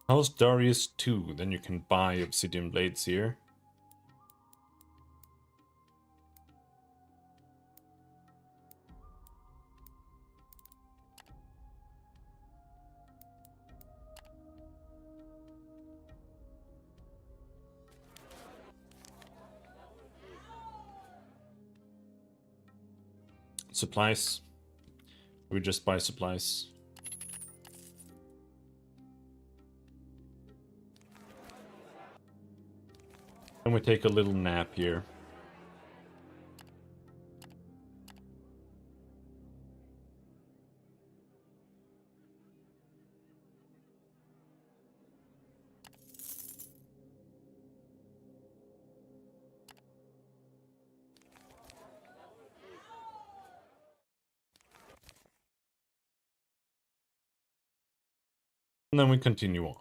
How's Darius 2? Then you can buy obsidian blades here. Supplies. We just buy supplies. And we take a little nap here. And then we continue on.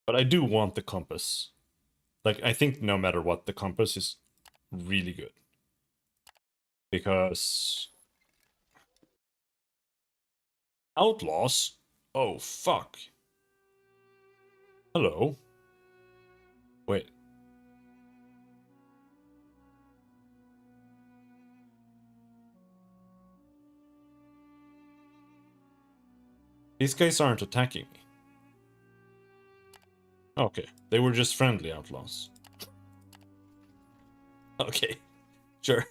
But I do want the compass. Like, I think no matter what, the compass is really good. Because... Outlaws? Oh, fuck. Hello? Wait. These guys aren't attacking me. Okay, they were just friendly outlaws. Okay, sure.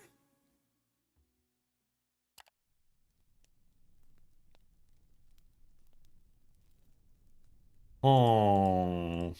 Oh.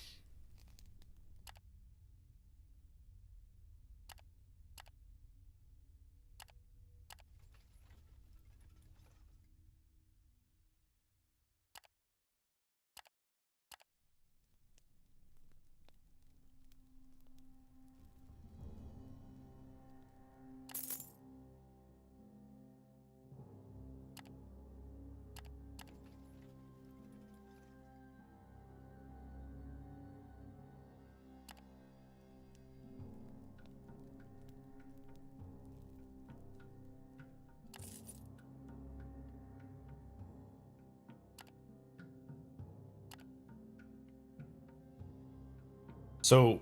So,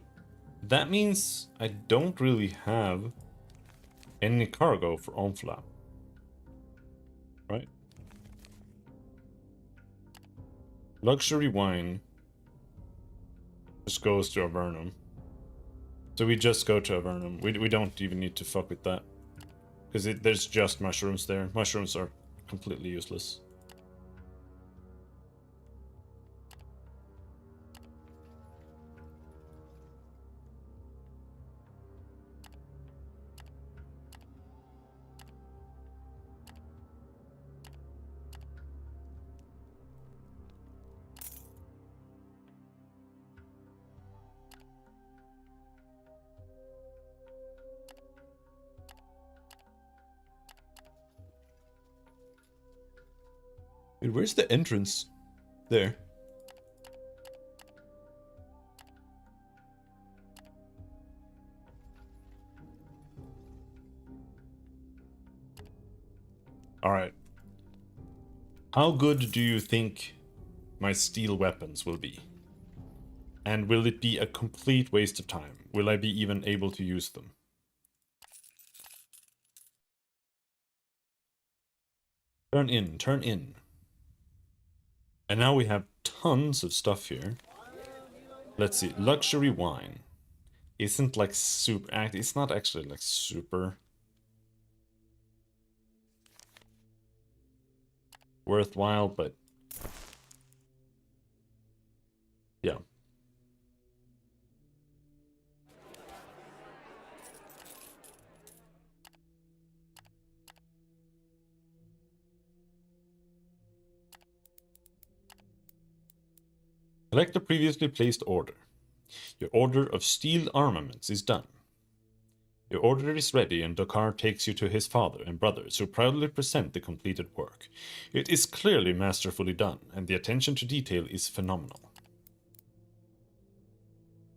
that means I don't really have any cargo for Omfla. Right? Luxury wine. Just goes to Avernum. So we just go to Avernum. We don't even need to fuck with that. Because there's just mushrooms there. Mushrooms are completely useless. Wait, where's the entrance? There. Alright. How good do you think my steel weapons will be? And will it be a complete waste of time? Will I be even able to use them? Turn in, turn in. And now we have tons of stuff here. Let's see, luxury wine. Isn't like super, it's not actually like super worthwhile, but yeah. Collect the previously placed order. Your order of steel armaments is done. Your order is ready and Dokar takes you to his father and brothers who proudly present the completed work. It is clearly masterfully done and the attention to detail is phenomenal.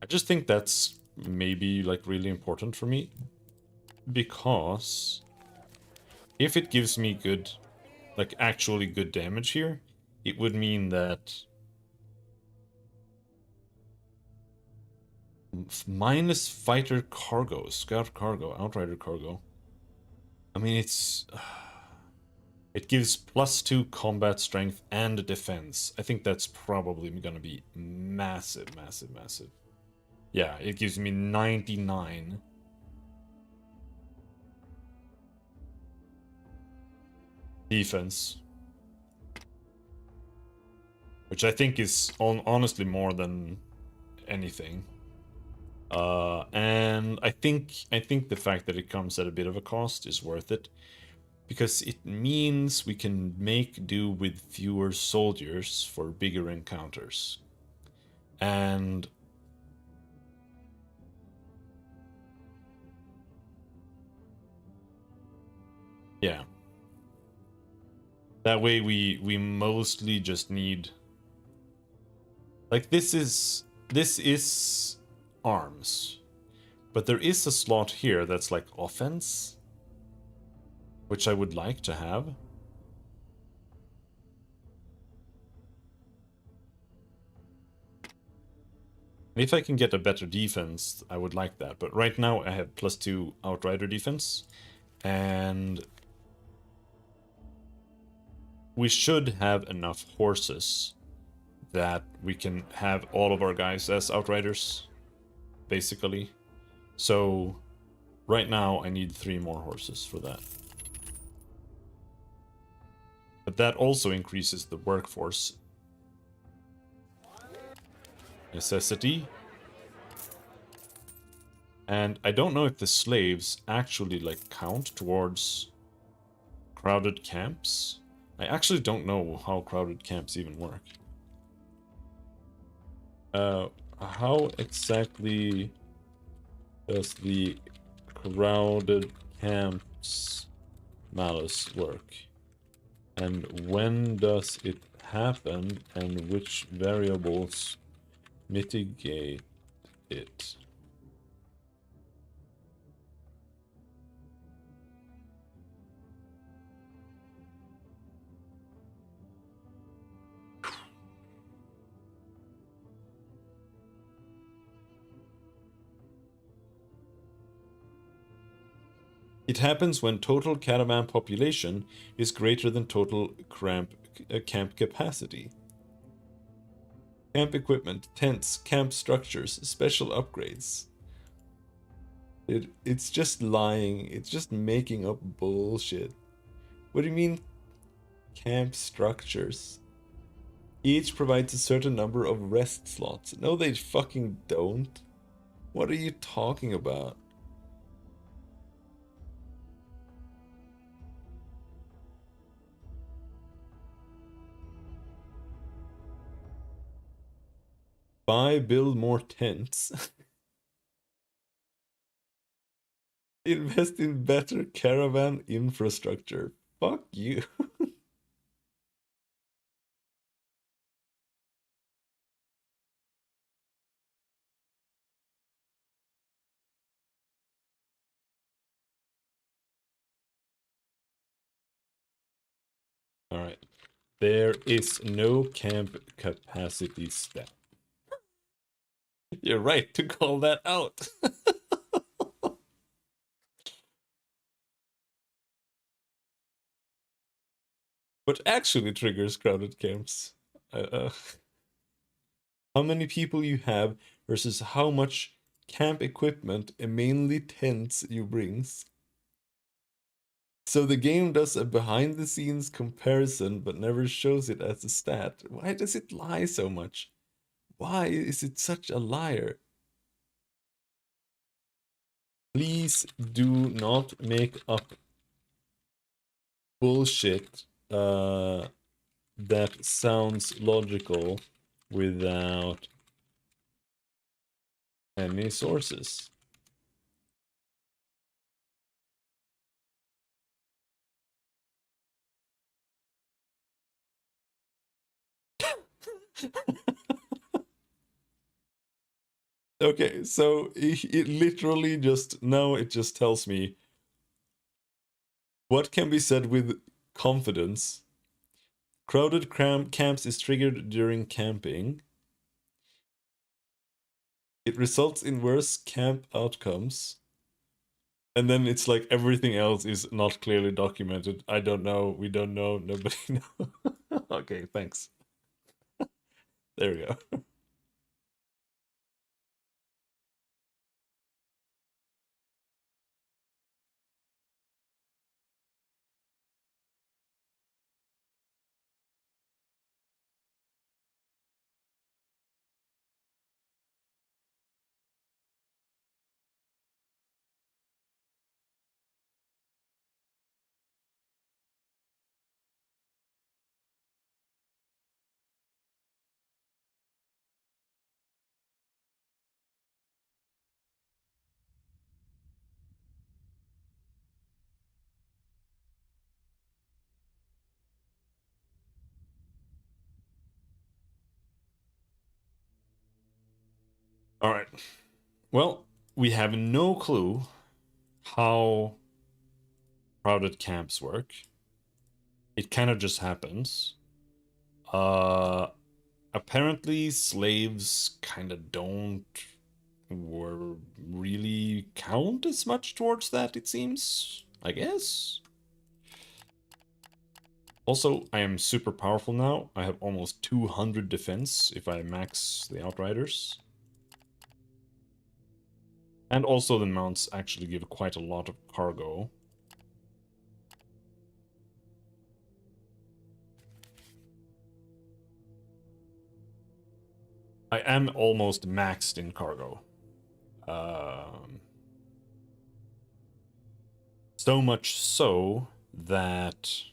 I just think that's maybe like really important for me because if it gives me good, like actually good damage here, it would mean that minus fighter cargo, scout cargo, outrider cargo. I mean, it's... it gives +2 combat strength and defense. I think that's probably gonna be massive, massive, massive. Yeah, it gives me 99. Defense. Which I think is honestly more than anything. And I think the fact that it comes at a bit of a cost is worth it. Because it means we can make do with fewer soldiers for bigger encounters. And yeah. That way we mostly just need, like, this is arms. But there is a slot here that's like offense, which I would like to have. If I can get a better defense, I would like that. But right now I have +2 outrider defense. And we should have enough horses that we can have all of our guys as outriders, basically. So right now I need 3 more horses for that. But that also increases the workforce necessity. And I don't know if the slaves actually like count towards crowded camps. I actually don't know how crowded camps even work. How exactly does the crowded camps malus work? And when does it happen and which variables mitigate it? It happens when total caravan population is greater than total camp capacity. Camp equipment, tents, camp structures, special upgrades. It's just lying. It's just making up bullshit. What do you mean, camp structures? Each provides a certain number of rest slots. No, they fucking don't. What are you talking about? Build more tents. Invest in better caravan infrastructure. Fuck you. Alright. There is no camp capacity stat. You're right to call that out. What actually triggers crowded camps? How many people you have versus how much camp equipment and mainly tents you brings. So the game does a behind the scenes comparison but never shows it as a stat. Why does it lie so much? Why is it such a liar? Please do not make up bullshit that sounds logical without any sources. Okay, so it literally just, now it just tells me what can be said with confidence. Crowded camps is triggered during camping. It results in worse camp outcomes. And then it's like everything else is not clearly documented. I don't know. We don't know. Nobody knows. Okay, thanks. There we go. All right. Well, we have no clue how crowded camps work. It kind of just happens. Apparently slaves kind of don't really count as much towards that, it seems. I guess. Also, I am super powerful now. I have almost 200 defense if I max the Outriders. And also the mounts actually give quite a lot of cargo. I am almost maxed in cargo. So much so that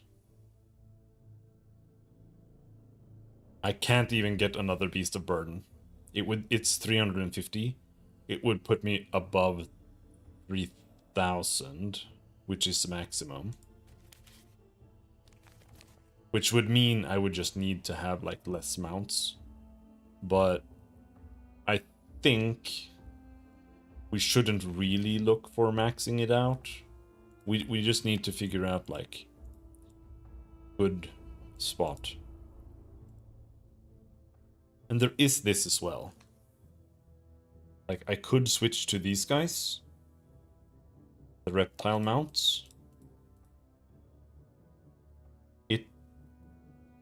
I can't even get another Beast of Burden. It's 350. It would put me above 3,000, which is the maximum. Which would mean I would just need to have like less mounts. But I think we shouldn't really look for maxing it out. We just need to figure out like good spot. And there is this as well. Like I could switch to these guys. The reptile mounts.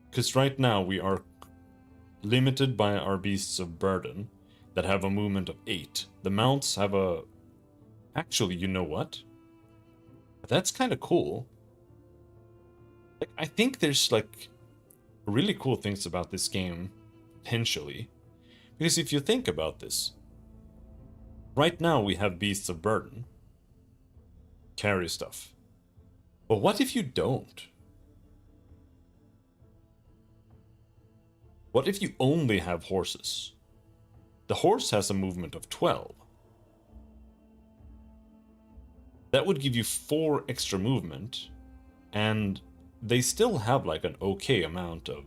Because right now we are limited by our beasts of burden that have a movement of 8. The mounts have a... Actually, you know what? That's kind of cool. Like, I think there's, like, really cool things about this game, potentially. Because if you think about this, right now we have beasts of burden. Carry stuff. But what if you don't? What if you only have horses? The horse has a movement of 12. That would give you 4 extra movement, and they still have like an okay amount of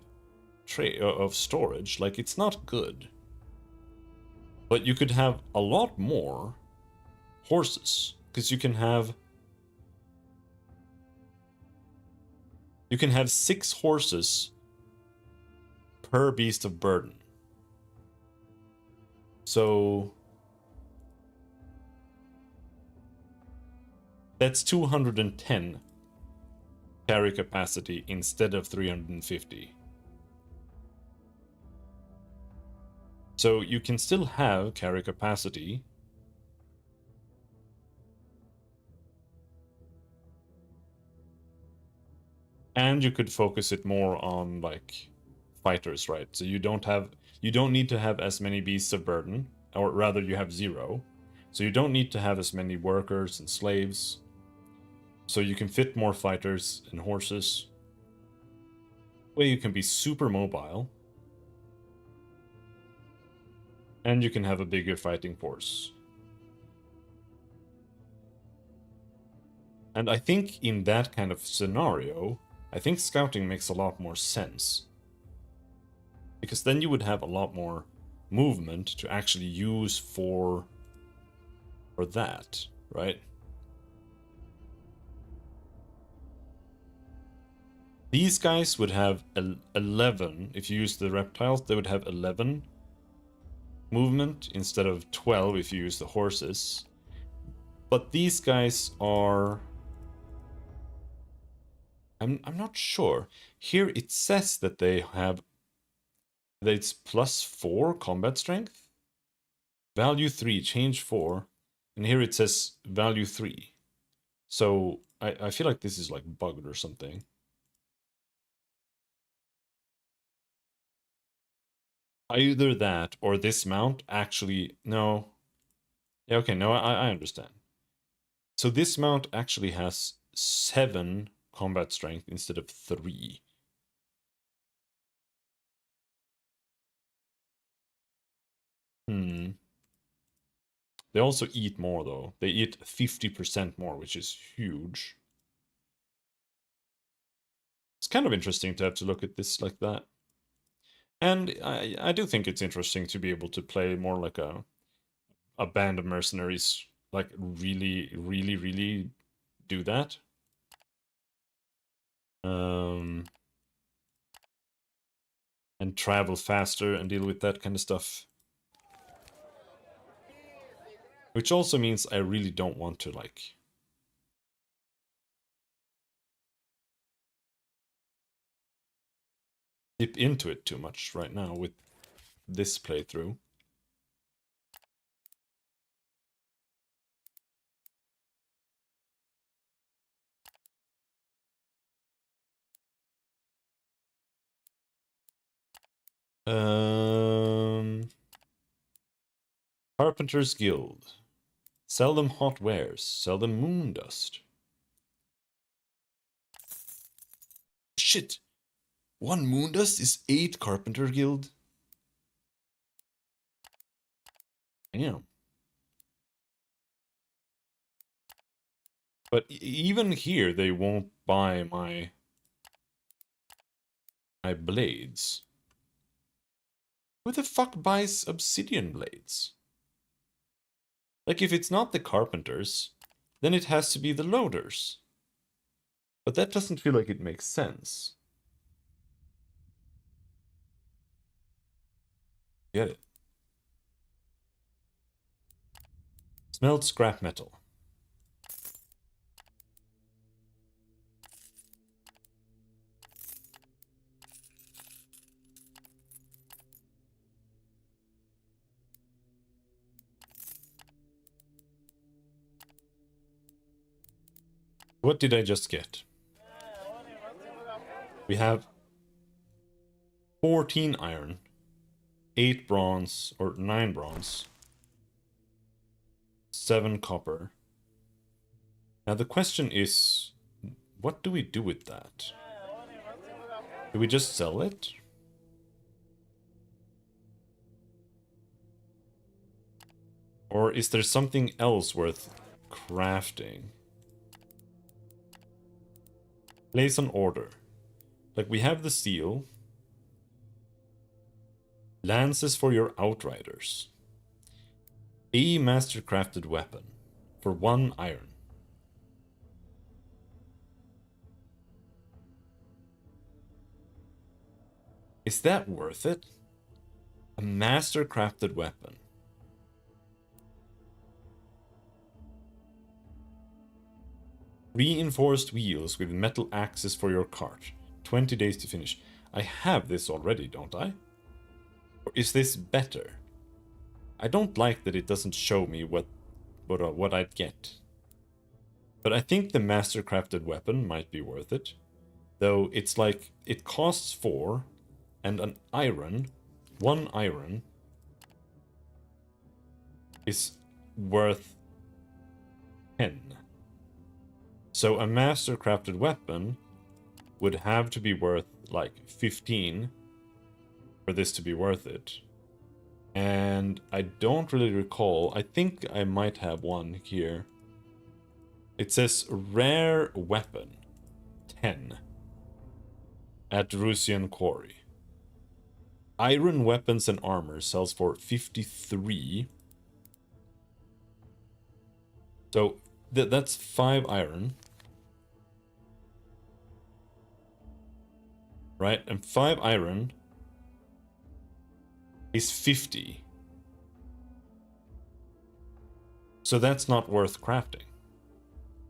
storage. Like, it's not good. But you could have a lot more horses, because you can have 6 horses per beast of burden. So that's 210 carry capacity instead of 350. So you can still have carry capacity. And you could focus it more on like fighters, right? So you don't need to have as many beasts of burden, or rather you have 0. So you don't need to have as many workers and slaves. So you can fit more fighters and horses. Way you can be super mobile. And you can have a bigger fighting force. And I think in that kind of scenario, I think scouting makes a lot more sense. Because then you would have a lot more movement to actually use for that, right? These guys would have 11. If you use the reptiles, they would have 11 movement instead of 12 if you use the horses. But these guys are... I'm not sure. Here it says that they have... that it's +4 combat strength. Value 3, change 4. And here it says value 3. So I feel like this is like bugged or something. Either that or this mount actually... No. Yeah, okay, no, I understand. So this mount actually has 7 combat strength instead of 3. Hmm. They also eat more, though. They eat 50% more, which is huge. It's kind of interesting to have to look at this like that. And I do think it's interesting to be able to play more like a band of mercenaries, like really, really, really do that. And travel faster and deal with that kind of stuff. Which also means I really don't want to, like... dip into it too much right now with this playthrough. Carpenter's Guild. Sell them hot wares. Sell them moon dust. Shit! 1 moon dust is 8 Carpenter Guild? Damn. But even here, they won't buy my blades. Who the fuck buys obsidian blades? Like, if it's not the carpenters, then it has to be the loaders. But that doesn't feel like it makes sense. Get it? Smelt scrap metal. What did I just get? We have 14 iron, 8 bronze, or 9 bronze, 7 copper. Now the question is, what do we do with that? Do we just sell it? Or is there something else worth crafting? Place an order. Like, we have the seal. Lances for your outriders. A mastercrafted weapon for 1 iron. Is that worth it? A mastercrafted weapon. Reinforced wheels with metal axes for your cart. 20 days to finish. I have this already, don't I? Or is this better? I don't like that it doesn't show me what I'd get. But I think the mastercrafted weapon might be worth it. Though it's like, it costs 4, and an iron, 1 iron, is worth 10. So a mastercrafted weapon would have to be worth like 15 for this to be worth it. And I don't really recall. I think I might have one here. It says rare weapon 10 at Russian Quarry. Iron weapons and armor sells for 53. So that's 5 iron. Right? And 5 iron is 50. So that's not worth crafting.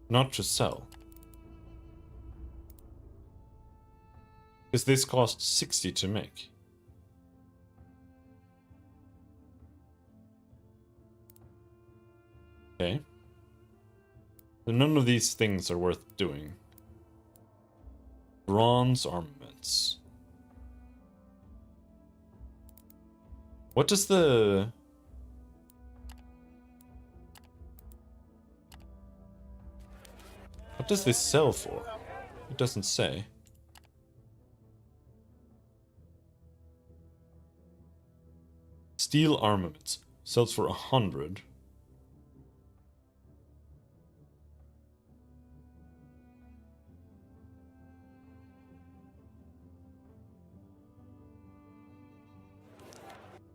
Not to sell. Because this costs 60 to make. Okay. So none of these things are worth doing. Bronze armaments. What does the... What does this sell for? It doesn't say. Steel armaments. Sells for 100.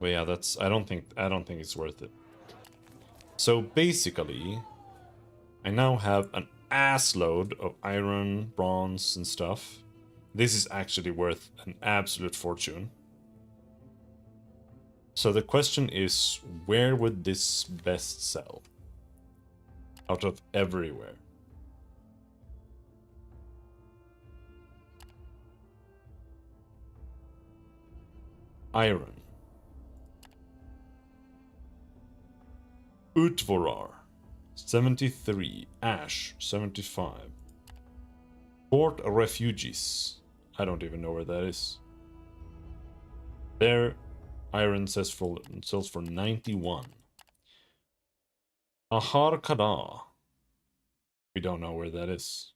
Well, yeah, that's... I don't think it's worth it. So basically, I now have an ass load of iron, bronze, and stuff. This is actually worth an absolute fortune. So the question is, where would this best sell? Out of everywhere. Iron. Utvorar, 73. Ash, 75. Port Refugees. I don't even know where that is. There, iron sells for 91. Ahar Kada. We don't know where that is.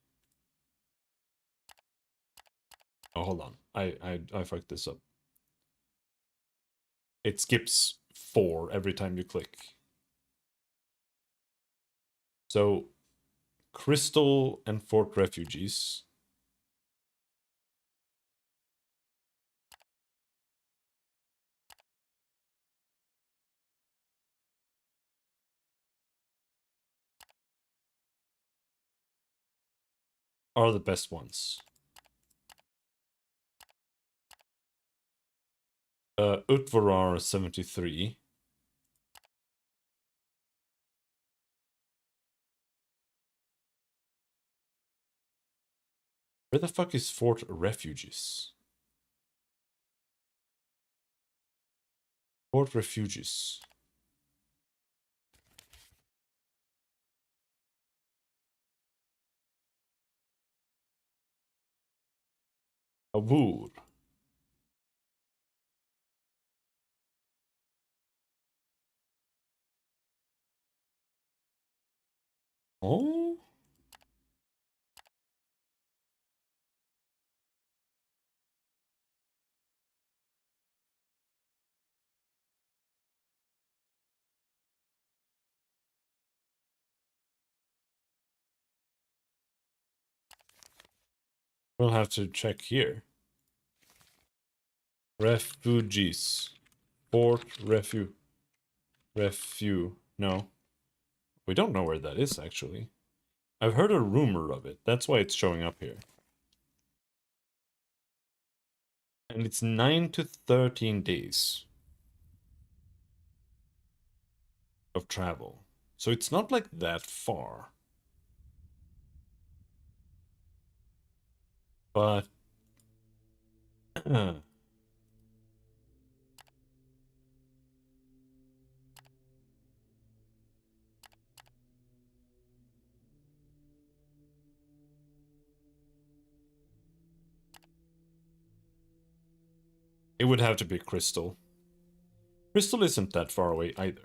Oh, hold on. I fucked this up. It skips 4 every time you click. So, Crystal and Fort Refugees. Are the best ones. Utvarar 73. Where the fuck is Fort Refugees? Fort Refugees. A wood. Oh? We'll have to check here. Refugees. Fort Refu. No. We don't know where that is, actually. I've heard a rumor of it. That's why it's showing up here. And it's 9 to 13 days of travel. So it's not like that far. But it would have to be Crystal. Crystal isn't that far away either.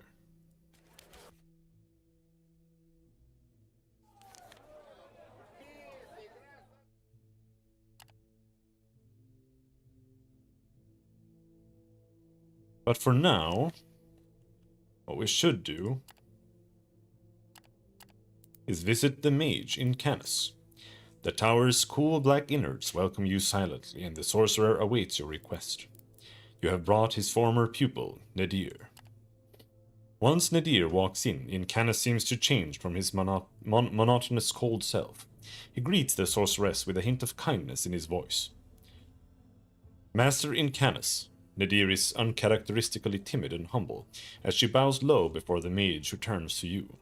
But for now, what we should do is visit the mage in Canis. The tower's cool black innards welcome you silently, and the sorcerer awaits your request. You have brought his former pupil, Nadir. Once Nadir walks in, Canis seems to change from his monotonous cold self. He greets the sorceress with a hint of kindness in his voice. Master Incanus, Nadir is uncharacteristically timid and humble, as she bows low before the mage who turns to you.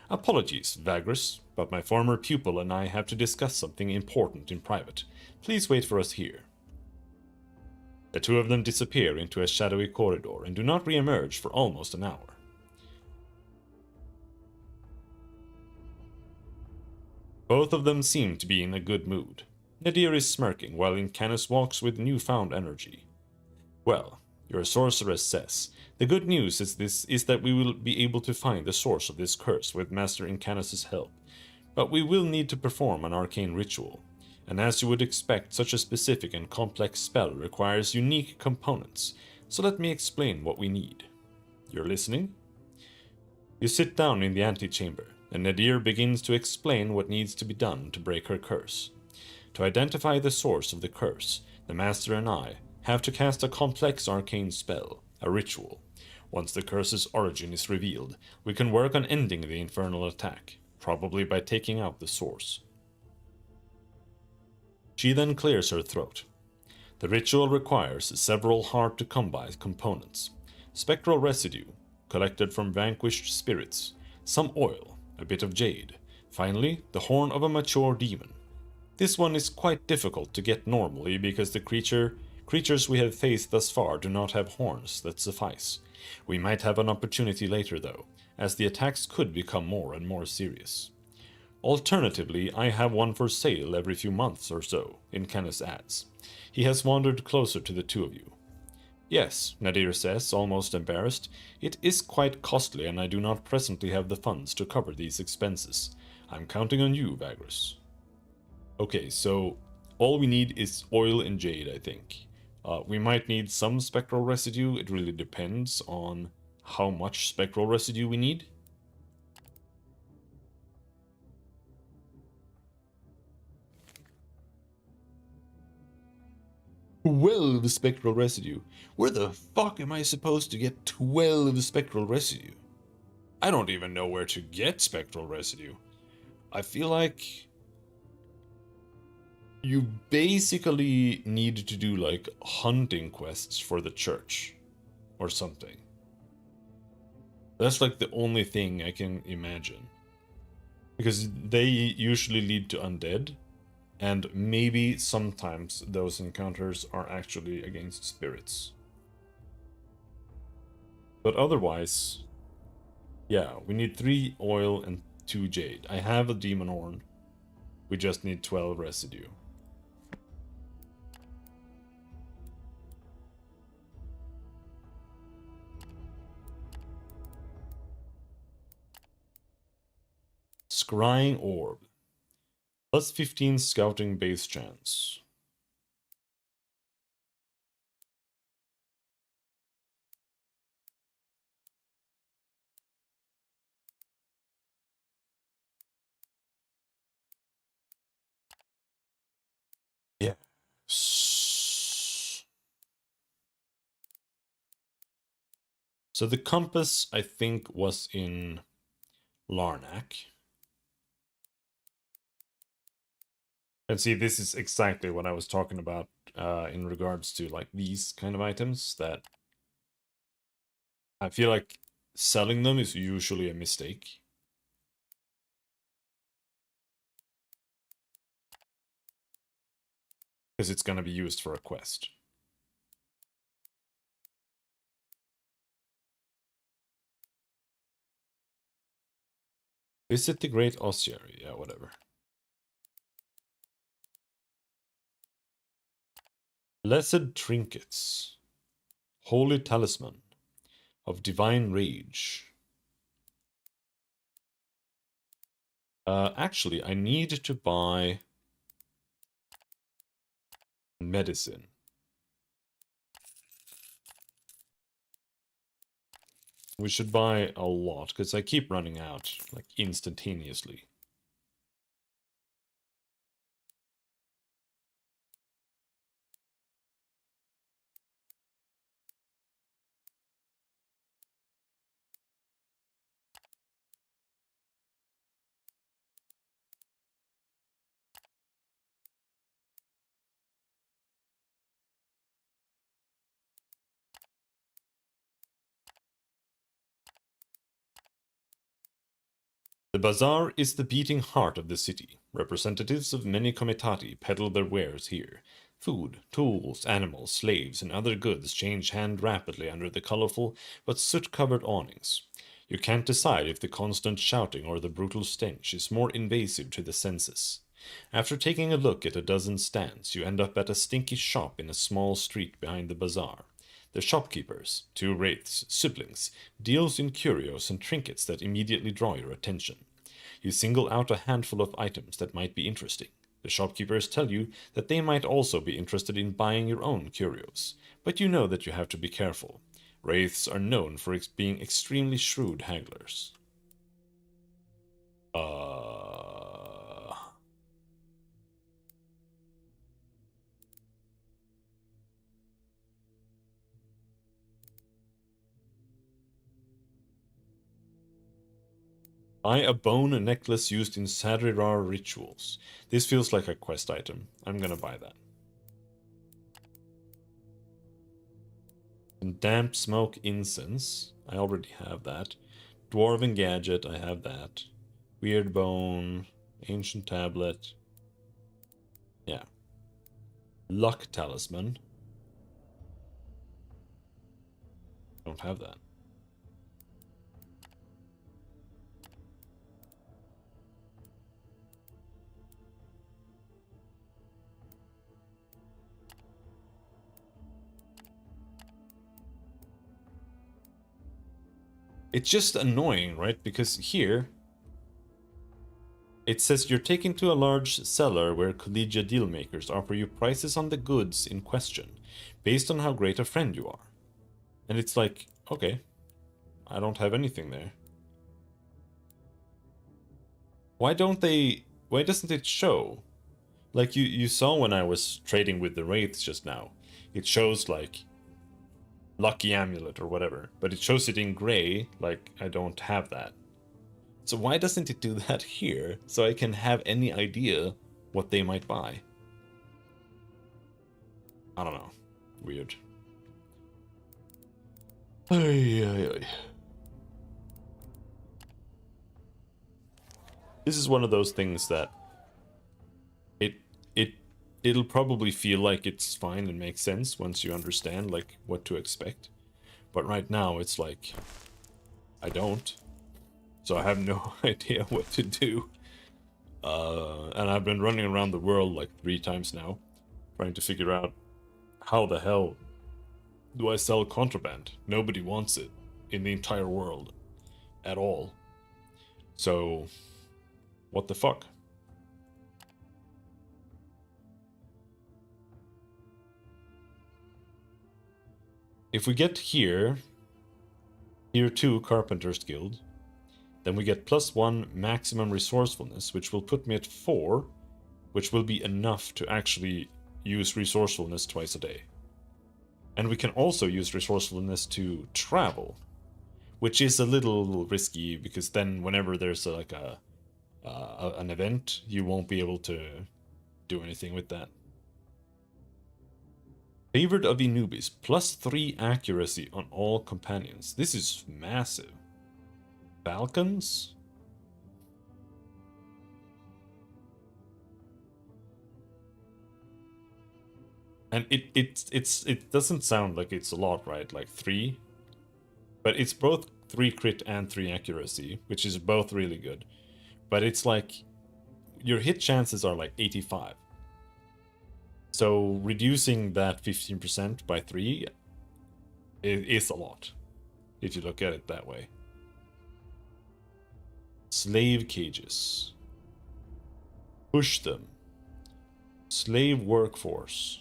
Apologies, Vagrus, but my former pupil and I have to discuss something important in private. Please wait for us here. The two of them disappear into a shadowy corridor and do not re-emerge for almost an hour. Both of them seem to be in a good mood. Nadir is smirking while Incanus walks with newfound energy. Well, your sorceress says, the good news is that we will be able to find the source of this curse with Master Incanus' help. But we will need to perform an arcane ritual, and as you would expect, such a specific and complex spell requires unique components, so let me explain what we need. You're listening? You sit down in the antechamber, and Nadir begins to explain what needs to be done to break her curse. To identify the source of the curse, the Master and I have to cast a complex arcane spell, a ritual. Once the curse's origin is revealed, we can work on ending the infernal attack, probably by taking out the source. She then clears her throat. The ritual requires several hard-to-come-by components. Spectral residue, collected from vanquished spirits, some oil, a bit of jade, finally, the horn of a mature demon. This one is quite difficult to get normally because the creatures we have faced thus far do not have horns that suffice. We might have an opportunity later though, as the attacks could become more and more serious. Alternatively, I have one for sale every few months or so, Incanus adds. He has wandered closer to the two of you. Yes, Nadir says, almost embarrassed. It is quite costly and I do not presently have the funds to cover these expenses. I'm counting on you, Vagrus. Okay, so all we need is oil and jade, I think. We might need some spectral residue. It really depends on how much spectral residue we need. "12 spectral residue. Where the fuck am I supposed to get 12 spectral residue? I don't even know where to get spectral residue. I feel like you basically need to do like hunting quests for the church or something. That's like the only thing I can imagine. Because they usually lead to undead, and maybe sometimes those encounters are actually against spirits. But otherwise, yeah, we need 3 oil and 2 jade. I have a demon horn. We just need 12 residue. Scrying Orb. Plus 15 scouting base chance. Yeah. So the compass, I think, was in Larnak. And see, this is exactly what I was talking about in regards to like these kind of items, that I feel like selling them is usually a mistake. Because it's going to be used for a quest. Visit the Great Ossuary. Yeah, whatever. Blessed Trinkets. Holy Talisman of Divine Rage. Actually, I need to buy medicine. We should buy a lot, because I keep running out, like, instantaneously. The bazaar is the beating heart of the city. Representatives of many comitati peddle their wares here. Food, tools, animals, slaves, and other goods change hand rapidly under the colorful but soot-covered awnings. You can't decide if the constant shouting or the brutal stench is more invasive to the senses. After taking a look at a dozen stands, you end up at a stinky shop in a small street behind the bazaar. The shopkeepers, two wraiths, siblings, deals in curios and trinkets that immediately draw your attention. You single out a handful of items that might be interesting. The shopkeepers tell you that they might also be interested in buying your own curios, but you know that you have to be careful. Wraiths are known for being extremely shrewd hagglers. Buy a bone necklace used in Sadrirar rituals. This feels like a quest item. I'm gonna buy that. And damp smoke incense. I already have that. Dwarven gadget. I have that. Weird bone. Ancient tablet. Yeah. Luck talisman. Don't have that. It's just annoying, right? Because here it says you're taken to a large cellar where collegia dealmakers offer you prices on the goods in question, based on how great a friend you are. And it's like, okay, I don't have anything there. Why doesn't it show? Like you saw when I was trading with the wraiths just now. It shows like lucky amulet or whatever, but it shows it in gray, like I don't have that. So why doesn't it do that here, so I can have any idea what they might buy? I don't know. Weird. Ay, ay, ay. This is one of those things that it'll probably feel like it's fine and makes sense once you understand like what to expect. But right now it's like I don't. So I have no idea what to do. And I've been running around the world like 3 times now, trying to figure out how the hell do I sell contraband? Nobody wants it in the entire world at all. So What the fuck? If we get here, Tier 2 Carpenter's Guild, then we get +1 maximum resourcefulness, which will put me at 4, which will be enough to actually use resourcefulness twice a day. And we can also use resourcefulness to travel, which is a little risky because then whenever there's an event, you won't be able to do anything with that. Favored of Anubis, +3 accuracy on all companions. This is massive. Falcons? And it doesn't sound like it's a lot, right? Like 3. But it's both 3 crit and 3 accuracy, which is both really good. But it's like your hit chances are like 85. So reducing that 15% by 3 is a lot, if you look at it that way. Slave cages. Push them. Slave workforce.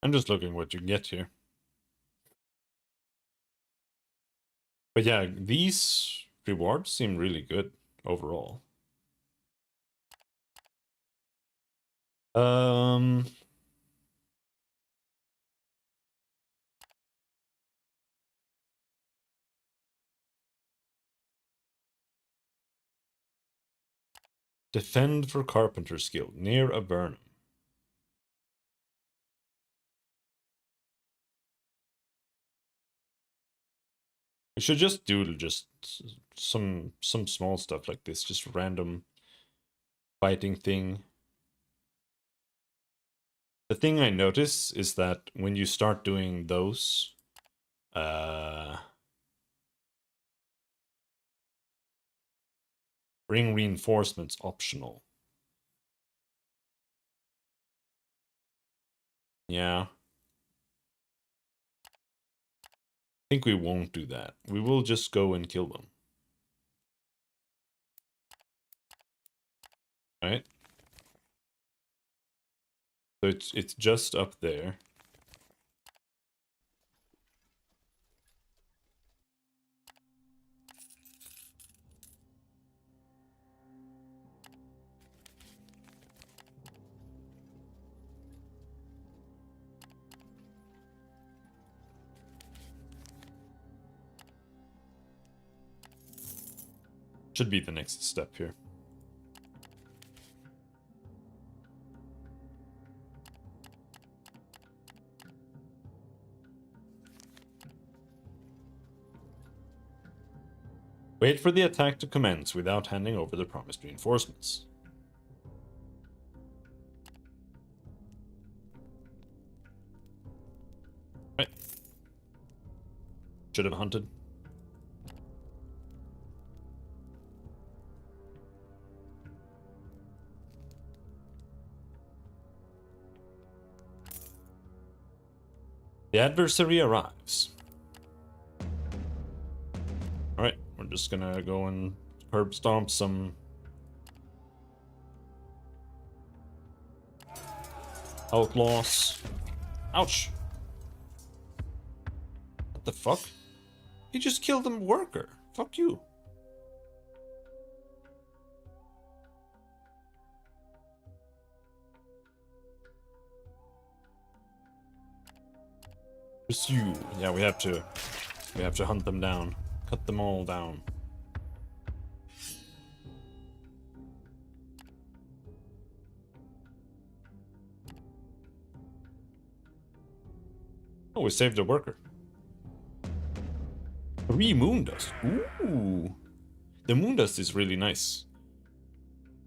I'm just looking what you get here. But yeah, these rewards seem really good overall. Defend for Carpenter's Guild near a Burnham. We should just do some small stuff like this, just random fighting thing. The thing I notice is that when you start doing those, bring reinforcements optional. Yeah. I think we won't do that. We will just go and kill them. Right? So it's just up there. Should be the next step here. Wait for the attack to commence without handing over the promised reinforcements. Right. Should have hunted. The adversary arrives. Alright, we're just gonna go and herb stomp some outlaws. Ouch! What the fuck? He just killed a worker. Fuck you. Pursue. Yeah, we have to hunt them down. Cut them all down. Oh, we saved a worker. 3 moon dust. Ooh. The moon dust is really nice.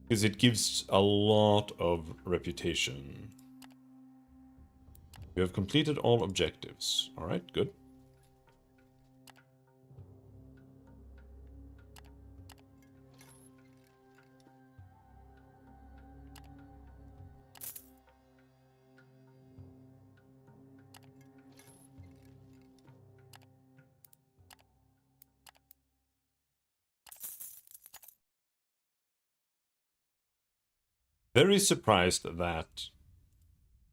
Because it gives a lot of reputation. You have completed all objectives. Alright, good. Very surprised that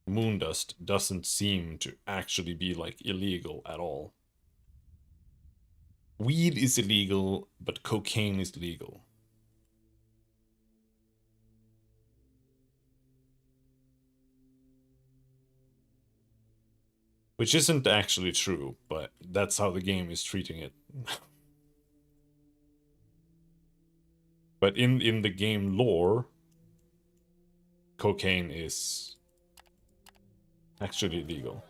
moon dust doesn't seem to actually be like illegal at all. Weed is illegal, but cocaine is legal. Which isn't actually true, but that's how the game is treating it. But in the game lore, cocaine is actually legal.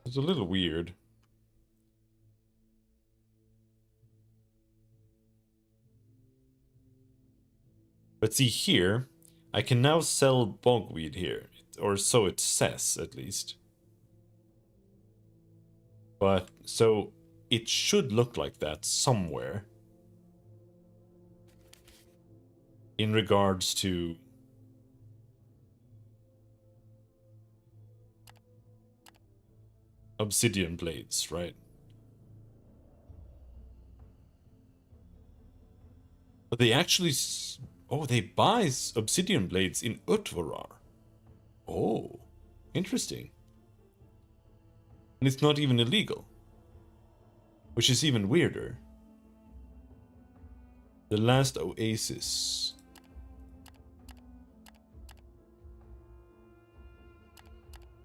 It's a little weird. But see here, I can now sell bogweed here, or so it says at least. But so it should look like that somewhere in regards to obsidian blades, right? But they actually... Oh, they buy obsidian blades in Utvarar. Oh, interesting. And it's not even illegal. Which is even weirder. The last oasis.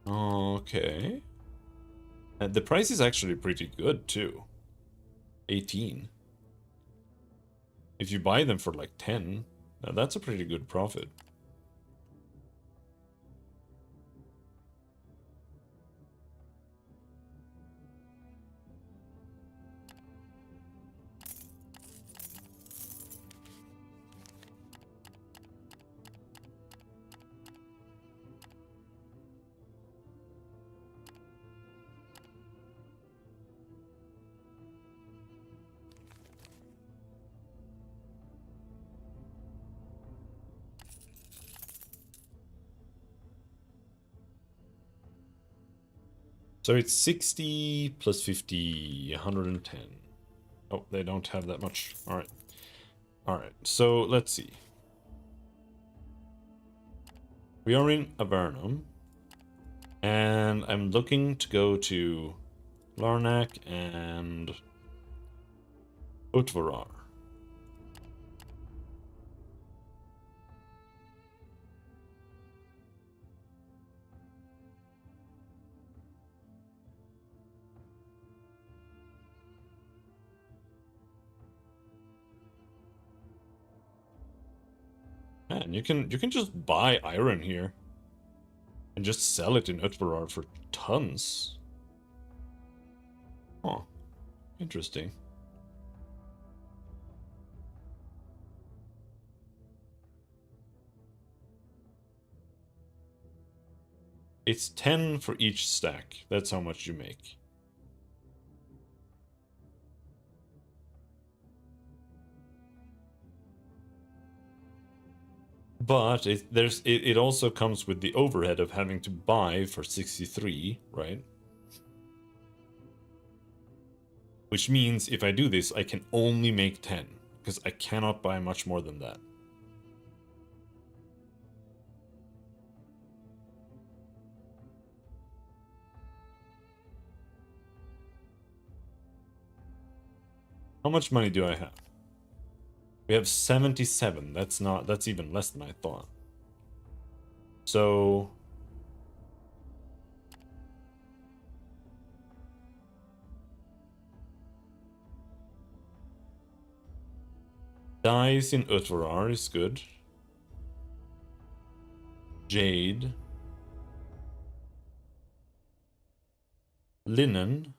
Okay. And the price is actually pretty good too. 18. If you buy them for like 10, now that's a pretty good profit. So it's 60 plus 50, 110. Oh, they don't have that much. Alright. Alright, so let's see. We are in Avernum. And I'm looking to go to Larnac and Utvarar. Man, you can just buy iron here and just sell it in Utvarar for tons. Huh. Interesting. It's 10 for each stack. That's how much you make. But it also comes with the overhead of having to buy for 63, right? Which means if I do this, I can only make 10, because I cannot buy much more than that. How much money do I have? We have 77. That's even less than I thought. So dyes in Utvarar is good. Jade. Linen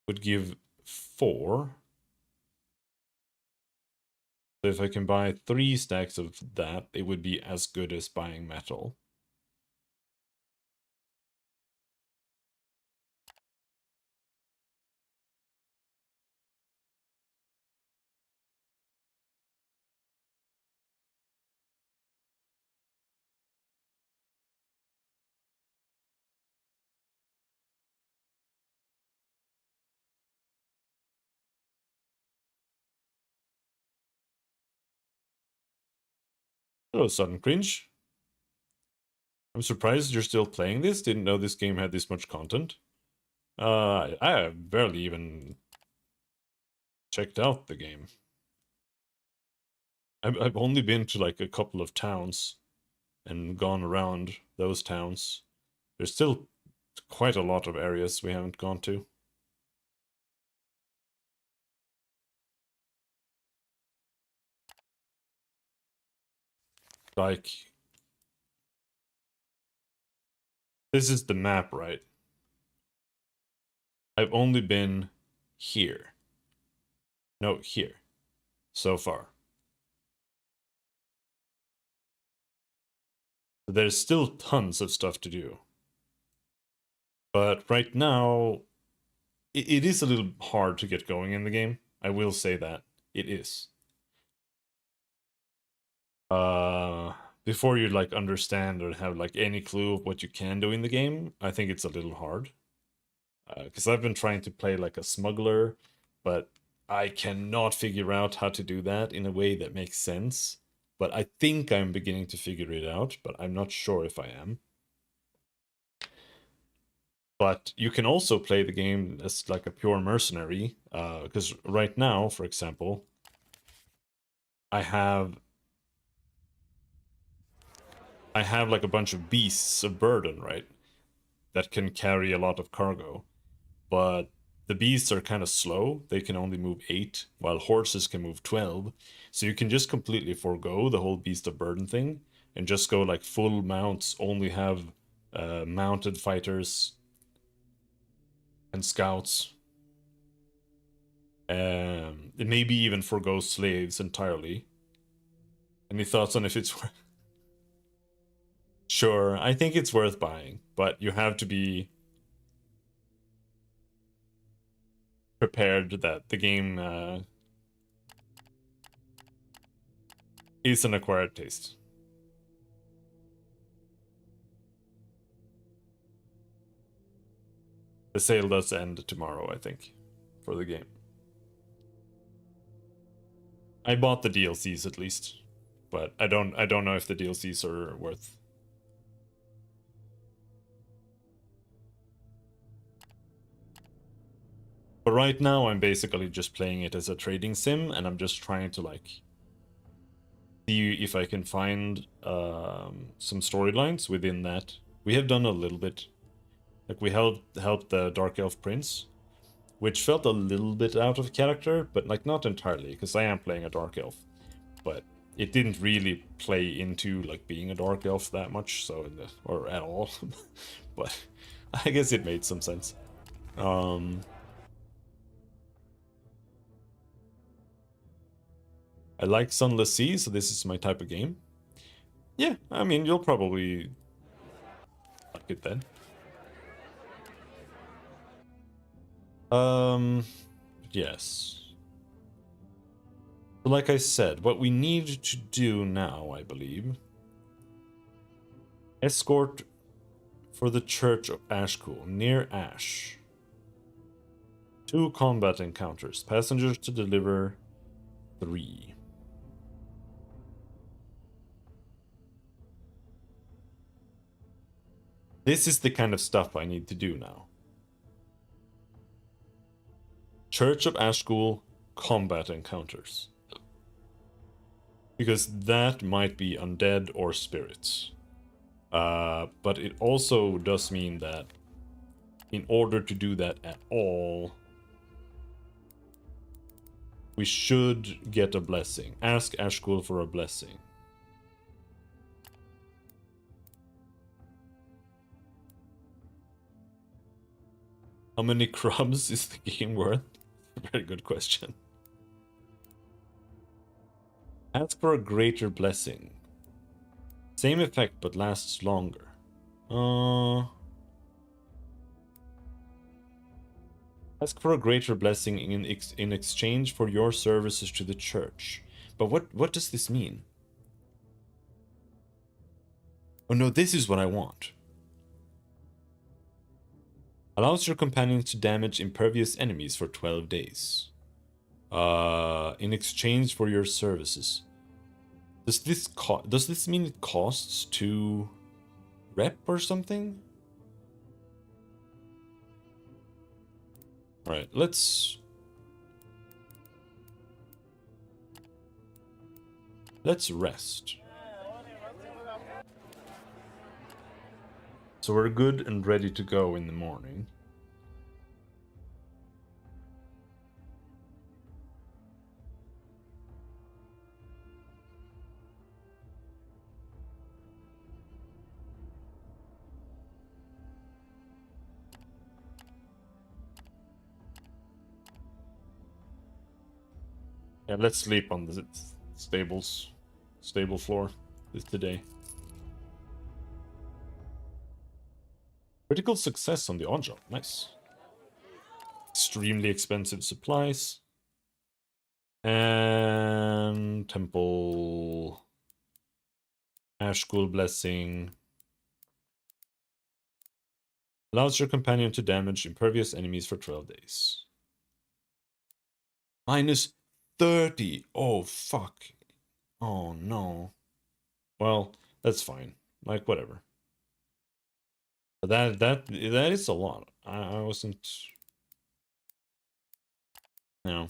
would give 4. So if I can buy 3 stacks of that, it would be as good as buying metal. Hello, sudden cringe. I'm surprised you're still playing this. Didn't know this game had this much content. I have barely even checked out the game. I've only been to like a couple of towns and gone around those towns. There's still quite a lot of areas we haven't gone to. Like, this is the map, right? I've only been here. No, here. So far. There's still tons of stuff to do. But right now, it is a little hard to get going in the game. I will say that. It is. Before you like understand or have like any clue of what you can do in the game, I think it's a little hard. Because I've been trying to play like a smuggler, but I cannot figure out how to do that in a way that makes sense. But I think I'm beginning to figure it out, but I'm not sure if I am. But you can also play the game as like a pure mercenary, because right now, for example, I have like a bunch of beasts of burden, right? That can carry a lot of cargo. But the beasts are kind of slow. They can only move 8, while horses can move 12. So you can just completely forego the whole beast of burden thing and just go like full mounts, only have mounted fighters and scouts. Maybe even forgo slaves entirely. Any thoughts on if it's worth? Sure, I think it's worth buying, but you have to be prepared that the game is an acquired taste. The sale does end tomorrow, I think, for the game. I bought the DLCs at least, but I don't know if the DLCs are worth. But right now I'm basically just playing it as a trading sim, and I'm just trying to like see if I can find some storylines within that. We have done a little bit. Like we helped the Dark Elf Prince, which felt a little bit out of character, but like not entirely, because I am playing a Dark Elf. But it didn't really play into like being a Dark Elf that much, so or at all. But I guess it made some sense. I like Sunless Sea, so this is my type of game. Yeah, I mean, you'll probably like it then. Yes. Like I said, what we need to do now, I believe, escort for the Church of Ashcool, near Ash. 2 combat encounters. Passengers to deliver 3. This is the kind of stuff I need to do now. Church of Ashcool, combat encounters. Because that might be undead or spirits. But it also does mean that in order to do that at all, we should get a blessing. Ask Ashcool for a blessing. How many crumbs is the game worth? Very good question. Ask for a greater blessing. Same effect, but lasts longer. Ask for a greater blessing in exchange for your services to the church. But what does this mean? Oh no, this is what I want. Allows your companions to damage impervious enemies for 12 days. In exchange for your services. Does this mean it costs 2 rep or something? Alright, let's rest. So we're good and ready to go in the morning. Yeah, let's sleep on the stable floor today. Critical success on the odd job. Nice. Extremely expensive supplies. And temple. Ash School Blessing. Allows your companion to damage impervious enemies for 12 days. Minus 30. Oh, fuck. Oh, no. Well, that's fine. Like, whatever. But that is a lot. I wasn't... No.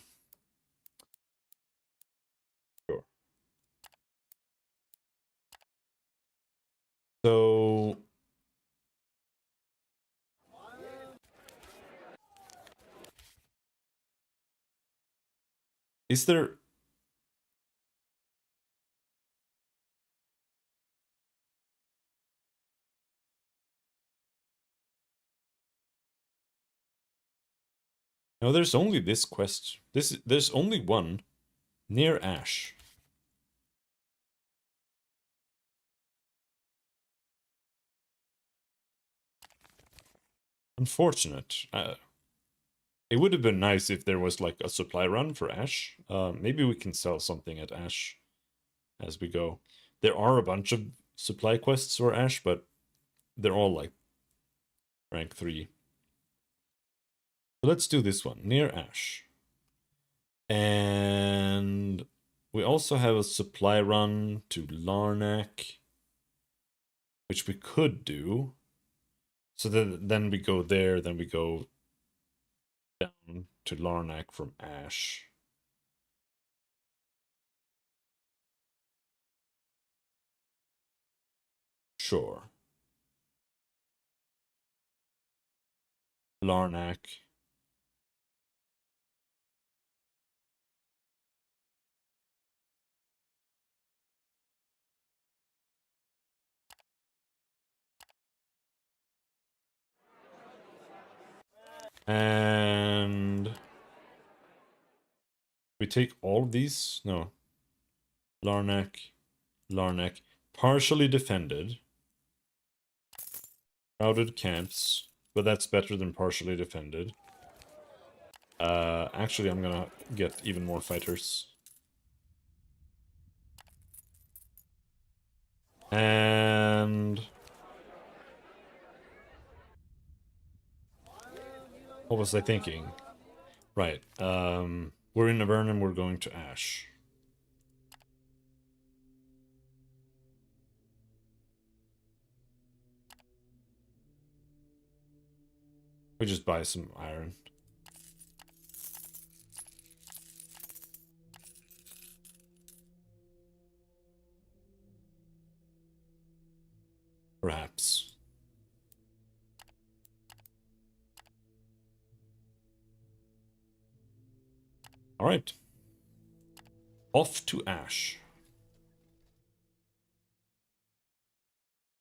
Sure. So... Is there... No, there's only this quest. There's only one. Near Ash. Unfortunate. It would have been nice if there was like a supply run for Ash. Maybe we can sell something at Ash as we go. There are a bunch of supply quests for Ash, but they're all like rank 3. So let's do this one, near Ash. And we also have a supply run to Larnak, which we could do. So then we go there, then we go down to Larnak from Ash. Sure. Larnak. And we take all of these? No. Larnak. Partially defended. Crowded camps. But that's better than partially defended. Actually, I'm gonna get even more fighters. And... what was I thinking? Right, we're in Avernum, we're going to Ash. We just buy some iron. Perhaps. Alright. Off to Ash.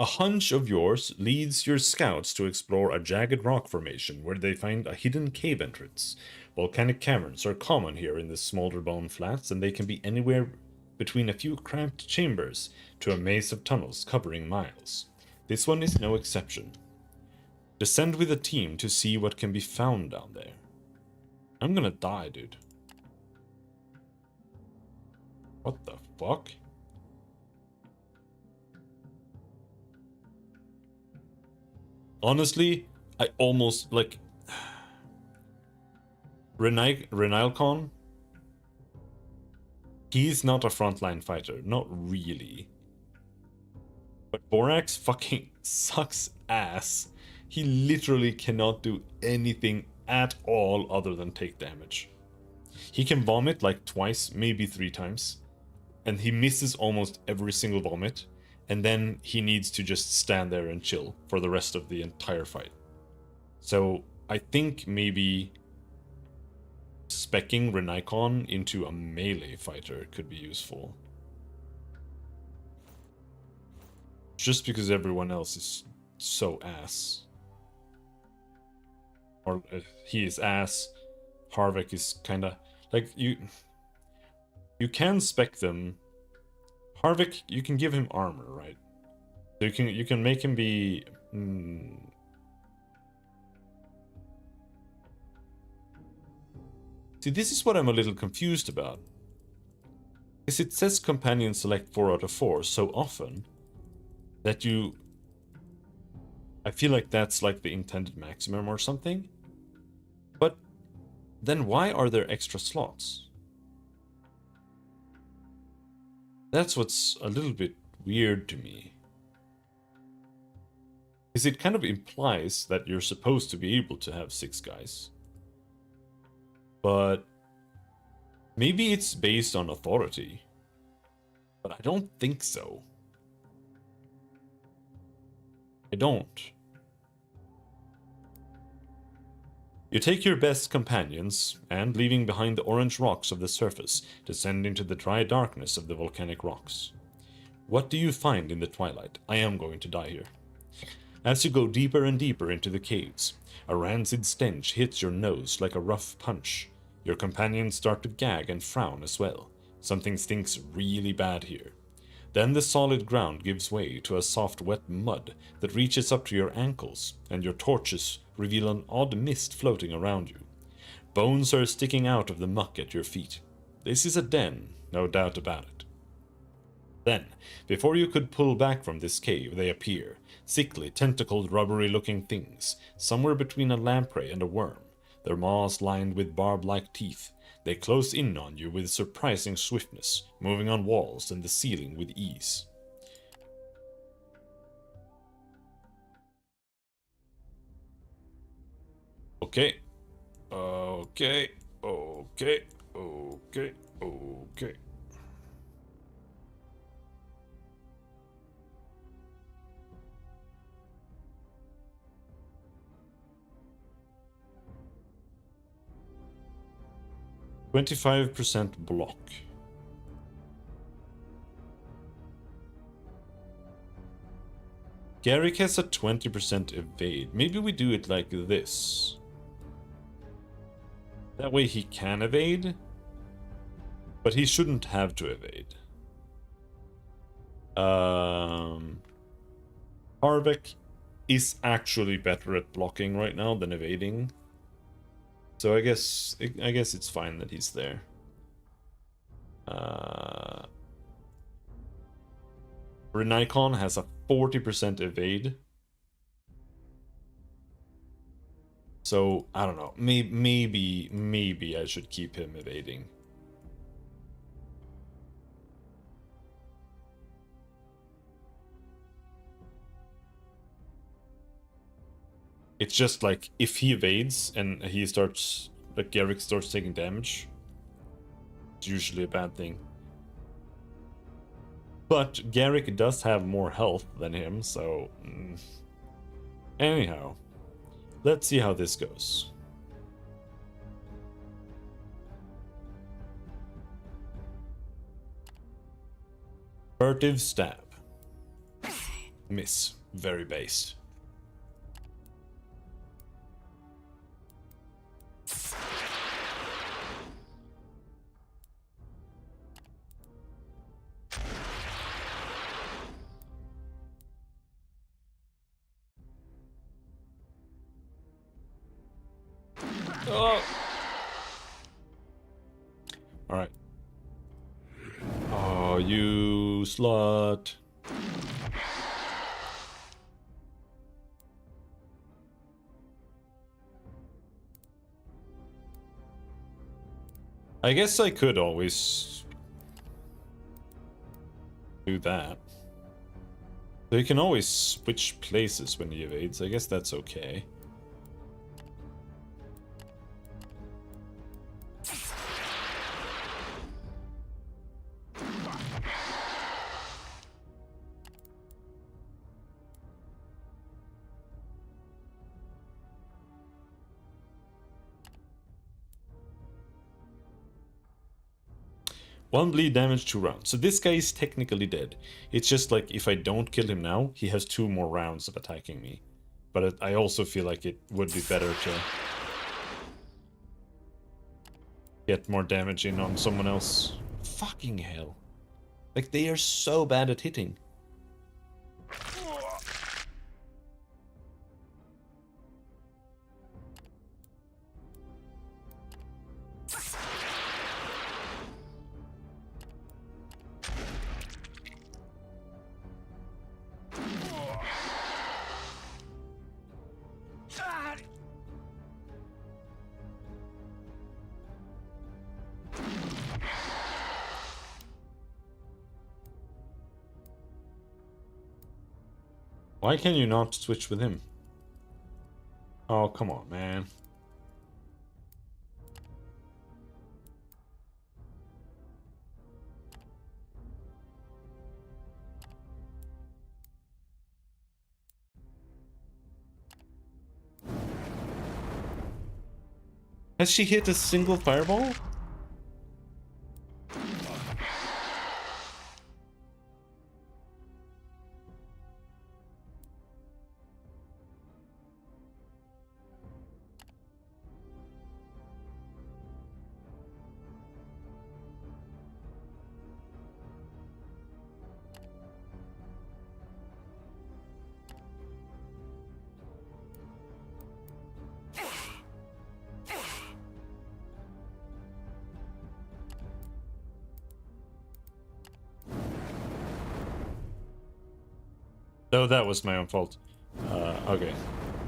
A hunch of yours leads your scouts to explore a jagged rock formation where they find a hidden cave entrance. Volcanic caverns are common here in the Smolderbone Flats, and they can be anywhere between a few cramped chambers to a maze of tunnels covering miles. This one is no exception. Descend with a team to see what can be found down there. I'm gonna die, dude. What the fuck? Honestly, I almost, like... Renilcon? He's not a frontline fighter. Not really. But Borax fucking sucks ass. He literally cannot do anything at all other than take damage. He can vomit like twice, maybe 3 times. And he misses almost every single vomit. And then he needs to just stand there and chill for the rest of the entire fight. So I think maybe speccing Renikon into a melee fighter could be useful. Just because everyone else is so ass. Or he is ass. Harvick is kinda... Like, you can spec them. Harvick, you can give him armor, right? So you can make him be... See, this is what I'm a little confused about. Is it says companion select 4 out of 4 so often that you... I feel like that's like the intended maximum or something. But then why are there extra slots? That's what's a little bit weird to me. Because it kind of implies that you're supposed to be able to have 6 guys. But maybe it's based on authority. But I don't think so. I don't. You take your best companions, and leaving behind the orange rocks of the surface, descend into the dry darkness of the volcanic rocks. What do you find in the twilight? I am going to die here. As you go deeper and deeper into the caves, a rancid stench hits your nose like a rough punch. Your companions start to gag and frown as well. Something stinks really bad here. Then the solid ground gives way to a soft wet mud that reaches up to your ankles, and your torches reveal an odd mist floating around you. Bones are sticking out of the muck at your feet. This is a den, no doubt about it. Then, before you could pull back from this cave, they appear, sickly, tentacled, rubbery-looking things, somewhere between a lamprey and a worm, their maws lined with barb-like teeth. They close in on you with surprising swiftness, moving on walls and the ceiling with ease. Okay. Okay. Okay. Okay. Okay. %25% block. Garrick has a 20% evade. Maybe we do it like this. That way he can evade, but he shouldn't have to evade. Harvick is actually better at blocking right now than evading. So I guess it's fine that he's there. Renikon has a 40% evade. So, I don't know. Maybe I should keep him evading. It's just like, if he evades and he starts, like Garrick starts taking damage, it's usually a bad thing. But Garrick does have more health than him, so... Anyhow, let's see how this goes. Furtive Stab. Miss. Very base. Oh. Alright. Oh, you slut. I guess I could always do that. So you can always switch places when he evades. I guess that's okay. One bleed damage, 2 rounds. So this guy is technically dead. It's just like if I don't kill him now, he has 2 more rounds of attacking me. But I also feel like it would be better to get more damage in on someone else. Fucking hell. Like, they are so bad at hitting. Why can you not switch with him? Oh, come on, man. Has she hit a single fireball? Oh, that was my own fault. Okay.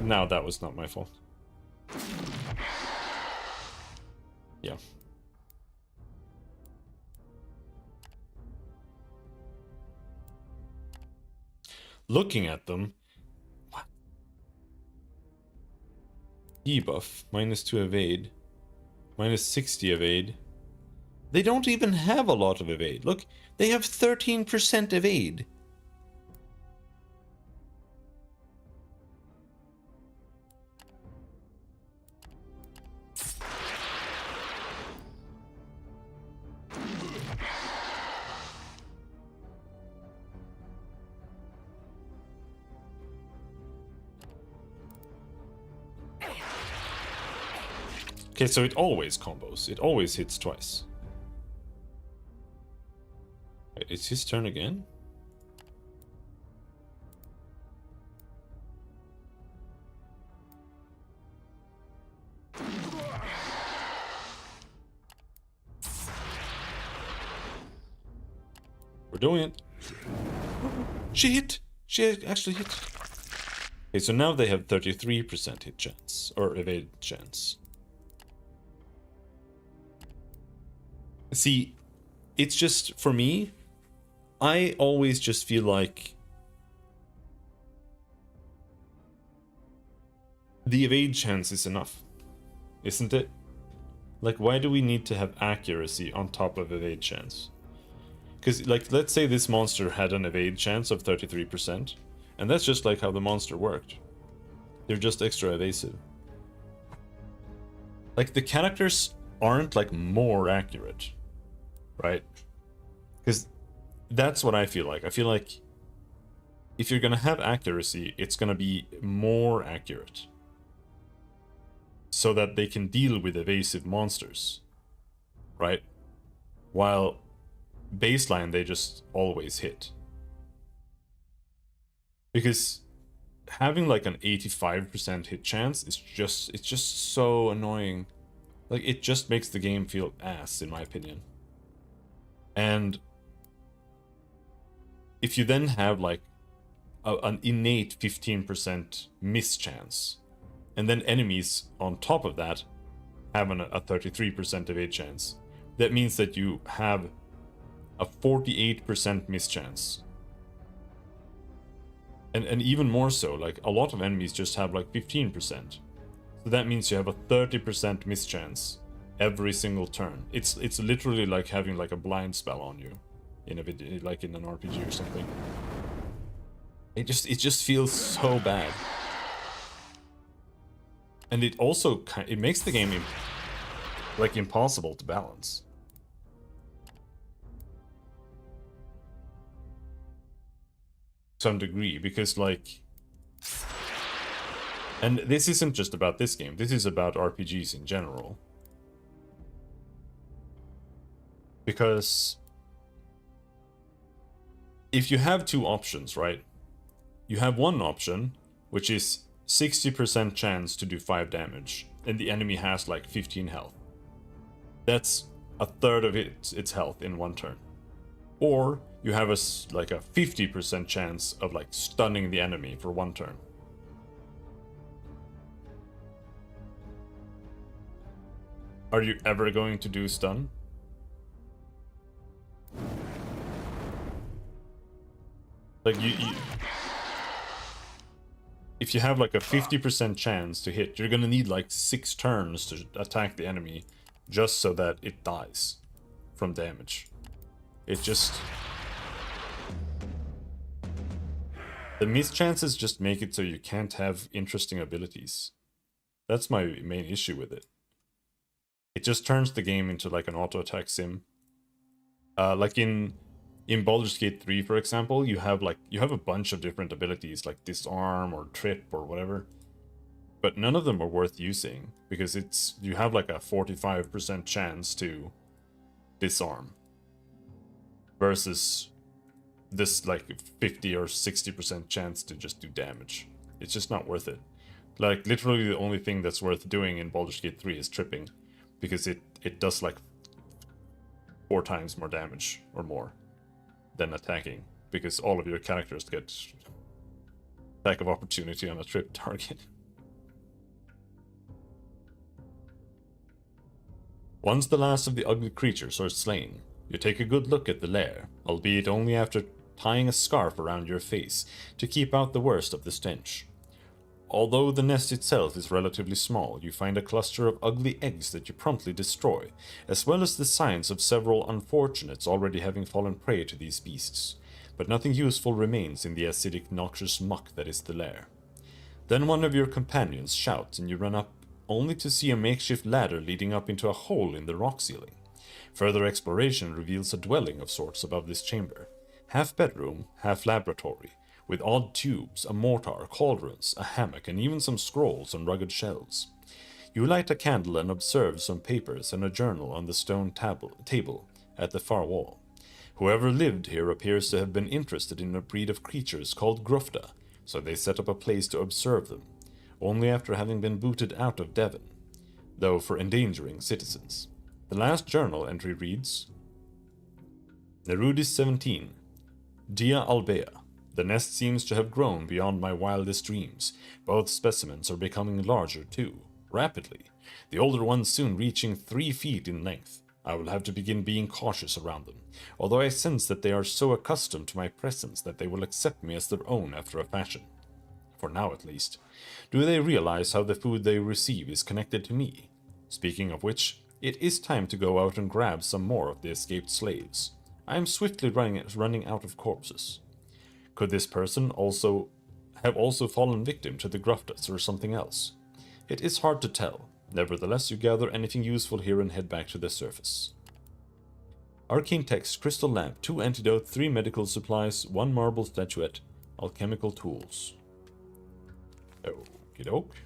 Now that was not my fault. Yeah. Looking at them... What? Debuff. -2 evade. -60 evade. They don't even have a lot of evade. Look, they have 13% evade. Okay, so it always combos. It always hits twice. Wait, it's his turn again? We're doing it. She hit! She actually hit. Okay, so now they have 33% hit chance. Or evade chance. See, it's just, for me, I always just feel like the evade chance is enough, isn't it? Like, why do we need to have accuracy on top of evade chance? Because, like, let's say this monster had an evade chance of 33%, and that's just like how the monster worked. They're just extra evasive. Like, the characters aren't, like, more accurate, right? Because that's what I feel like. I feel like if you're gonna have accuracy, it's gonna be more accurate. So that they can deal with evasive monsters. Right? While baseline, they just always hit. Because having like an 85% hit chance is it's just so annoying. Like, it just makes the game feel ass, in my opinion. And if you then have like an innate 15% miss chance, and then enemies on top of that have a 33% evade chance, that means that you have a 48% miss chance. And even more so, like, a lot of enemies just have like 15%. So that means you have a 30% miss chance every single turn. It's literally like having like a blind spell on you in a video, like in an RPG or something. It just feels so bad. And it also it makes the game like impossible to balance. To some degree, because like, and this isn't just about this game, this is about RPGs in general. Because if you have two options, right? You have one option, which is 60% chance to do 5 damage, and the enemy has like 15 health. That's a third of its health in one turn. Or you have like a 50% chance of like stunning the enemy for one turn. Are you ever going to do stun? Like, if you have like a 50% chance to hit, you're gonna need like 6 turns to attack the enemy just so that it dies from damage. It just... the miss chances just make it so you can't have interesting abilities. That's my main issue with it. It just turns the game into like an auto-attack sim. Like in Baldur's Gate 3, for example, you have a bunch of different abilities like disarm or trip or whatever, but none of them are worth using because you have like a 45% chance to disarm versus this like 50 or 60% chance to just do damage. It's just not worth it. Like, literally the only thing that's worth doing in Baldur's Gate 3 is tripping, because it does like 4 times more damage or more than attacking, because all of your characters get attack of opportunity on a trip target. Once the last of the ugly creatures are slain, you take a good look at the lair, albeit only after tying a scarf around your face to keep out the worst of the stench. Although the nest itself is relatively small, you find a cluster of ugly eggs that you promptly destroy, as well as the signs of several unfortunates already having fallen prey to these beasts. But nothing useful remains in the acidic, noxious muck that is the lair. Then one of your companions shouts and you run up, only to see a makeshift ladder leading up into a hole in the rock ceiling. Further exploration reveals a dwelling of sorts above this chamber, half bedroom, half laboratory, with odd tubes, a mortar, cauldrons, a hammock, and even some scrolls on rugged shelves. You light a candle and observe some papers and a journal on the stone table at the far wall. Whoever lived here appears to have been interested in a breed of creatures called Grufta, so they set up a place to observe them, only after having been booted out of Devon, though for endangering citizens. The last journal entry reads, Nerudis 17, Dia Albea. The nest seems to have grown beyond my wildest dreams. Both specimens are becoming larger too, rapidly, the older ones soon reaching 3 feet in length. I will have to begin being cautious around them, although I sense that they are so accustomed to my presence that they will accept me as their own after a fashion. For now at least. Do they realize how the food they receive is connected to me? Speaking of which, it is time to go out and grab some more of the escaped slaves. I am swiftly running out of corpses. Could this person have also fallen victim to the Gruftas or something else? It is hard to tell. Nevertheless, you gather anything useful here and head back to the surface. Arcane text, crystal lamp, 2 antidote, 3 medical supplies, 1 marble statuette, Alchemical tools. Okie doke.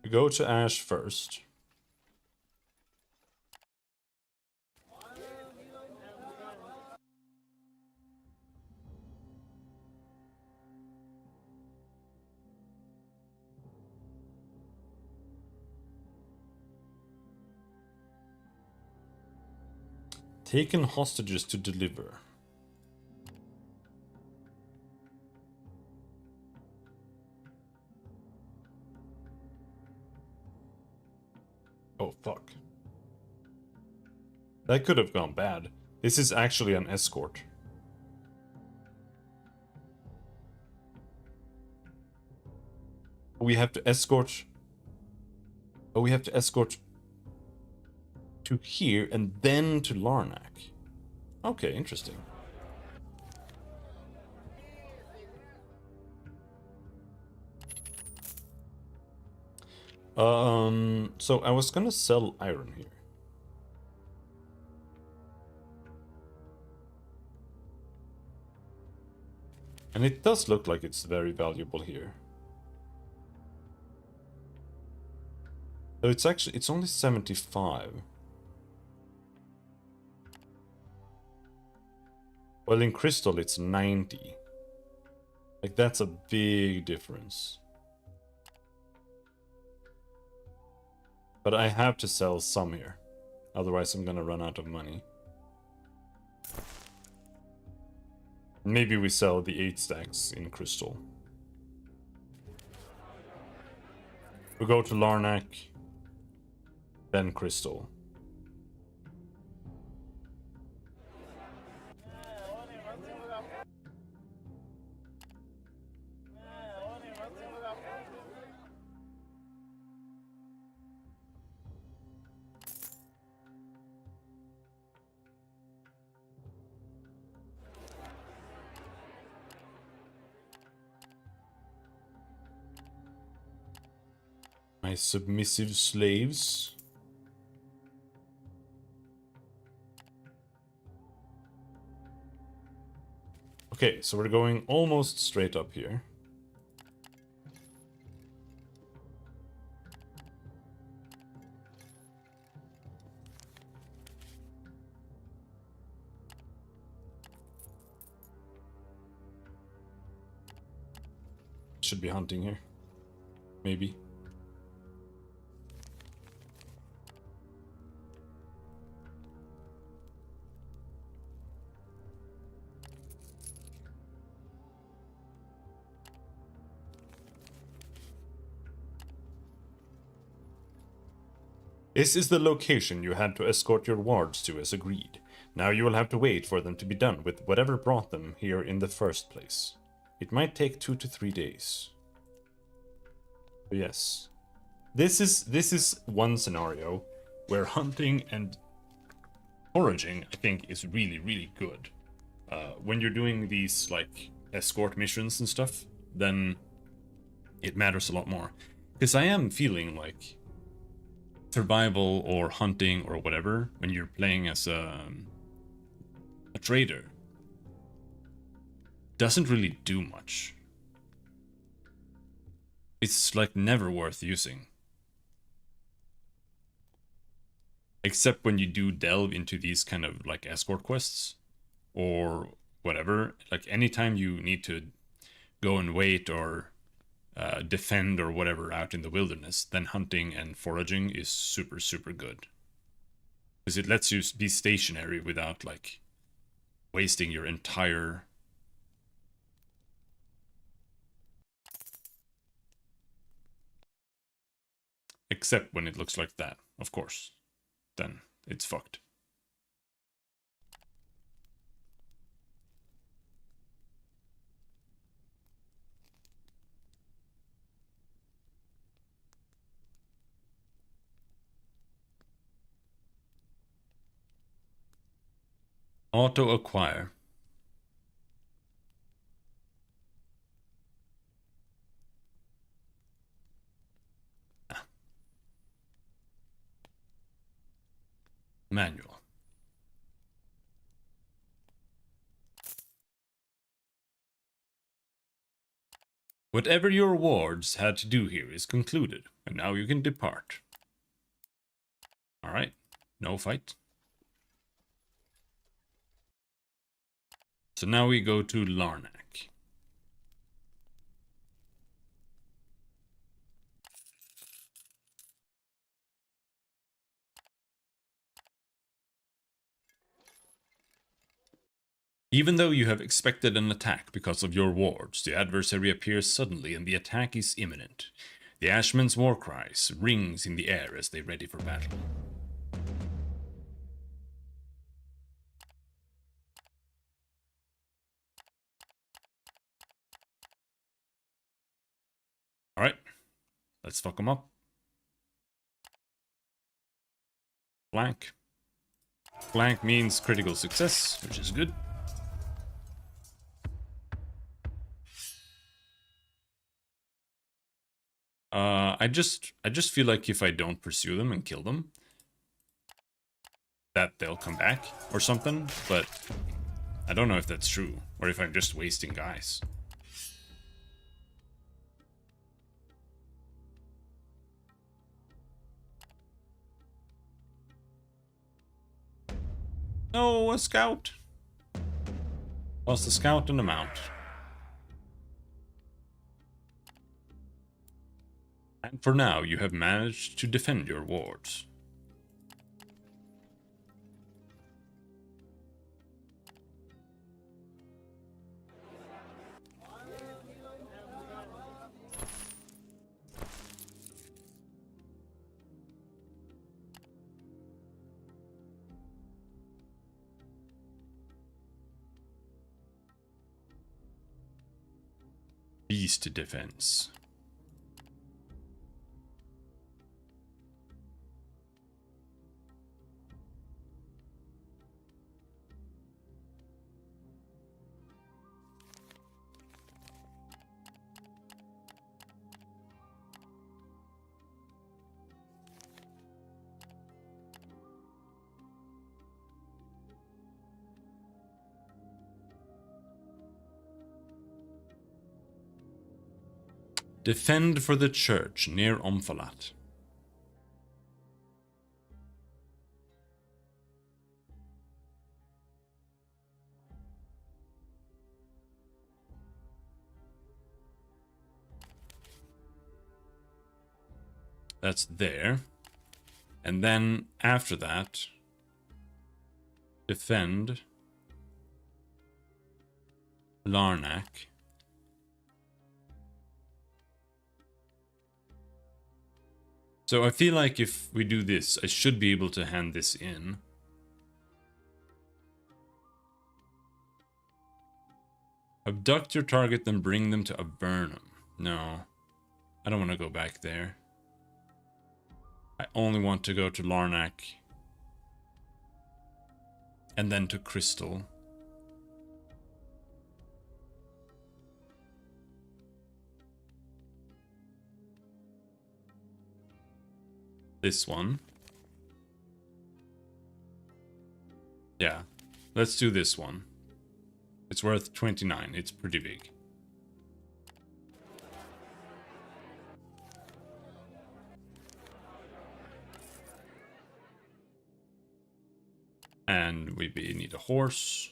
We go to Ash first. Taken hostages to deliver. Oh, fuck. That could have gone bad. This is actually an escort. We have to escort... Oh, we have to escort to here and then to Larnak. Okay, interesting. So I was gonna sell iron here. And it does look like it's very valuable here. So it's only 75. Well, in crystal it's 90. Like, that's a big difference. But I have to sell some here. Otherwise I'm gonna run out of money. Maybe we sell the 8 stacks in crystal. We go to Larnak, then crystal. My submissive slaves. Okay, so we're going almost straight up here. Should be hunting here. Maybe. This is the location you had to escort your wards to as agreed. Now you will have to wait for them to be done with whatever brought them here in the first place. It might take 2 to 3 days. But yes. This is one scenario where hunting and foraging, I think, is really, really good. When you're doing these, like, escort missions and stuff, then it matters a lot more. Because I am feeling like survival or hunting or whatever, when you're playing as a trader, doesn't really do much. It's like never worth using. Except when you do delve into these kind of like escort quests or whatever. Like anytime you need to go and wait or defend or whatever out in the wilderness, then hunting and foraging is super, super good. Because it lets you be stationary without like wasting your entire... Except when it looks like that, of course. Then it's fucked. Auto acquire. Manual. Whatever your wards had to do here is concluded, and now you can depart. Alright, no fight. So now we go to Larnak. Even though you have expected an attack because of your wards, the adversary appears suddenly and the attack is imminent. The Ashman's war cries rings in the air as they ready for battle. Alright, let's fuck them up. Flank. Flank means critical success, which is good. I just feel like if I don't pursue them and kill them, that they'll come back or something, but I don't know if that's true, or if I'm just wasting guys. No, a scout! Lost a scout and a mount. And for now, you have managed to defend your wards. Beast defense. Defend for the church near Omphalat. That's there. And then after that, defend Larnak. So I feel like if we do this, I should be able to hand this in. Abduct your target, then bring them to Avernum. No, I don't want to go back there. I only want to go to Larnak. And then to Crystal. This one. Yeah, let's do this one. It's worth 29, it's pretty big. And we need a horse.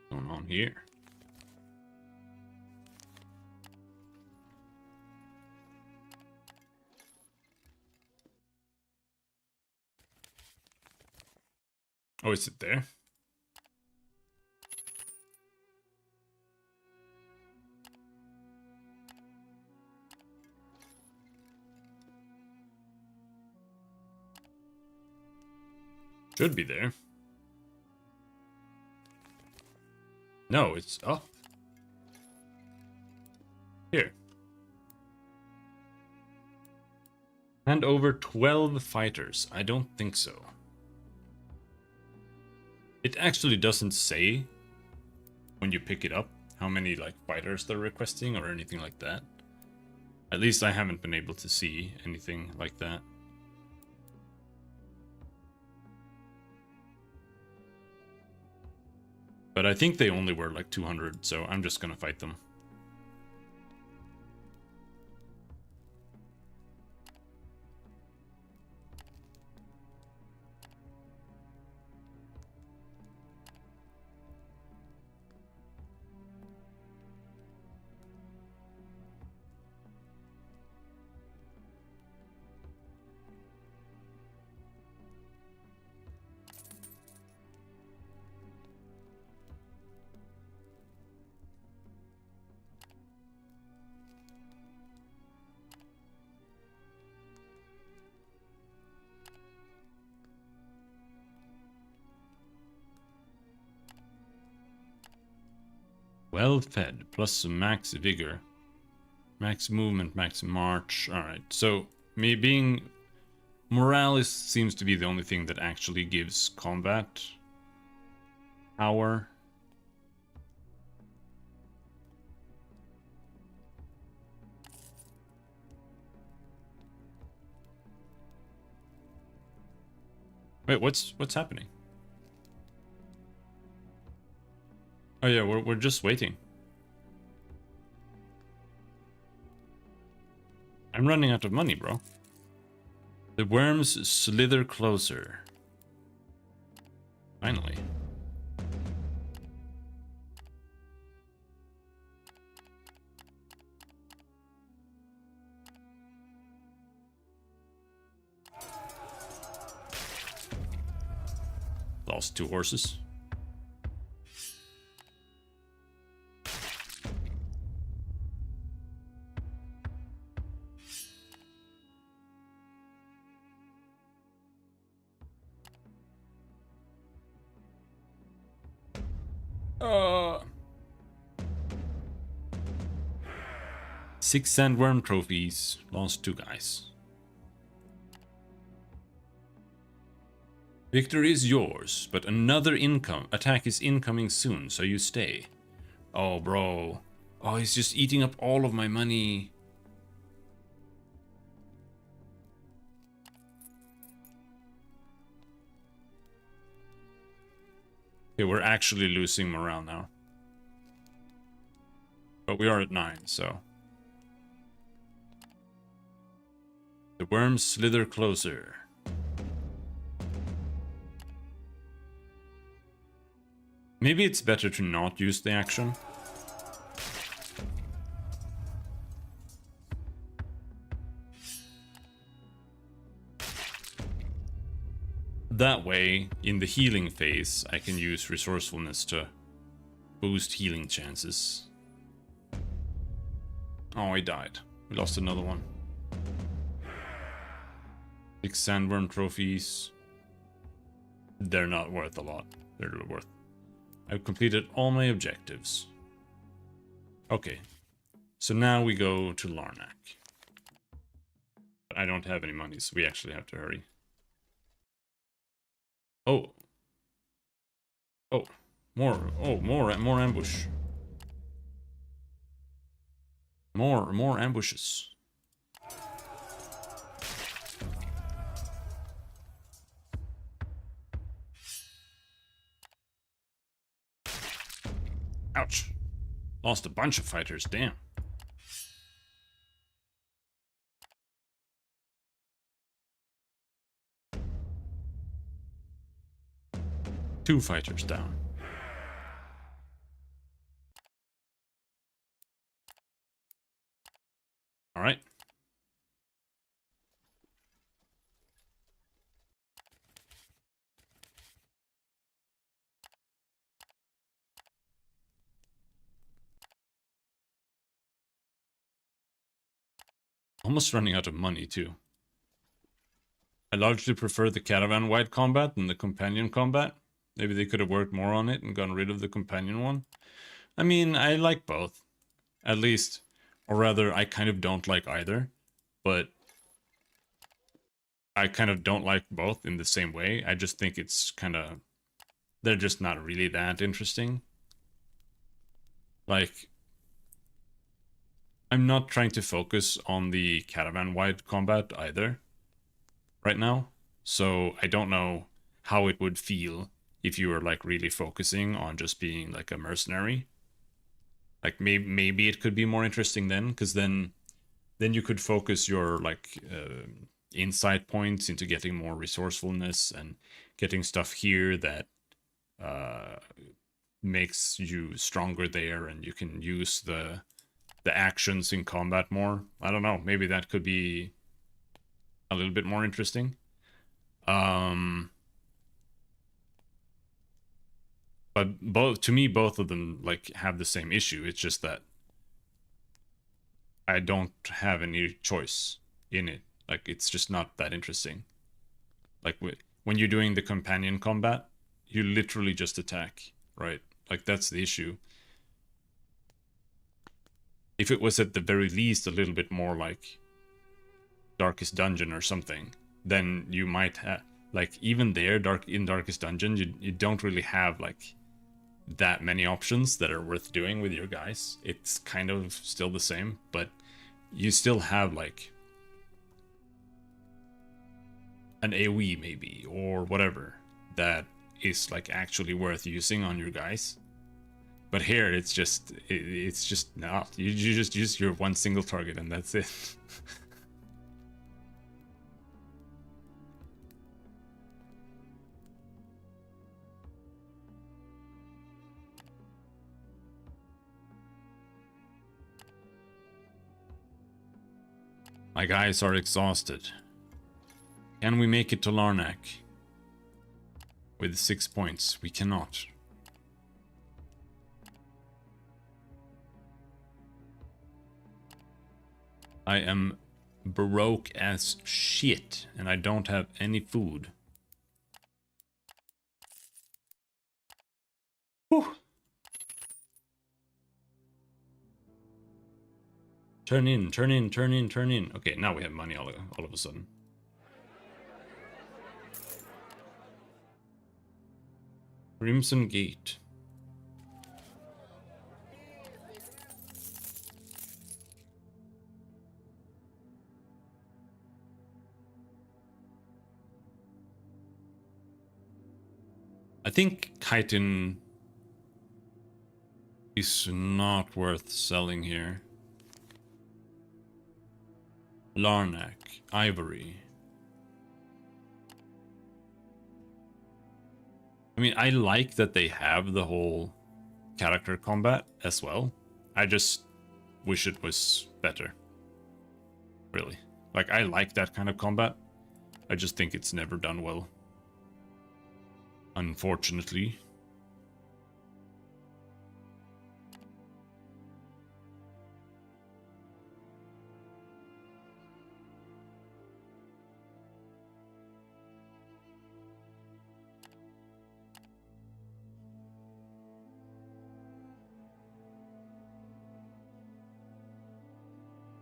What's going on here? Oh, is it there? Should be there. No, it's up. Here. Hand over 12 fighters. I don't think so. It actually doesn't say when you pick it up how many like fighters they're requesting or anything like that. At least I haven't been able to see anything like that. But I think they only were like 200, so I'm just gonna fight them. Well fed, plus max vigor. Max movement, max march. Alright, so me being... Morale seems to be the only thing that actually gives combat power. Wait, what's happening? Oh yeah, we're just waiting. I'm running out of money, bro. The worms slither closer. Finally. Lost 2 horses. Uh 6 sandworm trophies. Lost 2 guys. Victory is yours, but another attack is incoming soon, so you stay. Oh, bro. Oh, he's just eating up all of my money. Okay, we're actually losing morale now. But we are at 9, so... The worms slither closer. Maybe it's better to not use the action. That way, in the healing phase, I can use resourcefulness to boost healing chances. Oh, he died. We lost another one. 6 sandworm trophies. They're not worth a lot. They're worth. I've completed all my objectives. Okay. So now we go to Larnak. But I don't have any money, so we actually have to hurry. Oh. Oh. More ambush. More ambushes. Ouch. Lost a bunch of fighters, damn. Two fighters down. All right. Almost running out of money, too. I largely prefer the caravan-wide combat than the companion combat. Maybe they could have worked more on it and gotten rid of the companion one. I mean, I like both. At least. Or rather, I kind of don't like either. But I kind of don't like both in the same way. I just think it's kind of... They're just not really that interesting. Like... I'm not trying to focus on the caravan-wide combat either right now, so I don't know how it would feel if you were like really focusing on just being like a mercenary. Like maybe it could be more interesting then, because then you could focus your like insight points into getting more resourcefulness and getting stuff here that makes you stronger there, and you can use the actions in combat more. I don't know, maybe that could be a little bit more interesting. But to me, both of them like have the same issue. It's just that I don't have any choice in it. Like, it's just not that interesting. Like, when you're doing the companion combat, you literally just attack, right? Like, that's the issue. If it was at the very least a little bit more like Darkest Dungeon or something, then you might have, like, even there, Darkest Dungeon, you don't really have, like, that many options that are worth doing with your guys. It's kind of still the same, but you still have, like, an AoE maybe, or whatever, that is, like, actually worth using on your guys. But here, it's just not. You just use your one single target and that's it. My guys are exhausted. Can we make it to Larnak? With 6 points, we cannot. I am broke as shit, and I don't have any food. Whew. Turn in. Okay, now we have money all of a sudden. Crimson Gate. I think chitin is not worth selling here. Larnak, ivory. I mean, I like that they have the whole character combat as well. I just wish it was better. Really. Like, I like that kind of combat. I just think it's never done well. Unfortunately.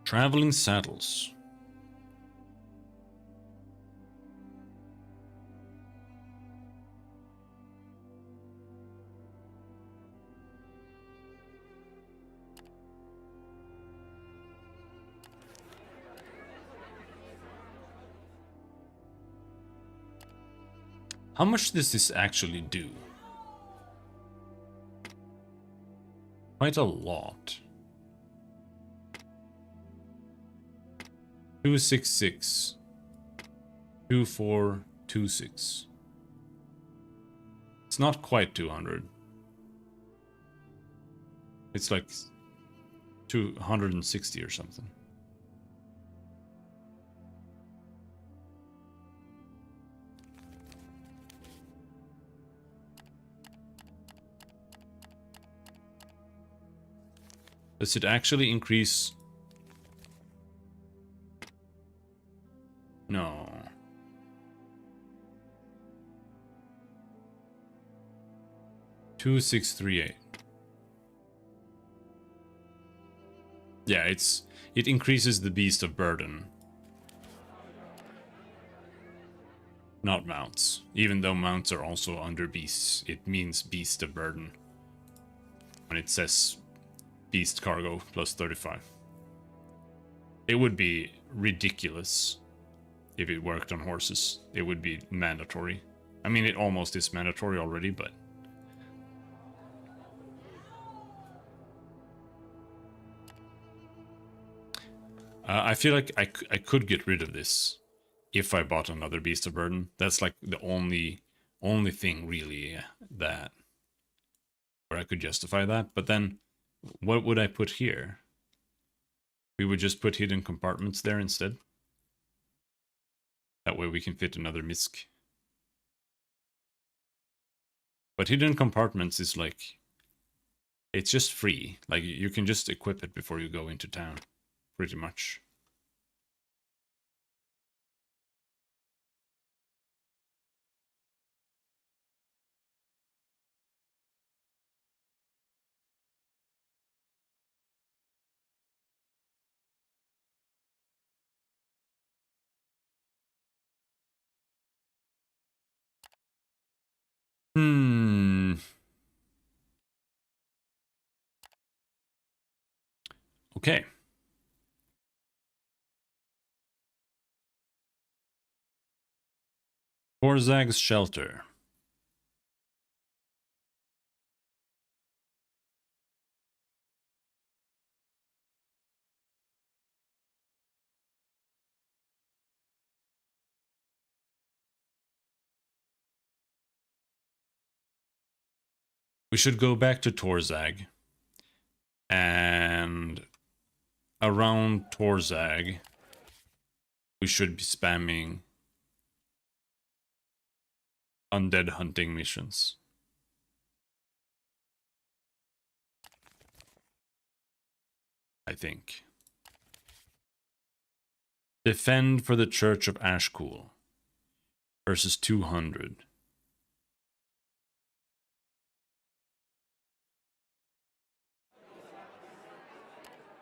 Traveling saddles. How much does this actually do? Quite a lot. 266. 2426. It's not quite 200. It's like 260 or something. Does it actually increase? No. Two, 638. Yeah, it increases the beast of burden. Not mounts. Even though mounts are also under beasts, it means beast of burden. When it says beast cargo plus 35. It would be ridiculous if it worked on horses. It would be mandatory. I mean, it almost is mandatory already, but... I feel like I could get rid of this if I bought another Beast of Burden. That's like the only thing really that where I could justify that. But then what would I put here? We would just put hidden compartments there instead. That way we can fit another misc. But hidden compartments is like, it's just free. Like you can just equip it before you go into town. Pretty much. Okay. Borzag's Shelter. We should go back to Torzag. And around Torzag, we should be spamming undead hunting missions. I think. Defend for the Church of Ashcool versus 200.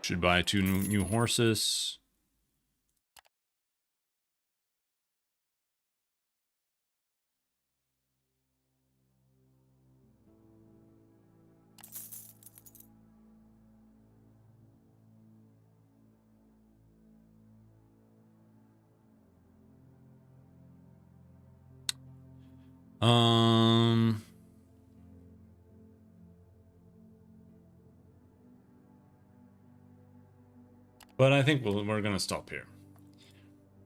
Should buy 2 new horses. But I think we're gonna stop here.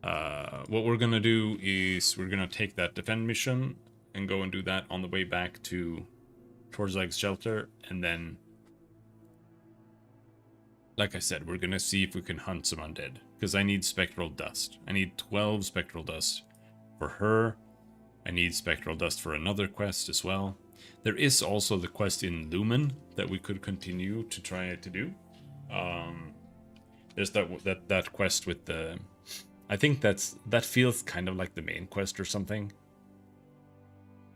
What we're gonna do is we're gonna take that defend mission and go and do that on the way back towards like shelter, and then, like I said, we're gonna see if we can hunt some undead, because I need spectral dust. I need 12 spectral dust for her. I need spectral dust for another quest as well. There is also the quest in Lumen that we could continue to try to do. There's that quest with the, I think that feels kind of like the main quest or something,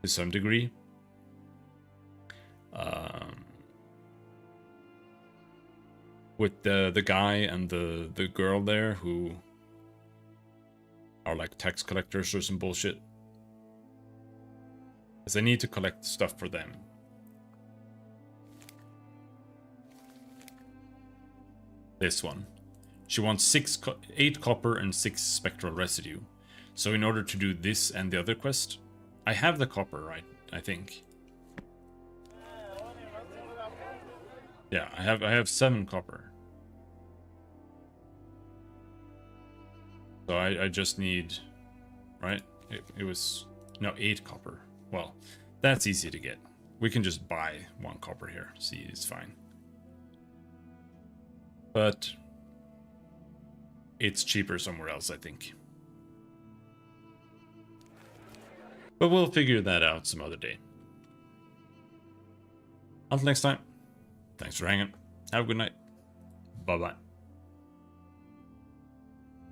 to some degree. With the guy and the girl there who are like tax collectors or some bullshit. Because I need to collect stuff for them. This one. She wants 8 copper and 6 spectral residue. So in order to do this and the other quest, I have the copper, right? I think. Yeah, I have 7 copper. So I just need, right? It was, no, 8 copper. Well, that's easy to get. We can just buy 1 copper here. See, it's fine. But it's cheaper somewhere else, I think. But we'll figure that out some other day. Until next time, thanks for hanging. Have a good night. Bye-bye.